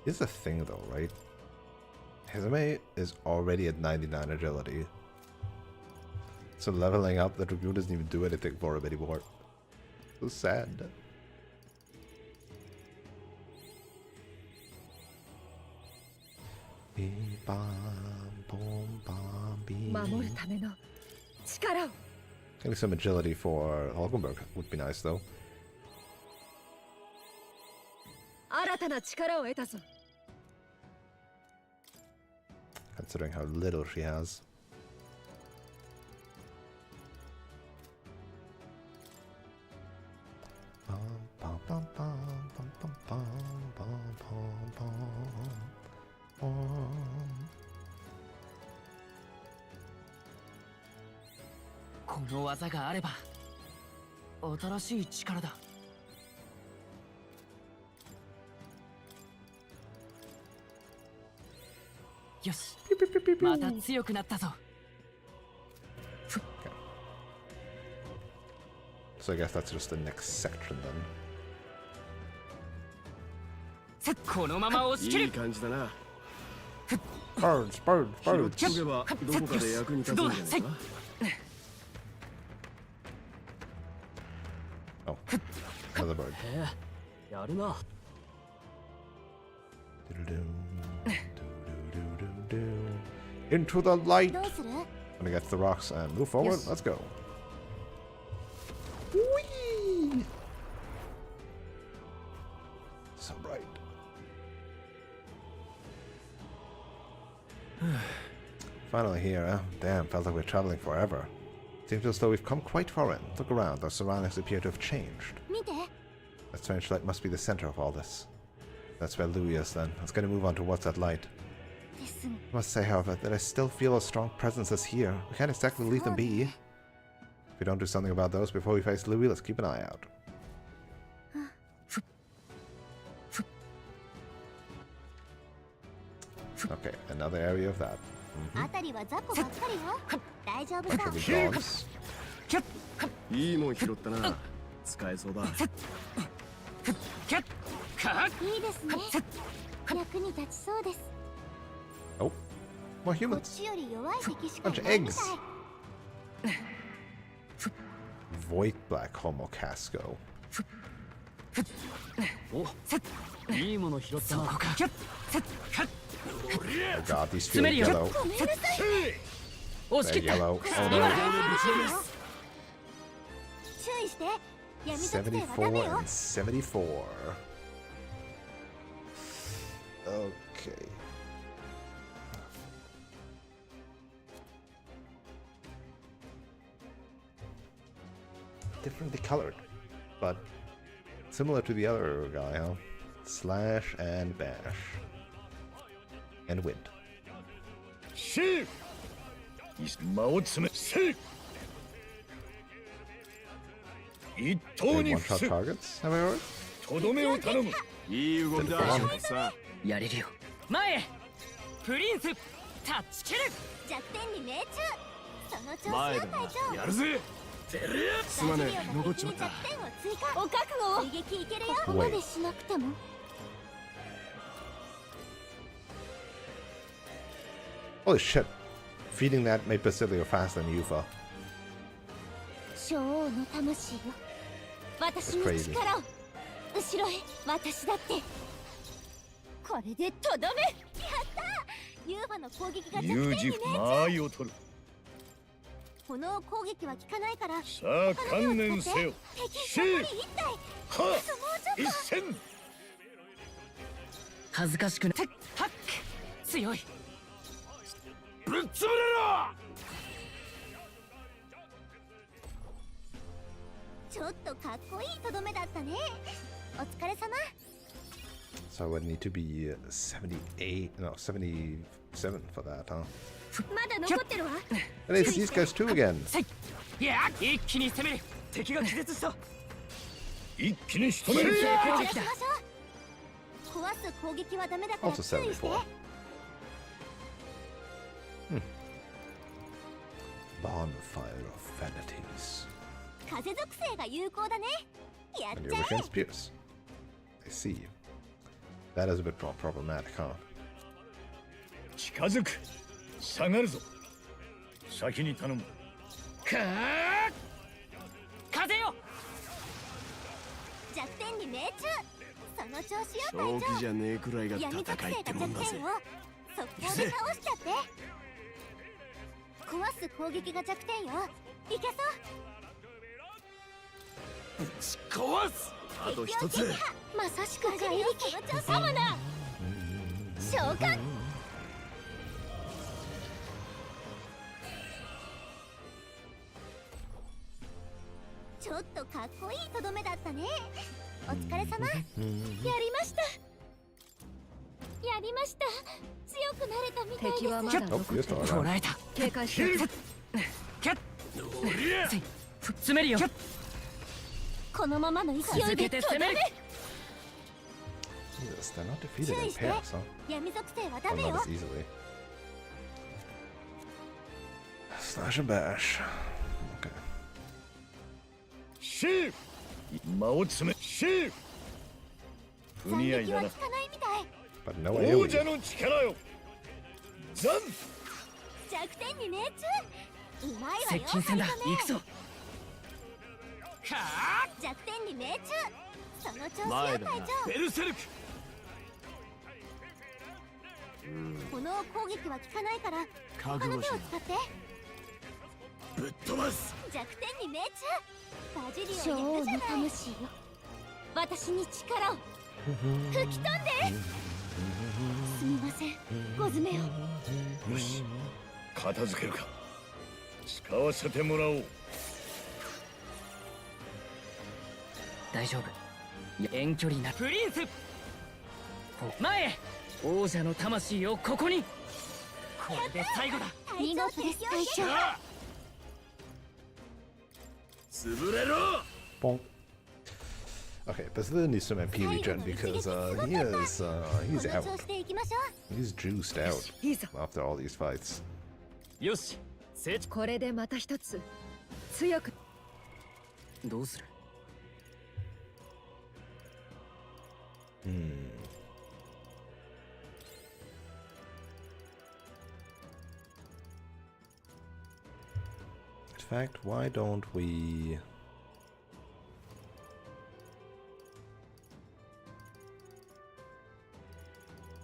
Here's the thing though, right? Hizame is already at 99 agility. So leveling up, the Dragoon doesn't even do anything for him anymore. So sad. Getting some agility for Hulkenberg would be nice though. 新たな力を得たぞ。 Considering how little she has. Bum, bum, bum, bum, bum, bum, bum, bum, bum, bum. この技があれば新しい力だ。よし、また強くなったぞ。 So I guess that's just the next section then. このまま押し切る。いい感じだな。 Birds, birds, 拾っ birds. とけばどこかで役に立つんじゃないか。 Oh, another bird. やるな。 Into the light. どうする？ Gonna get the rocks and move forward. Yes. Let's go. Whee! So bright. Finally here, huh? Damn, felt like we're traveling forever. Seems as though we've come quite far in. Look around, our surroundings appear to have changed. 見て。 That strange light must be the center of all this. That's where Louis is then. Let's get a move on towards that light. ですが。 I must say, however, that I still feel a strong presence is here. We can't exactly leave them be. If we don't do something about those before we face Louis, let's keep an eye out. Okay, another area of that. 辺りは雑魚ばっかりよ。大丈夫さ。 Should be dogs. いいもん拾ったな。使えそうだ。いいですね。役に立ちそうです。 Oh, more こっ humans. ちより弱い敵しか Bunch い of ないみ eggs. たい。 Void Black Homo Casco. いいもの拾ったな。 Oh god, these feel yellow. ごめんなさい。 押し They're 切った。 yellow. Oh 注意して。闇 no. 属性はダメ 74 よ。 and 74. Okay. Differently colored, but similar to the other guy, huh? Slash and bash. And wind. シー間を詰めせい一刀 They に one 伏 shot せ targets, have I heard? とどめを頼むいい動きだ。さあ、やれるよ。前へ。プリンスタッチキル。弱点に命中。その調子前だよ隊長。な。やるぜ。すまねえ、残っちまった。お覚悟を追撃いけるよ。ここまでしなくても。Holy shit. Feeding that made Basilia faster than Yufa. 小王の魂よ、私の力を後ろへ。私だってこれでとどめ。やったー。ユーファの攻撃が弱点にね。間合いを取る。この攻撃は効かないから、さあ観念せよ。敵残り1体。はっ一戦。恥ずかしくない。はっ強い。ぶっ潰れろ。ちょっとかっこいいとどめだったね。お疲れ様。So I would need to be 78, no, 77 for that, huh? まだ残ってるわ。And it's these guys too again. いや一気に攻める。敵が気絶した。一気に仕留める。攻撃だ。壊す攻撃はダメだから Also 注意して。 74. Bonfire of Vanities. 風属性が有効だね。やっ And ち you're ゃえ。 against Pierce. I see. That is a bit more problematic, huh? 近づく。下がるぞ。先に頼む。かあ風よ。弱点に命中。その調子よ正隊気じゃねえくらいが長。闇属戦いって性がもんだぜ弱点を。速攻で倒しちゃって。壊す攻撃が弱点よ。いけそう。ぶち壊す。あと一つ。まさしく怪力。サマナ召喚。ちょっとかっこいいとどめだったね。お疲れ様。やりました。やりました。強くなれたみたいです。敵はまだ Oh, 残 you're ってる。 still 捕 around. らえた。警戒してる。詰めるよ。このままの勢い続けてでとどめ。攻める。 Jesus, they're not defeated in pairs, huh? 闇属性はダ Well, メ not よ。 as easily. Slash and bash. Okay. シーフ。間を詰め。シーフ。不斬似合いだな撃は効。かないみたい。 But no 王 AoE. 者の力よ。ザン。弱点に命中。うまいわよ。接近戦だ。ハリコメ行くぞ。は弱点に命中。その調子前だな。よ隊長。ベルセルク。この攻撃は効かないから他の手を覚悟しろ。使って。ぶっ飛ばす。弱点に命中。バジリオンやるじゃない。魂よ、私に力を吹き飛んで。すみません、ゴズメよ。よし。片付けるか。使わせてもらおう。大丈夫。遠距離なプリンス。前へ。王者の魂をここに。これで最後だ。見事です隊長。潰れろ。 Bonk. Okay, Basilia needs some MP regen because he's この out. 調子でいきましょう。 He's juiced out いいぞ。 after all these fights. よし。成長。これでまた一つ強く。どうする。In fact, why don't we...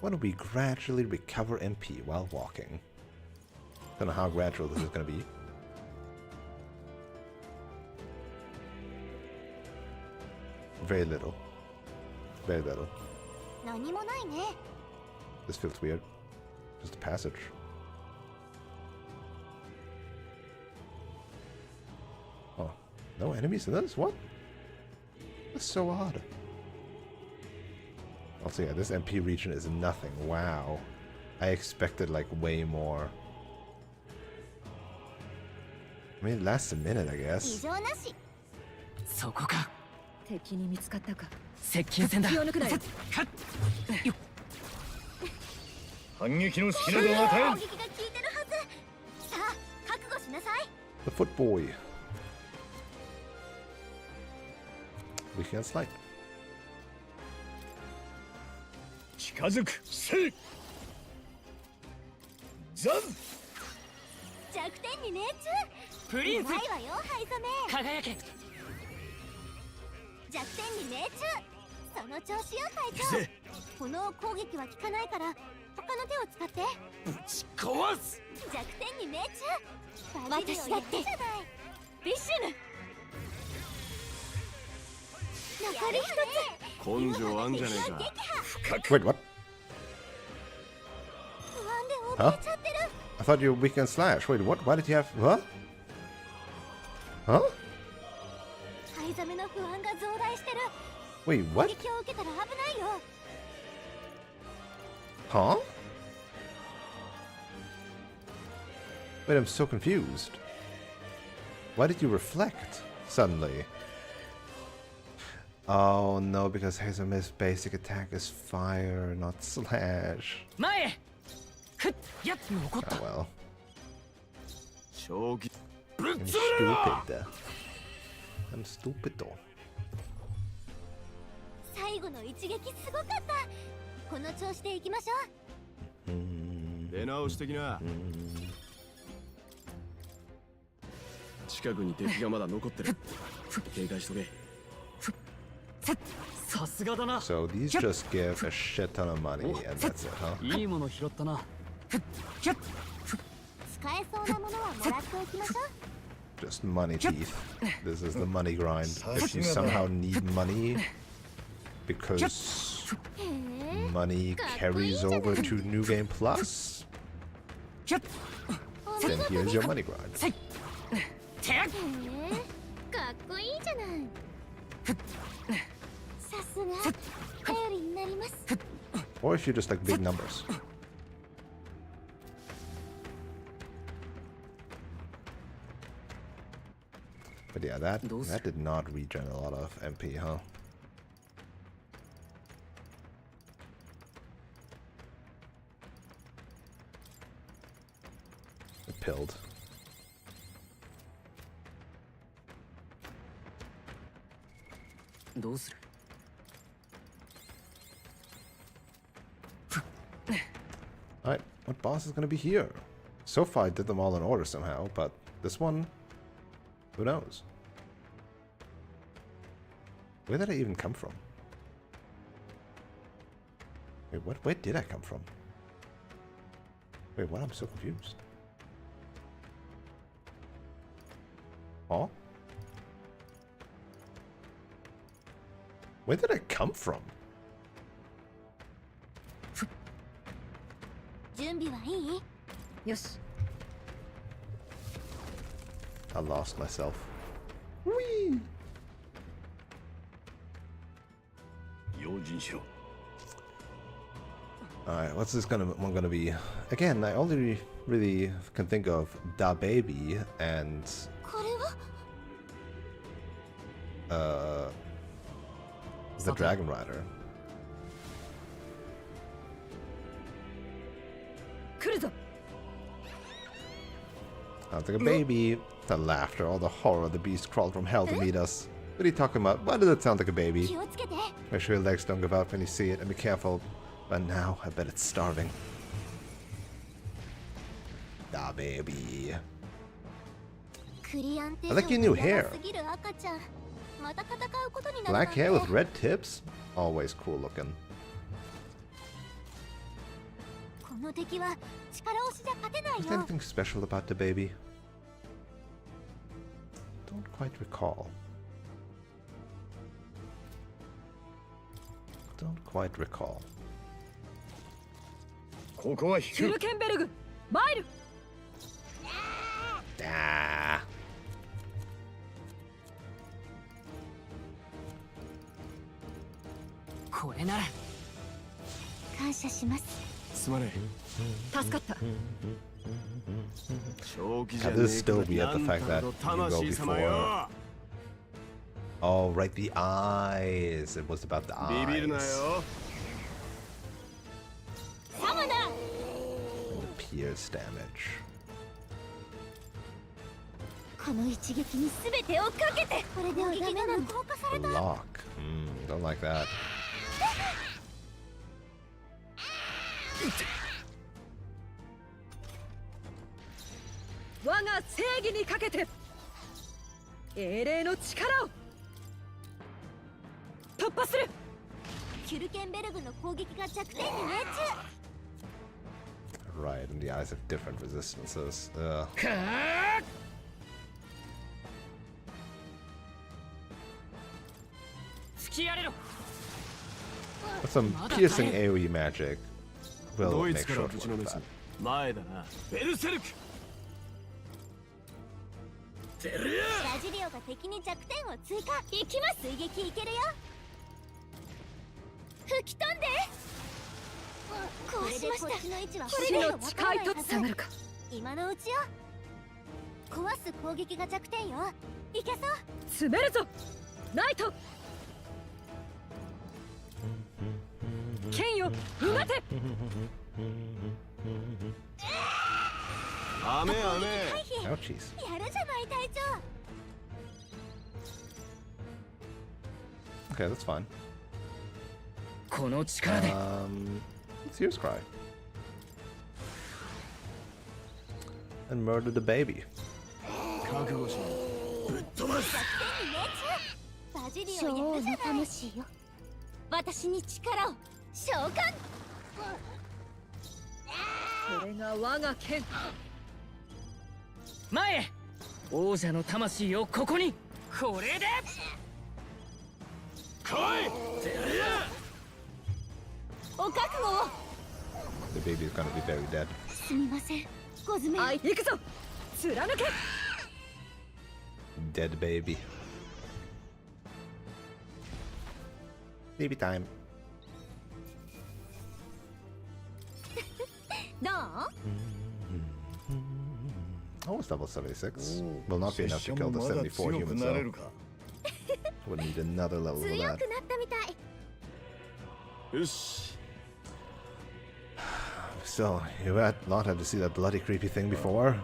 Why don't we gradually recover MP while walking? Don't know how gradual this is going to be. Very little. Very little. 何もないね。 This feels weird. Just a passage. Oh, no enemies in this? What? That's so odd. Also, yeah, this MP region is nothing. Wow. I expected, like, way more. I mean, it lasts a minute, I 異 guess. 常なし。そこか。敵に見つかったか。接近戦だ。気を抜くなよ。反撃の隙など与えん。攻撃が効いてるはず。さあ、覚悟しなさい。 The Foot Boy. Weekend Slide. 近づくせいザン弱点に命中。プリンスうまいわよ灰染め。輝け弱点に命中。その調子よ隊長。この攻撃は効かないから他の手を使って。ぶち壊す。弱点に命中。私だってビッシュヌ。残り一つ。根性あんじゃねえか。 Wait, what? 不安で怯えちゃってる。 I thought you were Weekend Slash. Wait, what? Why did you have... What? Huh? 灰染めの不安が増大してる。 Wait, 攻 what? 撃を受けたら危ないよ。 Huh? Wait, I'm so confused. Why did you reflect suddenly? Oh no, because Hazel's basic attack is fire, not slash. 前へふっやっ残った Oh well. 将棋ぶっ I'm 潰れろ。 stupid. I'm stupid. 最後の一撃すごかった。この調子でいきましょう。出直してきな。近くに敵がまだ残ってる。警戒しとけ。さすがだな So these just give a shit ton of money and that's it, huh? いいもの拾ったな使えそうなものはもらっておきましょう。 Just money teeth. This is the money grind. If you somehow need money because money carries over to New Game Plus, then here's your money grind. へえ、かっこいいじゃない。さすが頼りになります。 Or if you just like big numbers. But yeah, that did not regen a lot of MP, huh? It pilled. Alright, what boss is gonna be here? So far I did them all in order somehow, but this one, who knows? Where did I even come from? Wait, what? Where did I come from? Wait, what? I'm so confused. Huh? Where did I come from? 準備はいい？よし I lost myself. Whee! 用心しろ Alright, what's this one gonna be? Again, I only really can think of Da Baby and これは？ the Dragon Rider. 来るぞ Sounds like a baby. The laughter, all the horror, the beast crawled from hell to meet us. What are you talking about? Why does it sound like a baby? 気をつけて。 Make sure your legs don't give out when you see it, and be careful. But now, I bet it's starving. Da baby. クリアンテ I like your new hair. すぎる赤ちゃん。また戦うことになる Black hair with red tips? Always cool looking. この敵は力押しじゃ勝てない Is よ。 there anything special about the baby? Don't quite recall. Don't quite recall. ここは引ヒルくケンベルグ参る Ah. これなら感謝します。すまね助かったえ。正気じゃ God, ね this is え still か be ら at the なん fact た that ら you と go 魂様 before. よ。 Oh, right, the eyes. It was about the ビビるな eyes. よ。サマだ。 And the pierce damage. この一撃に全てをかけて。これではダメなの。無効化された。 Lock. Don't like that. 我が正義にかけて英霊の力を突破する。キュルケンベルグの攻撃が弱点に命中。 Right, in the eyes of different resistances. Ugh. 突きやれろ。 With some piercing AoE magic, we'll ドイ make ツから sure ぶ to ちの work め with す that. 前だな。ベルセルク。バジリオが敵に弱点を追加。行きます。追撃いけるよ。吹き飛んで。こうしました。死の誓いとつながるか。今のうちよ。壊す攻撃が弱点よ。いけそう。詰めるぞナイト。剣ようがて。雨雨。 Ouchies. やるじゃない隊長。 Okay, that's fine. この力で。Let's use Cry. And murder the baby. 覚悟しろ。ぶっ飛ばす。バジリオやるじゃない。魂よ。私に力を召喚。これが我が剣。前へ。王者の魂をここに。これで。来い。てやれや。お覚悟を。 The baby is gonna be very dead. すみません。コズメ。はい行くぞ貫け。 Dead baby. Baby time. どう？ Almost level 76. Will not be enough to kill the 74 humans though. Would need another level of 強く that. なったみたい。よし。 So, you had not had to see that bloody creepy thing before?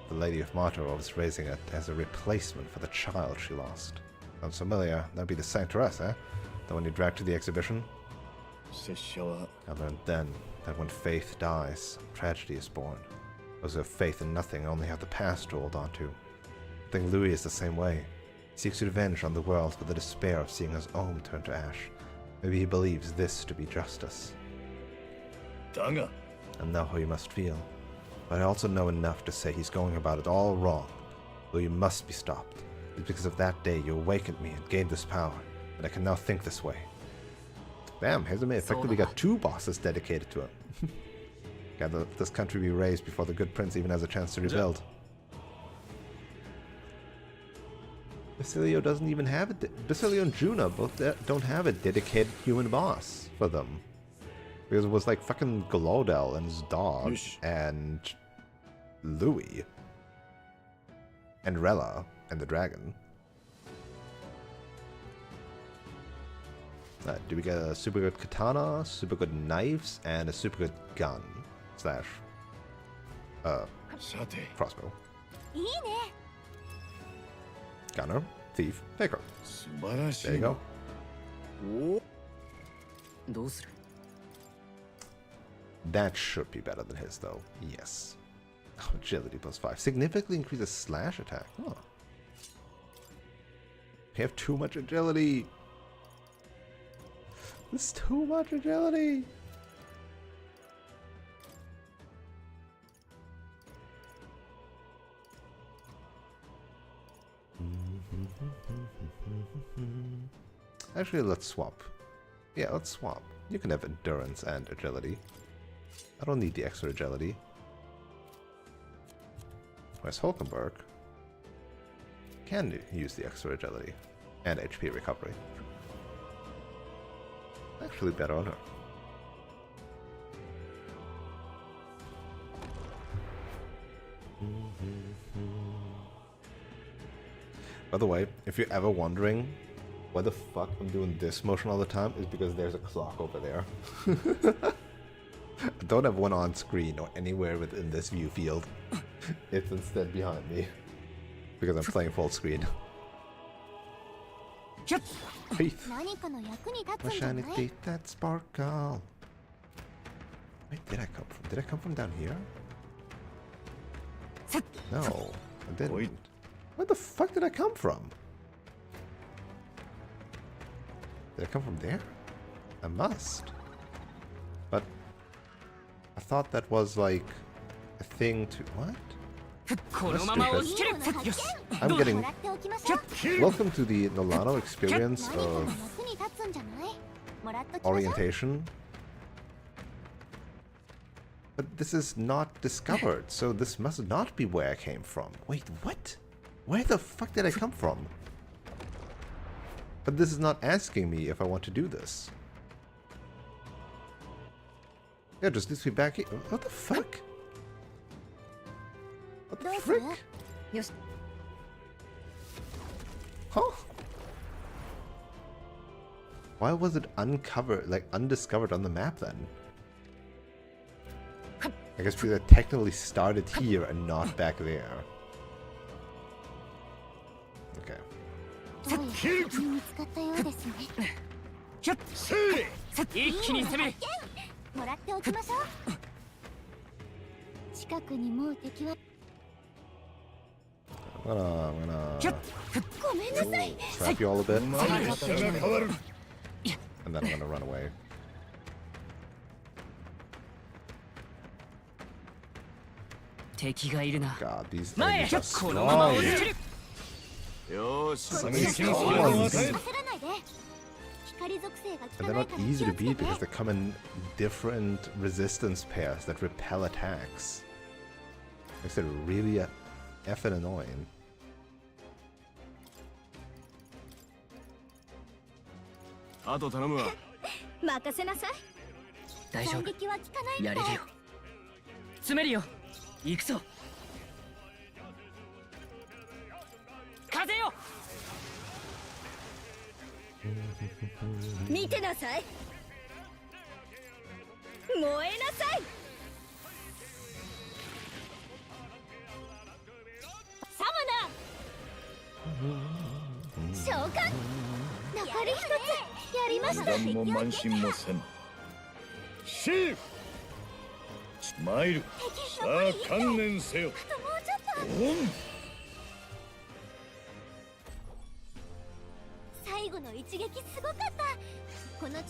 The Lady of Martyr was raising it as a replacement for the child she lost. Sounds familiar. That'd be the Sanctoress, eh? The one you dragged to the exhibition? 拙者は I learned then that when faith dies, tragedy is born. Those who have faith in nothing only have the past to hold on to. I think Louis is the same way. He seeks revenge on the world with the despair of seeing his own turn to ash. Maybe he believes this to be justice. だが I know how you must feel, but I also know enough to say he's going about it all wrong. Louis must be stopped. It's because of that day you awakened me and gained this power, and I can now think this way. Damn, Hezame effectively got 2 bosses dedicated to him. Gotta let this country be raised before the good prince even has a chance to rebuild. Basilio doesn't even have it. Basilio and Juna both don't have a dedicated human boss for them. Because it was like fucking Glodel and his dog, Yeesh. and Louis, and Rella, and the dragon. Do we get a super good katana, super good knives, and a super good gun? Slash, さて crossbow. いいね。 Gunner, thief, taker. 素晴らし There い you go. おどうする。 That should be better than his, though. Yes. Agility plus 5. Significantly increases slash attack. Huh. We have too much agility. There's too much agility. Actually, let's swap. Yeah, let's swap. You can have endurance and agility. I don't need the extra agility. Whereas Hulkenberg can use the extra agility and HP recovery. Actually better on her. By the way, if you're ever wondering why the fuck I'm doing this motion all the time, is because there's a clock over there. I don't have one on screen or anywhere within this view field. It's instead behind me. because I'm playing full screen. Faith. My shiny teeth that sparkle. Where did I come from? Did I come from down here? No, I didn't. Where the fuck did I come from? Did I come from there? I must. But I thought that was like a thing to... What? I'm getting... Welcome to the Nolano experience of orientation. But this is not discovered, so this must not be where I came from. Wait, what? Where the fuck did I come from? But this is not asking me if I want to do this. Yeah, just leads me back here. What the fuck? What the frick? Huh? Why was it uncovered, like undiscovered on the map then? I guess because I technically started here and not back there. Okay. I'm gonna slap you all a bit. And then I'm gonna run away. God, these enemies are strong. And they're not easy to beat because they come in different resistance pairs that repel attacks. Makes it really effing annoying.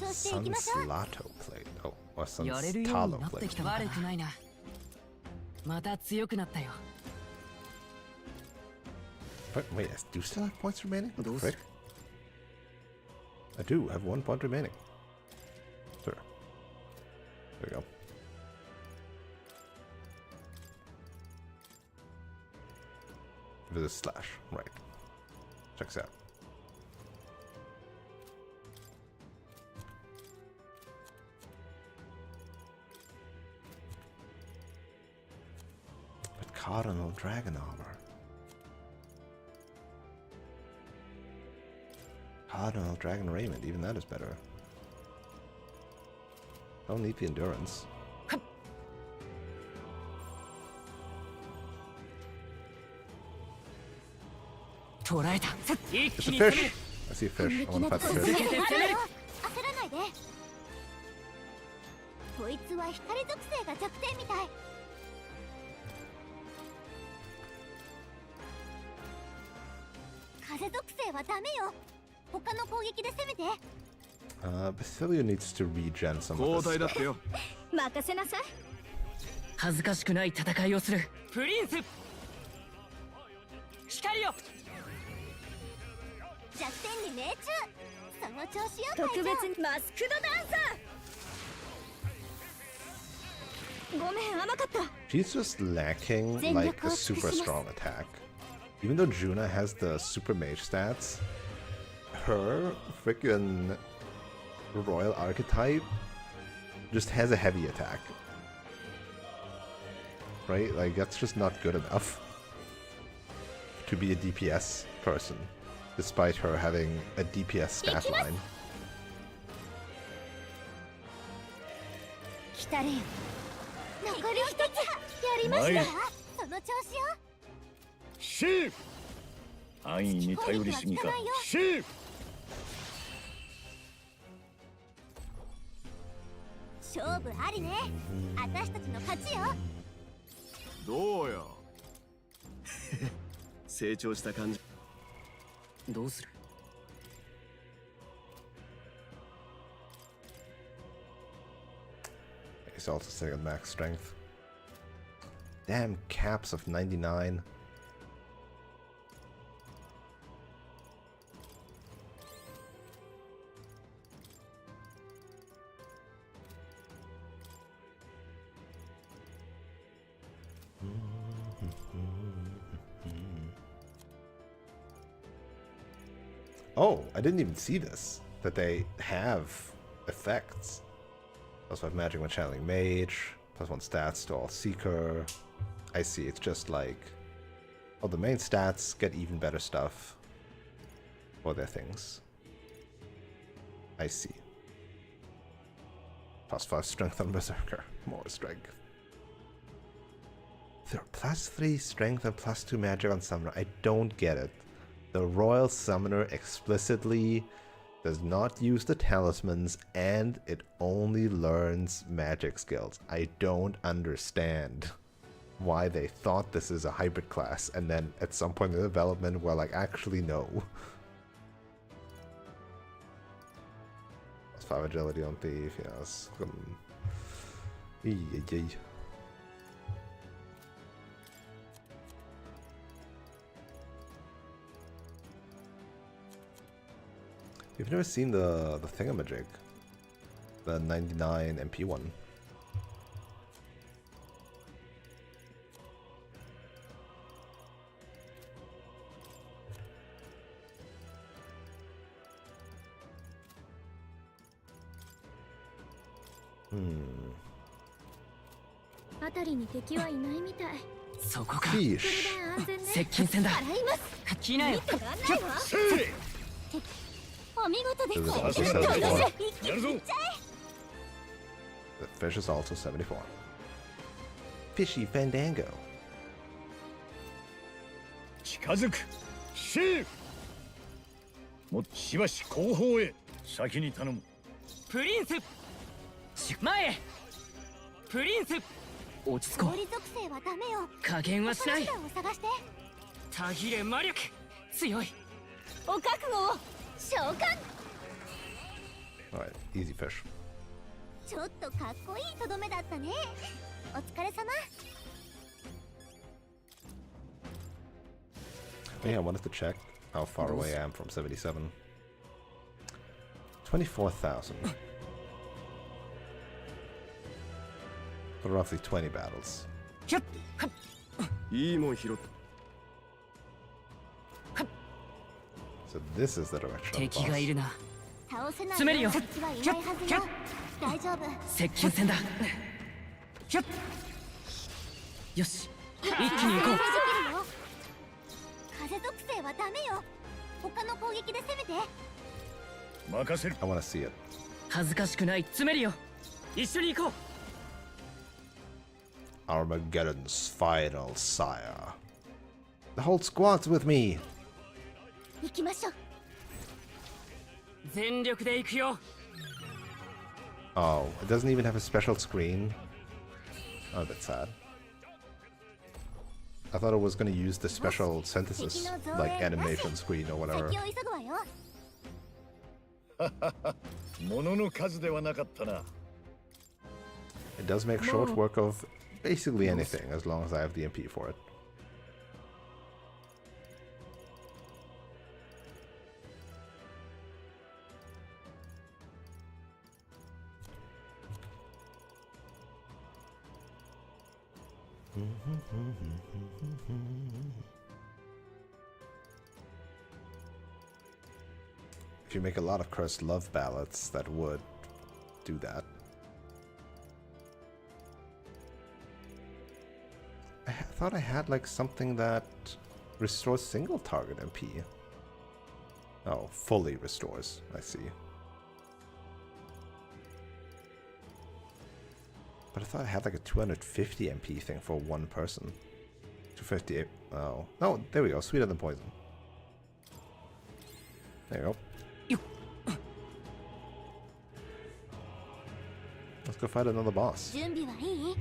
Sunslato plate. Oh, or Sunstalo plate. But wait, I do still have points remaining? What the frick? I do have 1 point remaining. Sure. There we go. With a slash, right. Checks out. But Cardinal Dragon Armor. Cardinal Dragon Raiment, even that is better. Don't need the endurance. It's a fish! I see a fish. I want to fight the fish. Basilio needs to regen some of this stuff. She's just lacking like a super strong attack. Even though Juna has the super mage stats, her freaking royal archetype just has a heavy attack. Right? Like, that's just not good enough to be a DPS person, despite her having a DPS stat line. 安易に頼りすぎか。シー勝負ありね。私たちの勝ちよ。どうよ成長した感じ。どうする？ He's also sitting at max strength. Damn, caps of 99. Oh, I didn't even see this. That they have effects. +5 magic when channeling mage. +1 stats to all seeker. I see, it's just like... Oh, the main stats get even better stuff for their things. I see. +5 strength on Berserker. More strength. There are +3 strength and +2 magic on Summoner. I don't get it. The Royal Summoner explicitly does not use the talismans and it only learns magic skills. I don't understand why they thought this is a hybrid class and then at some point in the development we're like, actually no. +5 agility on Thief, yes. You've never seen the thingamajig, the 99 MP one. Hmm. 辺りに敵はいないみたい。そこか。 Sheesh. 安全ね。接近戦だ。払います。来なよ。見てらんないわ。お見事です。 This is also よし 74. 一気にいっちゃ The fish is also 74. Fishy Fandango. 近づく。シーもっしばし後方へ先に頼む。プリンス。前へ。プリンス。落ち着こう。氷属性はダメよ。加減はしない。手段を探して。たぎれ魔力。強い。お覚悟を。召喚。 Alright, easy fish. ちょっとかっこいいとどめだったね。お疲れ様。 Oh, yeah, I wanted to check how far away I am from 77. 24,000. For roughly 20 battles. いいもん拾った So this is the direction of the 敵がい boss. るな。倒せない詰めるよ。敵はいないはずよ。大丈夫。接近戦だ。ひょっ。よし。一気に行こう。風属性はダメよ。他の攻撃で攻めて。任せる。 I want to see it. 恥ずかしくない。詰めるよ。一緒に行こう。 Armageddon's final sire. The whole squad's with me. 行きましょう。全力で行くよ。 Oh, it doesn't even have a special screen. Oh, that's sad. I thought it was going to use the special synthesis, like animation screen or whatever. 先を急ぐわよ。物の数ではなかったな。 It does make short work of basically anything as long as I have the MP for it. If you make a lot of cursed love ballads, that would do that. I thought I had like something that restores single target MP. Oh, fully restores. I see. But I thought I had like a 250 MP thing for one person. 258. Oh. Oh, there we go. Sweeter than poison. There you go. Let's go fight another boss. 準備はいい？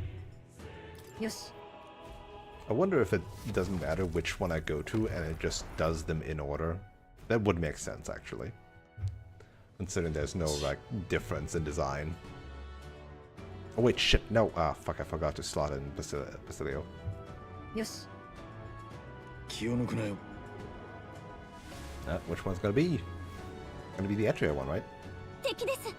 よし。 I wonder if it doesn't matter which one I go to and it just does them in order. That would make sense, actually. Considering there's no, like, difference in design. Oh, wait, shit, no. Ah, fuck, I forgot to slot in Basilio. よし。 気を抜くなよ。 Which one's gonna be? Gonna be the Etria one, right? 敵です。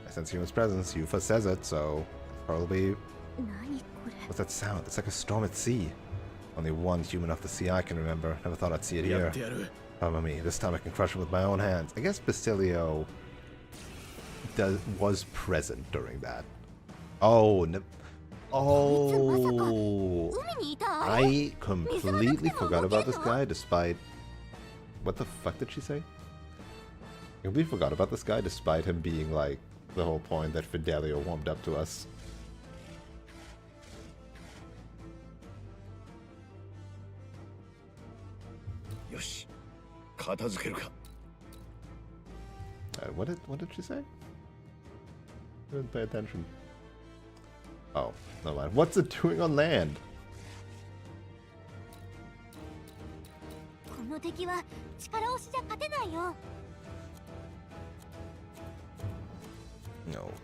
I sense Yuma's presence. Yufa says it, so probably... 何これ？ What's that sound? It's like a storm at sea. Only one human off the sea I can remember. Never thought I'd see it here. Oh, me. This time I can crush it with my own hands. I guess Basilio was present during that. Oh, no. Oh, I completely forgot about this guy despite... What the fuck did she say? I completely forgot about this guy despite him being like the whole point that Fidelio warmed up to us. Yoshi, 片付けるか。 What did she say? I didn't pay attention. Oh, no mind. What's it doing on land? この敵は力押しじゃ勝てないよ。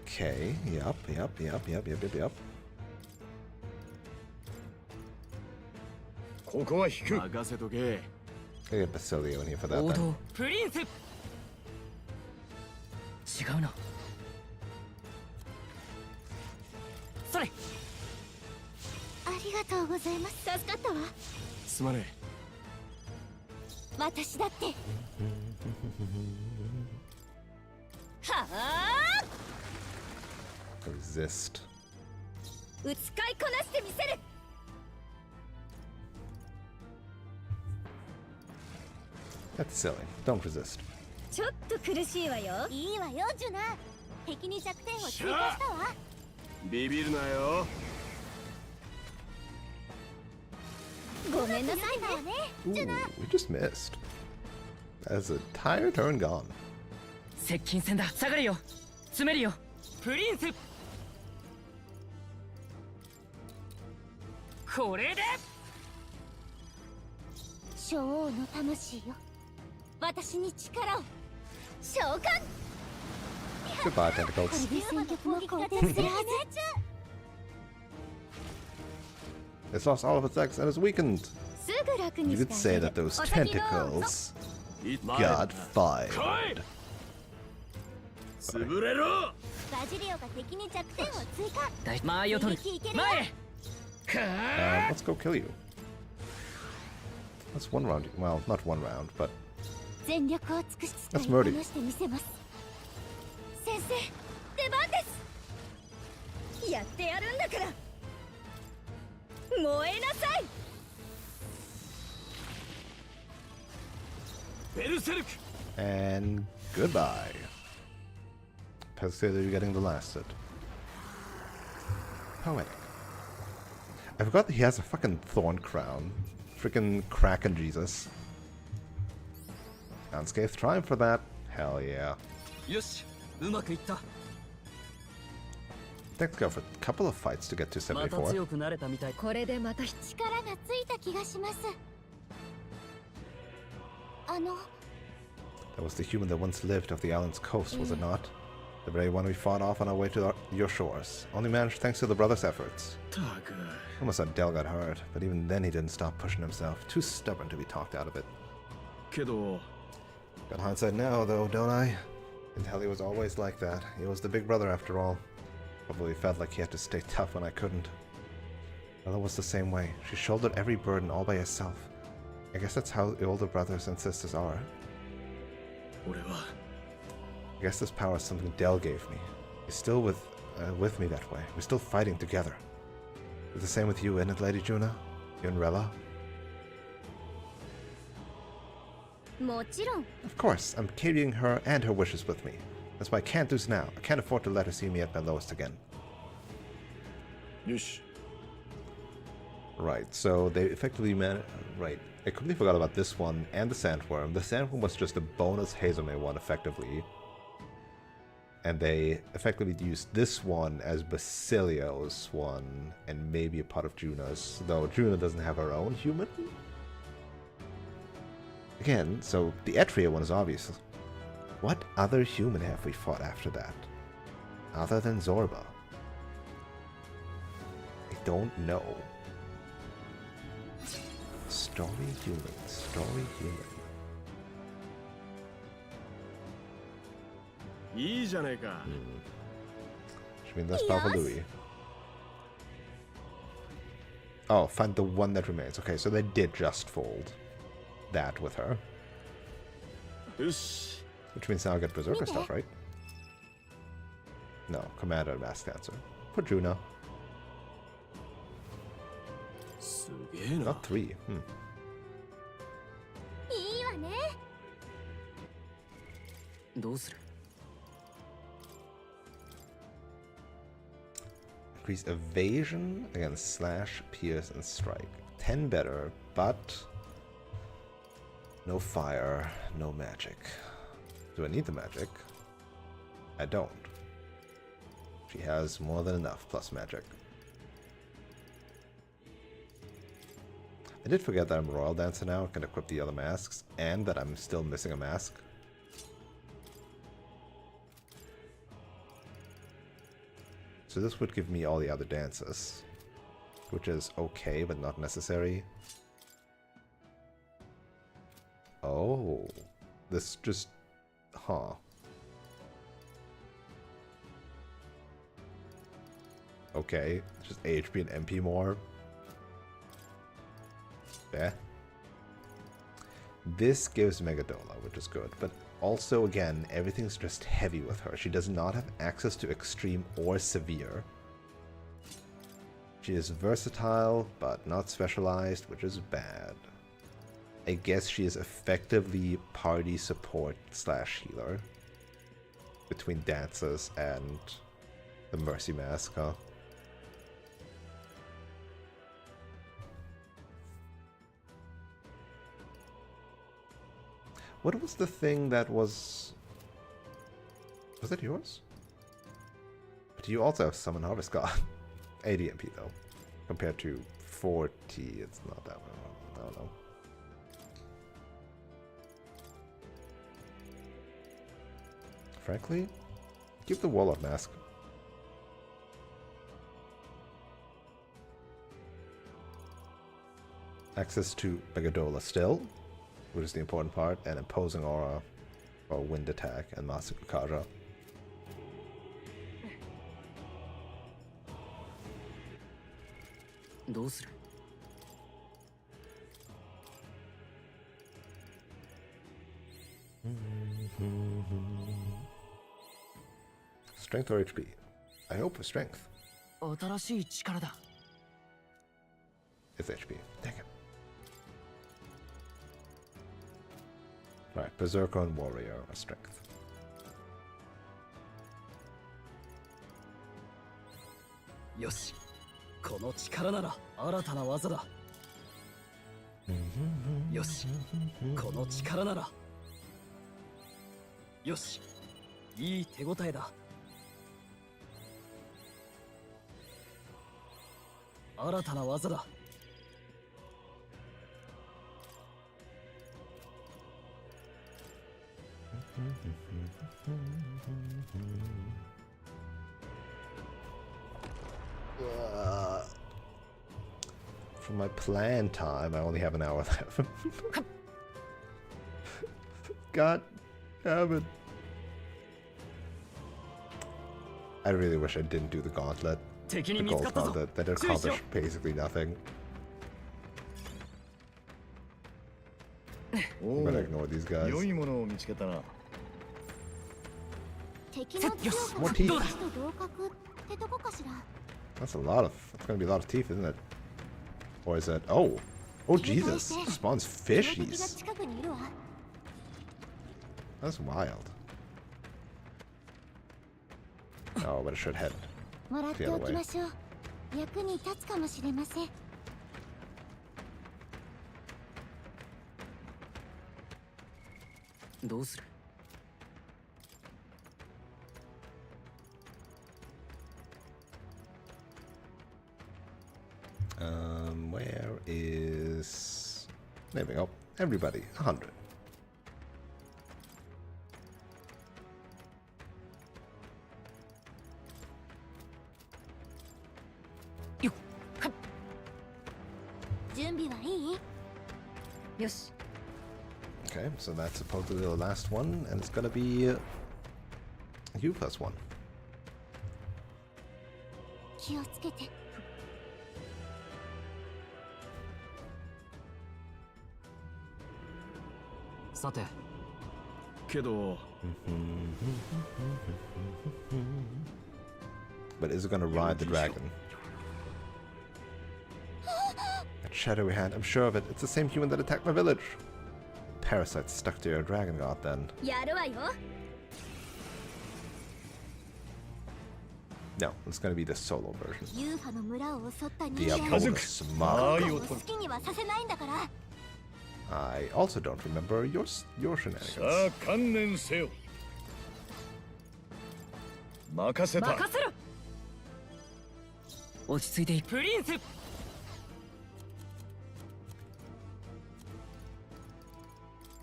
Okay, yep. ここは引く。任せとけ。 I get Basilio in here for that 王 then. 道プリンス。違うな。それ。ありがとうございます。助かったわ。すまね私だって。はあ。 Resist. 使いこなしてみせる。 That's silly. Don't resist. ちょっと苦しいわよ。いいわよ、ジュナ。敵に弱点を追加したわ。ビビるなよ。ごめんなさいね。 Ooh, we just missed. That's an entire turn gone. 接近戦だ。下がるよ。詰めるよ。プリンス。これで。小王の魂よ。私に力を。召喚。 Goodbye, これ tentacles. で戦局も好転するはず。 It's lost all of its X and is weakened. すぐ楽に You し could て say あげ that る。 those お先どうぞ。 tentacles 前 got fired. 潰れろ。バジリオが敵に弱点を追加。間合いを取る。前。 Let's go kill you. That's one round. Well, not one round, but 全力を尽くし使い That's こ Murdy. なしてみせます。先生、出番です。やってやるんだから。燃えなさい。 ベルセルク。 and goodbye. Pez you're getting blasted. Poetic. I forgot that he has a fucking thorn crown. Freaking Kraken Jesus. Unscathed triumph for that. Hell yeah. よし、うまくいった。 Thanks God for a couple of fights to get to また 74. 強くなれたみたい。これでまた力がついた気がします。That was the human that once lived off the island's coast, was it not? The very one we fought off on our way to your shores. Only managed thanks to the brothers' efforts. たく。 Almost thought Del got hurt, but even then he didn't stop pushing himself. Too stubborn to be talked out of it. けど。 Got hindsight now, though, don't I? And Telly was always like that. He was the big brother after all. Probably felt like he had to stay tough when I couldn't. Ella was the same way. She shouldered every burden all by herself. I guess that's how the older brothers and sisters are. 俺は。 I guess this power is something Del gave me. He's still with me that way. We're still fighting together. Is the same with you, isn't it, Lady Juna? You and Rella? もちろん。 Of course, I'm carrying her and her wishes with me. That's why I can't lose now. I can't afford to let her see me at my lowest again. よし。Right, so they effectively right, I completely forgot about this one and the Sandworm. The Sandworm was just a bonus Hazume one, effectively. And they effectively used this one as Basilio's one, and maybe a part of Juna's, though Juna doesn't have her own human. Again, so the Etria one is obvious. What other human have we fought after that? Other than Zorba? I don't know. Story human, story human. いいじゃねえか。Should mean less powerful Louis. Oh, find the one that remains. Okay, so they did just fold that with her. Which means now I get Berserker stuff, right? No, Commander and Mask Dancer. For Juno. Not 3. Increase evasion against slash, pierce, and strike. 10 better, but no fire, no magic. Do I need the magic? I don't. She has more than enough plus magic. I did forget that I'm Royal Dancer now, can equip the other masks, and that I'm still missing a mask. So this would give me all the other dances, which is okay, but not necessary. Oh, this just, huh. Okay, just HP and MP more. Yeah. This gives Megadola, which is good, but also, again, everything's just heavy with her. She does not have access to extreme or severe. She is versatile, but not specialized, which is bad. I guess she is effectively party support slash healer. Between dances and the Mercy Mask, huh? What was the thing that was... Was that yours? But you also have Summon Harvest God. ADMP though. Compared to 40, it's not that one. I don't know. Frankly, give the Warlock Mask. Access to Megadola still, which is the important part, and Imposing Aura for Wind Attack and Master Kukaja. Strength or HP? I hope for strength. It's HP. Dang it. Right, Berserker and Warrior are strength. Yoshi, この力なら新たな技だ。よし、この力なら。よし、いい手応えだ。新たな技だ。For my plan time, I only have an hour left. God damn it. I really wish I didn't do the gauntlet. The gold gauntlet. That accomplished basically nothing. I'm gonna ignore these guys. More teeth. That's a lot of... That's gonna be a lot of teeth, isn't it? Or is it... Oh! Oh, Jesus! Spawns fishies! That's wild. Oh, but it should head the other way. どうする？ Where is... There we go. Everybody, 100. Okay, so that's supposedly the last one, and it's gonna be you plus one. 気をつけて。さて、けど But is it gonna ride the dragon? That shadowy hand, I'm sure of it. It's the same human that attacked my village. Parasites stuck to your dragon god then. やるわよ。 No, it's gonna be the solo version. ユーファの村を襲った人間。 Diabolus Mara. 好きにはさせないんだから。 I also don't remember your さ shenanigans. あ観念せよ。任せた。任せろ。落ち着いていプリンス。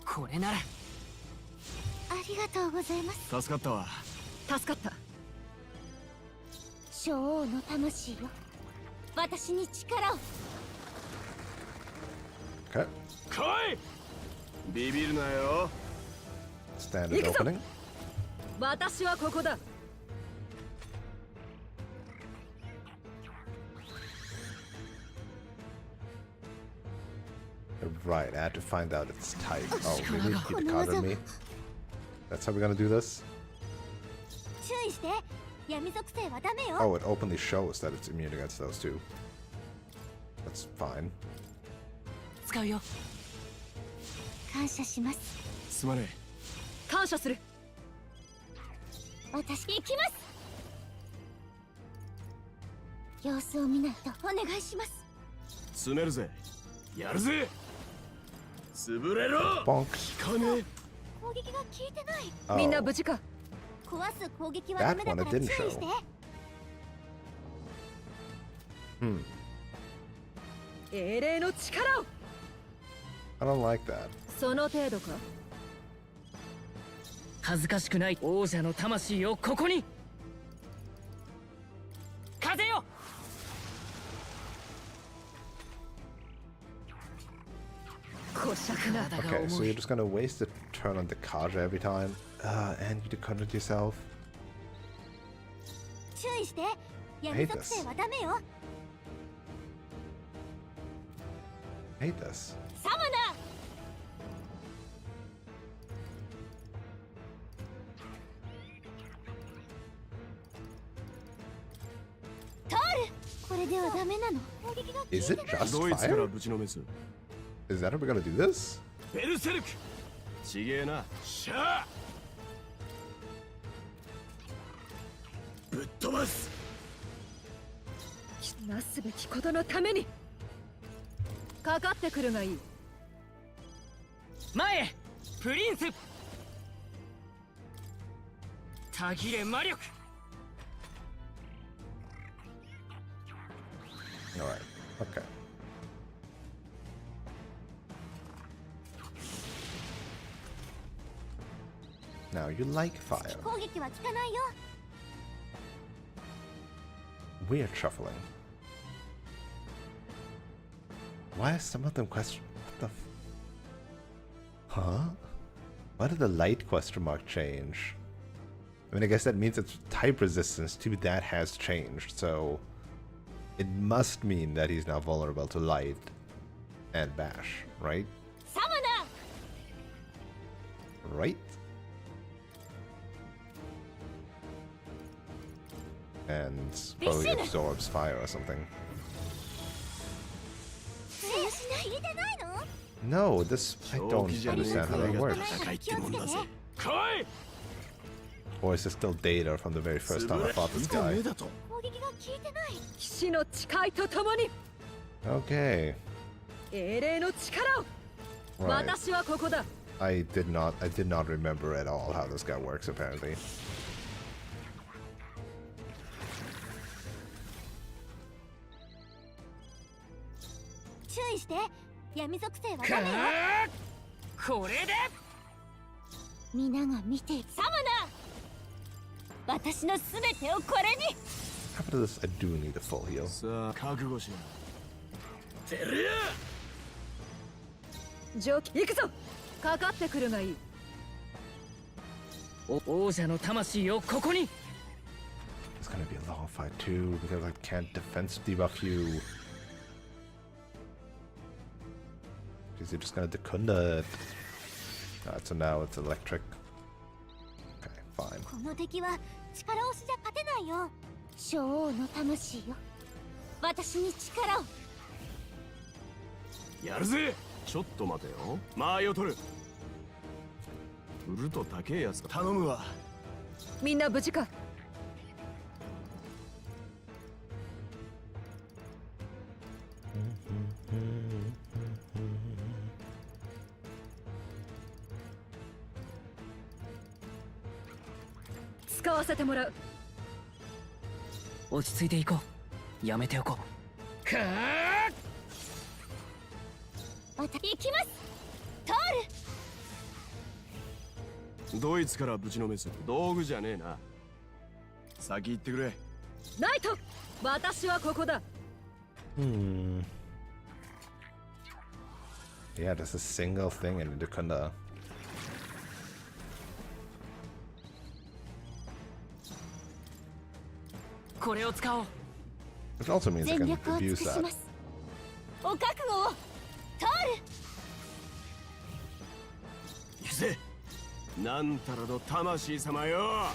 これなら。ありがとうございます。助かったわ。助かった。小王の魂よ。私に力を。 Okay, 来い。ビビるなよ。 standard opening. 私はここだ。 Right, I had to find out its type. Oh, we need to keep the card on me. That's how we're gonna do this? 注意して。闇属性はダメよ。 Oh, it openly shows that it's immune against those two. That's fine. 使うよ。感謝します。すまね感謝する。私行きます。様子を見ないとお願いします。え。詰めるぜ。やるぜ。潰れろ。 Bonk. 効かねえ。攻撃が効いてない。 Oh, みんな無事か。壊す攻撃はダメだから注意して。 hmm. 英霊の力を。 I don't like that. その程度か。恥ずかしくない王者の魂をここに。風よ。 こしゃくな。 Okay, so you're just gonna waste a turn on the Kaja every time? And you decoded yourself? 注意して。闇属性はダメよ。 I hate this. サマナー。トール。これではダメなの。攻撃が効いてない。 Is it just ドイツから fire? ぶちのめす。 Is that how we're gonna do this? ベルセルク。ちげえな。シャー。ぶっ飛ばす。なすべきことのために。かかってくるがいい。前へプリンス。たぎれ魔力。 Alright, okay. Now you like fire. 攻撃は効かないよ。 Weird shuffling. Why is some of them question? What the? Huh? Why did the light question mark change? I mean, I guess that means its type resistance to that has changed, so it must mean that he's now vulnerable to light and bash, right? サマナー。 Right? And probably absorbs fire or something. No, this I don't understand how that works. 戦いってもんだぜ。来い。 Or is this still data from the very first time I fought this guy? 目だと。攻撃が効いてない。騎士の誓いとともに。 Okay. 英霊の力を。 Right. 私はここだ。I did not remember at all how this guy works, apparently. 注意して闇属性はダメよ。これで皆が見てサムナ私のすべてをこれに After this, I do need a full heal. さあ覚悟しな。てるや蒸気行くぞ。かかってくるがいい。王者の魂をここに It's gonna be a long fight too, because I can't defense debuff you. Because you're just gonna Dekunda it. Alright, so now it's electric. Okay, fine. この敵は力押しじゃ勝てないよ。女王の魂よ。私に力を。やるぜ。ちょっと待てよ。間合いを取る。売ると高えやつか。頼むわ。みんな無事か。使わせてもらう。落ち着いていこう。やめておこう。かあ行きます。トール。ドイツからぶちのめす道具じゃねえな。先行ってくれ。ナイト、私はここだ。Yeah, just a single thing in Dekunda. これを使おう。 Which also means I 全 can 力を尽 abuse くし that. ます。お覚悟を。トール。行くぜ。なんたらの魂様よ。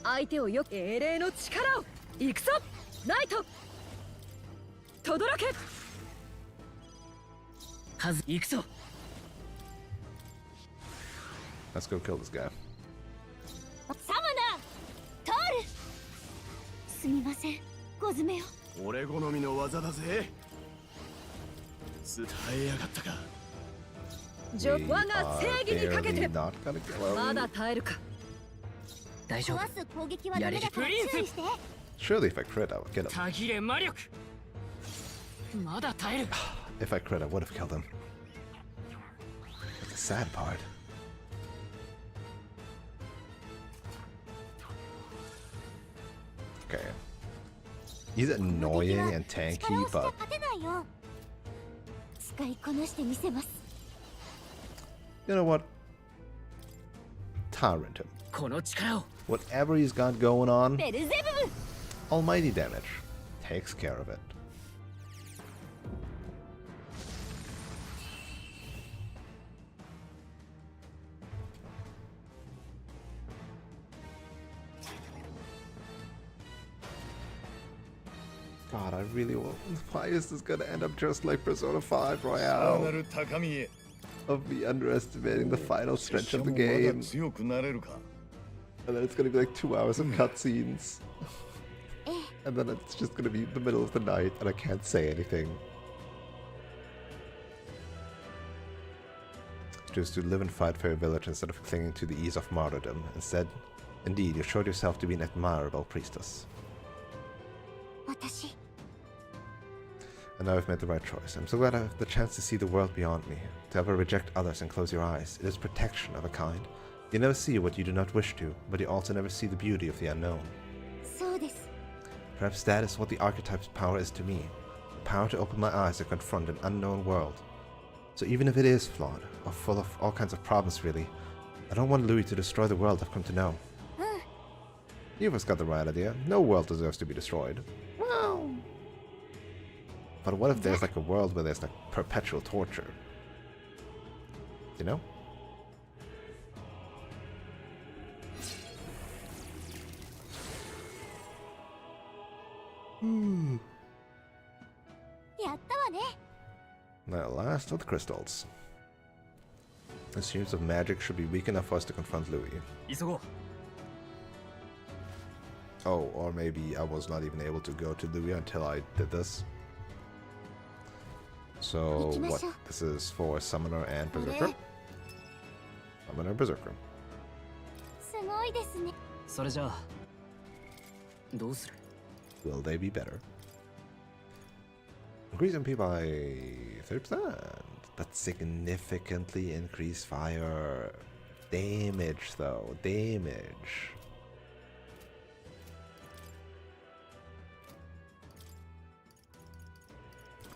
相手をよく英霊の力を。行くぞ、ナイト。とどろけ。はず行くぞ。 Let's go kill this guy. サムナトール。すみません、ゴズメよ。俺好みの技だぜ。伝えやがったか。We 我が are 正義にかけ barely て。 not gonna kill ま him. だ耐えるか。大丈夫。壊す攻撃はダメだから注意して。 Surely if I crit, I would get him. たぎれ魔力。まだ耐える。 If I crit, I would have killed him. That's the sad part. Okay. He's annoying and tanky, 力押しじゃ but 勝てないよ。使いこなしてみせます。 you know what? Tyrant him. この力を。 Whatever he's got going on, ベルゼブブ。 almighty damage takes care of it. God, I really want. Why is this gonna end up just like Persona 5 Royale? なる高みへ。 Of me underestimating the final stretch 拙 of 者 the もまだ game. 強くなれるか。 And then it's gonna be like 2 hours of cutscenes. And then it's just gonna be the middle of the night and I can't say anything. Just to live and fight for your village instead of clinging to the ease of martyrdom. Indeed, you showed yourself to be an admirable priestess. 私 And now I've made the right choice. I'm so glad I have the chance to see the world beyond me. To ever reject others and close your eyes. It is protection of a kind. You never see what you do not wish to, but you also never see the beauty of the unknown. そうです。 Perhaps that is what the archetype's power is to me. The power to open my eyes and confront an unknown world. So even if it is flawed, or full of all kinds of problems really, I don't want Louis to destroy the world I've come to know. You've got the right idea. No world deserves to be destroyed. Well... But what if there's like a world where there's like perpetual torture? You know? Hmm. やったわね。 The last of the crystals. The streams of magic should be weak enough for us to confront Louis. 急ごう。 Oh, or maybe I was not even able to go to Louis until I did this. So what? This is for Summoner and Berserker? Summoner Berserker. すごいですね。それじゃあどうする？ Will they be better? Increase MP by 30%. That significantly increased fire damage though. Damage.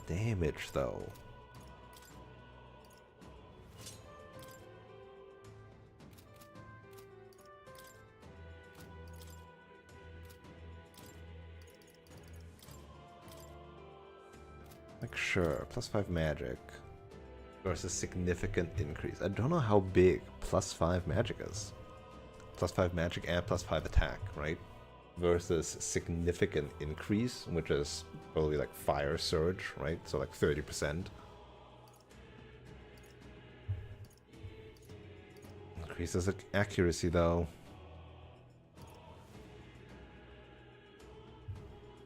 Damage though. Like sure, +5 magic versus significant increase. I don't know how big +5 magic is. +5 magic and +5 attack, right? Versus significant increase, which is probably like fire surge, right? So like 30%. Increases accuracy though.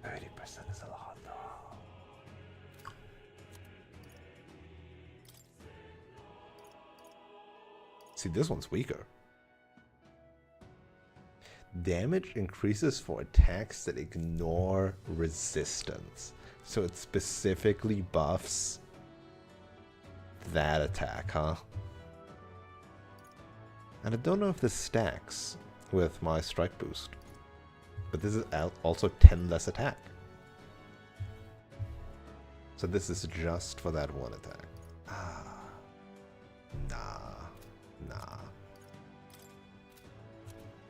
30% is a lot though. See, this one's weaker. Damage increases for attacks that ignore resistance. So it specifically buffs that attack, huh? And I don't know if this stacks with my strike boost. But this is also 10 less attack. So this is just for that one attack. Ah. Nah.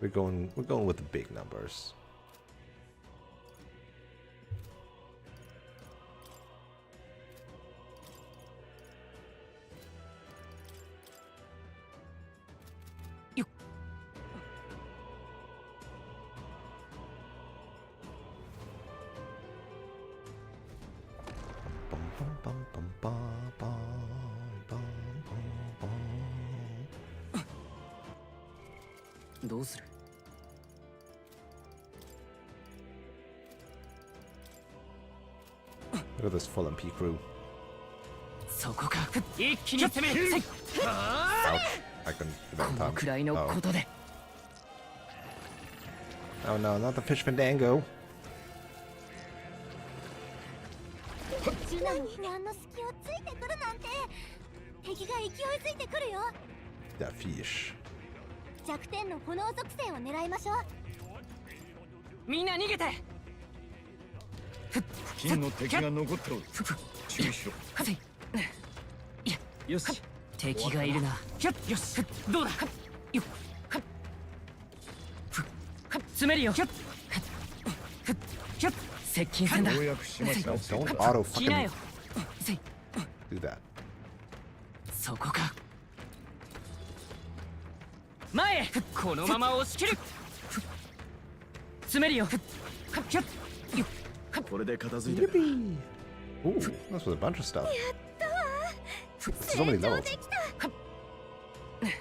We're going with the big numbers. Look at this full MP crew. Ouch. I couldn't do that in time. Oh no, not the fish fandango. That fish. 弱点の炎属性を狙いましょう。みんな逃げて。付近の敵が残っておる。注意しろ。よし。敵がいるな。よし。どうだ。よっ。詰めるよ。接近戦だ。ようやくしました。Don't auto fucking do that. そこか。前へ。このまま押し切る。詰めるよ。これで片付いた。Ooh, that's with a bunch of stuff. So many levels.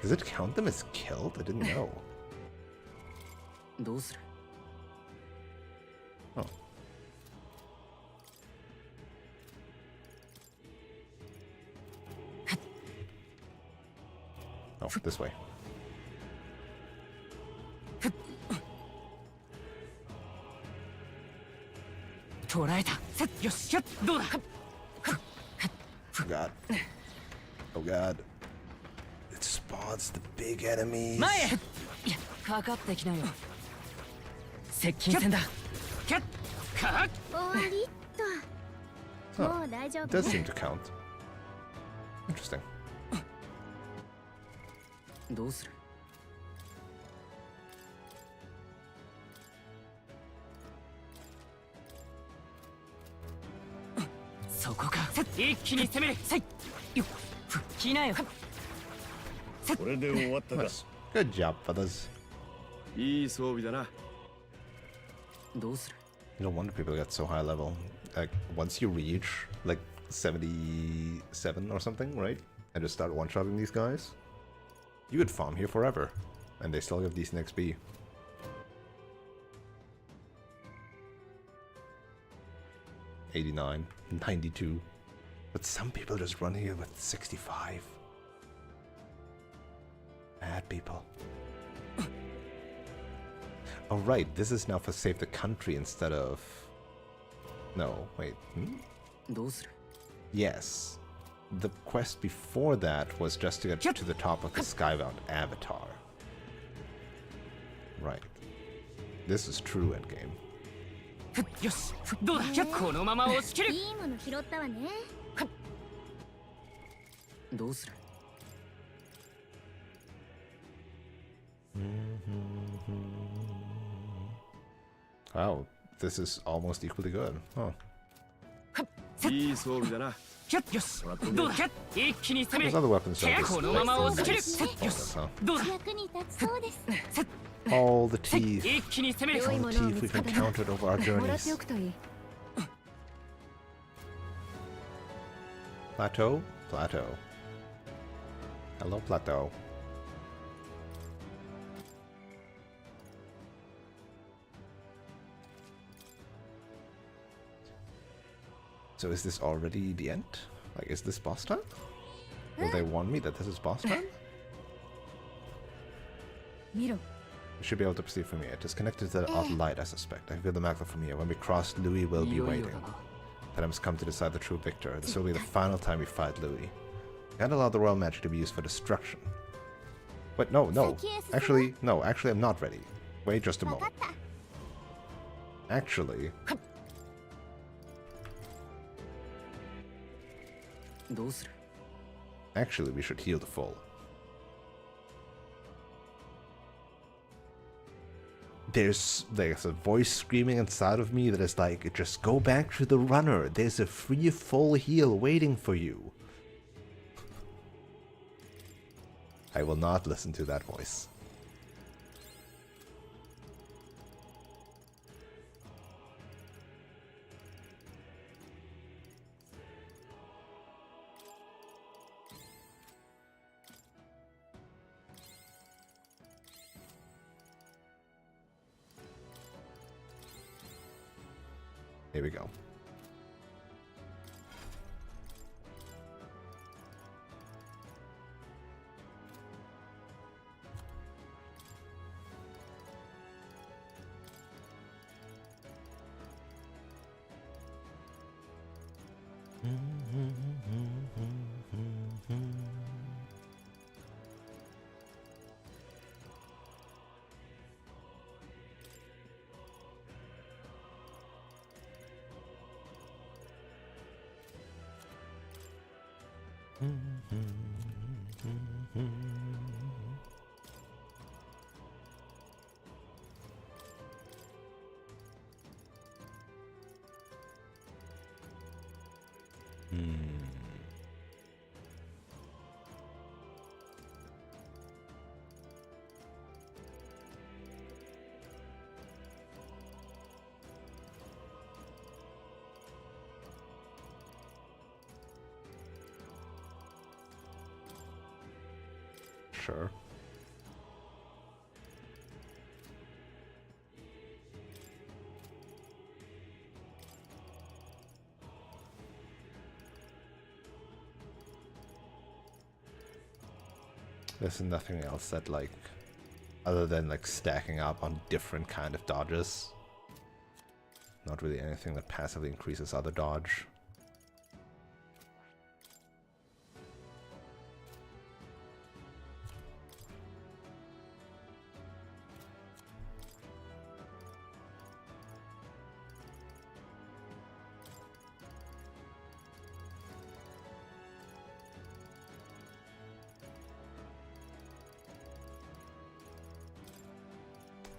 Does it count them as killed? I didn't know. どうする？ Oh. Oh, this way. 捕らえた。よし。どうだ。Oh god. Oh god. It spawns the big enemies. 前へ。いや、かかってきなよ。接近戦だ。終わりっと。もう大丈 It 夫 does seem to count. Interesting. どうする？そこか。一気に攻める。よっ。来なよ。これで終わったか。Good job, fellas. いい装備だな。どうする？ You no wonder people get so high level. Like once you reach like 77 or something, right? And just start one-shotting these guys, you could farm here forever, and they still have decent XP. $89, $92. But some people just run here with 65. Bad people. Oh right, this is now for save the country instead of... No, wait. Yes. The quest before that was just to get to the top of the Skybound avatar. Right. This is true endgame. よし、どうだ、このまま押し切る。いいもの拾ったわね。どうする？ Wow, this is almost equally good. Huh. いい装備だな。よし、どうだ、一気に攻め Those other weapons don't just このまま押し切る。 huh? どうだ、役に立ちそうです。 All the teeth. 一気に攻める。 All the teeth we've encountered over our もらって journeys. おくといい。 Plateau? Plateau. Hello, Plateau. So is this already the end? Like, is this boss time? Will they warn me that this is boss time? 見ろ。 We should be able to proceed from here. It is connected to the odd light, I suspect. I feel the magnet from here. When we cross, Louis will be waiting. Then I must come to decide the true victor. This will be the final time we fight Louis. We can't allow the royal magic to be used for destruction. Wait, no. Actually, I'm not ready. Wait just a moment. Actually... どうする？ Actually, we should heal the foe. There's a voice screaming inside of me that is like, just go back to the runner. There's a free full heal waiting for you. I will not listen to that voice. Here we go. Sure. There's nothing else that, like, other than like stacking up on different kind of dodges. Not really anything that passively increases other dodge.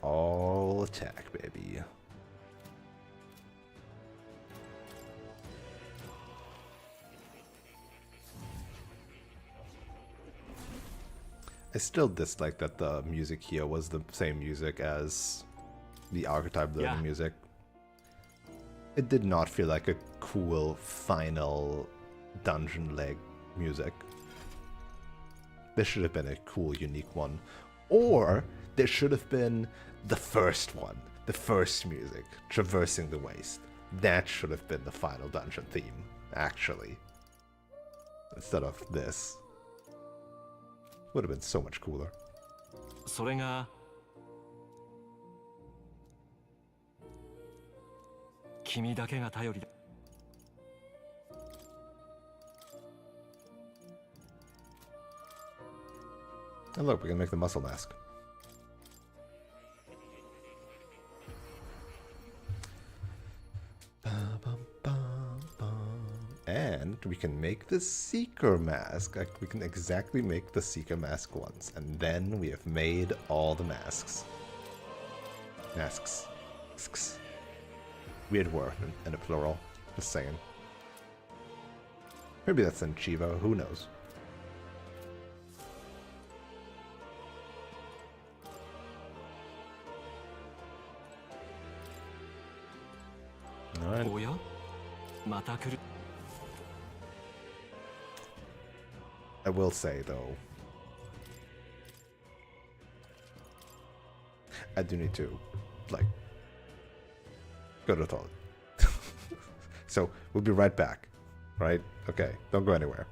All attack, baby. I still dislike that the music here was the same music as the archetype level music. It did not feel like a cool final dungeon leg music. This should have been a cool, unique one. Or there should have been the first one, the first music, Traversing the Waste. That should have been the final dungeon theme, actually. instead of this. Would have been so much cooler. それが君だけが頼りだ。 And look, we can make the muscle mask. And we can make the Seeker mask. Like, we can exactly make the Seeker mask once. And then we have made all the masks. Masks. Weird word in a plural. Just saying. Maybe that's in Chiva, who knows? Alright. おやまた来る。 I will say though, I do need to, like, go to the toilet. So we'll be right back, right? Okay, don't go anywhere.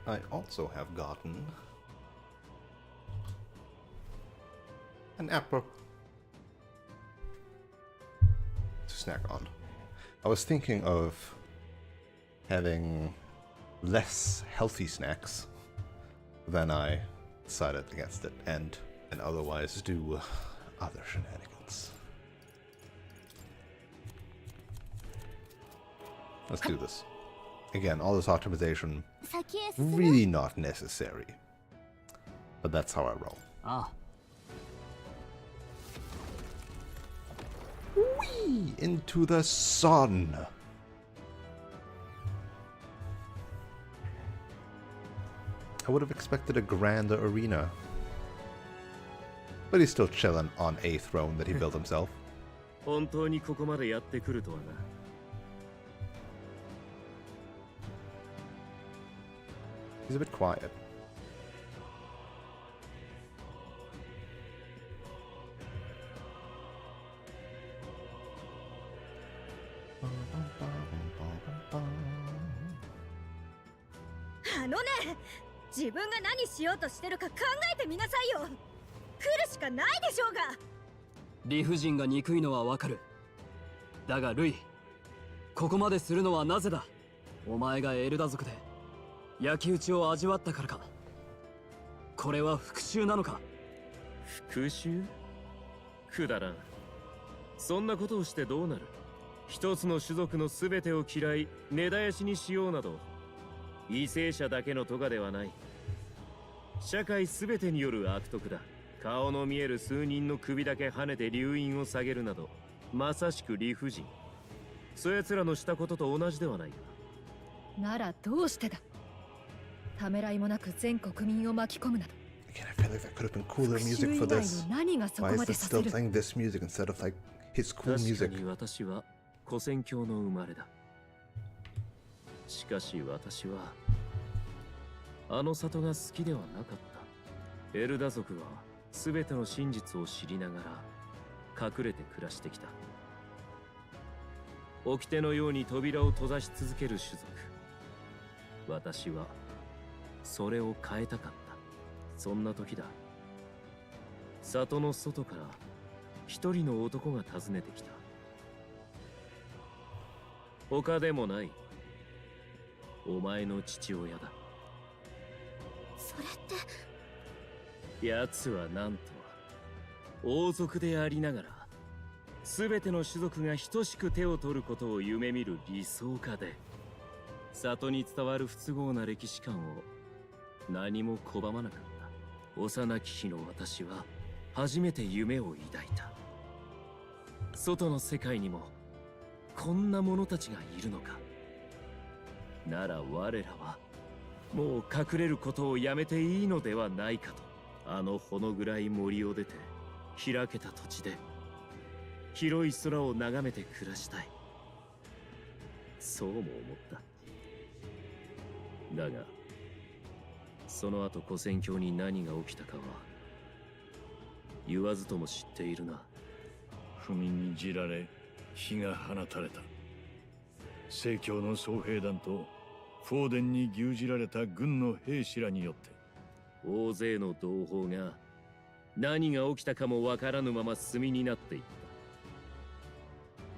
I also have gotten an apple to snack on. I was thinking of having less healthy snacks, then I decided against it and otherwise do other shenanigans. Let's do this. Again, all this optimization, really not necessary. But that's how I roll. Ah. Whee! Into the sun. I would have expected a grander arena. But he's still chilling on a throne that he built himself. 本当にここまでやってくるとはな。He's a bit quiet. No, 自分が何しようとしてるか考えてみなさいよ。来るしかないでしょうが。理不尽が憎いのはわかる。だがルイ、ここまでするのはなぜだ。お前がエルダ族で焼き討ちを味わったからか。これは復讐なのか。復讐？くだらん。そんなことをしてどうなる。一つの種族の全てを嫌い根絶やしにしようなど為政者だけの咎ではない。社会全てによる悪徳だ。顔の見える数人の首だけ跳ねて留飲を下げるなどまさしく理不尽。そやつらのしたことと同じではないか。ならどうしてだ。ためらいもなく全国民を巻き込むなど。Again, I feel like that could have been cooler music for this. Why is this still playing this music instead of like his cool music? 確かに私は古戦郷の生まれだ。しかし私はあの里が好きではなかった。エルダ族は全ての真実を知りながら隠れて暮らしてきた。掟のように扉を閉ざし続ける種族。私はそれを変えたかった。そんな時だ。里の外から一人の男が訪ねてきた。他でもない。お前の父親だ。それって奴はなんと王族でありながら全ての種族が等しく手を取ることを夢見る理想家で、里に伝わる不都合な歴史観を何も拒まなかった。幼き日の私は初めて夢を抱いた。外の世界にもこんな者たちがいるのか。なら我らはもう隠れることをやめていいのではないかと。あのほの暗い森を出て開けた土地で広い空を眺めて暮らしたい。そうも思った。だがその後古戦郷に何が起きたかは言わずとも知っているな。踏みにじられ火が放たれた。正教の総兵団とフォーデンに牛耳られた軍の兵士らによって大勢の同胞が何が起きたかもわからぬまま炭になっていっ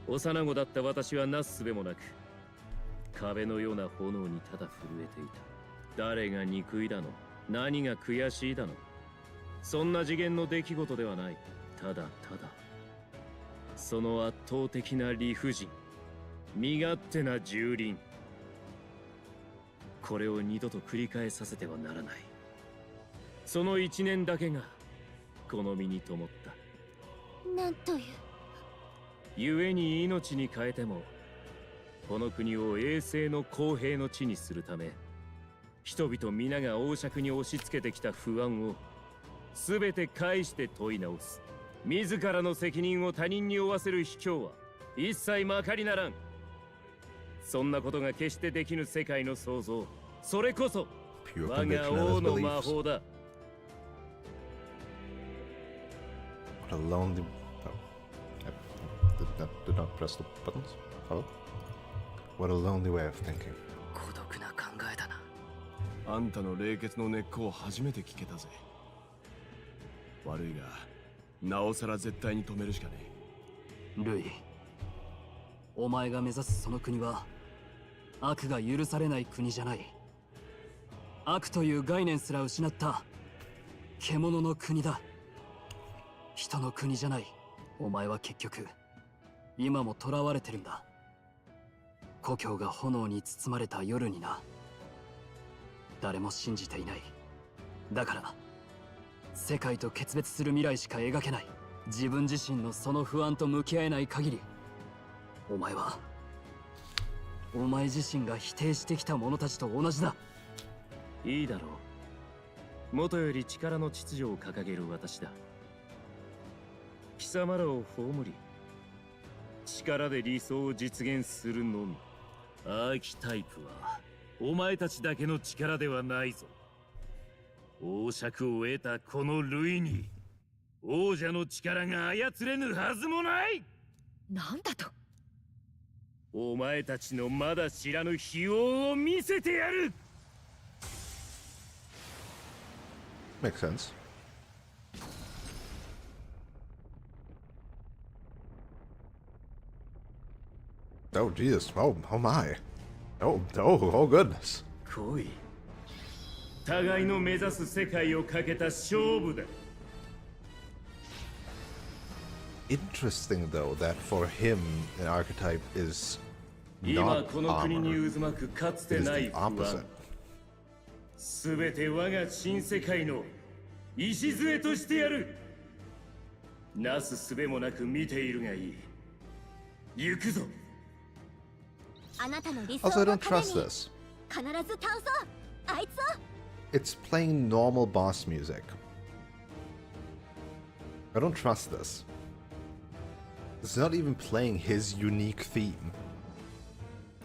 た。幼子だった私はなすすべもなく壁のような炎にただ震えていた。誰が憎いだの、何が悔しいだの、そんな次元の出来事ではない。ただただその圧倒的な理不尽、身勝手な蹂躙、これを二度と繰り返させてはならない。その一年だけがこの身に灯った。なんという。故に命に変えてもこの国を永世の公平の地にするため、人々皆が王爵に押し付けてきた不安を全て返して問い直す。自らの責任を他人に負わせる卑怯は一切まかりならん。そんなことが決してできぬ世界の創造、それこそ我が王の魔法だ。What a lonely... Did not press the buttons? Hello? What a lonely way of thinking. 孤独な考えだな。あんたの冷血の根っこを初めて聞けたぜ。悪いがなおさら絶対に止めるしかねえ。ルイ、お前が目指すその国は悪が許されない国じゃない。悪という概念すら失った獣の国だ。人の国じゃない。お前は結局今も囚われてるんだ。故郷が炎に包まれた夜にな。誰も信じていない。だから世界と決別する未来しか描けない。自分自身のその不安と向き合えない限り、お前はお前自身が否定してきた者たちと同じだ。いいだろう。元より力の秩序を掲げる私だ。貴様らを葬り、力で理想を実現するのみ。アーキタイプはお前たちだけの力ではないぞ。王爵を得たこの類に王者の力が操れぬはずもない。なんだと。お前たちのまだ知らぬ秘宝を見せてやる。 Makes sense. Oh Jesus! Oh my! Oh goodness! 来い。互いの目指す世界をかけた勝負だ。Interesting though that for him an archetype is 今 not この国に armor. 渦巻くかつ It て is ない the 不安。 opposite. すべて我が新世界の礎としてやる。なすすべもなく見ているがいい。行くぞ。あなたの理想 Also, I の don't ために trust 必 this. ず倒そうあいつを。 It's playing normal boss music. I don't trust this. It's not even playing his unique theme.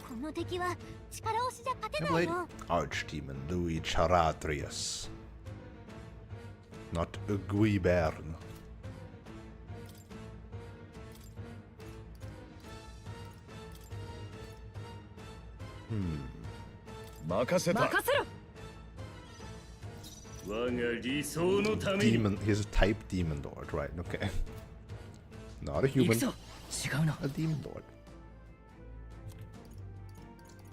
この敵は力押しじゃ勝て I ない played よ。 Archdemon Louis Charatrius. Not Guibern. 任せた。任せろ。我が理想のために。 Demon. He's a type Demon Lord, right? Okay. Not a 行く human. ぞ。違うな。 A Demon Lord.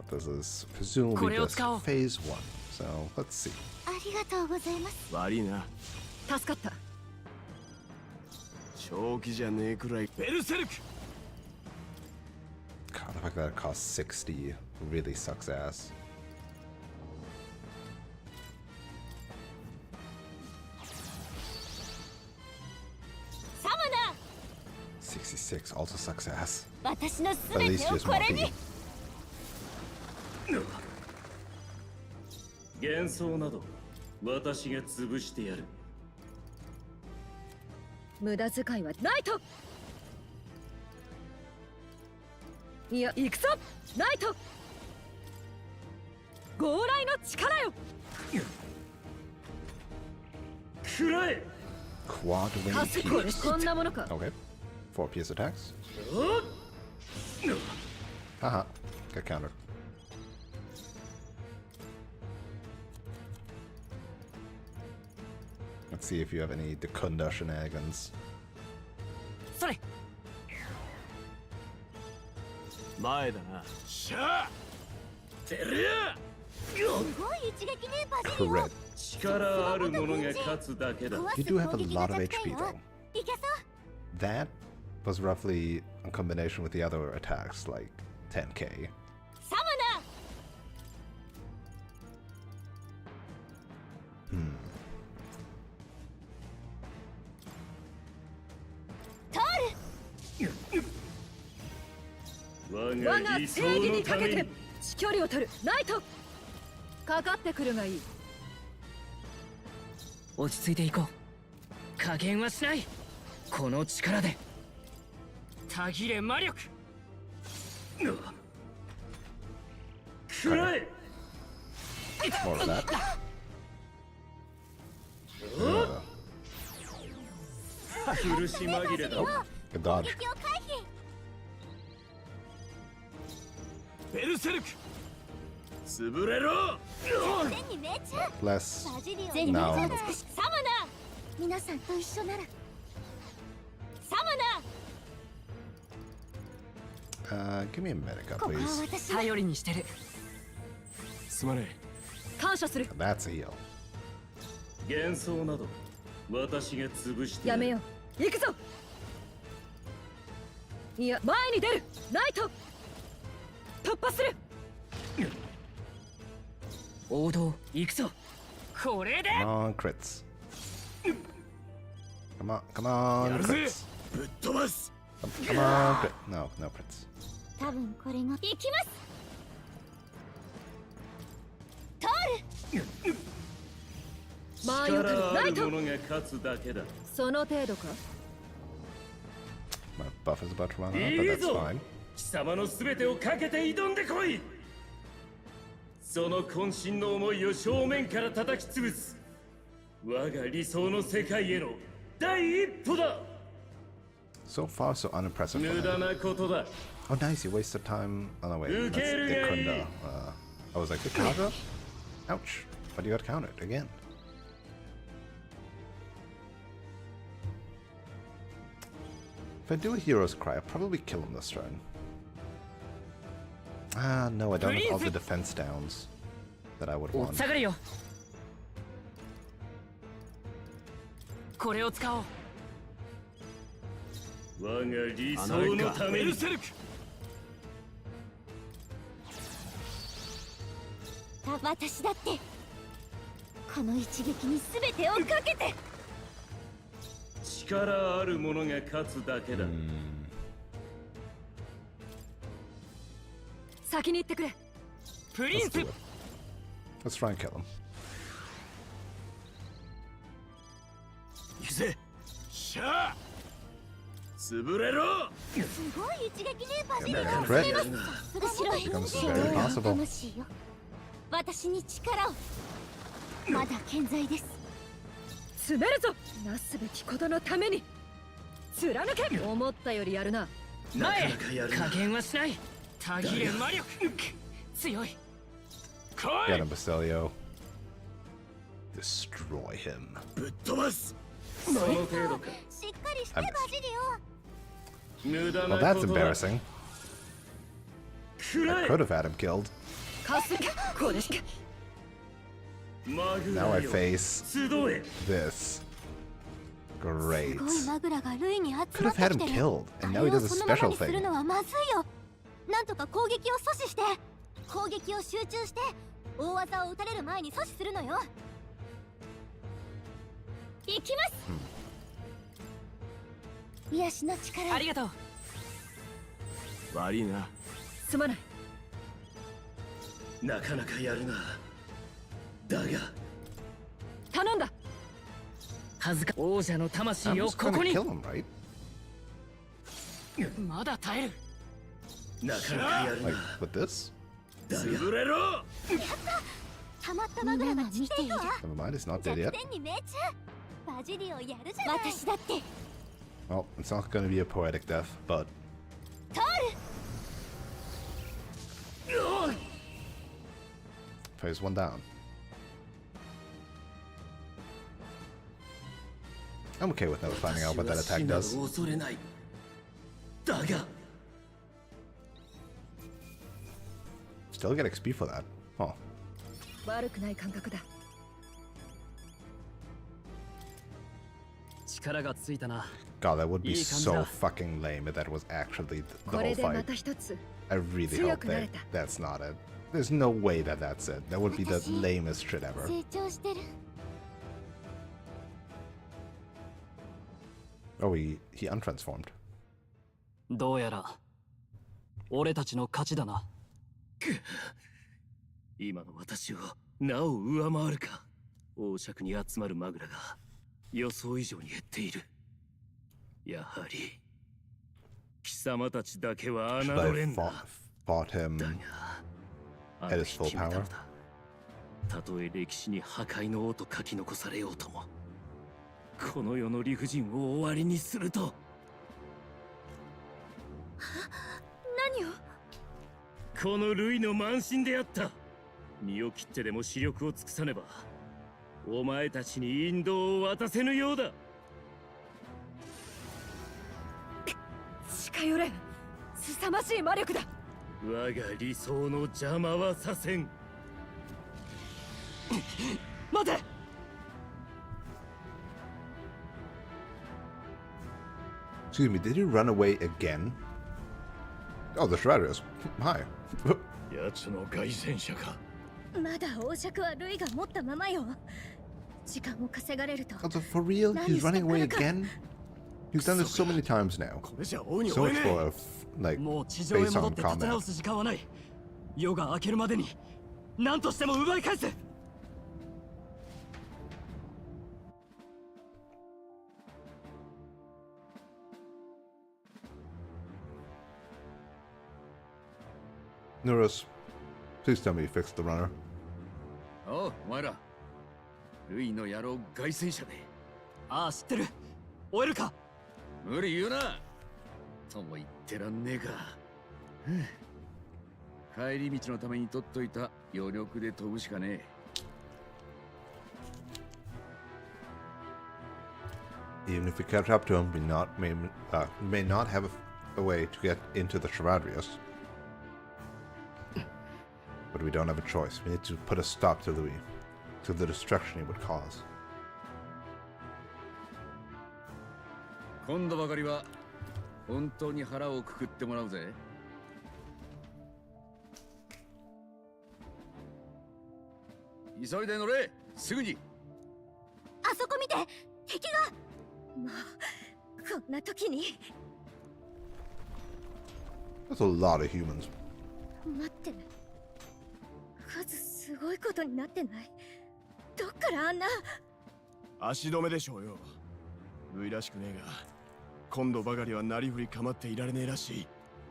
But this is presumably これを just 使おう。 phase 1. So let's see. ありがとうございます。悪いな。助かった。正気じゃねえくらい。ベルセルク。 God, the fact that it costs 60 really sucks ass. Summoner! 66 also sucks ass. 私の But す at べ least てを just こ more れに people. 幻想など私が潰してやる。無駄遣いはないと。いや、行くぞナイト。強来の力よ。くらえ。 Quad wing これ pierce. こんなものか。 Okay. 4 pierce attacks. おっ。 Haha. Got countered. Let's see if you have any Dekunda shenanigans. それ。前だな。しゃあ。てりゃ。すごい一撃ねバジリオ。 Correct. 力ある者が勝つだけだ。 You do have a lot of HP though. いけそう。 That was roughly in combination with the other attacks, like 10k. サムナ 我我がが理想正義のにかけてために。距離を取るナイト。かかってくるがいい。落ち着いていこう。加減はしない。この力で。たぎれ魔力。くらえ。 More of that. 苦し紛れだ。 Good dodge. 敵を回避。ベルセルク。潰れろ。天に命中。 Less バジリオ now. 全力を尽くしサムナ皆さんと一緒なら。サム Give me a minute, ナここは please. 私が頼りにしてる。すまね感謝する。 That's a heal. 幻想など私が潰してやめよう。行くぞ。いや、前に出るナイト。突破する。王道行くぞ。これで Come on, crits. Come on, come on, crits. ぶっ飛ばす Come on, crit. No, no crits. 多分これが行きます通るマーヨトルライト。者が勝つだけだ。その程度か。 My buff is about to run out, but that's fine. 貴様の全てをかけて挑んでこい。その渾身の思いを正面から叩き潰す。我が理想の世界への第一歩だ。 So far, so unimpressive. 無駄なことだ。 Oh, nice, you wasted time. Oh, no, wait. That's Ikunda. I was like, the counter? Ouch. But you got countered again. If I do a hero's cry, I'll probably kill him this turn. Ah, no, I don't have all the defense downs that I would お want. 下がるよ。これを使おう。我が理想のために。私だってこの一撃に全てをかけて力ある者が勝つだけだ。先に行ってくれ。プリン Let's ス do it. Let's try and kill him. 行くぜしゃあ潰れろすごい一撃ねバジリ American オ crit. 後ろへ Becomes 後 very ろへ possible. 魂よ私に力をまだ健在です詰めるぞ。なすべきことのために貫け。思ったよりやるな。前へ。加減はしない。たぎれ魔力。強い。 Get him, Bastilio. Destroy him. ぶっ飛ばすその程度か。しっかりしてバジリオ無駄 Well, な that's ことだ。 embarrassing. くら I え。 could have had him killed. かすこうですか。マグ Now ラ I よ face 集え。 this. す Great. ごいマグラがルイに集まって Could have きて had る him killed, and あ now れ he を does a そのまま special にする thing. のはまずいよなんとか攻撃を阻止して攻撃を集中して大技を打たれる前に阻止するのよ行きます癒しの力ありがとう。悪いなすまない。なかなかやるな。だが頼んだ。恥ずか王者の I'm 魂を just こ gonna こに。 kill him, right? まだ耐える。なかなかやる Like な。 with this? 潰れろ。たまったマグラが散っていくわ Never mind, it's not dead 弱 yet. 点に命中バジリオやるじゃない私だって Well, it's not gonna be a poetic death, but 通る phase one down. I'm okay with never finding out what that attack does. 恐れない。だが Still get XP for that. Oh. 悪くない感覚だ。力がついたな。 God, that would be いい感じだ。 so fucking lame if that was actually the こ whole れでま fight. た一つ。 I really 強 hope くな that れた。 that's not it. There's no way that that's it. That would be the 私 lamest shit ever. 成長してる Oh, he untransformed. どうやら俺たちの勝ちだな。今の私をなお上回るか。王爵に集まるマグラが予想以上に減っている。やはり貴様たちだけは Should 侮 I れんな。 fought him だが at his full 決めた power? のだ。たとえ歴史に破壊の王と書き残されようとも、この世の理不尽を終わりにすると。何をこの類の慢心であった。身を切ってでも視力を尽くさねば、お前たちに引導を渡せぬようだ。近寄れ。凄まじい魔力だ。我が理想の邪魔はさせん。待て。 Excuse me, did you run away again? Oh, the Shredders. Hi. 奴の凱旋者か。まだ王爵はルイが持ったままよ。時間を稼がれると。Also, for real? He's running away again? He's done this so many times now. これじゃ王に So 追え much ね for, like, もう地上へ based 戻 on って立て直 combat. す時間はない。夜が明けるまでに何としても奪い返す。Nurus, please tell me you fixed the runner. おう、お前ら。ルイの野郎凱旋者で。ああ、知ってる。追えるか。無理言うな。とも言ってらんねえか。帰り道のために取っといた余力で飛ぶしかねえ。Even if we catch up to him, we may not have a way to get into the Shradrius. But we don't have a choice. We need to put a stop to the destruction he would cause. 今度ばかりは本当に腹をくくってもらうぜ。急いで乗れ、すぐに。あそこ見て、敵が。もうこんな時に。That's a lot of humans. 待って、数すごいことになってない？どっからあんな。足止めでしょうよ。ルイらしくねえが、今度ばかりはなりふり構っていられねえらしい。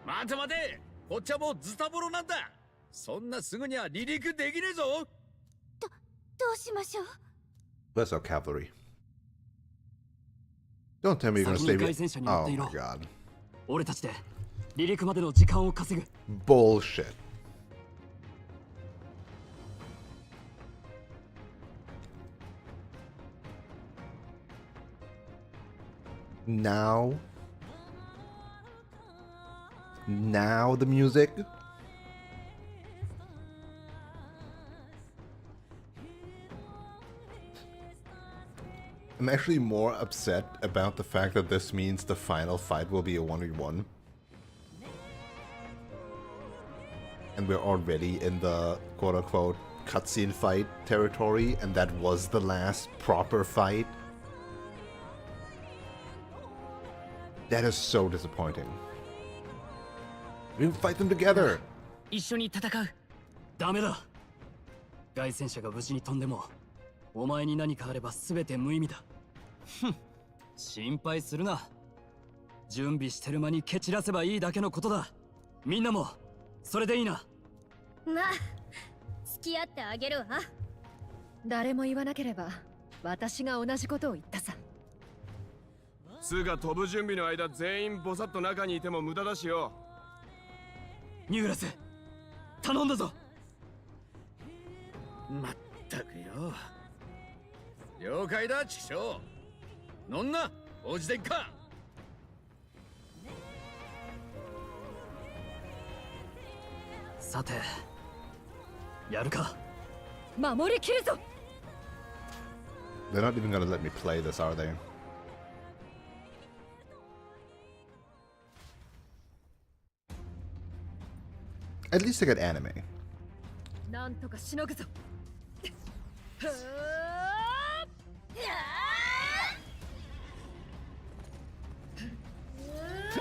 待て待て、こっちはもうズタボロなんだ。そんなすぐには離陸できねえぞ。どうしましょう。 Let's our cavalry. Don't tell me you're gonna save it. Oh my god. 俺たちで離陸までの時間を稼ぐ。Bullshit. Now the music. I'm actually more upset about the fact that this means the final fight will be a 1v1. And we're already in the quote-unquote cutscene fight territory, and that was the last proper fight. That is so disappointing. We didn't fight them together. 一緒に戦う。ダメだ。凱旋者が無事に飛んでも、お前に何かあれば全て無意味だ。ふん、心配するな。準備してる間に蹴散らせばいいだけのことだ。みんなもそれでいいな。まあ、付き合ってあげるわ。誰も言わなければ私が同じことを言ったさ。つが飛ぶ準備の間全員ボサッと中にいても無駄だしよ。ニューラス、頼んだぞ。まったくよ。了解だ、チキショウ。乗んな、王子殿下。さて、やるか。守りきるぞ。They're not even gonna let me play this, are they? At least I get anime. なんとかしのぐぞ。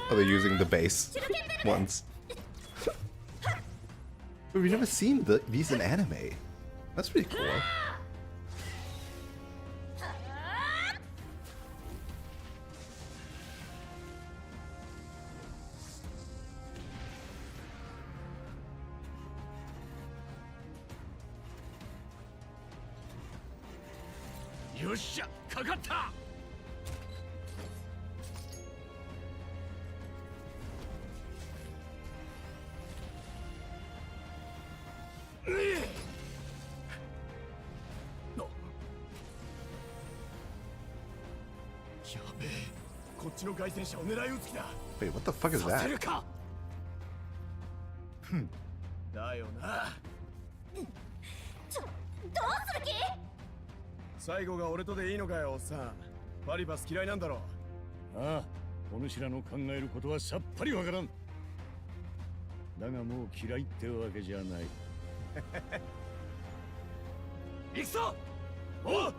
Oh, they're using the base once. But we've never seen these in anime. That's pretty cool.よっしゃ、かかった。やべえ、こっちの凱旋者を狙い撃つ気だ。 Wait, what the fuck is させ that? るか。だよな。どうする気？最後が俺とでいいのかよ、おっさん。パリバス嫌いなんだろ。ああ、お主らの考えることはさっぱりわからん。だがもう嫌いってわけじゃない。行くぞ。おう。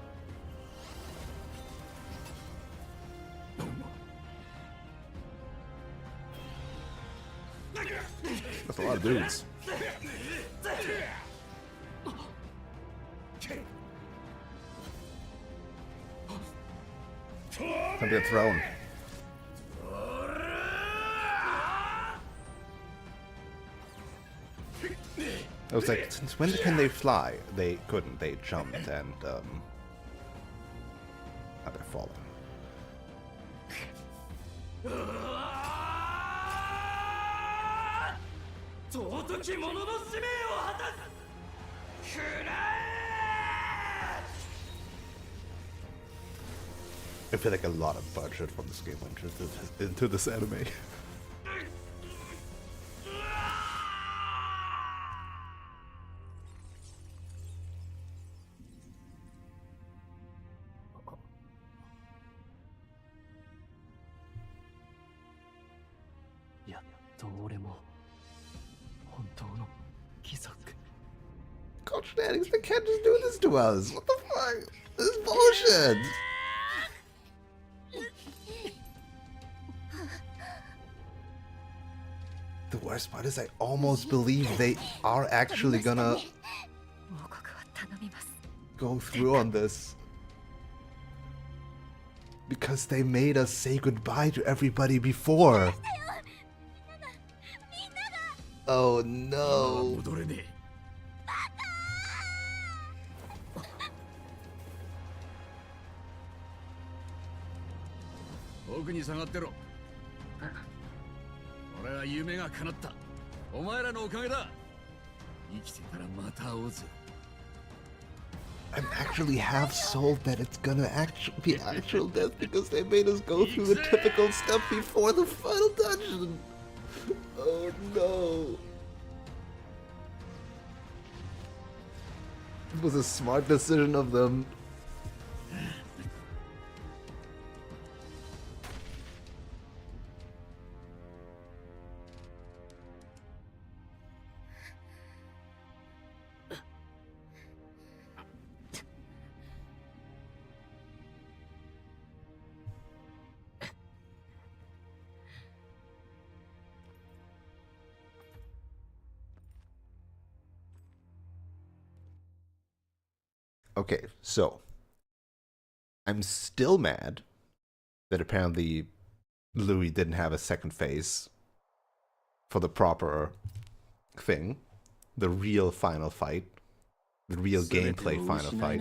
That's a lot of dudes. Time to get thrown. I was like, since when can they fly? They couldn't. They jumped and now they're falling. I feel like a lot of budget from this game went into this anime. God, shenanigans, they can't just do this to us. What the fuck? This is bullshit. The worst part is I almost believe they are actually gonna go through on this. Because they made us say goodbye to everybody before. Oh no. 奥に下がってろ。俺は夢が叶った。お前らのおかげだ。生きてたらまた会おうぜ。I'm actually half sold that it's gonna actually be actual death because they made us go through the typical stuff before the final dungeon. Oh no. It was a smart decision of them. Okay, so I'm still mad that apparently Louis didn't have a second phase for the proper thing, the real final fight, the real gameplay final fight.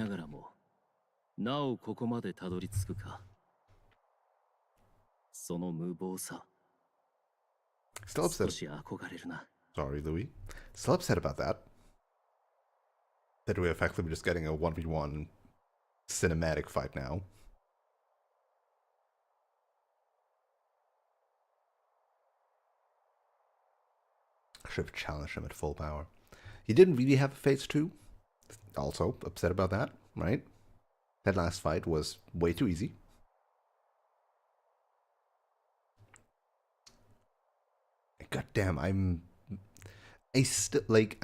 Still upset. Sorry, Louis. Still upset about that. That we're effectively just getting a 1v1 cinematic fight now. Should have challenged him at full power. He didn't really have a phase 2. Also upset about that, right? That last fight was way too easy. God damn, I'm still like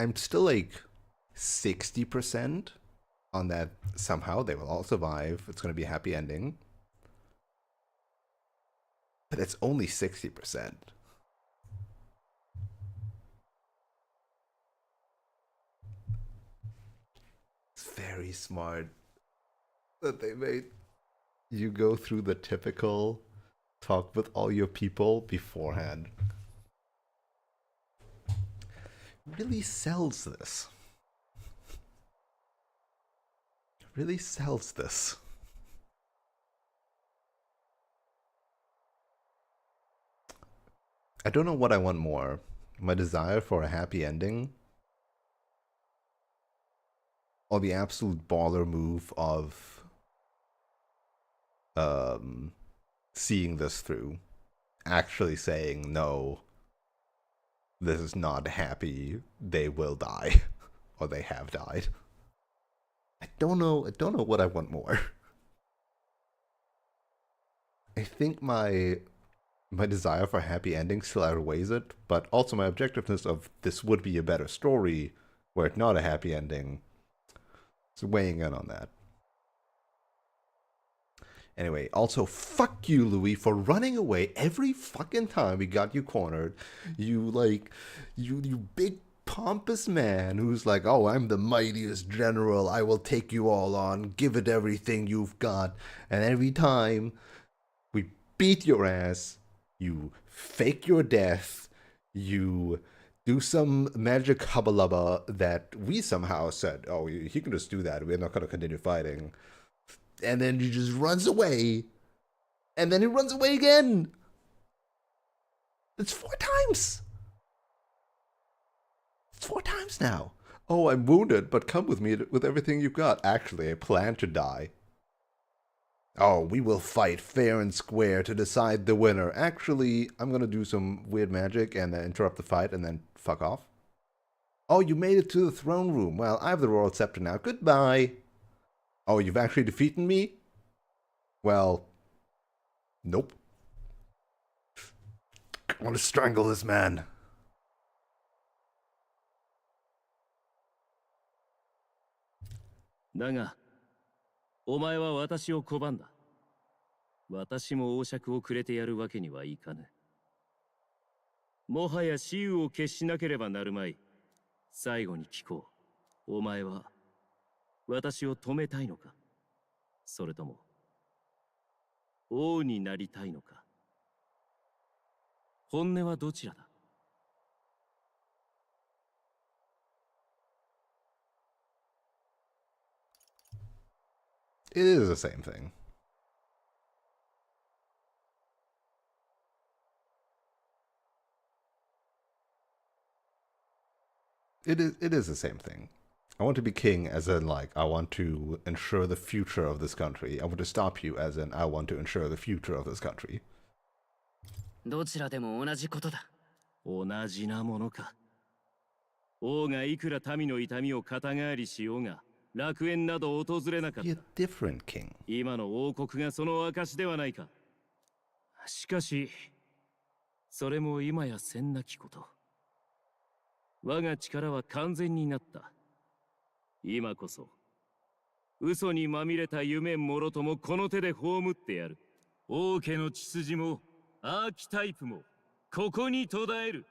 60% on that somehow they will all survive. It's going to be a happy ending. But it's only 60%. It's very smart that they made you go through the typical talk with all your people beforehand. Really sells this. Really sells this. I don't know what I want more. My desire for a happy ending, or the absolute baller move of seeing this through, actually saying no, this is not happy, they will die, or they have died. I don't know what I want more. I think my my desire for happy endings still outweighs it, but also my objectiveness of this would be a better story were it not a happy ending. So weighing in on that. Anyway, also fuck you, Louis, for running away every fucking time we got you cornered. You big pompous man who's like, oh, I'm the mightiest general. I will take you all on. Give it everything you've got. And every time we beat your ass, you fake your death. You do some magic hubba lubba that we somehow said, oh, he can just do that. We're not going to continue fighting. And then he just runs away. And then he runs away again. It's 4 times. It's 4 times now. Oh, I'm wounded, but come with me with everything you've got. Actually, I plan to die. Oh, we will fight fair and square to decide the winner. Actually, I'm going to do some weird magic and then interrupt the fight and then fuck off. Oh, you made it to the throne room. Well, I have the royal scepter now. Goodbye. Oh, you've actually defeated me? Well, nope. I want to strangle this man. Naga, お前は私を拒んだ。私も王爵をくれてやるわけにはいかぬ。もはや雌雄を決しなければなるまい。最後に聞こう。お前は私を止めたいのか、それとも王になりたいのか。本音はどちらだ。It is the same thing. It is the same thing. I want to be king as in, like, I want to ensure the future of this country. I want to stop you as in, I want to ensure the future of this country. どちらでも同じことだ。同じなものか。王がいくら民の痛みを肩代わりしようが、楽園など訪れなかった。Be a different king. 今の王国がその証ではないか。しかし、それも今やせんなきこと。我が力は完全になった。今こそ、嘘にまみれた夢もろともこの手で葬ってやる。王家の血筋も、アーキタイプも、ここに途絶える。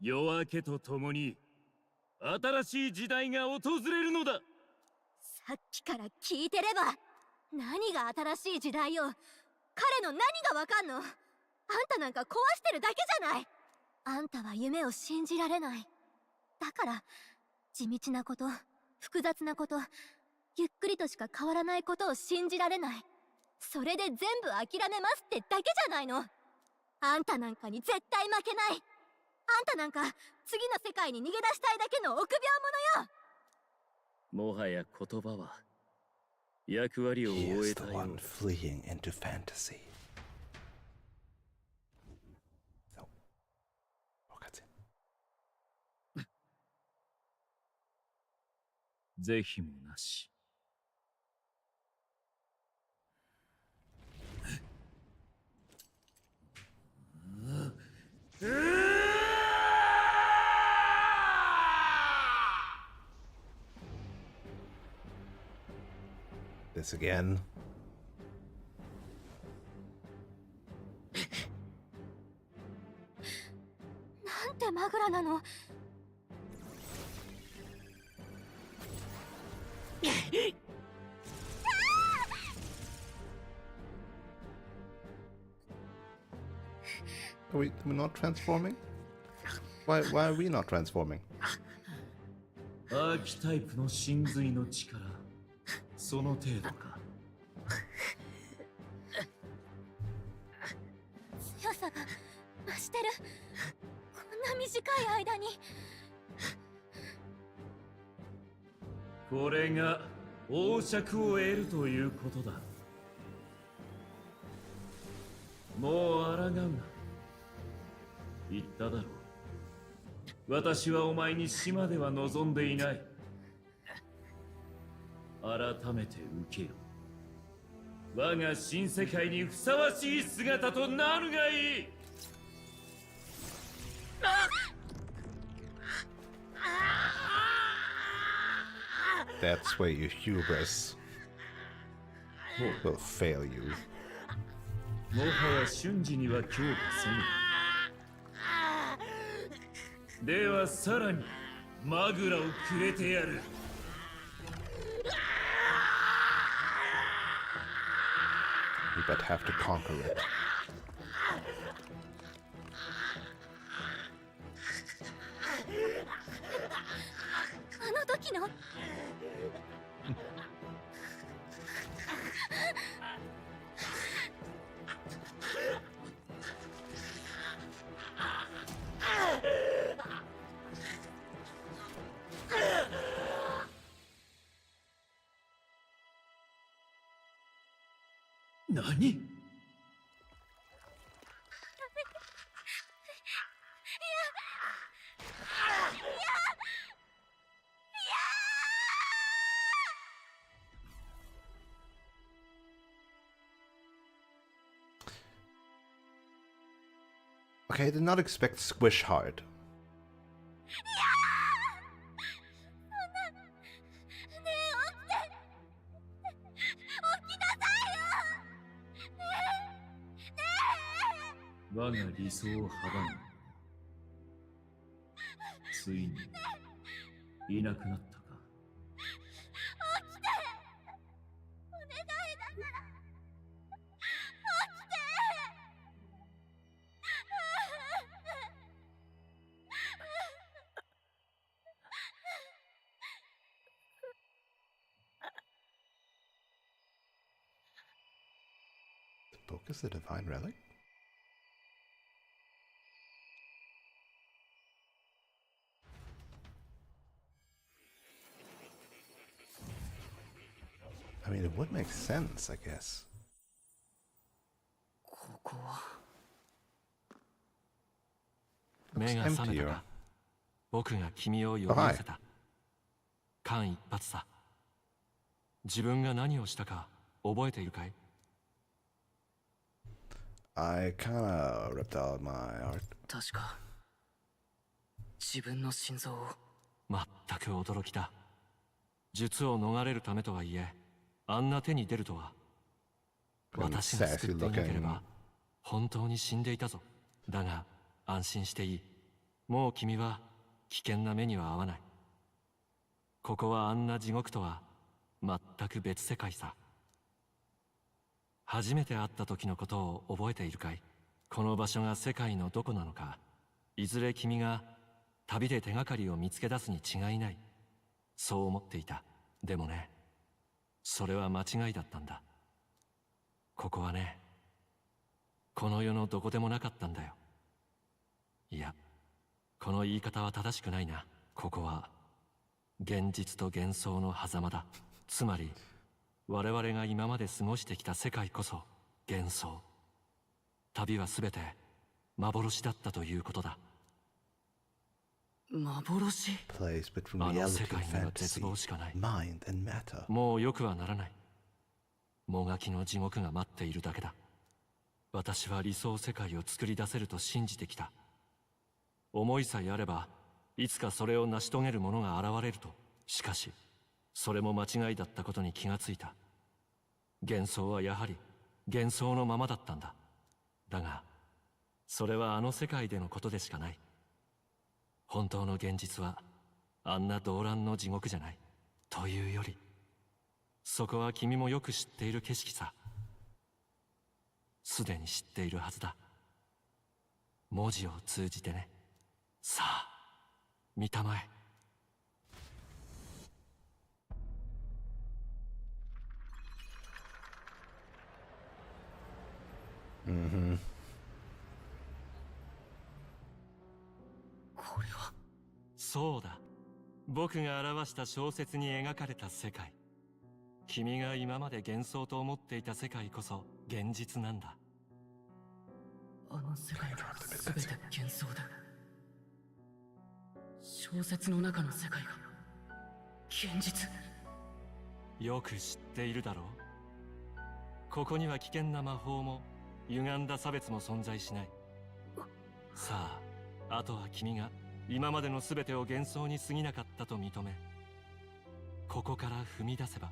夜明けとともに、新しい時代が訪れるのだ。さっきから聞いてれば、何が新しい時代よ。彼の何がわかんの。あんたなんか壊してるだけじゃない。あんたは夢を信じられない。だから地道なこと、複雑なこと、ゆっくりとしか変わらないことを信じられない。それで全部諦めますってだけじゃないの。あんたなんかに絶対負けない。あんたなんか次の世界に逃げ出したいだけの臆病者よ。もはや言葉は役割を He 終 is え the たよう one fleeing into fantasy. So, cutscene. 是非もなし。This again. なんてマグラなの。Are we not transforming? Why are we not transforming? アーキタイプの真髄の力、その程度か。強さが増してる。こんな短い間に。これが王爵を得るということだ。もう抗うな。言っただろう。私はお前に島では望んでいない。改めて受けよ。我が新世界にふさわしい姿となるがいい。That's where your hubris will fail you. もはや瞬時には強化せぬ。ではさらにマグラをくれてやる。You but have to conquer it. あの時の何？Okay, I did not expect Squish Hard. 我が理想を阻む。ついにいなくなったか。起きて、お願いだから起きて。The book is the divine relic? I mean, it would make sense, I guess. ここは目が覚めたか。僕が君を呼び寄せた。間一髪さ。自分が何をしたか覚えているかい？ I kinda ripped out my heart. 確か自分の心臓を。全く驚きだ。術を逃れるためとはいえ、あんな手に出るとは。私が救っていなければ本当に死んでいたぞ。だが安心していい。もう君は危険な目には合わない。ここはあんな地獄とは全く別世界さ。初めて会った時のことを覚えているかい？この場所が世界のどこなのか、いずれ君が旅で手がかりを見つけ出すに違いない。そう思っていた。でもね、それは間違いだったんだ。ここはね、この世のどこでもなかったんだよ。いや、この言い方は正しくないな。ここは現実と幻想の狭間だ。つまり我々が今まで過ごしてきた世界こそ幻想。旅は全て幻だったということだ。幻？ Place between あの世 reality 界 and には絶 fantasy, 望しかない。 mind and matter. もうよくはならない。もがきの地獄が待っているだけだ。私は理想世界を作り出せると信じてきた。思いさえあればいつかそれを成し遂げる者が現れると。しかしそれも間違いだったことに気がついた。幻想はやはり幻想のままだったんだ。だがそれはあの世界でのことでしかない。本当の現実はあんな動乱の地獄じゃない。というよりそこは君もよく知っている景色さ。すでに知っているはずだ。文字を通じてね。さあ見たまえ。これはそうだ。僕が表した小説に描かれた世界。君が今まで幻想と思っていた世界こそ現実なんだ。あの世界は全て幻想だ。小説の中の世界が現実。よく知っているだろう。ここには危険な魔法も歪んだ差別も存在しない。さあ、あとは君が今までの全てを幻想に過ぎなかったと認め、ここから踏み出せば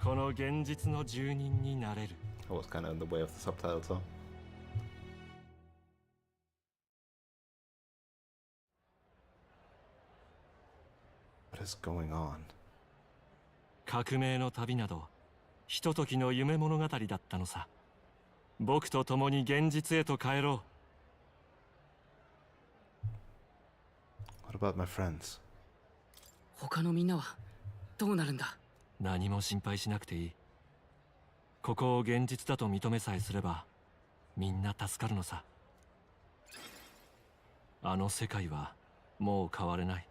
この現実の住人になれる。 I was kind of in the way of the subtitles, though. What is going on? 革命の旅などひとときの夢物語だったのさ。僕と共に現実へと帰ろWhat about my friends? 他のみんなはどうなるんだ？う。何も心配しなくていい。ここを現実だと認めさえすればみんな助かるのさ。あの世界はもう変われない。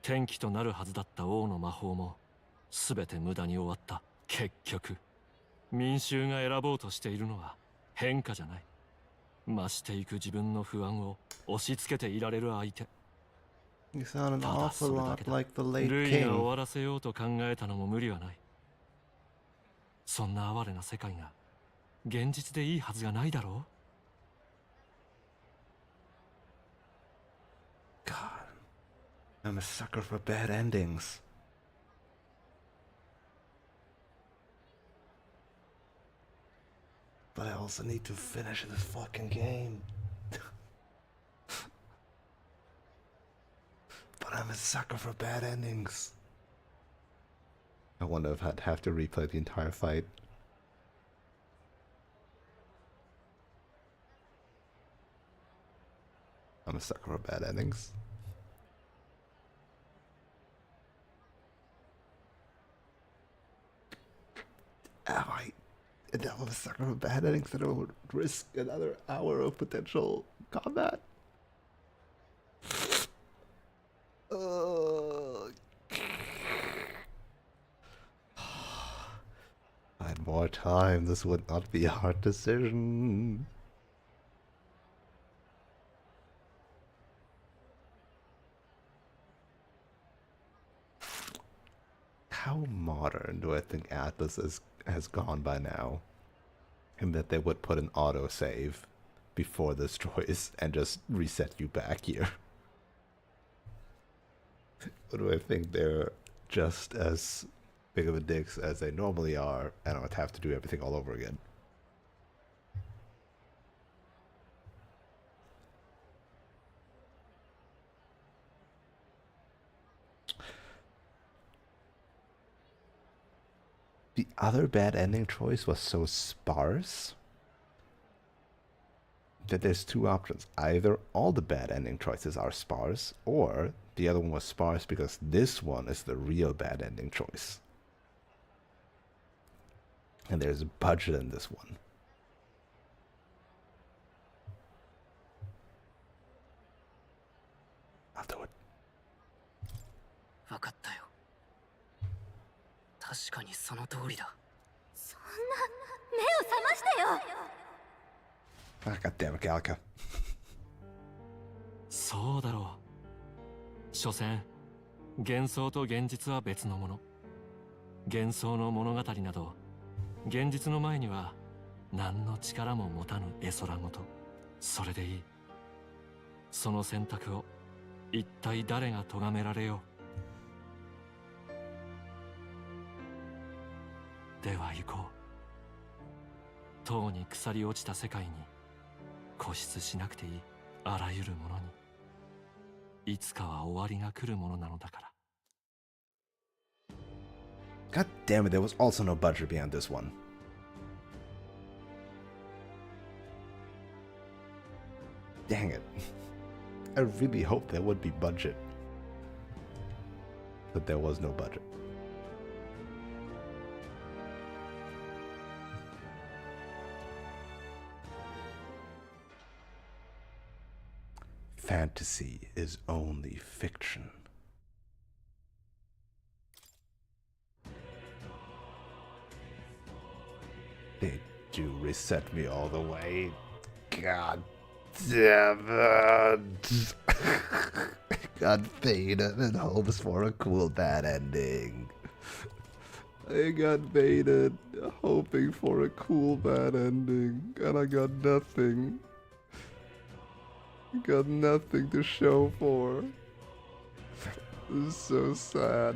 転機となるはずだった王の魔法も全て無駄に終わった。結局民衆が選ぼうとしているのは変化じゃない。増していく自分の不安を押し付けていられる相手。 You sound an ただ awful それだけ lot だ。 like the late ルイが終 king. わらせようと考えたのも無理はない。そんな哀れな世界が現実でいいはずがないだろう。 God, I'm a sucker for bad endings. But I also need to finish this fucking game. But I'm a sucker for bad endings. I wonder if I'd have to replay the entire fight. I'm a sucker for bad endings. And I'm a sucker for bad endings that I would risk another hour of potential combat. If I had more time, this would not be a hard decision. How modern do I think Atlas has gone by now? And that they would put an autosave before this choice and just reset you back here. Or do I think they're just as big of a dicks as they normally are, and I would have to do everything all over again? The other bad ending choice was so sparse that there's two options. Either all the bad ending choices are sparse, or the other one was sparse because this one is the real bad ending choice. And there's a budget in this one. I'll do it. 分かったよ。確かにその通りだ。そんな目を覚ましてよ。 Ah, goddammit, Gallica. そうだろう。所詮幻想と現実は別のもの。幻想の物語など現実の前には何の力も持たぬ絵空ごと。それでいい。その選択を一体誰が咎められよう。では行こう。塔に腐り落ちた世界に固執しなくていい。あらゆるものにいつかは終わりが来るものなのだから。 God damn it, there was also no budget behind this one. Dang it. I really hoped there would be budget. But there was no budget. Fantasy is only fiction. They do reset me all the way. God damn it. God faded and hopes for a cool bad ending. I got baited, hoping for a cool bad ending, and I got nothing. Got nothing to show for. This is so sad.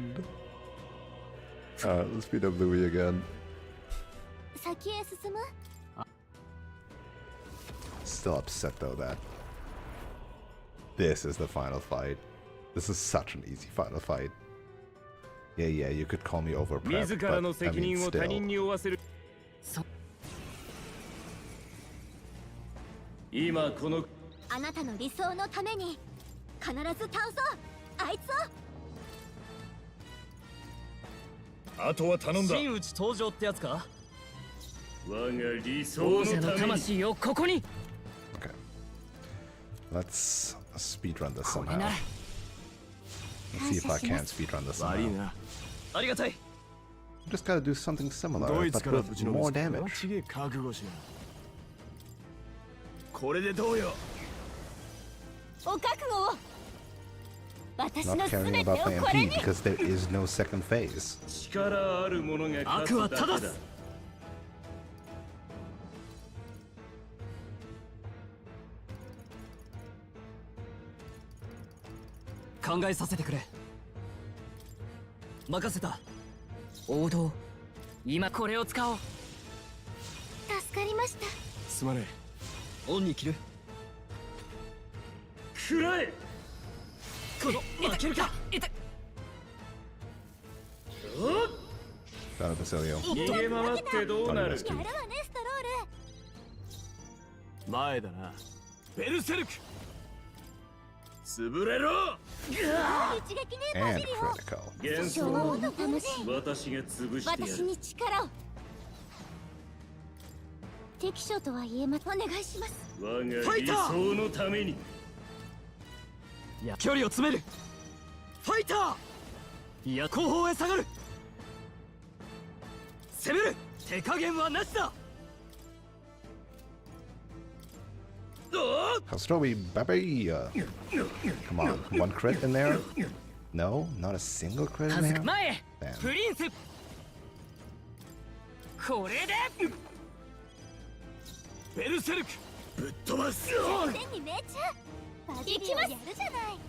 Alright, let's beat up Louis again. Still upset though that this is the final fight. This is such an easy final fight. Yeah, you could call me overprepped, but I mean, still. 今このあなたの理想のために必ず倒そうあいつをあとは頼んだ。真打ち登場ってやつか。我が理想王者ののために魂をここに。 Okay. Let's speedrun this これ somehow. なら Let's see if I can speedrun this 悪い somehow. な。ありがたい。 Just gotta do something similar, ドイツ but から with ぶちの more めす。これは damage. ちげえ覚悟しな。これでどうよ。お覚悟を私 Not の caring 全て about を my これ MP に because there is no second phase. 力ある者が勝つだけだ。考えさせてくれ。任せた。王道。今これを使おう。助かりましたすまねオンに切る。くらえ。この負けるか。いて。 Got it, Basilio. 逃げ回ってどうなる。やるわねストロールえ。前だな。ベルセルク。潰れろ。一撃ねバ And ジリオ critical. 幻想消耗の魂私が潰してや私る。に力を敵将とは言えまお願いします我が理想のために。いや距離を詰める。ファイター。いや後方へ下がる。攻める。手加減はなしだ。 Kastrobi, baby! Come on, one crit in there? No? Not a single crit in there? 前へ。 Damn. プリンス。これで。ベルセルク。ぶっ飛ばす。天に命中バジリオやるじゃない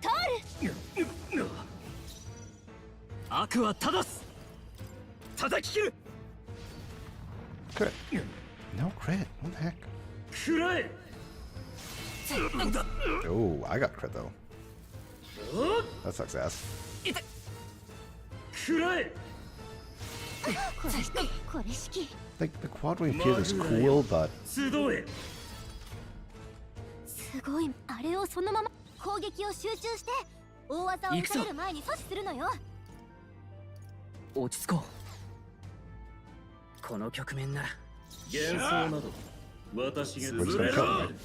通る悪は正す。叩き切る。 Crit. No crit. What the heck? くらえ。 Oh, I got crit though. That sucks ass. くらえ。これ式 Like, the quad wing field is cool, but 集え。すごいあれをそのまま攻撃を集中して大技を打たれる前に阻止するのよ落ち着こう。この局面なら。幻想など私が we're just 潰 gonna れ kill ろ。 him.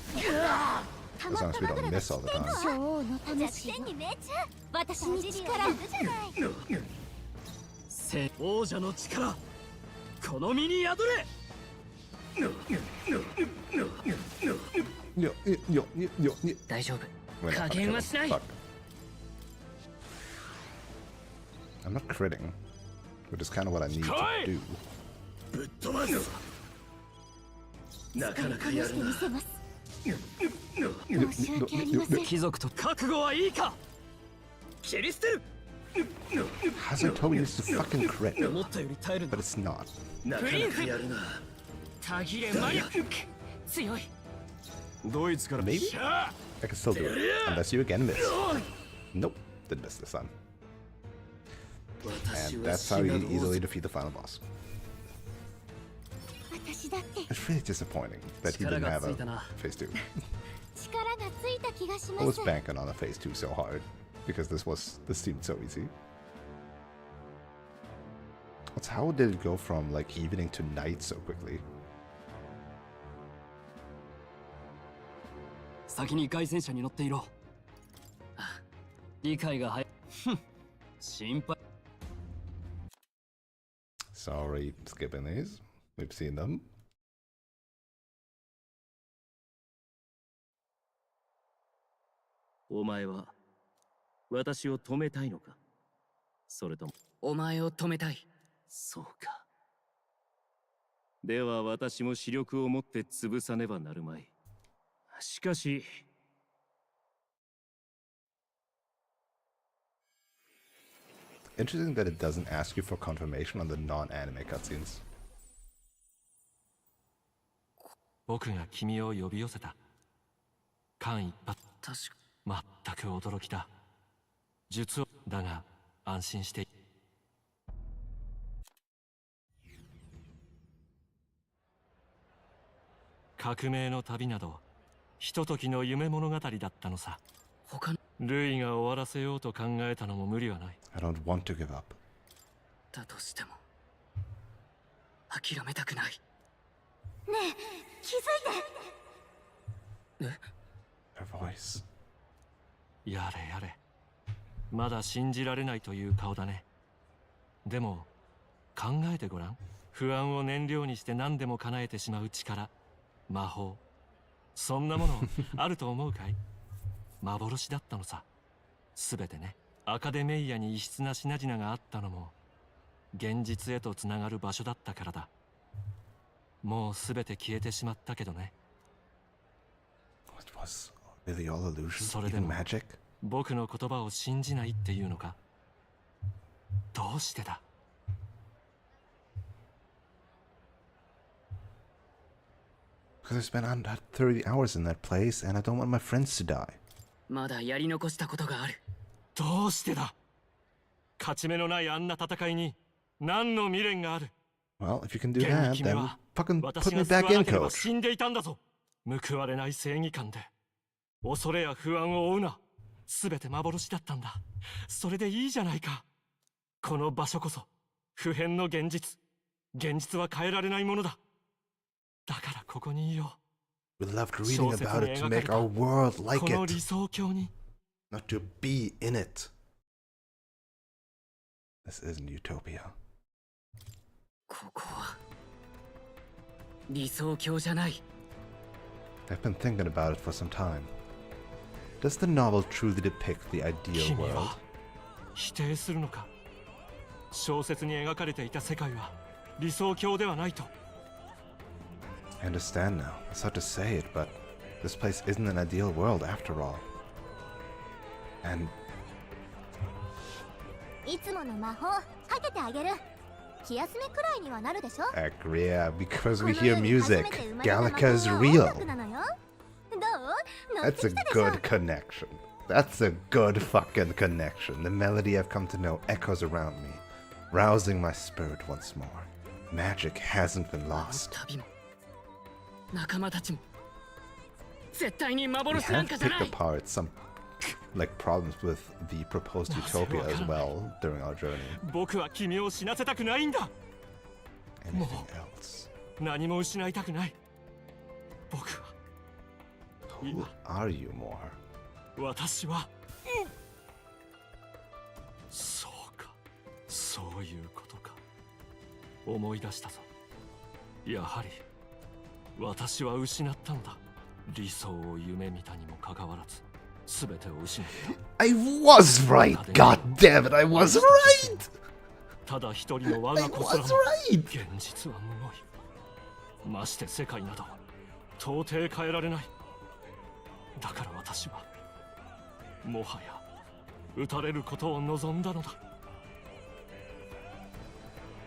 As long as we don't miss all the time. 女王の魂天に命中私に力をじゃないせ王者の力。この身に宿れ。 Yo. 大丈夫。 We're 加 not gonna 減 kill は him. しない。 Fuck. I'm not critting, which is kind of what I need to do. ぶっ飛ばす。なかなかやるな。見せます申し訳ありません貴族と覚悟はいいか。切り捨てる。 Hazard told me used to fucking crit, 思ったより耐えるんだ but。it's not. なかなかやるな。たぎれ魔力。強い。ドイツから Maybe? I can still do it. Unless you again miss. Nope. Didn't miss this time. 私 And は that's how 死 you など easily defeat the final boss. 私だって It's really disappointing that he didn't have a phase 2. 力がついた気がし I ま was す banking on a phase 2 so hard because this seemed so easy. What's how did it go from like evening to night so quickly? 先に凱旋車に乗っていろ。あ理解が早い。ふん心配。 Sorry, skipping these. We've seen them. お前は私を止めたいのか。それともお前を止めたい。そうか。では私も視力を持って潰さねばなるまい。しかしInteresting that it doesn't ask you for confirmation on the non-anime cutscenes. 僕が君を呼び寄せた。間一髪。確か。全く驚きだ。術をだが安心して。革命の旅などひとときの夢物語だったのさ。他のルイが終わらせようと考えたのも無理はない。 I don't want to give up. だとしても諦めたくない。ねえ、気づいて。Her voice. やれやれ。まだ信じられないという顔だね。でも考えてごらん。不安を燃料にして何でも叶えてしまう力、魔法、そんなものあると思うかい？幻だったのさ。すべてね。アカデメイアに異質な品々があったのも現実へとつながる場所だったからだ。もうすべて消えてしまったけどね。It was really all illusion? それで Even も magic? 僕の言葉を信じないっていうのか？どうしてだBecause I spent 130 hours in that place and I don't want my friends to die. まだやり残したことがある。どうしてだ。勝ち目のないあんな戦いに何の未練がある。 Well, if you can do 現 that, に君 then は fucking 私 put が me 救わ back な in, ければ coach. 死んでいたんだぞ。報われない正義感で恐れや不安を負うな。すべて幻だったんだ。それでいいじゃないか。この場所こそ普遍の現実。現実は変えられないものだ。だからここにいよ We loved う。 reading 小説 about に it to 描かれ make た our world like この理 it, 想郷に。 not to be in it. This isn't utopia. ここは理想郷じゃない。 I've been thinking about it for some time. Does the novel truly depict the ideal 君 world? は否定するのか。小説に描かれていた世界は理想郷ではないと。 I understand now. It's hard to say it, but this place isn't an ideal world after all. And いつもの魔法かけてあげる。気休めくらいにはなるでしょ。 yeah, because we この hear 世に初め music. て生まれた魔法 Gallica's は音 real. 楽なのよ。どう？乗って That's a きたでしょ。 good connection. That's a good fucking connection. The melody I've come to know echoes around me, rousing my spirit once more. Magic hasn't been あの lost. 旅も仲間たちも絶対に We 幻なん have かじゃな picked い。 apart some like problems with the proposed utopia as well during our journey. 僕は君を死なせたくないんだ。 Anything else? 何も失いたくない。僕は Who are you more? 私は、そうか、そういうことか。思い出したぞ。やはり私は失ったのだ。理想を夢見たにもかかわらず全てを失った。 I was right! God damn it, I was right! ただ一人の我が子空も right! 現実はむごい。まして世界など到底変えられない。だから私はもはや撃たれることを望んだのだ。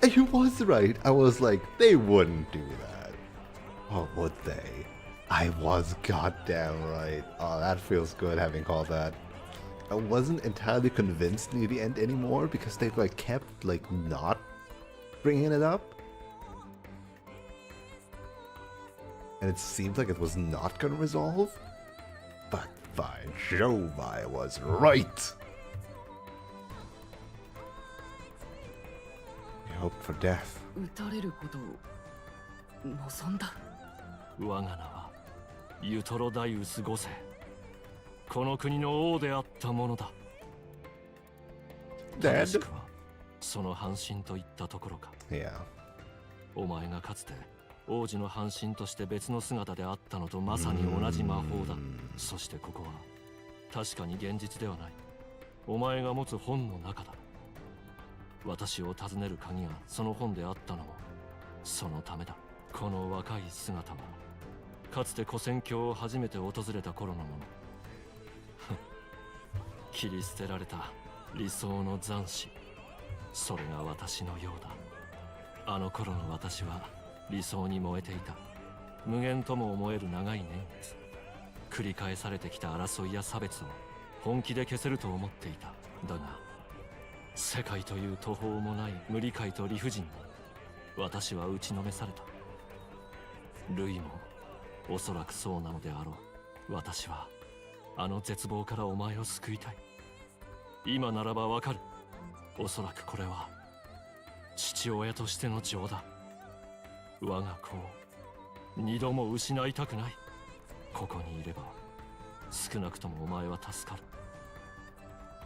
I was right. I was like, they wouldn't do that. Or would they? I was goddamn right. Oh, that feels good having called that. I wasn't entirely convinced near the end anymore because they like kept like not bringing it up. And it seemed like it was not gonna resolve. But by Jove, I was right. We hoped for death. 撃たれることを望んだ。我が名はユトロダイウス5世。この国の王であったものだ。正しくはその半身といったところか。 Yeah. お前がかつて王子の半身として別の姿であったのとまさに同じ魔法だ。そしてここは確かに現実ではない。お前が持つ本の中だ。私を訪ねる鍵がその本であったのもそのためだ。この若い姿はかつて古戦郷を初めて訪れた頃のもの。切り捨てられた理想の残滓、それが私のようだ。あの頃の私は理想に燃えていた。無限とも思える長い年月、繰り返されてきた争いや差別を本気で消せると思っていた。だが世界という途方もない無理解と理不尽に私は打ちのめされた。ルイもおそらくそうなのであろう。私はあの絶望からお前を救いたい。今ならばわかる。おそらくこれは父親としての情だ。我が子を二度も失いたくない。ここにいれば少なくともお前は助かる。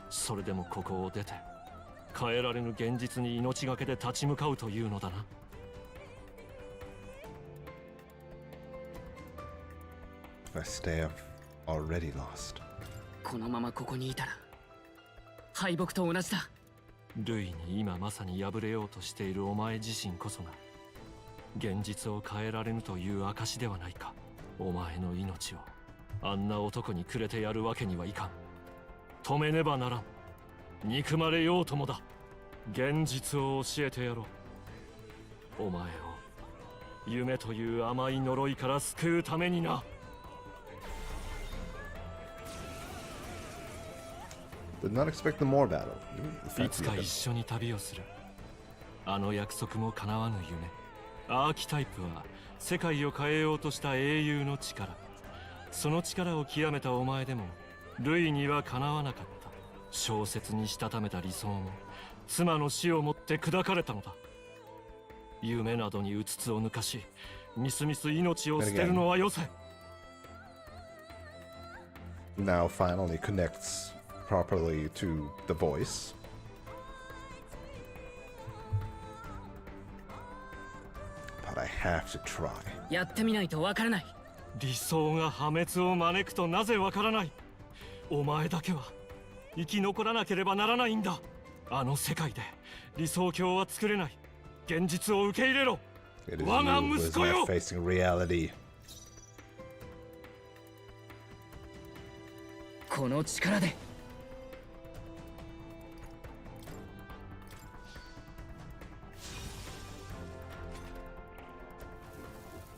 それでもここを出て変えられぬ現実に命がけで立ち向かうというのだな。If I stay, I've already lost. このままここにいたら敗北と同じだ。ルイに今まさに敗れようとしているお前自身こそが現実を変えられぬという証ではないか。お前の命をあんな男にくれてやるわけにはいかん。止めねばならん。憎まれようともだ。現実を教えてやろう。お前を夢という甘い呪いから救うためにな。Did not expect the more battle. いつか一緒に旅をする。あの約束も叶わぬ夢。アーキタイプは世界を変えようとした英雄の力。その力を極めたお前でもルイにはかなわなかった。小説にしたためた理想も妻の死をもって砕かれたのだ。夢などにうつつを抜かしみすみす命を捨てるのはよせ。 Now finally connects properly to the voice. But I have to try. やってみないとわからない。理想が破滅を招くとなぜわからない。お前だけは生き残らなければならないんだ。あの世界で理想郷は作れない。現実を受け入れろ。 It is 我が you who 息 is 子 now よ。 facing reality. この力で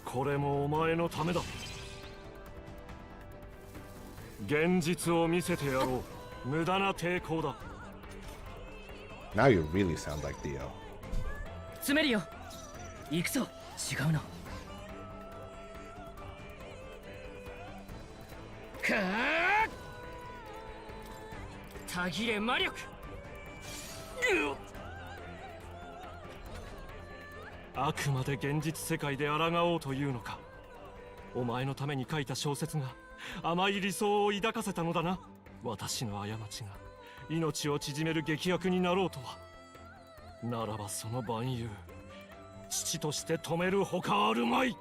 これもお前のためだ。現実を見せてやろう。無駄な抵抗だ。 Now you really sound like Dio. 詰めるよ。行くぞ。違うな。かあたぎれ魔力。あくまで現実世界で抗おうというのか。お前のために書いた小説が甘い理想を抱かせたのだな。私の過ちが命を縮める劇薬になろうとは。ならばその万有、父として止めるほかあるまい。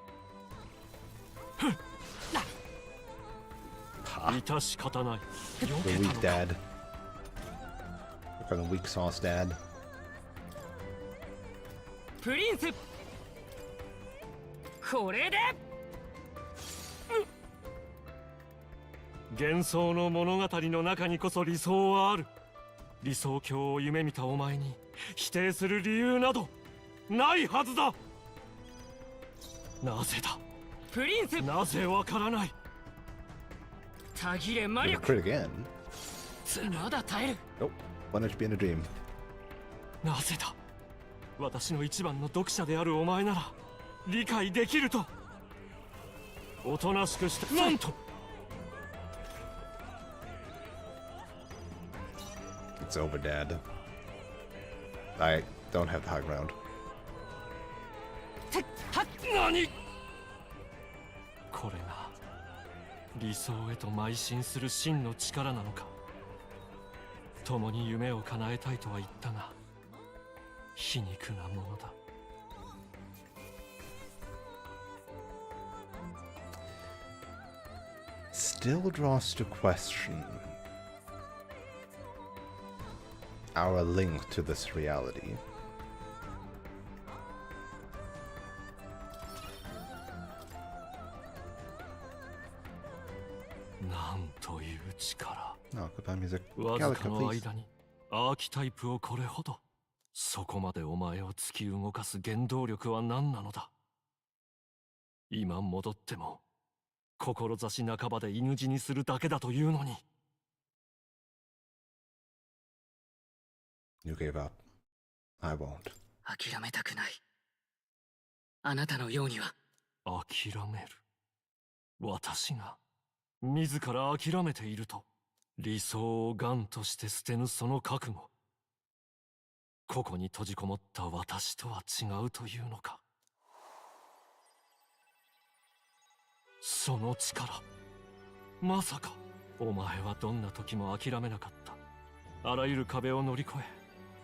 致し方ない。 The weak dad. Look at the weak sauce dad. プリンス、これで幻想の物語の中にこそ理想はある。理想郷を夢見たお前に否定する理由などないはずだ。なぜだ。プリンス、なぜわからない。たぎれ魔 Gonna 力。 crit again. まだ耐える。 Nope. One HP in a dream. なぜだ。私の一番の読者であるお前なら理解できると。おとなしくして。なんと It's over, Dad. I don't have the high ground. 何。これが理想へと邁進する真の力なのか。共に夢を叶えたいとは言ったが皮肉なものだ。 Still draws to question. our link to this reality. Oh, goodbye music. わず Calico, かの please. 間にアーキタイプをこれほど、そこまでお前を突き動かす原動力は何なのだ。今戻っても志半ばで犬死にするだけだというのに。 You gave up. I won't. 諦めたくない。あなたのようには。諦める。私が自ら諦めていると。理想を癌として捨てぬその覚悟。ここに閉じこもった私とは違うというのか。その力、まさか。お前はどんな時も諦めなかった。あらゆる壁を乗り越え、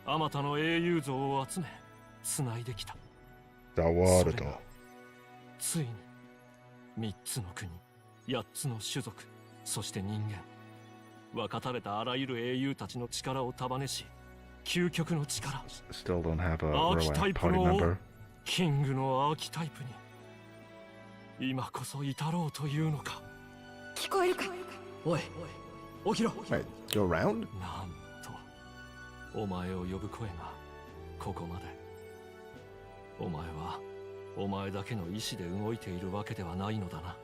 あまたの英雄像を集め、繋いできた。だわそれがついに3つの国、8つの種族、そして人間。分かたれたあらゆる英雄たちの力を束ねし、究極の力、 Still don't have a アーキタ real イプ party の member. キングのアーキタイプに今こそ至ろうというのか。聞こえるか。おい起きろ。 Wait, go around? なんとお前を呼ぶ声がここまで。お前はお前だけの意志で動いているわけではないのだな。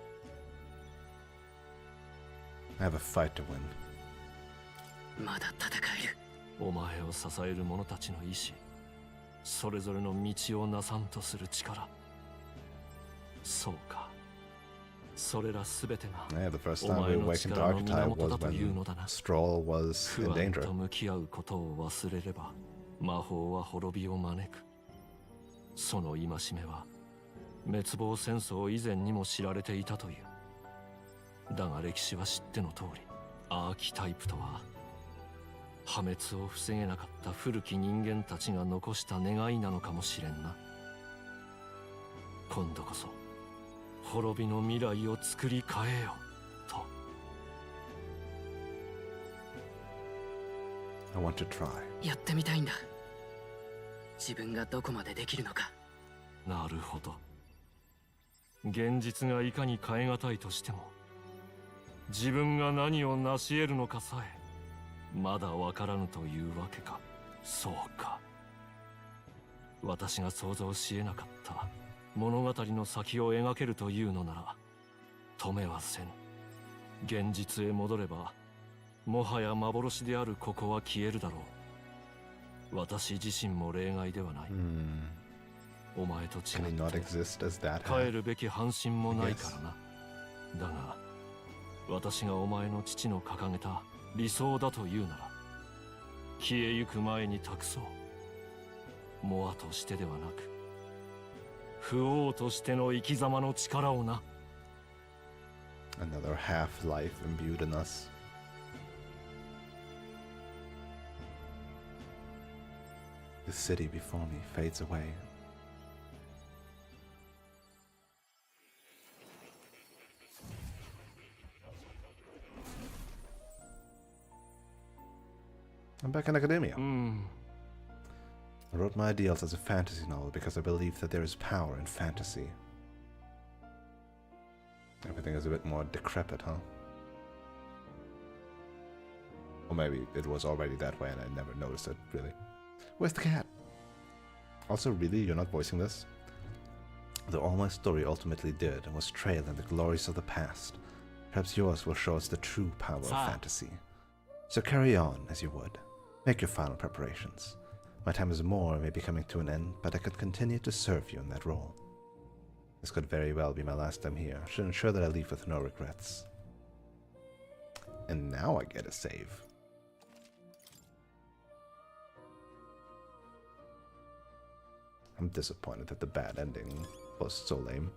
I have a fight to win. まだ戦える。お前を支える者たちの意志、それぞれの道をなさんとする力。そうか。それらすべてが Yeah, the first お time 前 we の awakened 力の Archetype 源 was だという when のだな。 Stroll was 不 in 安 danger. と向き合うことを忘れれば魔法は滅びを招く。その戒めは滅亡戦争以前にも知られていたという。だが歴史は知っての通り、アーキタイプとは破滅を防げなかった古き人間たちが残した願いなのかもしれんな。今度こそ滅びの未来を作り変えよと。 I want to try. やってみたいんだ。自分がどこまでできるのか。なるほど。現実がいかに変え難いとしても、自分が何を成し得るのかさえまだわからぬというわけか。そうか。私が想像し得なかった物語の先を描けるというのなら止めはせぬ。現実へ戻ればもはや幻であるここは消えるだろう。私自身も例外ではない。お前と違 Can he っ not て exist as that? 帰るべき半身もないからな。だが私がお前の父の掲げた理想だというなら消えゆく前に託そう。モアとしてではなく不王としての生き様の力をな。 Another half-life imbued in us. The city before me fades away. I'm back in academia. I wrote my ideals as a fantasy novel because I believe that there is power in fantasy. Everything is a bit more decrepit, huh? Or maybe it was already that way and I never noticed it, really. Where's the cat? Also, really, you're not voicing this? Though all my story ultimately did was trail in the glories of the past, perhaps yours will show us the true power of fantasy. So carry on as you would. Make your final preparations. My time as a Moor may be coming to an end, but I could continue to serve you in that role. This could very well be my last time here. I should ensure that I leave with no regrets. And now I get a save. I'm disappointed that the bad ending was so lame.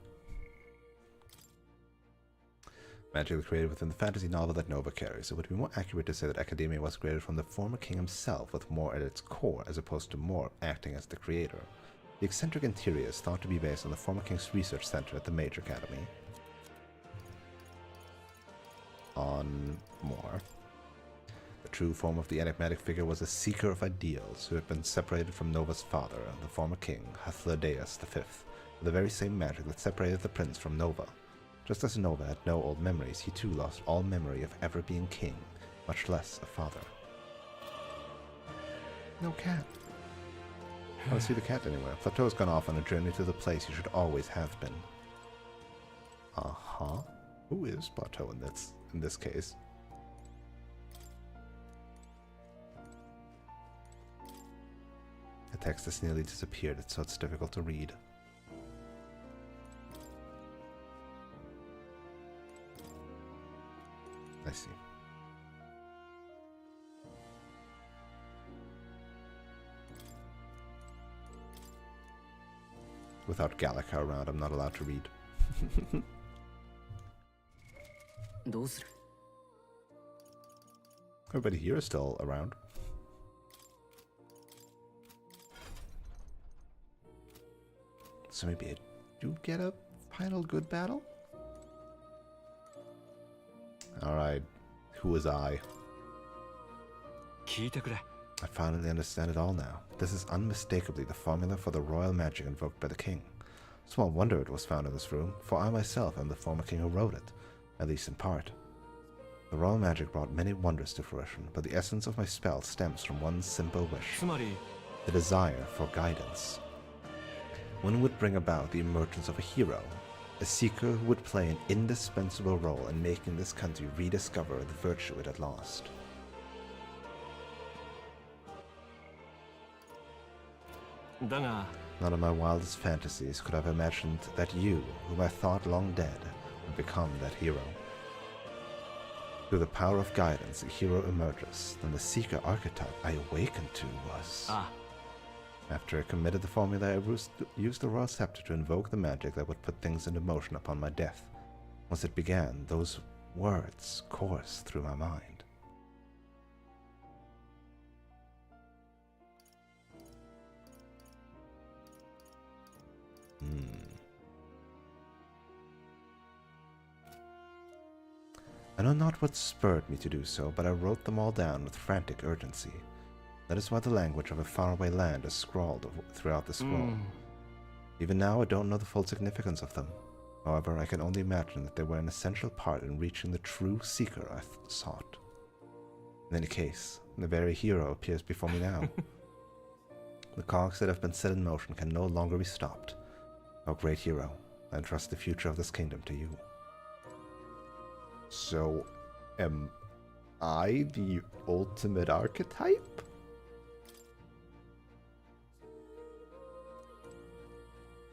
Magically created within the fantasy novel that Nova carries, it would be more accurate to say that Academia was created from the former king himself, with Moore at its core, as opposed to Moore acting as the creator. The eccentric interior is thought to be based on the former king's research center at the Mage Academy. On Moore. The true form of the enigmatic figure was a seeker of ideals who had been separated from Nova's father, the former king, Hathlodaeus V, with the very same magic that separated the prince from Nova. Just as Nova had no old memories, he too lost all memory of ever being king, much less a father. No cat. I don't see the cat anywhere. Plateau's gone off on a journey to the place he should always have been. Uh-huh. Who is Plateau in this case? The text has nearly disappeared, so it's difficult to read. I see. Without Gallica around, I'm not allowed to read. どうする? Everybody here is still around. So maybe I do get a final good battle? Alright, who is I? 聞いてくれ。 I finally understand it all now. This is unmistakably the formula for the royal magic invoked by the king. Small wonder it was found in this room, for I myself am the former king who wrote it, at least in part. The royal magic brought many wonders to fruition, but the essence of my spell stems from one simple wish: つまり the desire for guidance. One would bring about the emergence of a hero, a seeker who would play an indispensable role in making this country rediscover the virtue it had lost. None of my wildest fantasies could have imagined that you, whom I thought long dead, would become that hero. Through the power of guidance, a hero emerges, and the seeker archetype I awakened to was... After I committed the formula, I used the royal scepter to invoke the magic that would put things into motion upon my death. Once it began, those words coursed through my mind. I know not what spurred me to do so, but I wrote them all down with frantic urgency. That is why the language of a faraway land is scrawled throughout the scroll. Even now, I don't know the full significance of them. However, I can only imagine that they were an essential part in reaching the true seeker I sought. In any case, the very hero appears before me now. The cogs that have been set in motion can no longer be stopped. O great hero, I entrust the future of this kingdom to you. So, am I the ultimate archetype?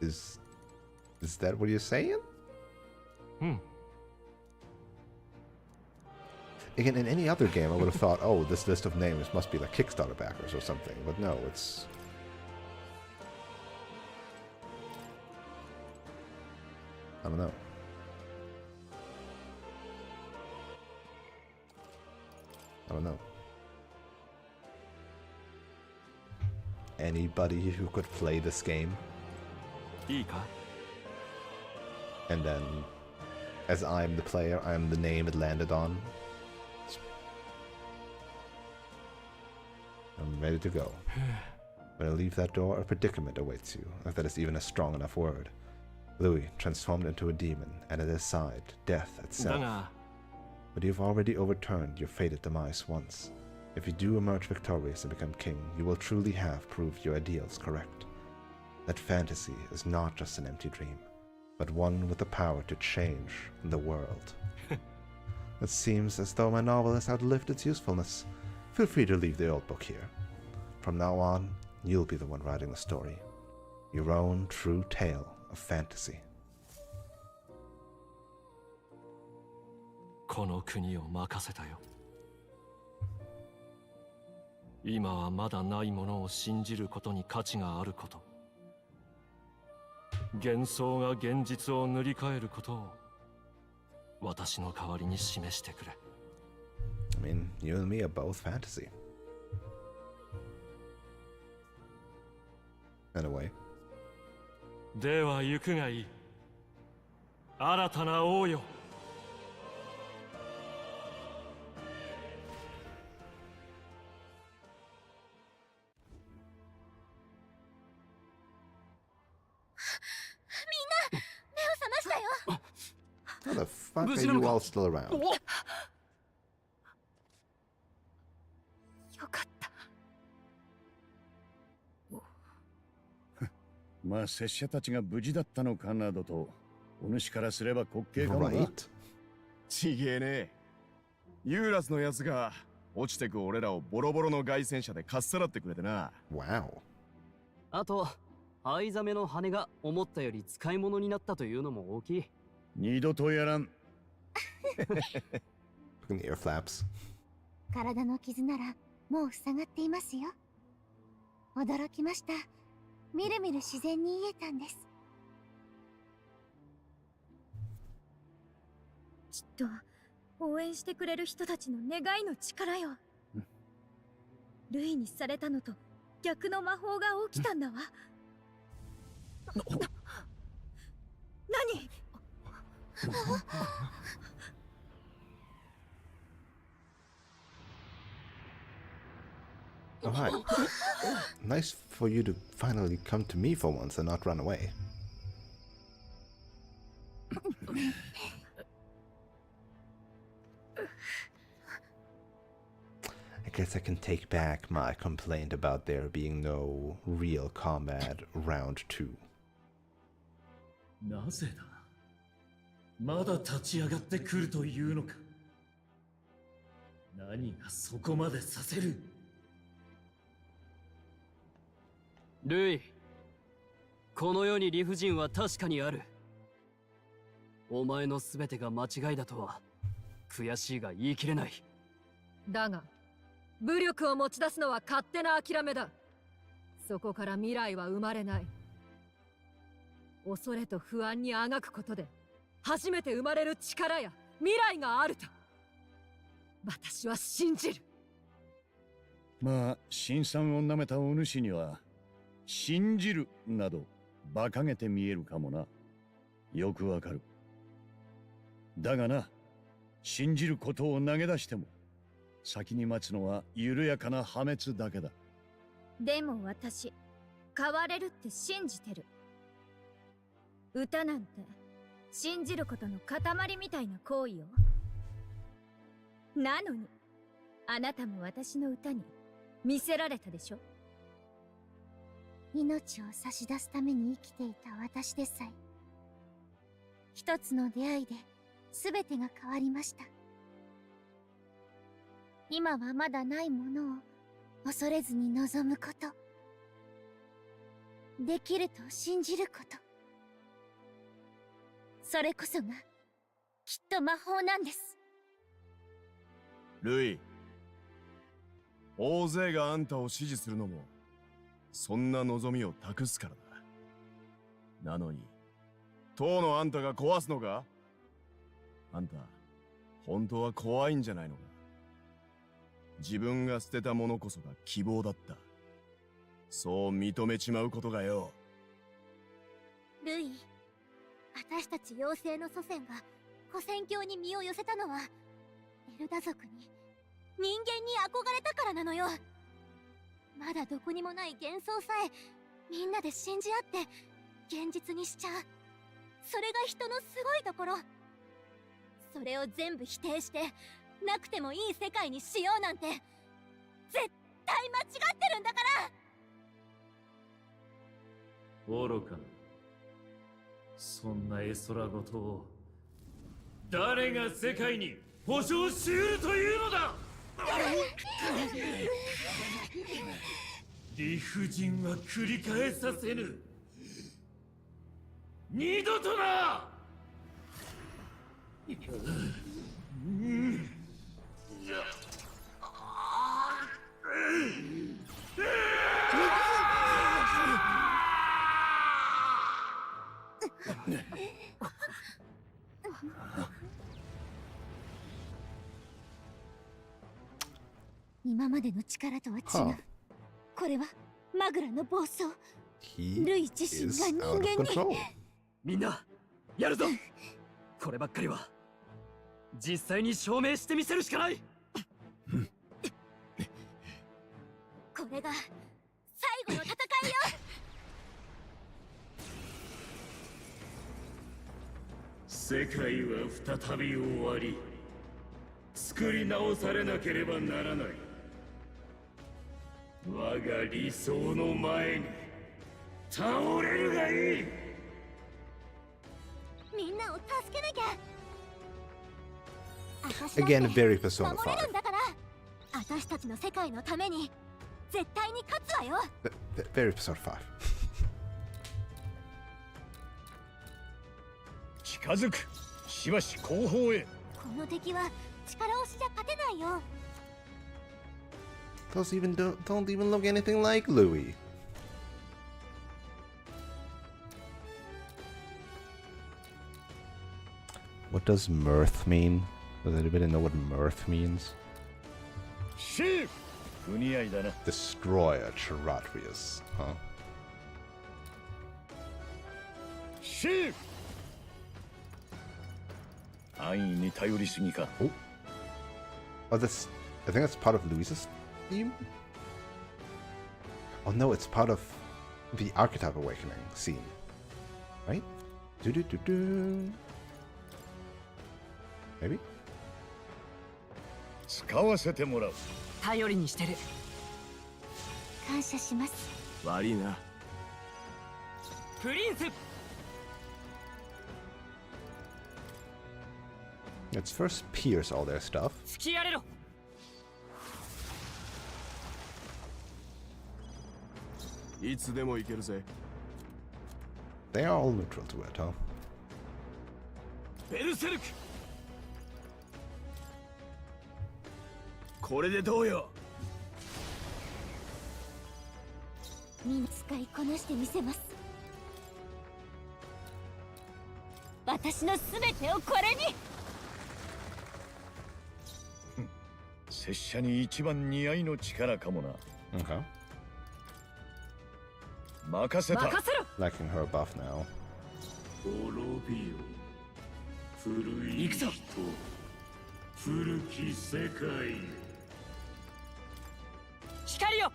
Is that what you're saying? Again, in any other game, I would have thought, oh, this list of names must be like Kickstarter backers or something. But no, it's... I don't know. I don't know. Anybody who could play this game? And then, as I'm the player, I'm the name it landed on. I'm ready to go. When I leave that door, a predicament awaits you, if that is even a strong enough word. Louis, transformed into a demon, and at his side, death itself. But you've already overturned your fated demise once. If you do emerge victorious and become king, you will truly have proved your ideals correct. That fantasy is not just an empty dream, but one with the power to change the world. It seems as though my novel has outlived its usefulness. Feel free to leave the old book here. From now on, you'll be the one writing the story. Your own true tale of fantasy. この国を任せたよ。今はまだないものを信じることに価値があること。幻想が現実を塗り替えることを私の代わりに示してくれ。I mean, you and me are both fantasy. In a way. では行くがいい。新たな王よ。How the fuck are you all still around? よかった。まあ拙者たちが無事だったのかなどと、お主からすれば滑稽かもな。Right? ちげえね。ユーラスのやつが落ちてく俺らをボロボロの凱旋車でかっさらってくれてな。Wow. あと藍ザメの羽が思ったより使い物になったというのも大きい。二度とやらん。Look at the ear flaps. 体の傷ならもう塞がっていますよ。驚きました。みるみる自然に癒えたんです。きっと応援してくれる人たちの願いの力よ。ルイにされたのと逆の魔法が起きたんだわ。何Oh, hi. Nice for you to finally come to me for once and not run away. I guess I can take back my complaint about there being no real combat round 2. なぜだ。まだ立ち上がってくるというのか。何がそこまでさせる。ルイ、この世に理不尽は確かにある。お前の全てが間違いだとは悔しいが言い切れない。だが武力を持ち出すのは勝手な諦めだ。そこから未来は生まれない。恐れと不安にあがくことで初めて生まれる力や未来があると私は信じる。まあ辛酸をなめたお主には信じるなど馬鹿げて見えるかもな。よくわかる。だがな、信じることを投げ出しても先に待つのは緩やかな破滅だけだ。でも私変われるって信じてる。歌なんて信じることの塊みたいな行為よ。なのにあなたも私の歌に見せられたでしょ。命を差し出すために生きていた私でさえ、一つの出会いで全てが変わりました。今はまだないものを恐れずに望むこと、できると信じること、それこそがきっと魔法なんです。ルイ、大勢があんたを支持するのもそんな望みを託すからだ。なのに当のあんたが壊すのか。あんた本当は怖いんじゃないのか。自分が捨てたものこそが希望だった、そう認めちまうことがよ。ルイ、私たち妖精の祖先が古戦郷に身を寄せたのはエルダ族に人間に憧れたからなのよ。まだどこにもない幻想さえみんなで信じ合って現実にしちゃう。それが人のすごいところ。それを全部否定してなくてもいい世界にしようなんて絶対間違ってるんだから。愚かな。そんな絵空事を誰が世界に保証しうるというのだ。理不尽は繰り返させぬ。二度とな。今までの力とは違う。これはマグラの暴走。 He ルイ自身 is が人 out of 間に。 control. みんなやるぞ。こればっかりは実際に証明してみせるしかない。これが最後の戦いよ。世界は再び終わり、作り直されなければならない。我が理想の前に倒れるがいい。みんなを助けなきゃ。 Again, very Persona 5. 守れるんだから。私たちの世界のために絶対に勝つわよ。Very Persona 5. 近づく。しばし後方へ。この敵は力押しじゃ勝てないよ。 Those don't even look anything like Louis. What does mirth mean? Does anybody know what mirth means? シーフ。不似合いだな。 Destroyer Charatrius, huh? シーフ。安易に頼りすぎか。 Oh, that's. I think that's part of Louisa's theme? Oh no, it's part of the Archetype Awakening scene. Right? Do. Maybe? 使わせてもらう。頼りにしてる。感謝します。悪いな。プリンス。 Let's first pierce all their stuff. 突きやれろ。いつでも行けるぜ。They are all neutral to it, huh? ベルセルク。これでどうよ。みんな使いこなしてみせます。私のすべてをこれに。拙者に一番似合いの力かもな。 Okay. 任せた。任せろ。 Liking her buff now. 滅びよ。古い人。古き世界。光よ。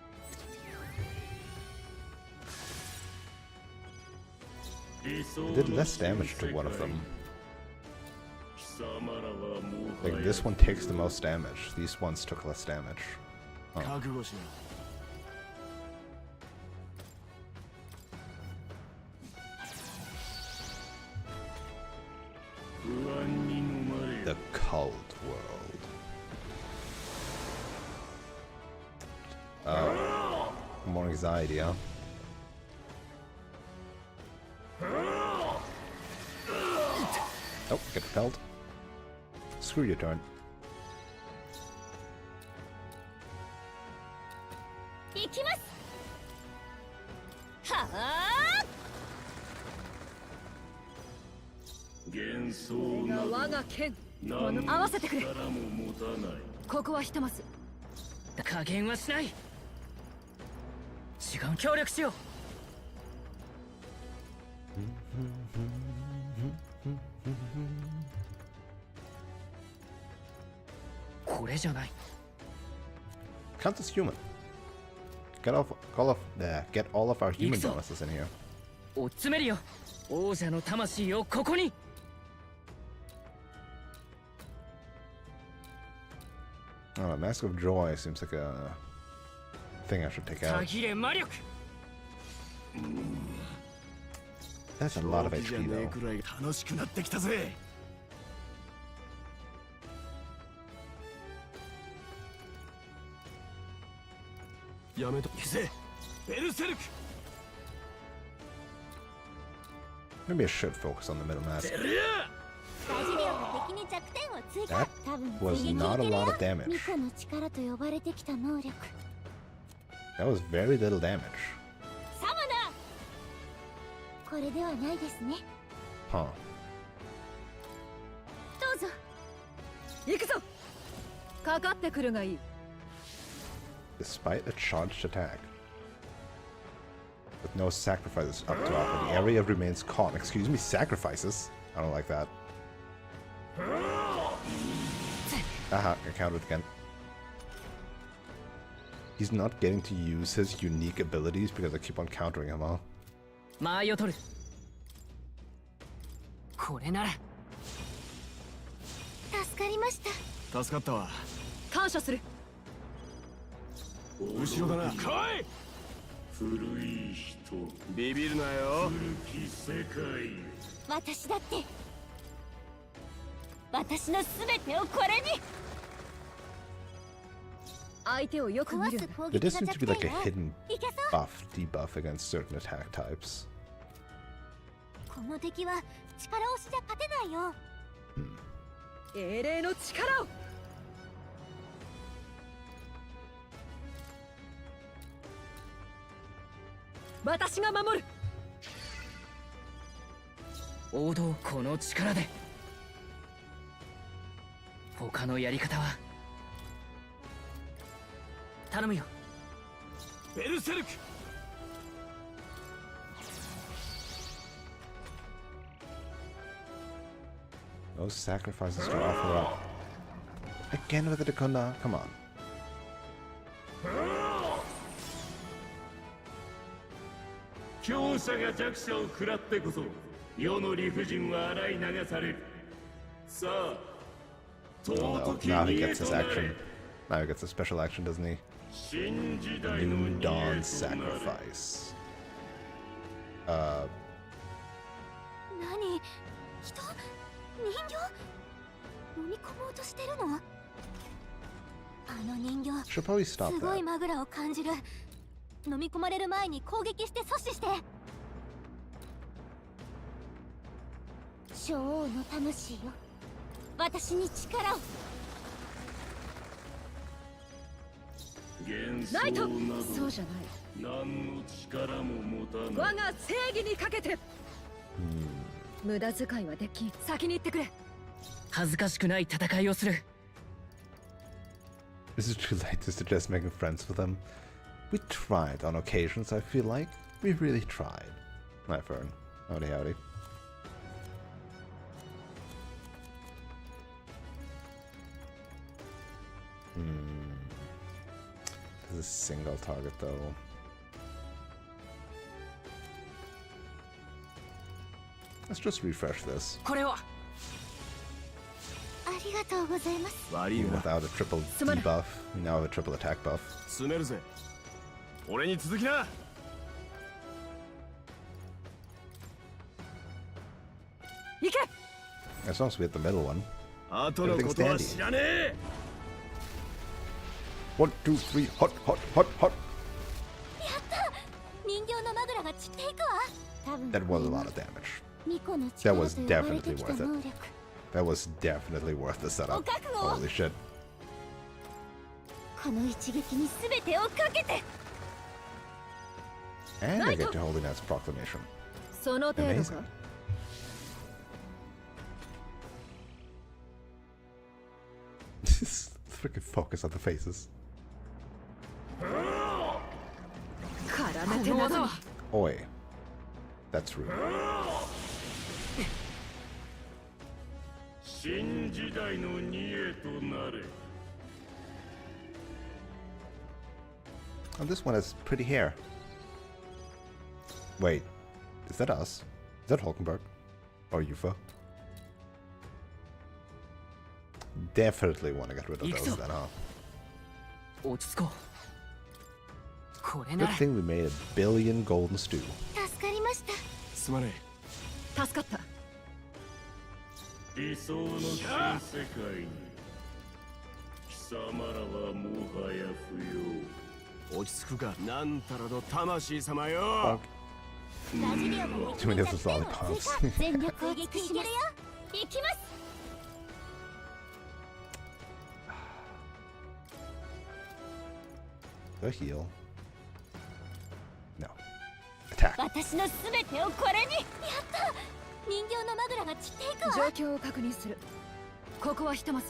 Did less damage to one of them. Like this one takes the most damage. These ones took less damage. 覚悟しろ。 The Cold World. More anxiety, huh? Oh, get repelled. Screw your turn. 行きます。はあ。幻想が我が剣。合わせてくれ。ここはひとまず。加減はしない。違う。協力しよう。これじゃない。 Counts as human. Get all of our human bonuses in here. 追っ詰めるよ。王者の魂をここに。 Oh, Mask of Joy seems like a thing I should take out. たぎれ魔力。 That's a lot of HP though. くらい楽しくなってきたぜ。やめとけぜ。ベルセルク。 Maybe I should focus on the middle mask. 大事量が敵に弱点を追加。 That 多分 was 追撃 not a いける lot よ of damage. ミコの力と呼ばれてきた能力。 That was very little damage. サマだ。これではないですね。 Huh. どうぞ。行くぞ。かかってくるがいい。 Despite a charged attack. With no sacrifices up to offer, the area remains calm. Excuse me, sacrifices? I don't like that. Aha, I countered again. He's not getting to use his unique abilities because I keep on countering him, huh? 間合いを取る。これなら助かりました。助かったわ。感謝する。後ろだな。来い。古い人、ビビるなよ。古き世界。私だって、私の全てをこれに。相手をよく見るんだ。 There does seem to be like a hidden buff, debuff against certain attack types. この敵は力押しじゃ勝てないよ。英霊の力を。私が守る。王道この力で。他のやり方は頼むよ。ベルセルク。 No sacrifices to offer up. Again with the Dakunda? Come on. 強者が弱者を食らってこそ世の理不尽は洗い流される。さあ、 Oh no, now he gets his action. Now he gets a special action, doesn't he? 新時代の New 煮えと Dawn なれ。 Sacrifice. 何？人？人形？飲み込もうとしてるの？あの人形、 Should probably stop すごい that. マグラを感じる。飲み込まれる前に攻撃して阻止して。女王の魂よ、私に力を。ナイト。幻想などそうじゃない。何の力も持たない。我が正義にかけて。無駄遣いはできん。先に行ってくれ。恥ずかしくない戦いをする。 Is it too late to suggest making friends with them? We tried on occasions, I feel like. We really tried. Hi, Fern. Howdy, howdy. This is a single target, though. Let's just refresh this. これはありがとうございます。悪い Even な。 without a triple debuff, we now have a triple attack buff. 詰めるぜ。俺に続きな。行け。 As long as we hit the middle one. 後のことは知らねえ。 1, 2, 3, hot, hot, hot, hot. 人形のマグラが散っていくわ。多分 That was a lot of damage. 巫女の That 力 was と呼ばれて definitely きた worth 能 it. 力。 That was definitely worth the setup. お覚悟を。 Holy shit. この一撃に全てをかけて。 And I get to Holy Knight's proclamation. その程度 Amazing. か。 Just freaking focus on the faces. 絡めてなど。 Oi. That's rude. 新時代の煮えとなれ。 And this one has pretty hair. Wait. Is that us? Is that Hulkenberg? Or Yufa? Definitely want to get rid of those then, huh? 落ち着こう。これな Good ら thing we made a billion golden stew. 助かりました。すまね助かった。理想の新世界に貴様らはもはや不要。え。落ち着くか。なんたらの魂様よ。ラジリオが Too many of those lollipops. 全力を尽くします。行きます。 The heal. No. Attack. 私の全てをこれに。やった。人形のマグラが散っていくわ。状況を確認する。ここはひとまず。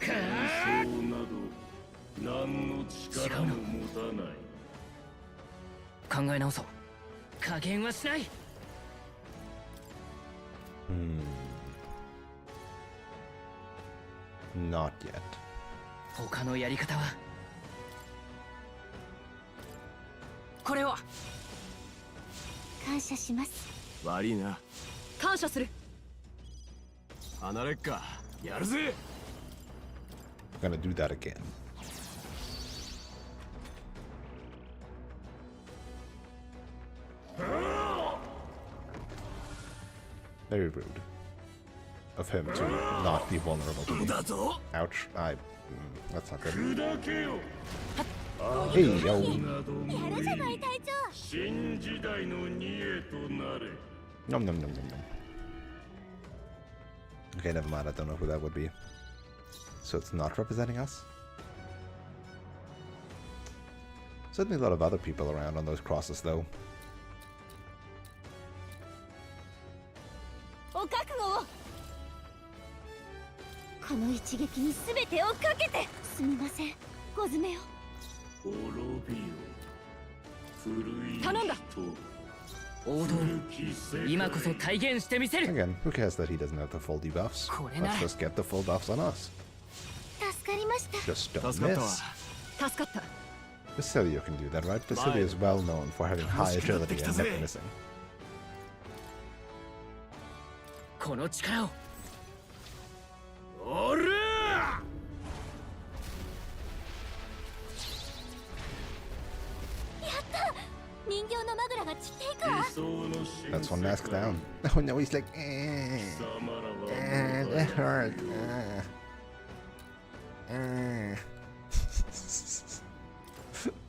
幻想など何の力も持たない。考え直そう。加減はしない。 Not yet. 他のやり方はこれは。感謝します。悪いな。感謝する。離れっか。やるぜ。I'm gonna do that again. Very rude of him to not be vulnerable to me. Ouch. That's not good. Hey, yo. やるじゃない隊長。 新時代の二へとなれ。 Nom nom nom nom nom. Okay, never mind. I don't know who that would be. So it's not representing us? Certainly a lot of other people around on those crosses, though. お覚悟を。この一撃に全てをかけて。すみません、小詰よ。滅びよ。古い人。頼んだ。王道。今こそ体現してみせる。 Again, who cares that he doesn't have the full debuffs? Let's just get the full buffs on us. 助かりました。 Just don't 助かったわ miss. 助かった。 Basilia can do that, right? Basilia is well known for having high agility and never missing. この力を。おら。人形のマグラが散っていくわ。 That's one mask down. Oh no, he's like, that hurt. That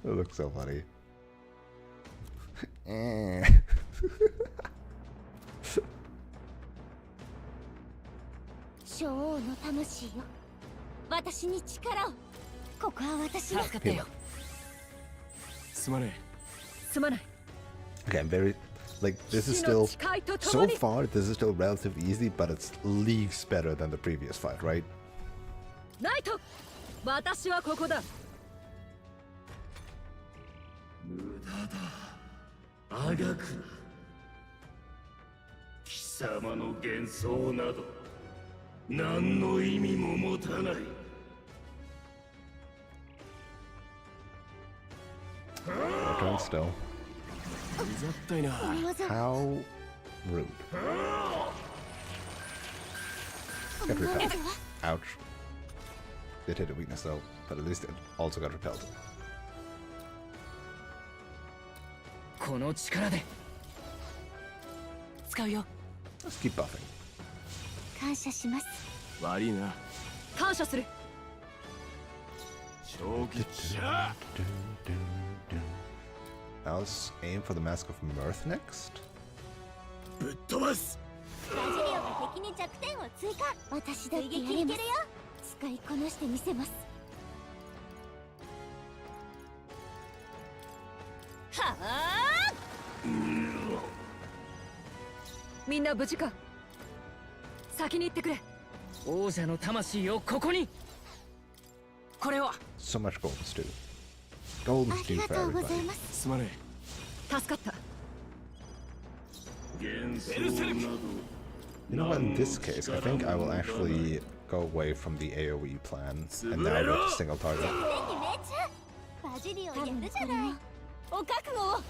looks so funny. 小王の魂よ。私に力を。ここは私の。助かったよ。すまねすまない。 Okay, I'm very like this is 死の still 誓いとと so もに。 far. This is still relatively easy, but it's leagues better than the previous fight, right? ナイト。私はここだ。無駄だ。あがくな。貴様の幻想など何の意味も持たない。 Our turn still. うざったいな How rude. Got repelled. Ouch. Did hit a weakness though, but at least it also got repelled. この力で。使うよ。 Let's keep buffing. 感謝します。悪いな感謝する。正気者 Now let's aim for the Mask of Mirth next. ぶっ飛ばすバジリオが敵に弱点を追加。私だってやれます。使いこなしてみせます。はあ。みんな無事か。先に行ってくれ。王者の魂をここに。これを。 So much golden stew. Golden あ stew りが for とうござい everybody. ます。すまね助かった。幻想など You know what? In this case, I think I will actually go away from the AoE plan and now go to single target. バジリオやるじゃない。お覚悟を。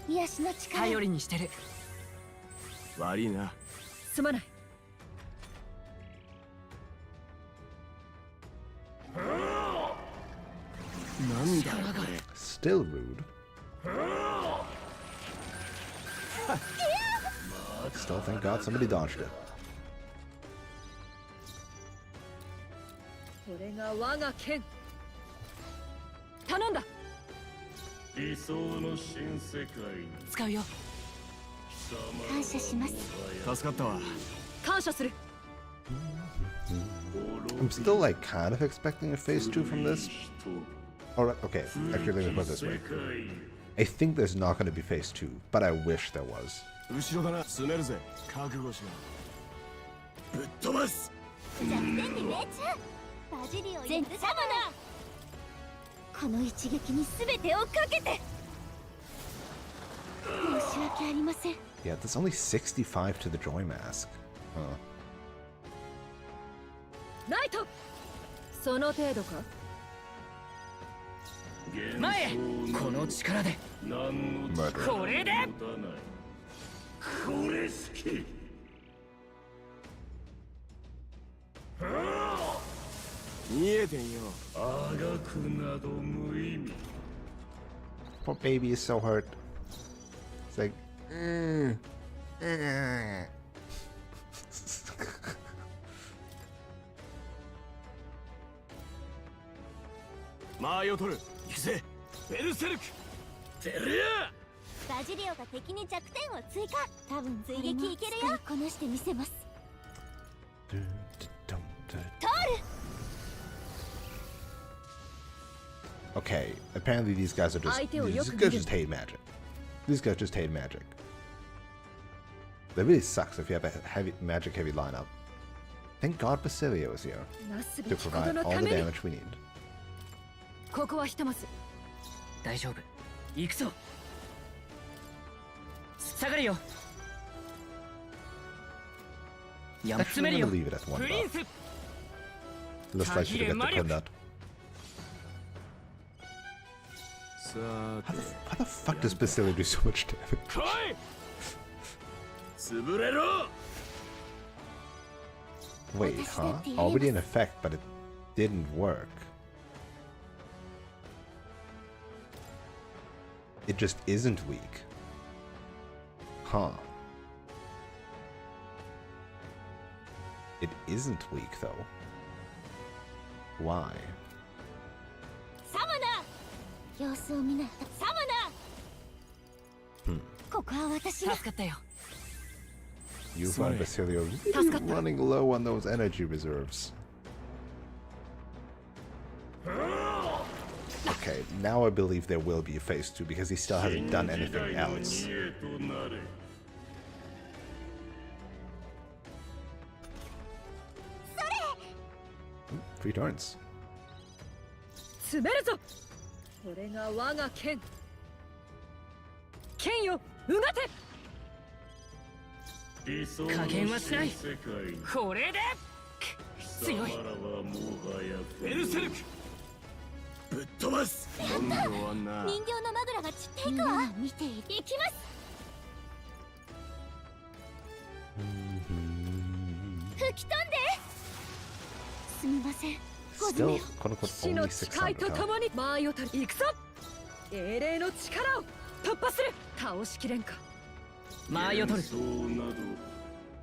癒しの力。頼りにしてる。悪いなすまない。なんだよこれ Still rude. Still thank God somebody dodged it. これが我が剣。頼んだ。理想の新世界に使うよ。感謝します。助かったわ感謝する。 I'm still like kind of expecting a phase 2 from this. Alright, okay, actually let me put it this way. I think there's not going to be phase 2, but I wish there was. 後ろだなすねるぜ覚悟しろぶっ飛ばす弱点に命中。バジリオやるじゃない。この一撃に全てをかけて。申し訳ありません。 Yeah, there's only 65 to the Joy Mask. Huh. ナイト。その程度か。前へ。この力で。 Murder. これで。これ好き見えてんよ。あがくなど無意味。 Poor baby is so hurt. It's like, 間合いを取る。行くぜ。ベルセルク。てるや。バジリオが敵に弱点を追加。多分追撃いけるよ。こなしてみせます。Okay, apparently these guys are just hate magic. These guys just hate magic. That really sucks if you have a heavy lineup. Thank God Basilio is here to provide all the damage we need. ここはひとまず大丈夫。行くぞ。下がるよ。やっつ Actually, める I'm よ。 gonna leave it at one プリン buff. ス。 Looks like you get the Kundat. さあ、 How the fuck does Basilio do so much damage? 来い。潰れろ。 Wait, huh? Already in effect, but it didn't work. It just isn't weak. Huh. It isn't weak, though. Why? サムナ。様子を見ない。サムナ。ここは私が。助かったよ。 You find Basilio really running low on those energy reserves. Okay, now I believe there will be a phase 2 because he still hasn't done anything else. Free turns. 詰めるぞ。これが我が剣。剣よ、うがて。加減はしない。これで強い。ベルセルク。ぶっ飛ばす。今度はな。人形のマグラが散っていくわ。見ていきます。吹き飛んで。すみません。 Still, quote unquote, 死の only 誓いと 600. ともに間合いを取り行くぞ。英霊の力を突破する。倒しきれんか。間合いを取る。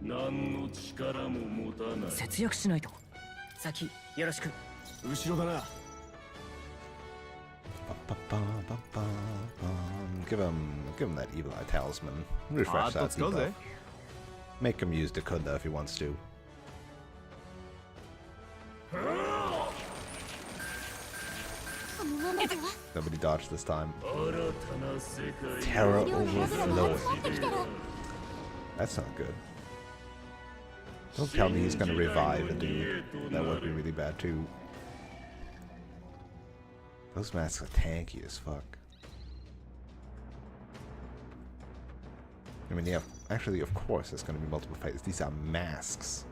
何の力も持たない。節約しないと。先よろしく。後ろだな。Give him that evil eye talisman. Refresh that debuff. Make him use the Kunda if he wants to. Nobody dodged this time. Terror overflowing. That's not good. Don't tell me he's gonna revive a dude. That would be really bad too. Those masks are tanky as fuck. I mean, yeah, actually, of course, there's gonna be multiple phases. These are masks.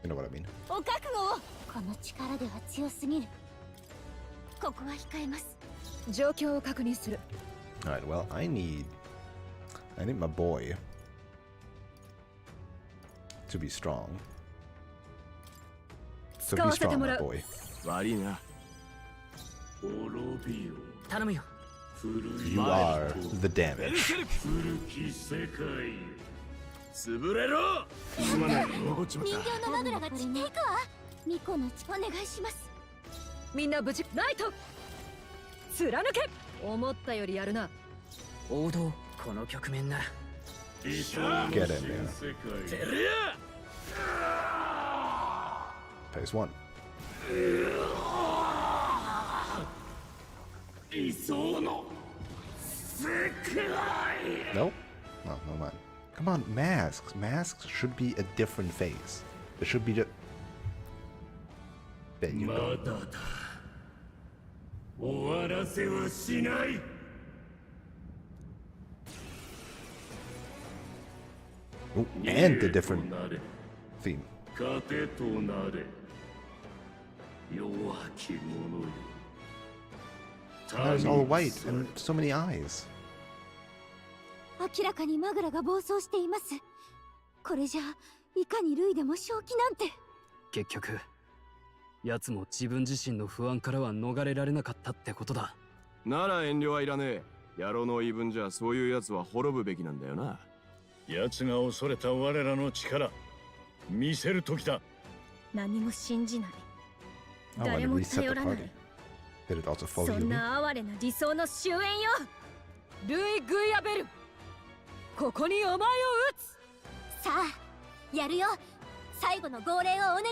You know what I mean? お覚悟を。この力では強すぎる。ここは控えます。状況を確認する。 Alright, well, I need my boy to be strong. So be strong, my boy. 悪いな。頼むよ。 You are the damage. 潰れろ。すまない。残っちまっ人た。形のマグラが散っていくわ。ミコのお願いします。みんな無事。ライト貫け。思ったよりやるな。王道。この局面なら。 Get in there. てるや。 Phase 1. 理想の世界。 Nope. No, never mind. Come on, masks. Masks should be a different phase. It should be just. There you ま go. だだ。終わらせはしない。 Ooh, and a different theme. 糧となれ。弱き者よ。 That is all white and so many eyes. 明らかにマグラが暴走しています。これじゃいかにルイでも正気なんて。結局奴も自分自身の不安からは逃れられなかったってことだ。なら遠慮はいらねえ。野郎の言い分じゃそういう奴は滅ぶべきなんだよな。奴が恐れた我らの力見せる時だ。何も信じない。 Oh, 誰 and も reset 頼 the らない。 party. Did it also そ follow ん you? な哀れな理想の終焉よ。ルイ・グイアベル、ここにお前を撃つ。さあやるよ。最後の号令をお願い。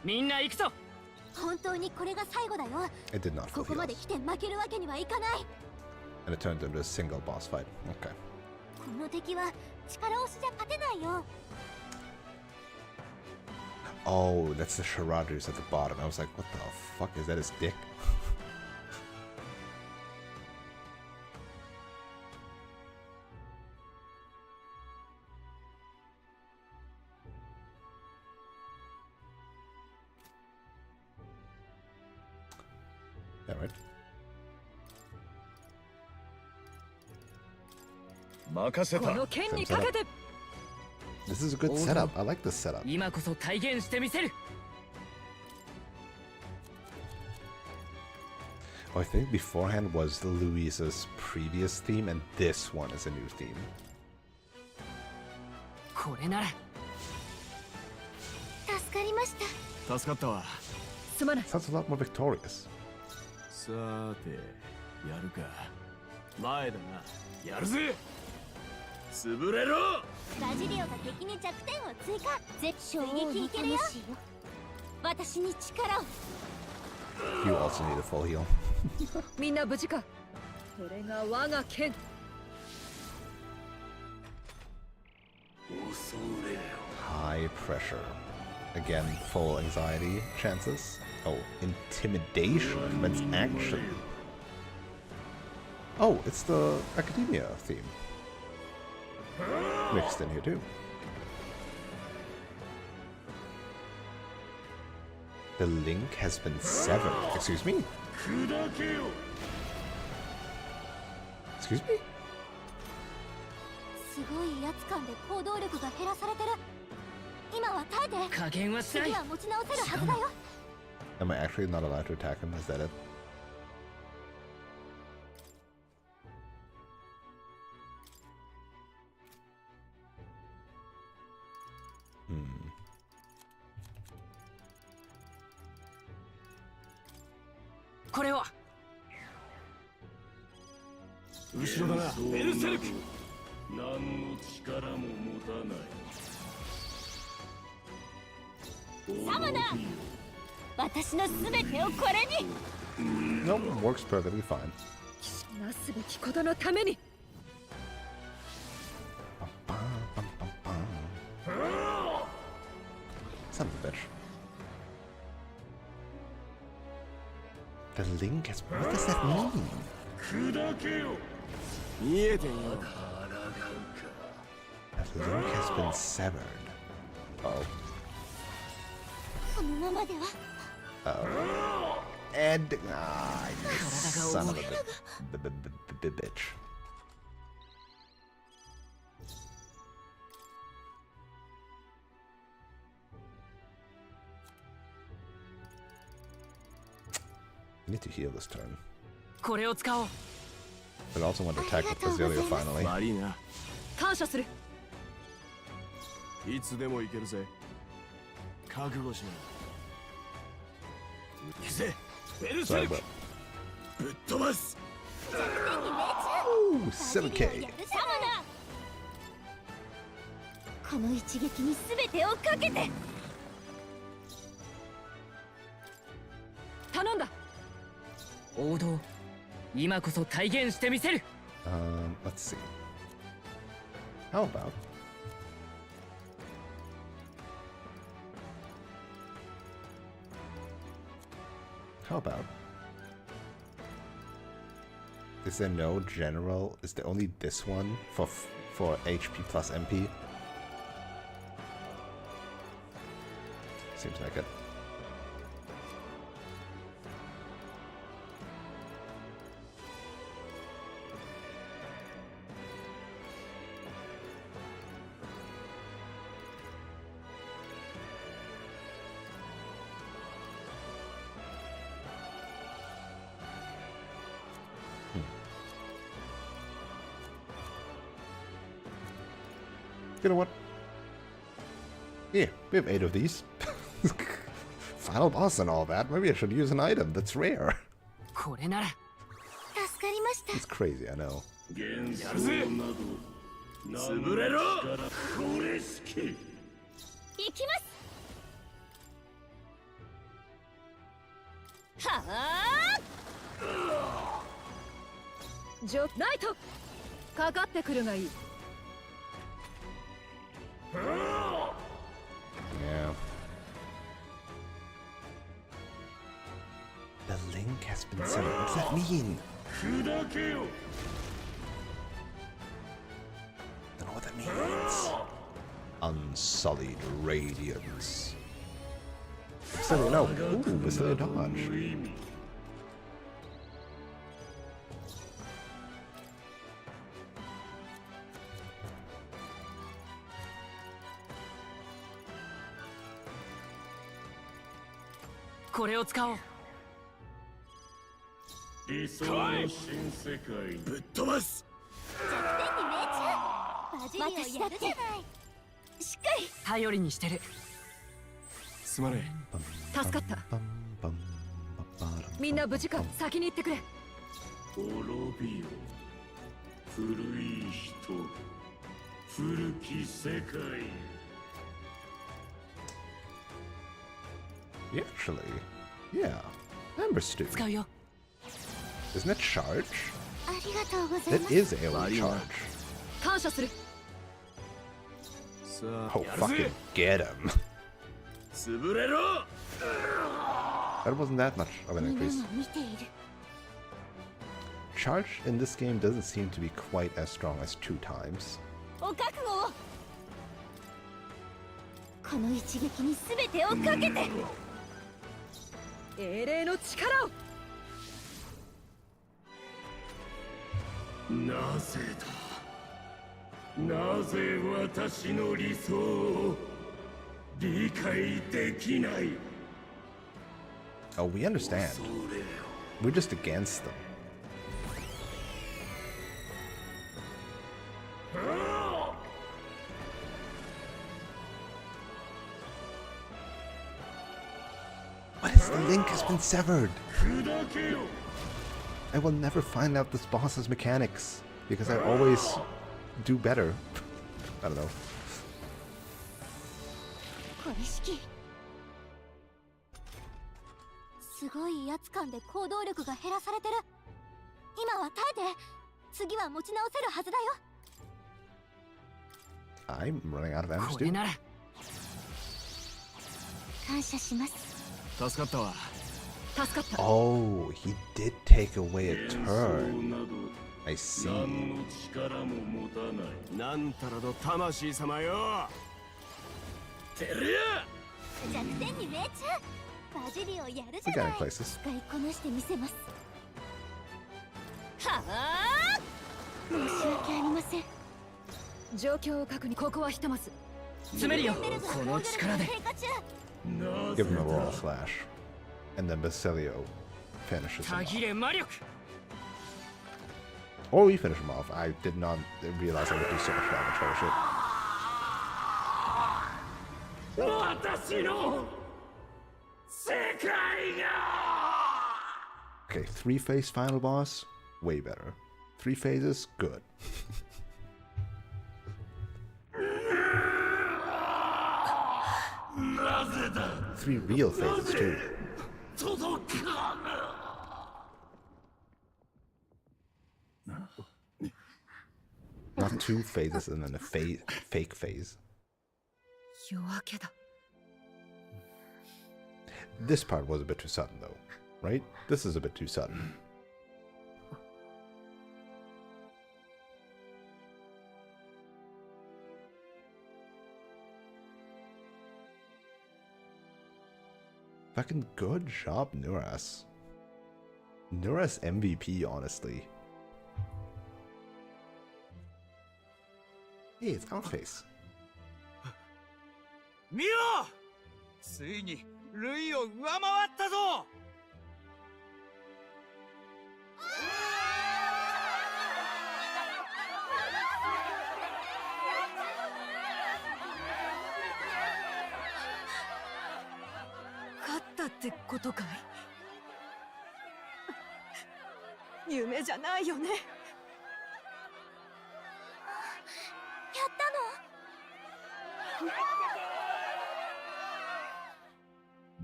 みんな行くぞ。本当にこれが最後だよ。 It did not こ follow こ you. まで来て負けるわけにはいかない。 And it turned into a single boss fight. Okay. この敵は力押しじゃ勝てないよ。 Oh, that's the Charadas at the bottom. I was like, what the fuck is that? His dick? Yeah, right. 任せた。この剣にかけて。 This is a good setup. I like this setup. 今こそ体現してみせる。 Oh, I think beforehand was Louisa's previous theme, and this one is a new theme. これなら。助かりました。助かったわ。すまない。 Sounds a lot more victorious. さて、やるか。前だな。やるぜ。潰れろ。バジリオが敵に弱点を追加。絶衝撃いけるよ。私に力を。 You also need a full heal. みんな無事か。これが我が剣。 High pressure. Again, full anxiety chances. Oh, intimidation. That's action. Oh, it's the academia theme. Mixed in here too. The link has been severed. Excuse me? Excuse me? すごい威圧感で行動力が減らされてる。今は耐えて。加減はしない。次は持ち直せるはずだよ。 Am I actually not allowed to attack him? Is that it? Hmm. これは後ろだな。ベルセルク。何の力も持たない。サマだ。私のすべてをこれに。 Nope, works perfectly fine. なすべきことのために。 Son of a bitch. The link has. What does that mean? 砕けよ。見えてんよ。 The link has been severed. Oh. このままでは。 Oh. And. Ah, you son of a bitch. I need to heal this turn. これを使おう。 But I also want to attack with Basilia finally. 悪いな。感謝する。いつでも行けるぜ。覚悟しな。行くぜ。ベルセ Sorry, ルク。 but. ぶっ飛ばす。 Ooh, 7k. この一撃にすべてをかけて。頼んだ。王道。今こそ体現してみせる。Let's see. How about. How about. Is there no general? Is there only this one for HP plus MP? Seems like it. You know what? Yeah, we have 8 of these. Final boss and all that. Maybe I should use an item that's rare. これなら助かりました。 It's crazy, I know. 幻想など潰れろこれしき行きます。はあ。ナイトかかってくるがいい。 Yeah. The link has been severed. What does that mean? 砕けよ I don't know what that means. Unsullied radiance. Basilia, no. Ooh, Basilia dodge. これを使おう。理想の新世界ぶっ飛ばす私だってしっかり頼りにしてる。すまね助かった。みんな無事か。先に行ってくれ。滅びよ古い人古き世界 Actually, yeah. Amber Stew. 使うよ。 Isn't that charge? ありがとうござい That ます。 is AoE charge. 感謝する。さあ Oh, fucking get him. 潰れろ That wasn't that much of an みんな increase. が見ている。 Charge in this game doesn't seem to be quite as strong as 2 times. お覚悟を。この一撃に全てをかけて。英霊の力を。なぜだなぜ私の理想を理解できない Oh, we understand. それ We're just against them. What is the link has been severed? 砕けよ I will never find out this boss's mechanics because I always do better. I don't know. これ式すごい威圧感で行動力が減らされてる。今は耐えて。次は持ち直せるはずだよ。 I'm running out of ammo これ too. なら感謝します。助かったわ。助かった。 Oh, he did take away a 幻想 turn. など I see. 何の力も持たないなんたらの魂様よ。てりゃ弱点に命中。バジリをやる We じゃ got な in い。 places. 使いこなしてみせます。はあ。申し訳ありません。状況を確認。ここはひとまず。詰めるよ。この力で。低下中。な Give ぜ him a だ royal slash. And then Basilio finishes him た off. ぎれ魔力。 Or we finish him off. I did not realize I would do so much damage. Holy shit. 私の世界が Okay, 3-phase final boss, way better. 3 phases, good. Three real phases too. 届かぬ Not 2 phases and then a fake phase. 夜明けだ。 This part was a bit too sudden though, right? This is a bit too sudden. Fucking good job, Nuras. Nuras MVP, honestly. Hey, it's Outface. 見ろついにルイを上回ったぞってことかい？夢じゃないよね。や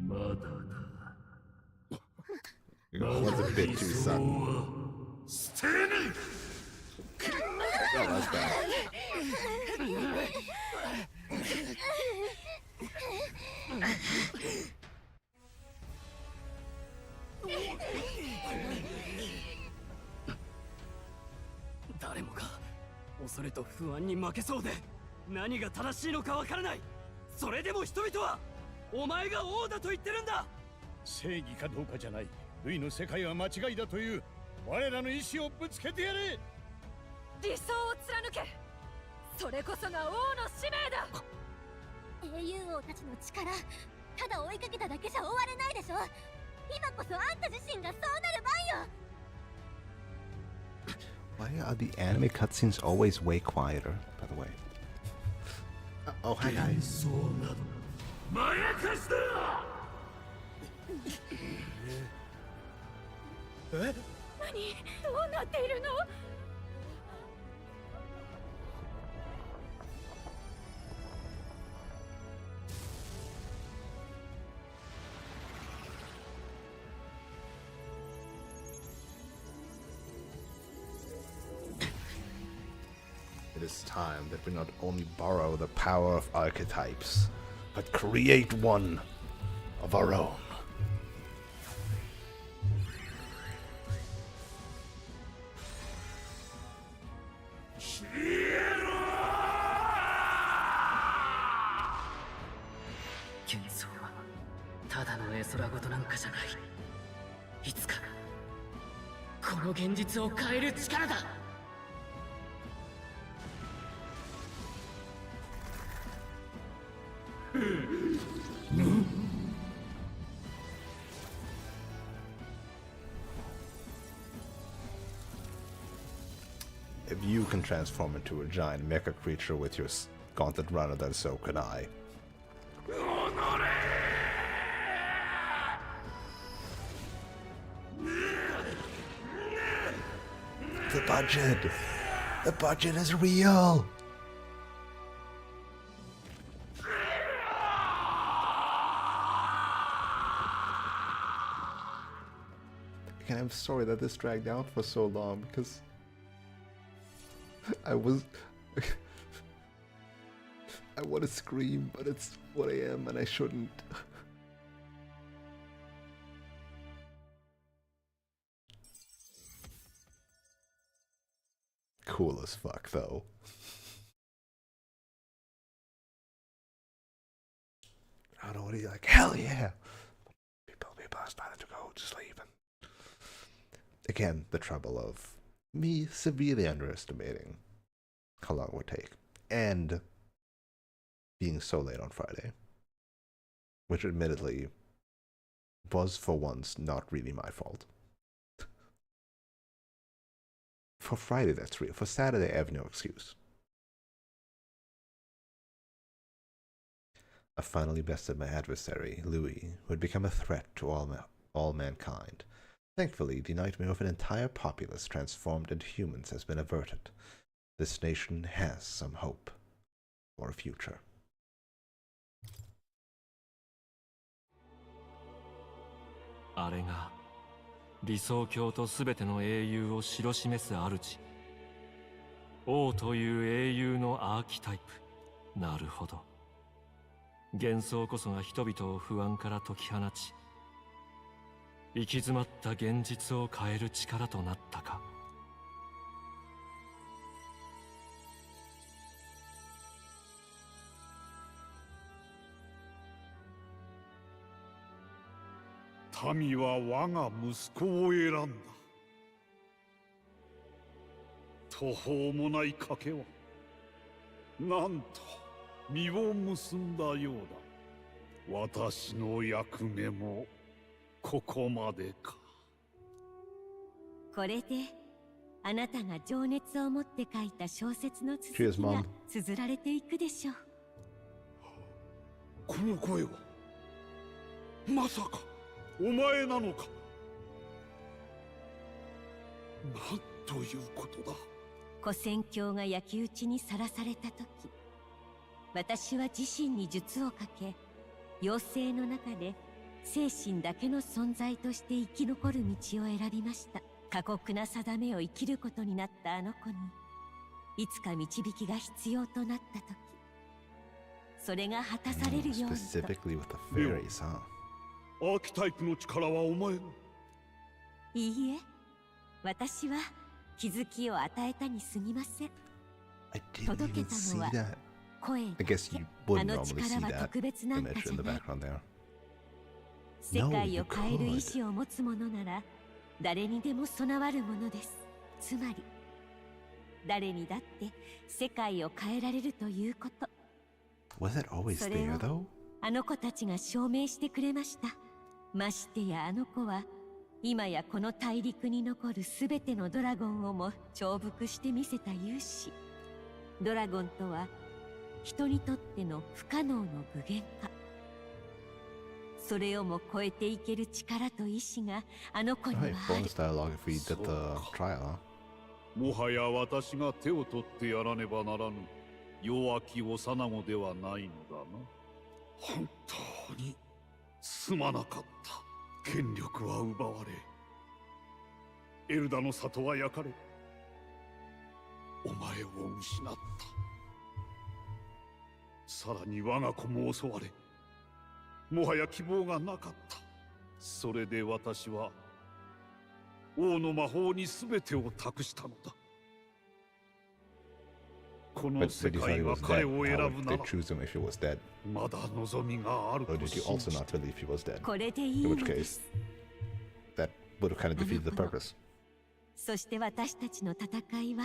まだだ。 It was a bit too sudden. 捨てぬ。 Oh, that's bad. 誰もが恐れと不安に負けそうで何が正しいのかわからない。それでも人々はお前が王だと言ってるんだ。正義かどうかじゃない。ルイの世界は間違いだという我らの意志をぶつけてやれ。理想を貫け。それこそが王の使命だ。英雄王たちの力、ただ追いかけただけじゃ終われないでしょ。今こそあんた自身がそうなる番よ。 Why are the anime cutscenes always way quieter, by the way? Oh, hi guys. そうなどまやかしだ。何？どうなっているの？ It is time that we not only borrow the power of archetypes, but create one of our own. 幻想はただの絵空事なんかじゃない。いつかこの現実を変える力だ。 If you can transform into a giant mecha creature with your gauntlet runner, then so can I. The budget! The budget is real! Again, I'm sorry that this dragged out for so long because I want to scream, but it's what I am and I shouldn't. Cool as fuck, though. I don't know what he's like. Hell yeah! People started to go to sleep. And again, the trouble of me severely underestimating how long it would take, and being so late on Friday, which admittedly was for once not really my fault. For Friday, that's real. For Saturday, I have no excuse. I finally bested my adversary, Louis, who had become a threat to all mankind. Thankfully, the nightmare of an entire populace transformed into humans has been averted. This nation has some hope for a future. あれが理想郷とすべての英雄を知ろ示す主。王という英雄のアーキタイプ。なるほど。幻想こそが人々を不安から解き放ち、行き詰まった現実を変える力となったか。民は我が息子を選んだ。途方もない賭けはなんと実を結んだようだ。私の役目もここまでか。これであなたが情熱を持って書いた小説の続きが綴られていくでしょう。この声はまさか。お前なのか。なんということだ。古戦郷が焼き討ちにさらされた時、私は自身に術をかけ、妖精の中で精神だけの存在として生き残る道を選びました。過酷な定めを生きることになったあの子に、いつか導きが必要となった時、それが果たされるようにと。 Specifically with the fairies, huh? アーキタイプの力はお前の。いいえ、私は気づきを与えたに過ぎません。 I didn't 届け even た see のは that. 声 I だけ。 guess you あ wouldn't の normally 力 see は that 特別なんか image じ in ゃ the ない。 background there. 世界を変える意志を持つ者なら誰にでも備わるものです。つまり誰にだって世界を変えられるということ。 Was it always それ there を though? あの子たちが証明してくれました。ましてやあの子は今やこの大陸に残るすべてのドラゴンをも重複してみせた勇士。ドラゴンとは人にとっての不可能の具現化。それをも超えていける力と意志があの子には Alright, ある。 bonus dialogue if we did the trial, huh? もはや私が手を取ってやらねばならぬ弱き幼子ではないのだな。本当にすまなかった。権力は奪われ、エルダの里は焼かれ、お前を失った。さらに我が子も襲われ、もはや希望がなかった。それで私は王の魔法に全てを託したのだ。この But 世 you thought 界 he は was 彼 dead. を選 How ぶ would な they ら choose him if he was dead? まだ望みがある Or と did you 信 also じ not believe he was dead? これでい In いの which で case, す。 that would have kind of defeated the なるほど。 purpose. そして私たちの戦いは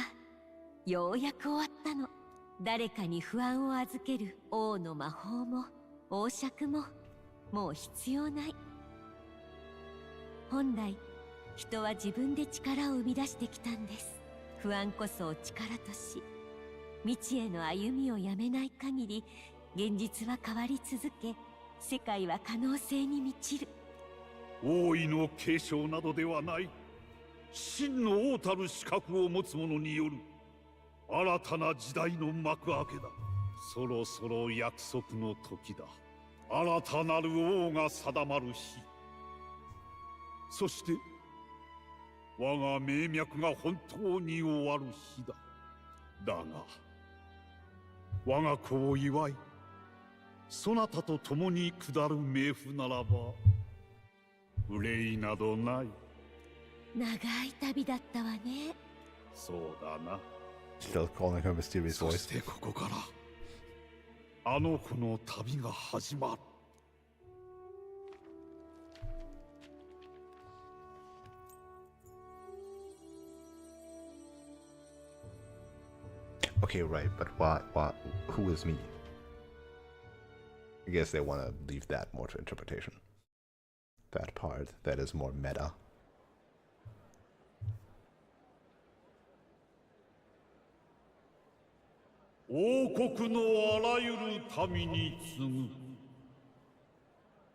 ようやく終わったの。誰かに不安を預ける王の魔法も王爵ももう必要ない。本来人は自分で力を生み出してきたんです。不安こそを力とし、未知への歩みをやめない限り現実は変わり続け、世界は可能性に満ちる。王位の継承などではない。真の王たる資格を持つ者による新たな時代の幕開けだ。そろそろ約束の時だ。新たなる王が定まる日、そして我が命脈が本当に終わる日だ。だが我が子を祝い、そなたと共に下る冥府ならば憂いなどない。長い旅だったわね。そうだな。 Still calling her mysterious そ voice. してここからあの子の旅が始まる。Okay, right, but why, who is me? I guess they want to leave that more to interpretation. That part, that is more meta. 王国のあらゆる民に次ぐ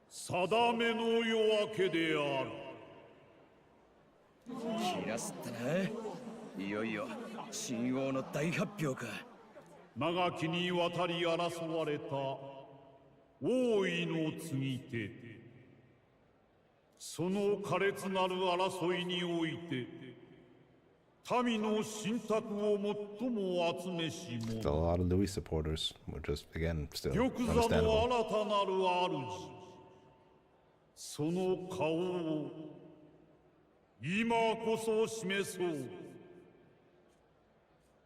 定めの夜明けである。気がすったな。いよいよ新王の大発表か。長きにわたり争われた王位の継ぎ手、その苛烈なる争いにおいて民の信託を最も集めし Still 者、 a lot of Louis supporters, which is, again, still 玉座の understandable. 新たなる主、その顔を今こそ示そう。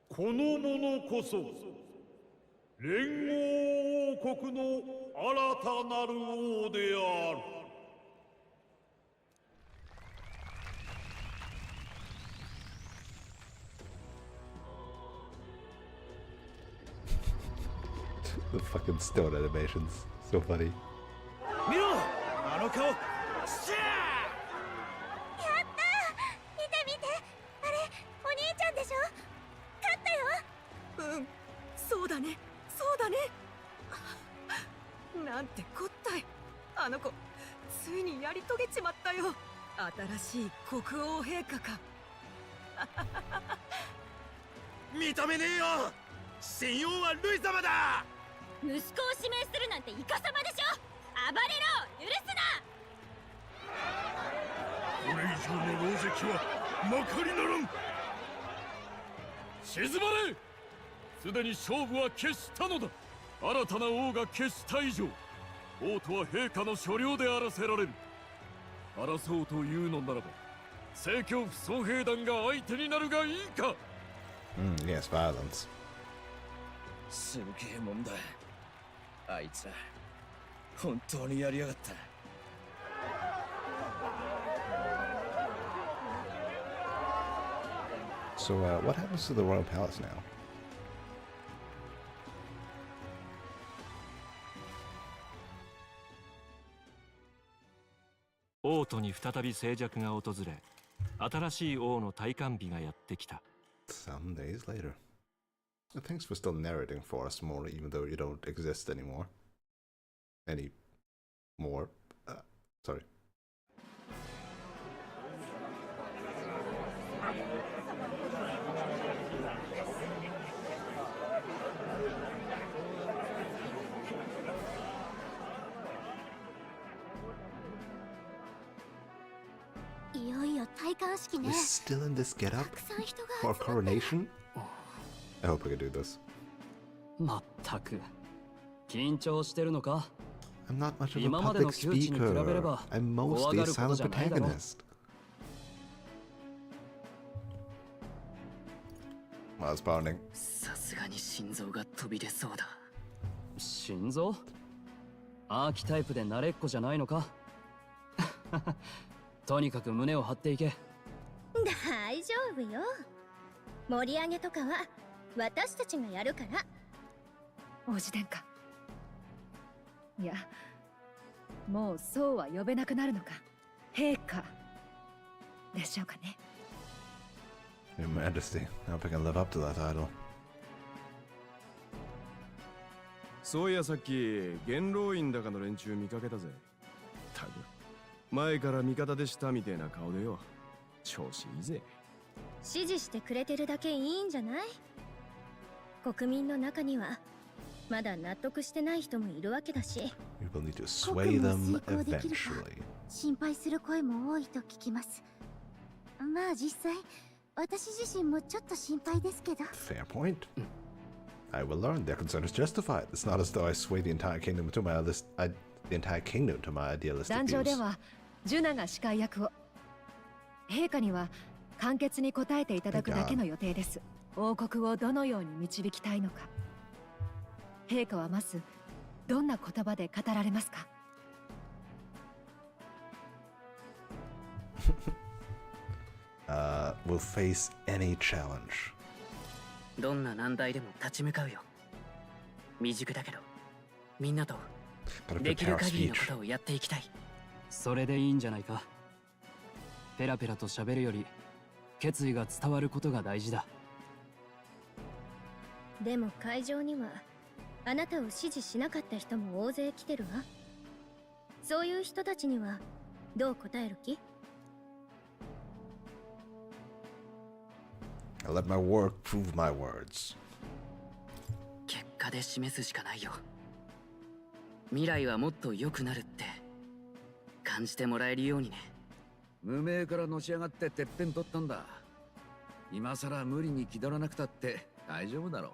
この者こそ連合王国の新たなる王である。The fucking stone animations. So funny. 見ろ、あの顔。やったー、見て見て、あれお兄ちゃんでしょ。勝ったよ。うん、そうだね、そうだね。なんてこったい。あの子つついにやり遂げちまったよ。新しい国王陛下か。認めねえよ。神王はルイ様だ。息子を指名するなんてイカ様でしょ。暴れろ、許すな。これ以上の狼藉はまかりならん。静まれ。すでに勝負は決したのだ。新たな王が決した以上、王とは陛下の所領であらせられる。争うというのならば、政教不総兵団が相手になるがいいか。Yes, violence. すげえもんだ。あいつら本当にやりやがった。So, what happens to the royal palace now? 王都に再び静寂が訪れ、新しい王の戴冠日がやってきた。Some days later. Thanks for still narrating for us more, even though you don't exist anymore. Sorry. We're still in this getup for a coronation? I hope I can do this. まったく緊張してるのか。 I'm not much of a 今までの public 窮地に比べれ speaker. ば I'm 怖 mostly が a ること silent じゃないだろう。 protagonist. I was pounding. さすがに心臓が飛び出そうだ。心臓？アーキタイプで慣れっこじゃないのか。とにかく胸を張っていけ。大丈夫よ。盛り上げとかは私たちがやるから。王子殿下。いや、もうそうは呼べなくなるのか。陛下でしょうかね。 Your Majesty, I hope I can live up to that title. そういやさっき元老院だかの連中見かけたぜ。たく前から味方でしたみたいな顔でよ。調子いいぜ。支持してくれてるだけいいんじゃない？国民の中にはまだ納得してない人もいるわけだし。 We will need to sway them eventually. 心配する声も多いと聞きます。まあ実際私自身もちょっと心配ですけど。 Fair point. I will learn their concern is justified. It's not as though I sway the entire kingdom to my idealistic 壇上で views. はジュナが司会役を。陛下には簡潔に答えていただくだけの予定です。王国をどのように導きたいのか。陛下はまずどんな言葉で語られますか？ Will face any challenge. どんな難題でも立ち向かうよ。未熟だけど、みんなと Gotta できる prepare a 限りのこ speech. とをやっていきたい。それでいいんじゃないか。ペラペラと喋るより決意が伝わることが大事だ。でも会場にはあなたを支持しなかった人も大勢来てるわ。そういう人たちにはどう答える気？ I'll let my work prove my words. 結果で示すしかないよ。未来はもっと良くなるって感じてもらえるようにね。無名からのし上がっててっぺん取ったんだ。今さら無理に気取らなくたって大丈夫だろう。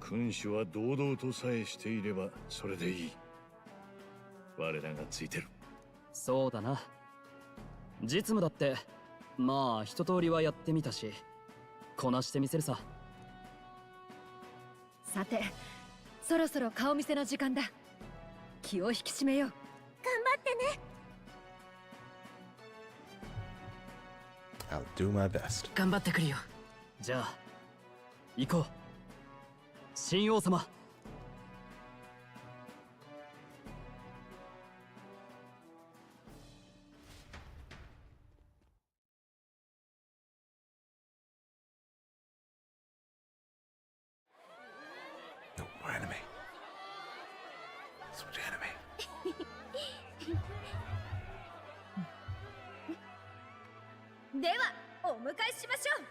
君主は堂々とさえしていればそれでいい。我らがついてる。そうだな。実務だってまあ一通りはやってみたし、こなしてみせるさ。さて、そろそろ顔見せの時間だ。気を引き締めよう。頑張ってね。I'll do my best. 頑張ってくるよ。じゃあ行こう。新王様。No more enemy. Switch enemy. ではお迎えしましょう。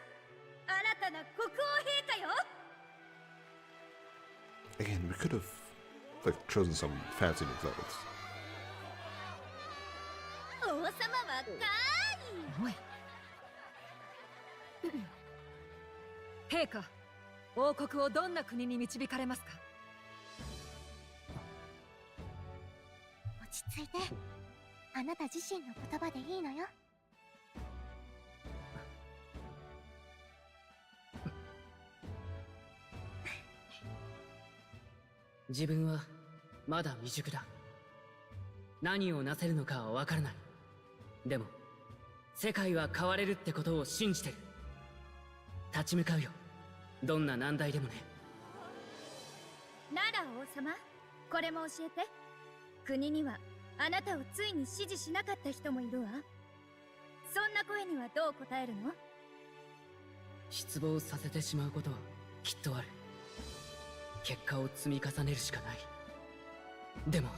新たな国王陛下よ。 Again, we could have like chosen some fancy new clothes. 王様若い。おい陛下、王国をどんな国に導かれますか？落ち着いて。あなた自身の言葉でいいのよ。自分はまだ未熟だ。何をなせるのかはわからない。でも世界は変われるってことを信じてる。立ち向かうよ、どんな難題でもね。なら王様、これも教えて。国にはあなたをついに支持しなかった人もいるわ。そんな声にはどう答えるの？失望させてしまうことはきっとある。結果を積み重ねるしかない。でも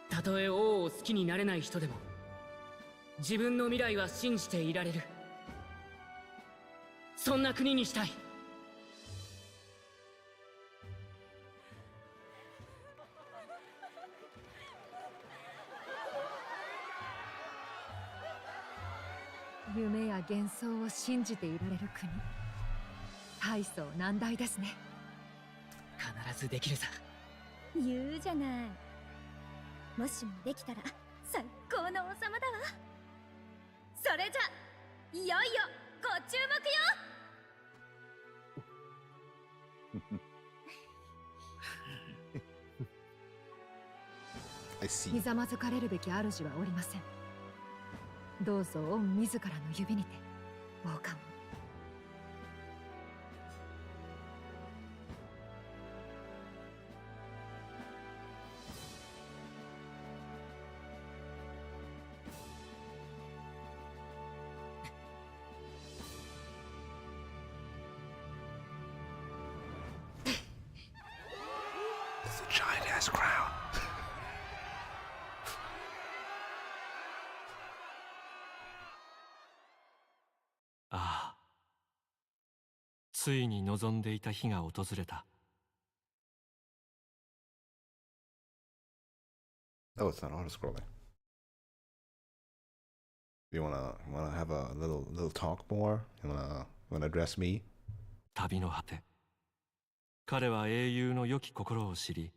たとえ王を好きになれない人でも自分の未来は信じていられる。そんな国にしたい。夢や幻想を信じていられる国。大層難題ですね。必ずできるさ。言うじゃない。もしもできたら最高の王様だわ。それじゃいよいよご注目よ。I see. ひざまずかれるべき主はおりません。どうぞ御自らの指にて王冠を。It's a giant ass crown. ああ、ついに望んでいた日が訪れた。Oh, it's not auto scrolling. You wanna have a little talk more? You wanna address me? 旅の果て、彼は英雄の良き心を知り、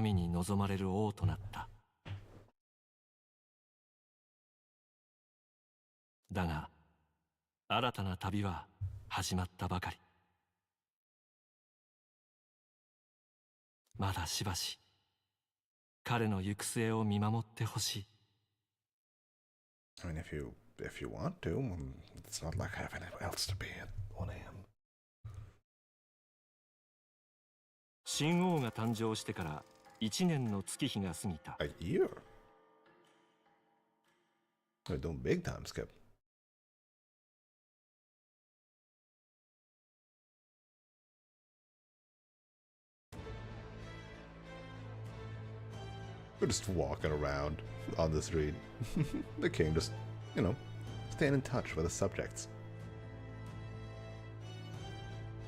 民に望まれる王となった。だが新たな旅は始まったばかり。まだしばし彼の行く末を見守ってほしい。I mean, if you want to, it's not like I have anything else to be at 1 a.m. 新王が誕生してから1年の月日が過ぎた。A year? They're doing big time skip. We're just walking around on the street. The king just, staying in touch with the subjects.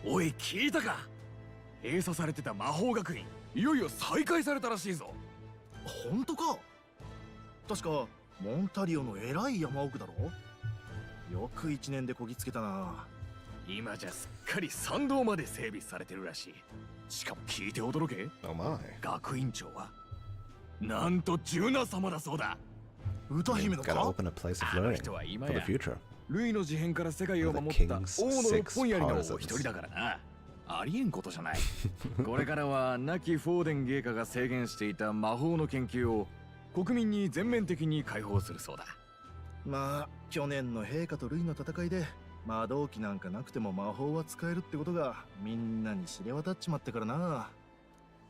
おい、聞いたか？閉鎖されてた魔法学院、いよいよ再開されたらしいぞ。本当か？確かモンタリオの偉い山奥だろ。よく1年でこぎつけたな。今じゃすっかり参道まで整備されてるらしい。しかも聞いて驚け。Oh my. 学院長はなんとジュナ様だそうだ。歌姫の Gotta か？ open a place of あの learning 人は今 for や the future. ルイの事変から世界を守った王の六本槍の一人だからな。ありえんことじゃない。これからは亡きフォーデン芸家が制限していた魔法の研究を国民に全面的に開放するそうだ。まあ去年の陛下とルイの戦いで魔導機なんかなくても魔法は使えるってことがみんなに知れ渡っちまってからな。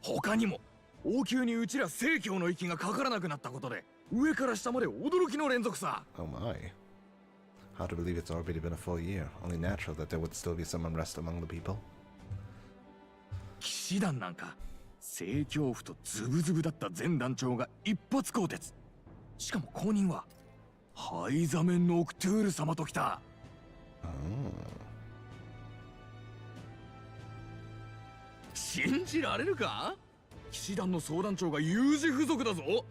他にも王宮にうちら正教の息がかからなくなったことで上から下まで驚きの連続さ。 Oh my. Hard to believe it's already been a full year. Only natural that there would still be some unrest among the people. 騎士団なんか正教府とズブズブだった前団長が一発更迭。しかも後任はハイザメンノクトゥール様と来た。信じられるか？騎士団の総団長が有事不足だぞ。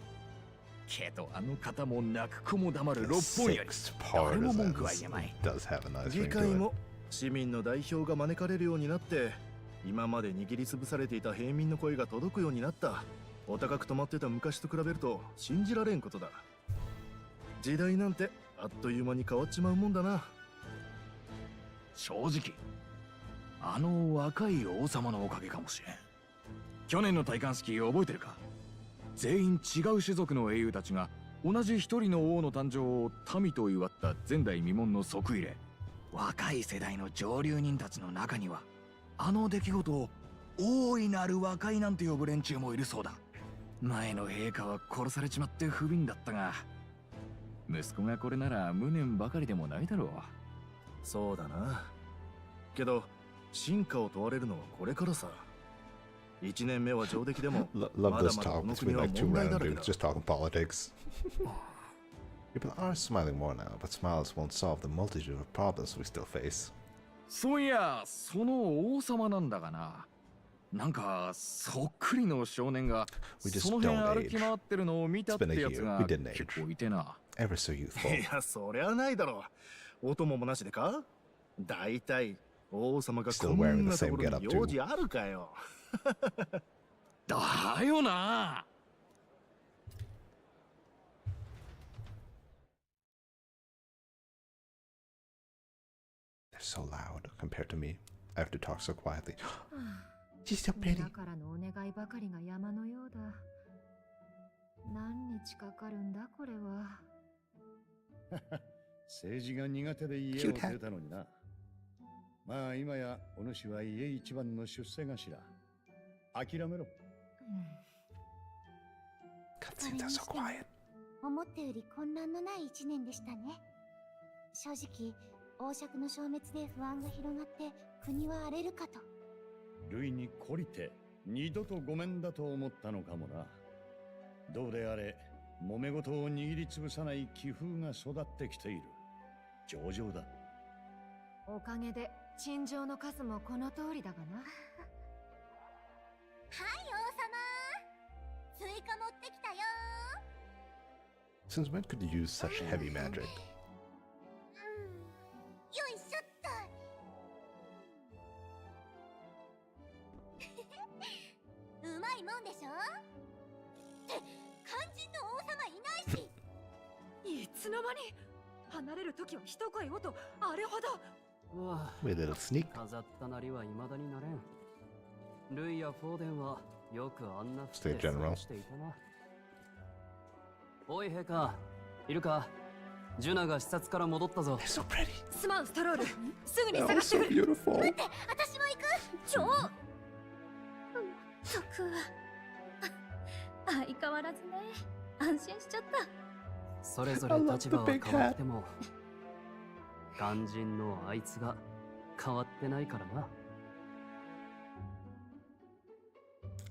けどあの方も泣く子も黙る六本やり、誰も文句は言えない。議会も市民の代表が招かれるようになって、今まで握りつぶされていた平民の声が届くようになった。お高く止まってた昔と比べると信じられんことだ。時代なんてあっという間に変わっちまうもんだな。正直あの若い王様のおかげかもしれん。去年の戴冠式覚えてるか？全員違う種族の英雄たちが同じ一人の王の誕生を民と祝った前代未聞の即位礼。若い世代の上流人たちの中にはあの出来事を大いなる和解なんて呼ぶ連中もいるそうだ。前の陛下は殺されちまって不憫だったが、息子がこれなら無念ばかりでもないだろう。そうだな。けど進化を問われるのはこれからさ。1年目は上出来でもまだまだこの国は問題だらけだ。 Just talking politics. People are smiling more now, but smiles won't solve the multitude of problems we still face. そういや、その王様なんだがな。なんかそっくりの少年がその辺歩き回ってるのを見たってやつが結構いてな。Ever so youthful. いや、そりゃないだろう。お供もなしでか？だいたい王様がこんなところに用事あるかよ。だよな。They're so loud compared to me. I have to talk so quietly. She's so pretty. だからのお願いばかりが山のようだ。何日かかるんだこれは。政治が苦手で家を出たのにな。まあ今やお主は家一番の出世頭。諦めろ。Cutscenes are so quiet. 思ったより混乱のない1年でしたね。正直、王爵の消滅で不安が広がって国は荒れるかと。類に懲りて二度とごめんだと思ったのかもな。どうであれ、揉め事を握りつぶさない気風が育ってきている。上々だ。おかげで陳情の数もこの通りだがな。はい、王様。追加持ってきたよ。 Since when could you use such heavy magic? よいしょっと。うまいもんでしょ。って肝心の王様いないし。いつの間に離れる時は一声をとあれほど。わあ、 Wait, little sneak. 飾ったなりは未だになれん。ルイやフォーデンはよくあんなStay general. していたな。おい陛下、いるか？ジュナが視察から戻ったぞ。So pretty. すまんストロール、すぐに探して So くる。 beautiful. 待って、私も行く。超。とく。相変わらずね。安心しちゃった。それぞれ立場は変わっても、肝心のあいつが変わってないからな。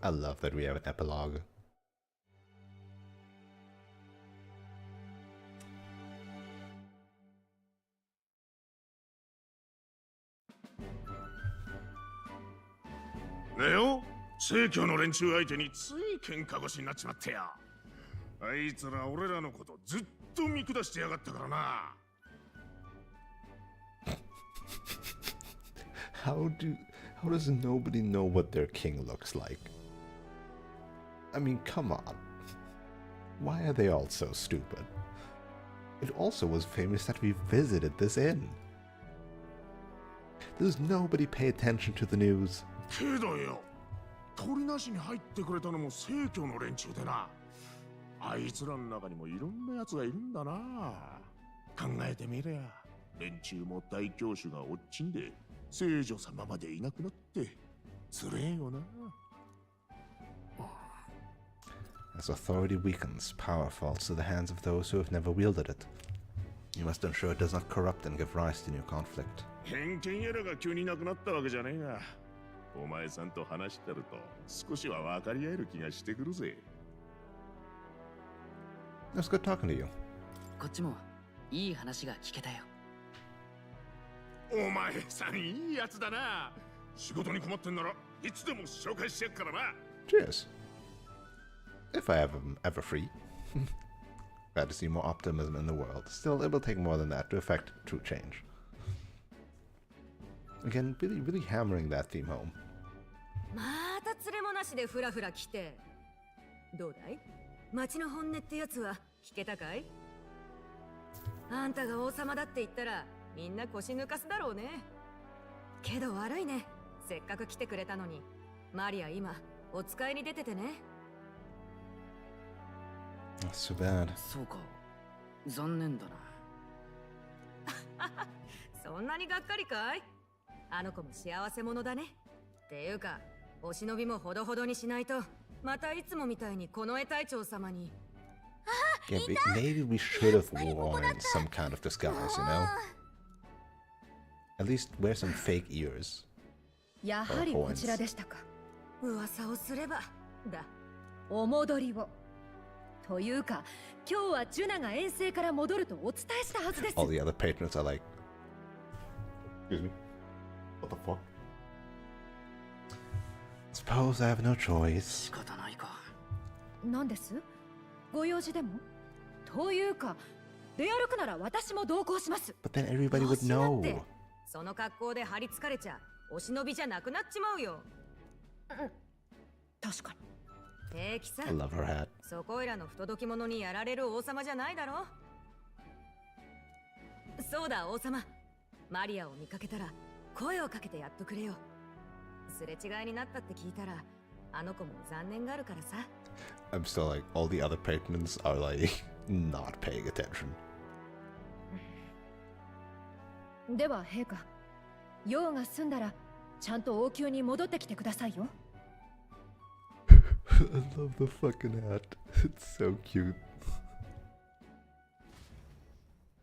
I love that we have an epilogue. Leo? 正教の連中相手につい喧嘩腰になっちまってよ。あいつら俺らのことずっと見下してやがったからな。How does nobody know what their king looks like? I mean, come on. Why are they all so stupid? It also was famous that we visited this inn. Does nobody pay attention to the news? けどよ、鳥なしに入ってくれたのも正教の連中でな。あいつらの中にもいろんな奴がいるんだな。考えてみりゃ、連中も大教主がおっちんで聖女様までいなくなってつれえよな。As authority weakens, power falls to the hands of those who have never wielded it. You must ensure it does not corrupt and give rise to new conflict. 偏見やらが急になくなったわけじゃねえが、お前さんと話してると少しは分かり合える気がしてくるぜ。It's good talking to you. こっちもいい話が聞けたよ。お前さんいいやつだな。仕事に困ってんならいつでも紹介してやっからな。 Cheers. If I am ever free. Glad to see more optimism in the world. Still, it will take more than that to affect true change. Again, really hammering that theme home. また連れもなしでフラフラ来て。どうだい？町の本音ってやつは聞けたかい？あんたが王様だって言ったらみんな腰抜かすだろうね。けど悪いね。せっかく来てくれたのに。マリア今お使いに出ててね。That's too bad. そうか。残念だな。そんなにがっかりかい？あの子も幸せ者だね。っていうか、お忍びもほどほどにしないと、またいつもみたいにこの絵隊長様に。Yeah, maybe we should have worn some kind of disguise, you know? At least wear some fake ears. やはりこちらでしたか。噂をすればだ。お戻りを。というか、今日はジュナが遠征から戻るとお伝えしたはずです。All the other patrons are like, excuse me, what the fuck? Suppose I have no choice. 仕方ないか。何です？ご用事でも？というか、出歩くなら私も同行します。 But then everybody would know. その格好で張り付かれちゃお忍びじゃなくなっちまうよ。確かに。平気さ。I love her hat. そこいらの不届き者にやられる王様じゃないだろ。そうだ王様。マリアを見かけたら声をかけてやっとくれよ。すれ違いになったって聞いたらあの子も残念があるからさ。I'm still like, all the other patrons are like, not paying attention. では陛下、用が済んだらちゃんと王宮に戻ってきてくださいよ。I love the fucking hat. It's so cute.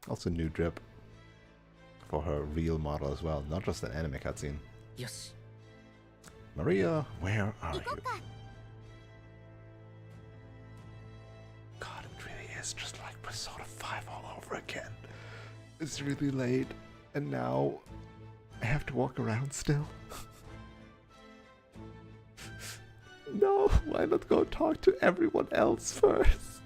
Also new drip for her real model as well, not just an anime cutscene. よし。Maria, where are you? God, it really is just like Persona 5 all over again. It's really late, and now I have to walk around still. No, why not go talk to everyone else first?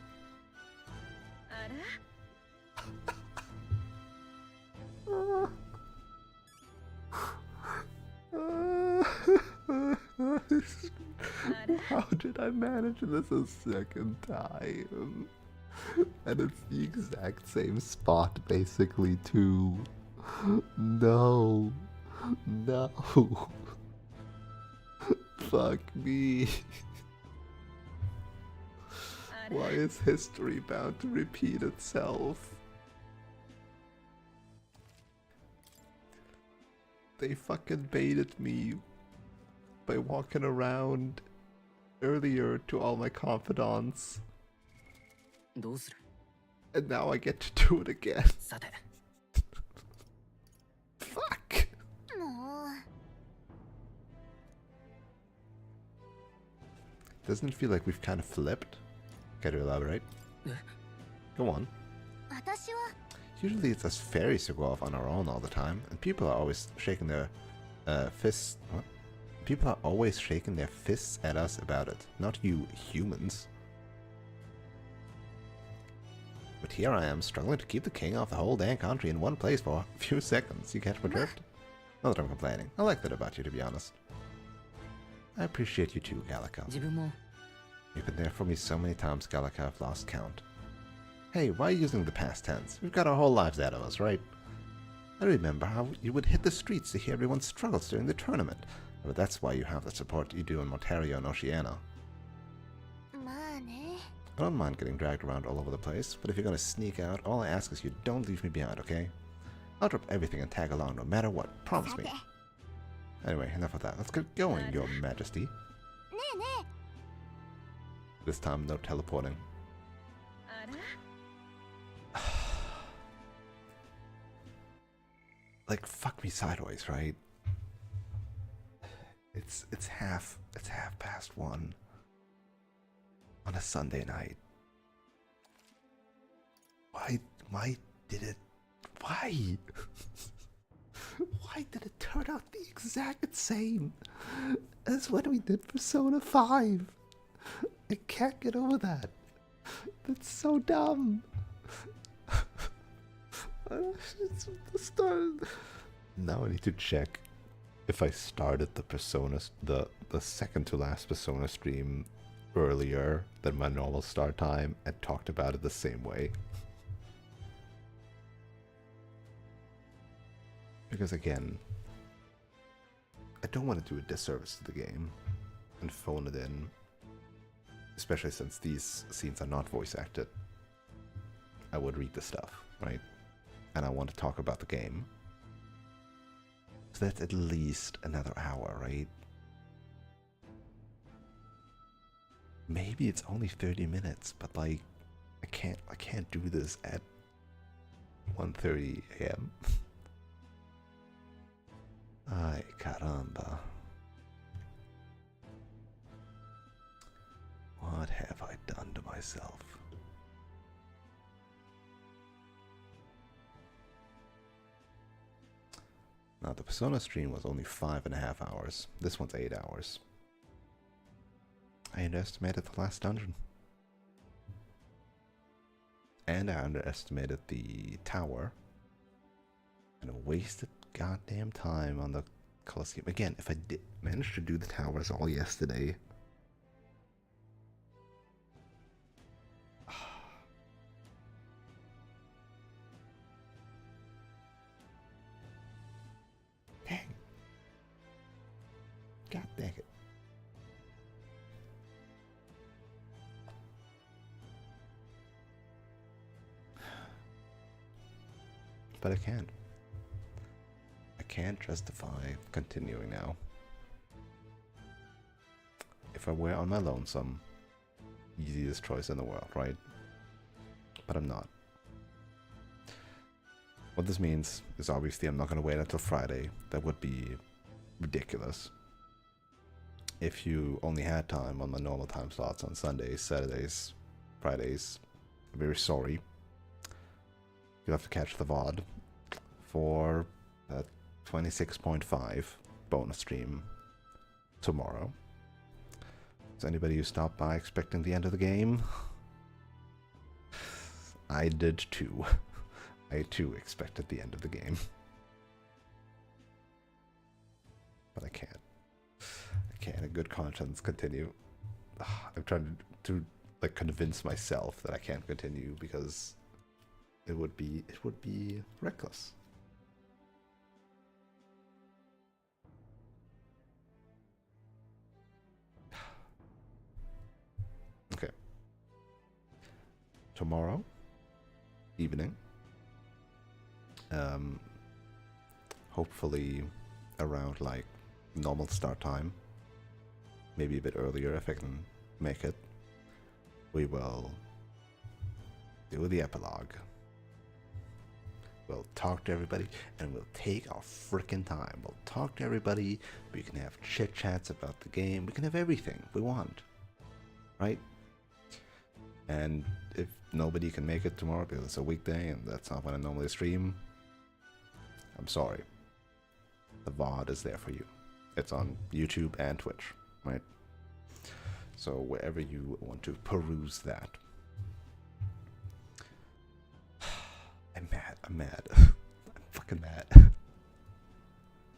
How did I manage this a second time? And it's the exact same spot, basically, too. No. No. Fuck me. Why is history bound to repeat itself? They fucking baited me by walking around earlier to all my confidants. どうする？ And now I get to do it again. さて。Fuck. Doesn't it feel like we've kind of flipped? Care to elaborate? Go on. Usually it's us fairies who go off on our own all the time, and people are always shaking their fists. What? People are always shaking their fists at us about it, not you humans. But here I am, struggling to keep the king off the whole damn country in one place for a few seconds. You catch my drift? Not that I'm complaining. I like that about you, to be honest. I appreciate you too, Gallica. 自分も You've been there for me so many times, Gallica, I've lost count. Hey, why are you using the past tense? We've got our whole lives ahead of us, right? I remember how you would hit the streets to hear everyone's struggles during the tournament. But that's why you have the support you do in Monterio and Oceania. I don't mind getting dragged around all over the place, but if you're gonna sneak out, all I ask is you don't leave me behind, okay? I'll drop everything and tag along no matter what, promise me. Anyway, enough of that. Let's get going, Your Majesty. This time, no teleporting. Like, fuck me sideways, right? It's half past 1 on a Sunday night. Why did it? Why? Why did it turn out the exact same as when we did Persona 5? I can't get over that. That's so dumb. Now I need to check if I started the Persona, the second to last Persona stream earlier than my normal start time and talked about it the same way. Because again, I don't want to do a disservice to the game and phone it in, especially since these scenes are not voice acted. I would read the stuff, right? And I want to talk about the game. So that's at least another hour, right? Maybe it's only 30 minutes, but like I can't do this at 1:30 a.m. Ay, caramba. What have I done to myself? Now, the Persona stream was only 5.5 hours. This one's 8 hours. I underestimated the last dungeon. And I underestimated the tower. And I wasted goddamn time on the Colosseum. Again, if I did manage to do the towers all yesterday. Dang. God dang it. But I can't. I can't justify continuing now. If I were on my lonesome, easiest choice in the world, right? But I'm not. What this means is obviously I'm not going to wait until Friday. That would be ridiculous. If you only had time on my normal time slots on Sundays, Saturdays, Fridays, I'm very sorry. You'll have to catch the VOD for that 26.5 bonus stream tomorrow. Is anybody who stopped by expecting the end of the game? I did too. I too expected the end of the game. But I can't. I can't in good conscience continue. I'm trying to like convince myself that I can't continue because it would be reckless. Okay. Tomorrow evening, hopefully around like normal start time, maybe a bit earlier if I can make it, we will do the epilogue. We'll talk to everybody and we'll take our freaking time. We'll talk to everybody. We can have chit chats about the game. We can have everything we want, right? And if nobody can make it tomorrow because it's a weekday and that's not when I normally stream, I'm sorry. The VOD is there for you. It's on YouTube and Twitch, right? So wherever you want to peruse that. I'm mad. I'm fucking mad.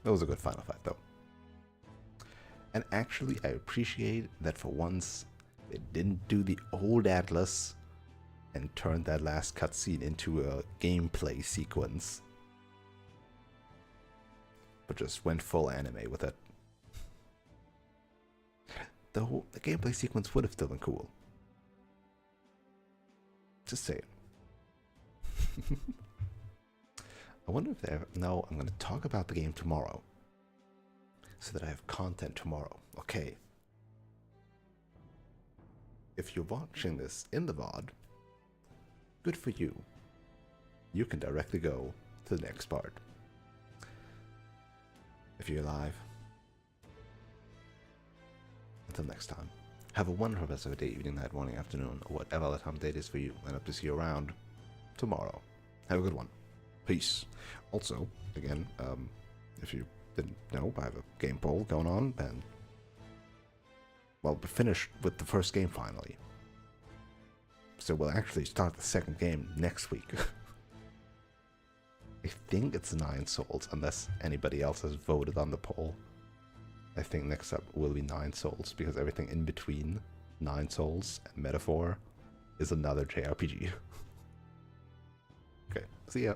That was a good final fight though. And actually I appreciate that for once they didn't do the old Atlas and turned that last cutscene into a gameplay sequence. But just went full anime with it. The gameplay sequence would have still been cool. Just saying. I wonder if they ever... No, I'm going to talk about the game tomorrow. So that I have content tomorrow. Okay. If you're watching this in the VOD, good for you. You can directly go to the next part. If you're live, until next time, have a wonderful rest of the day, evening, night, morning, afternoon, or whatever the time of day it is for you, and hope to see you around tomorrow. Have a good one. Peace. Also, again, if you didn't know, I have a game poll going on, and well, we're finished with the first game finally. So we'll actually start the second game next week. I think it's 9 souls, unless anybody else has voted on the poll. I think next up will be 9 souls, because everything in between 9 souls and Metaphor is another JRPG. Okay, see ya.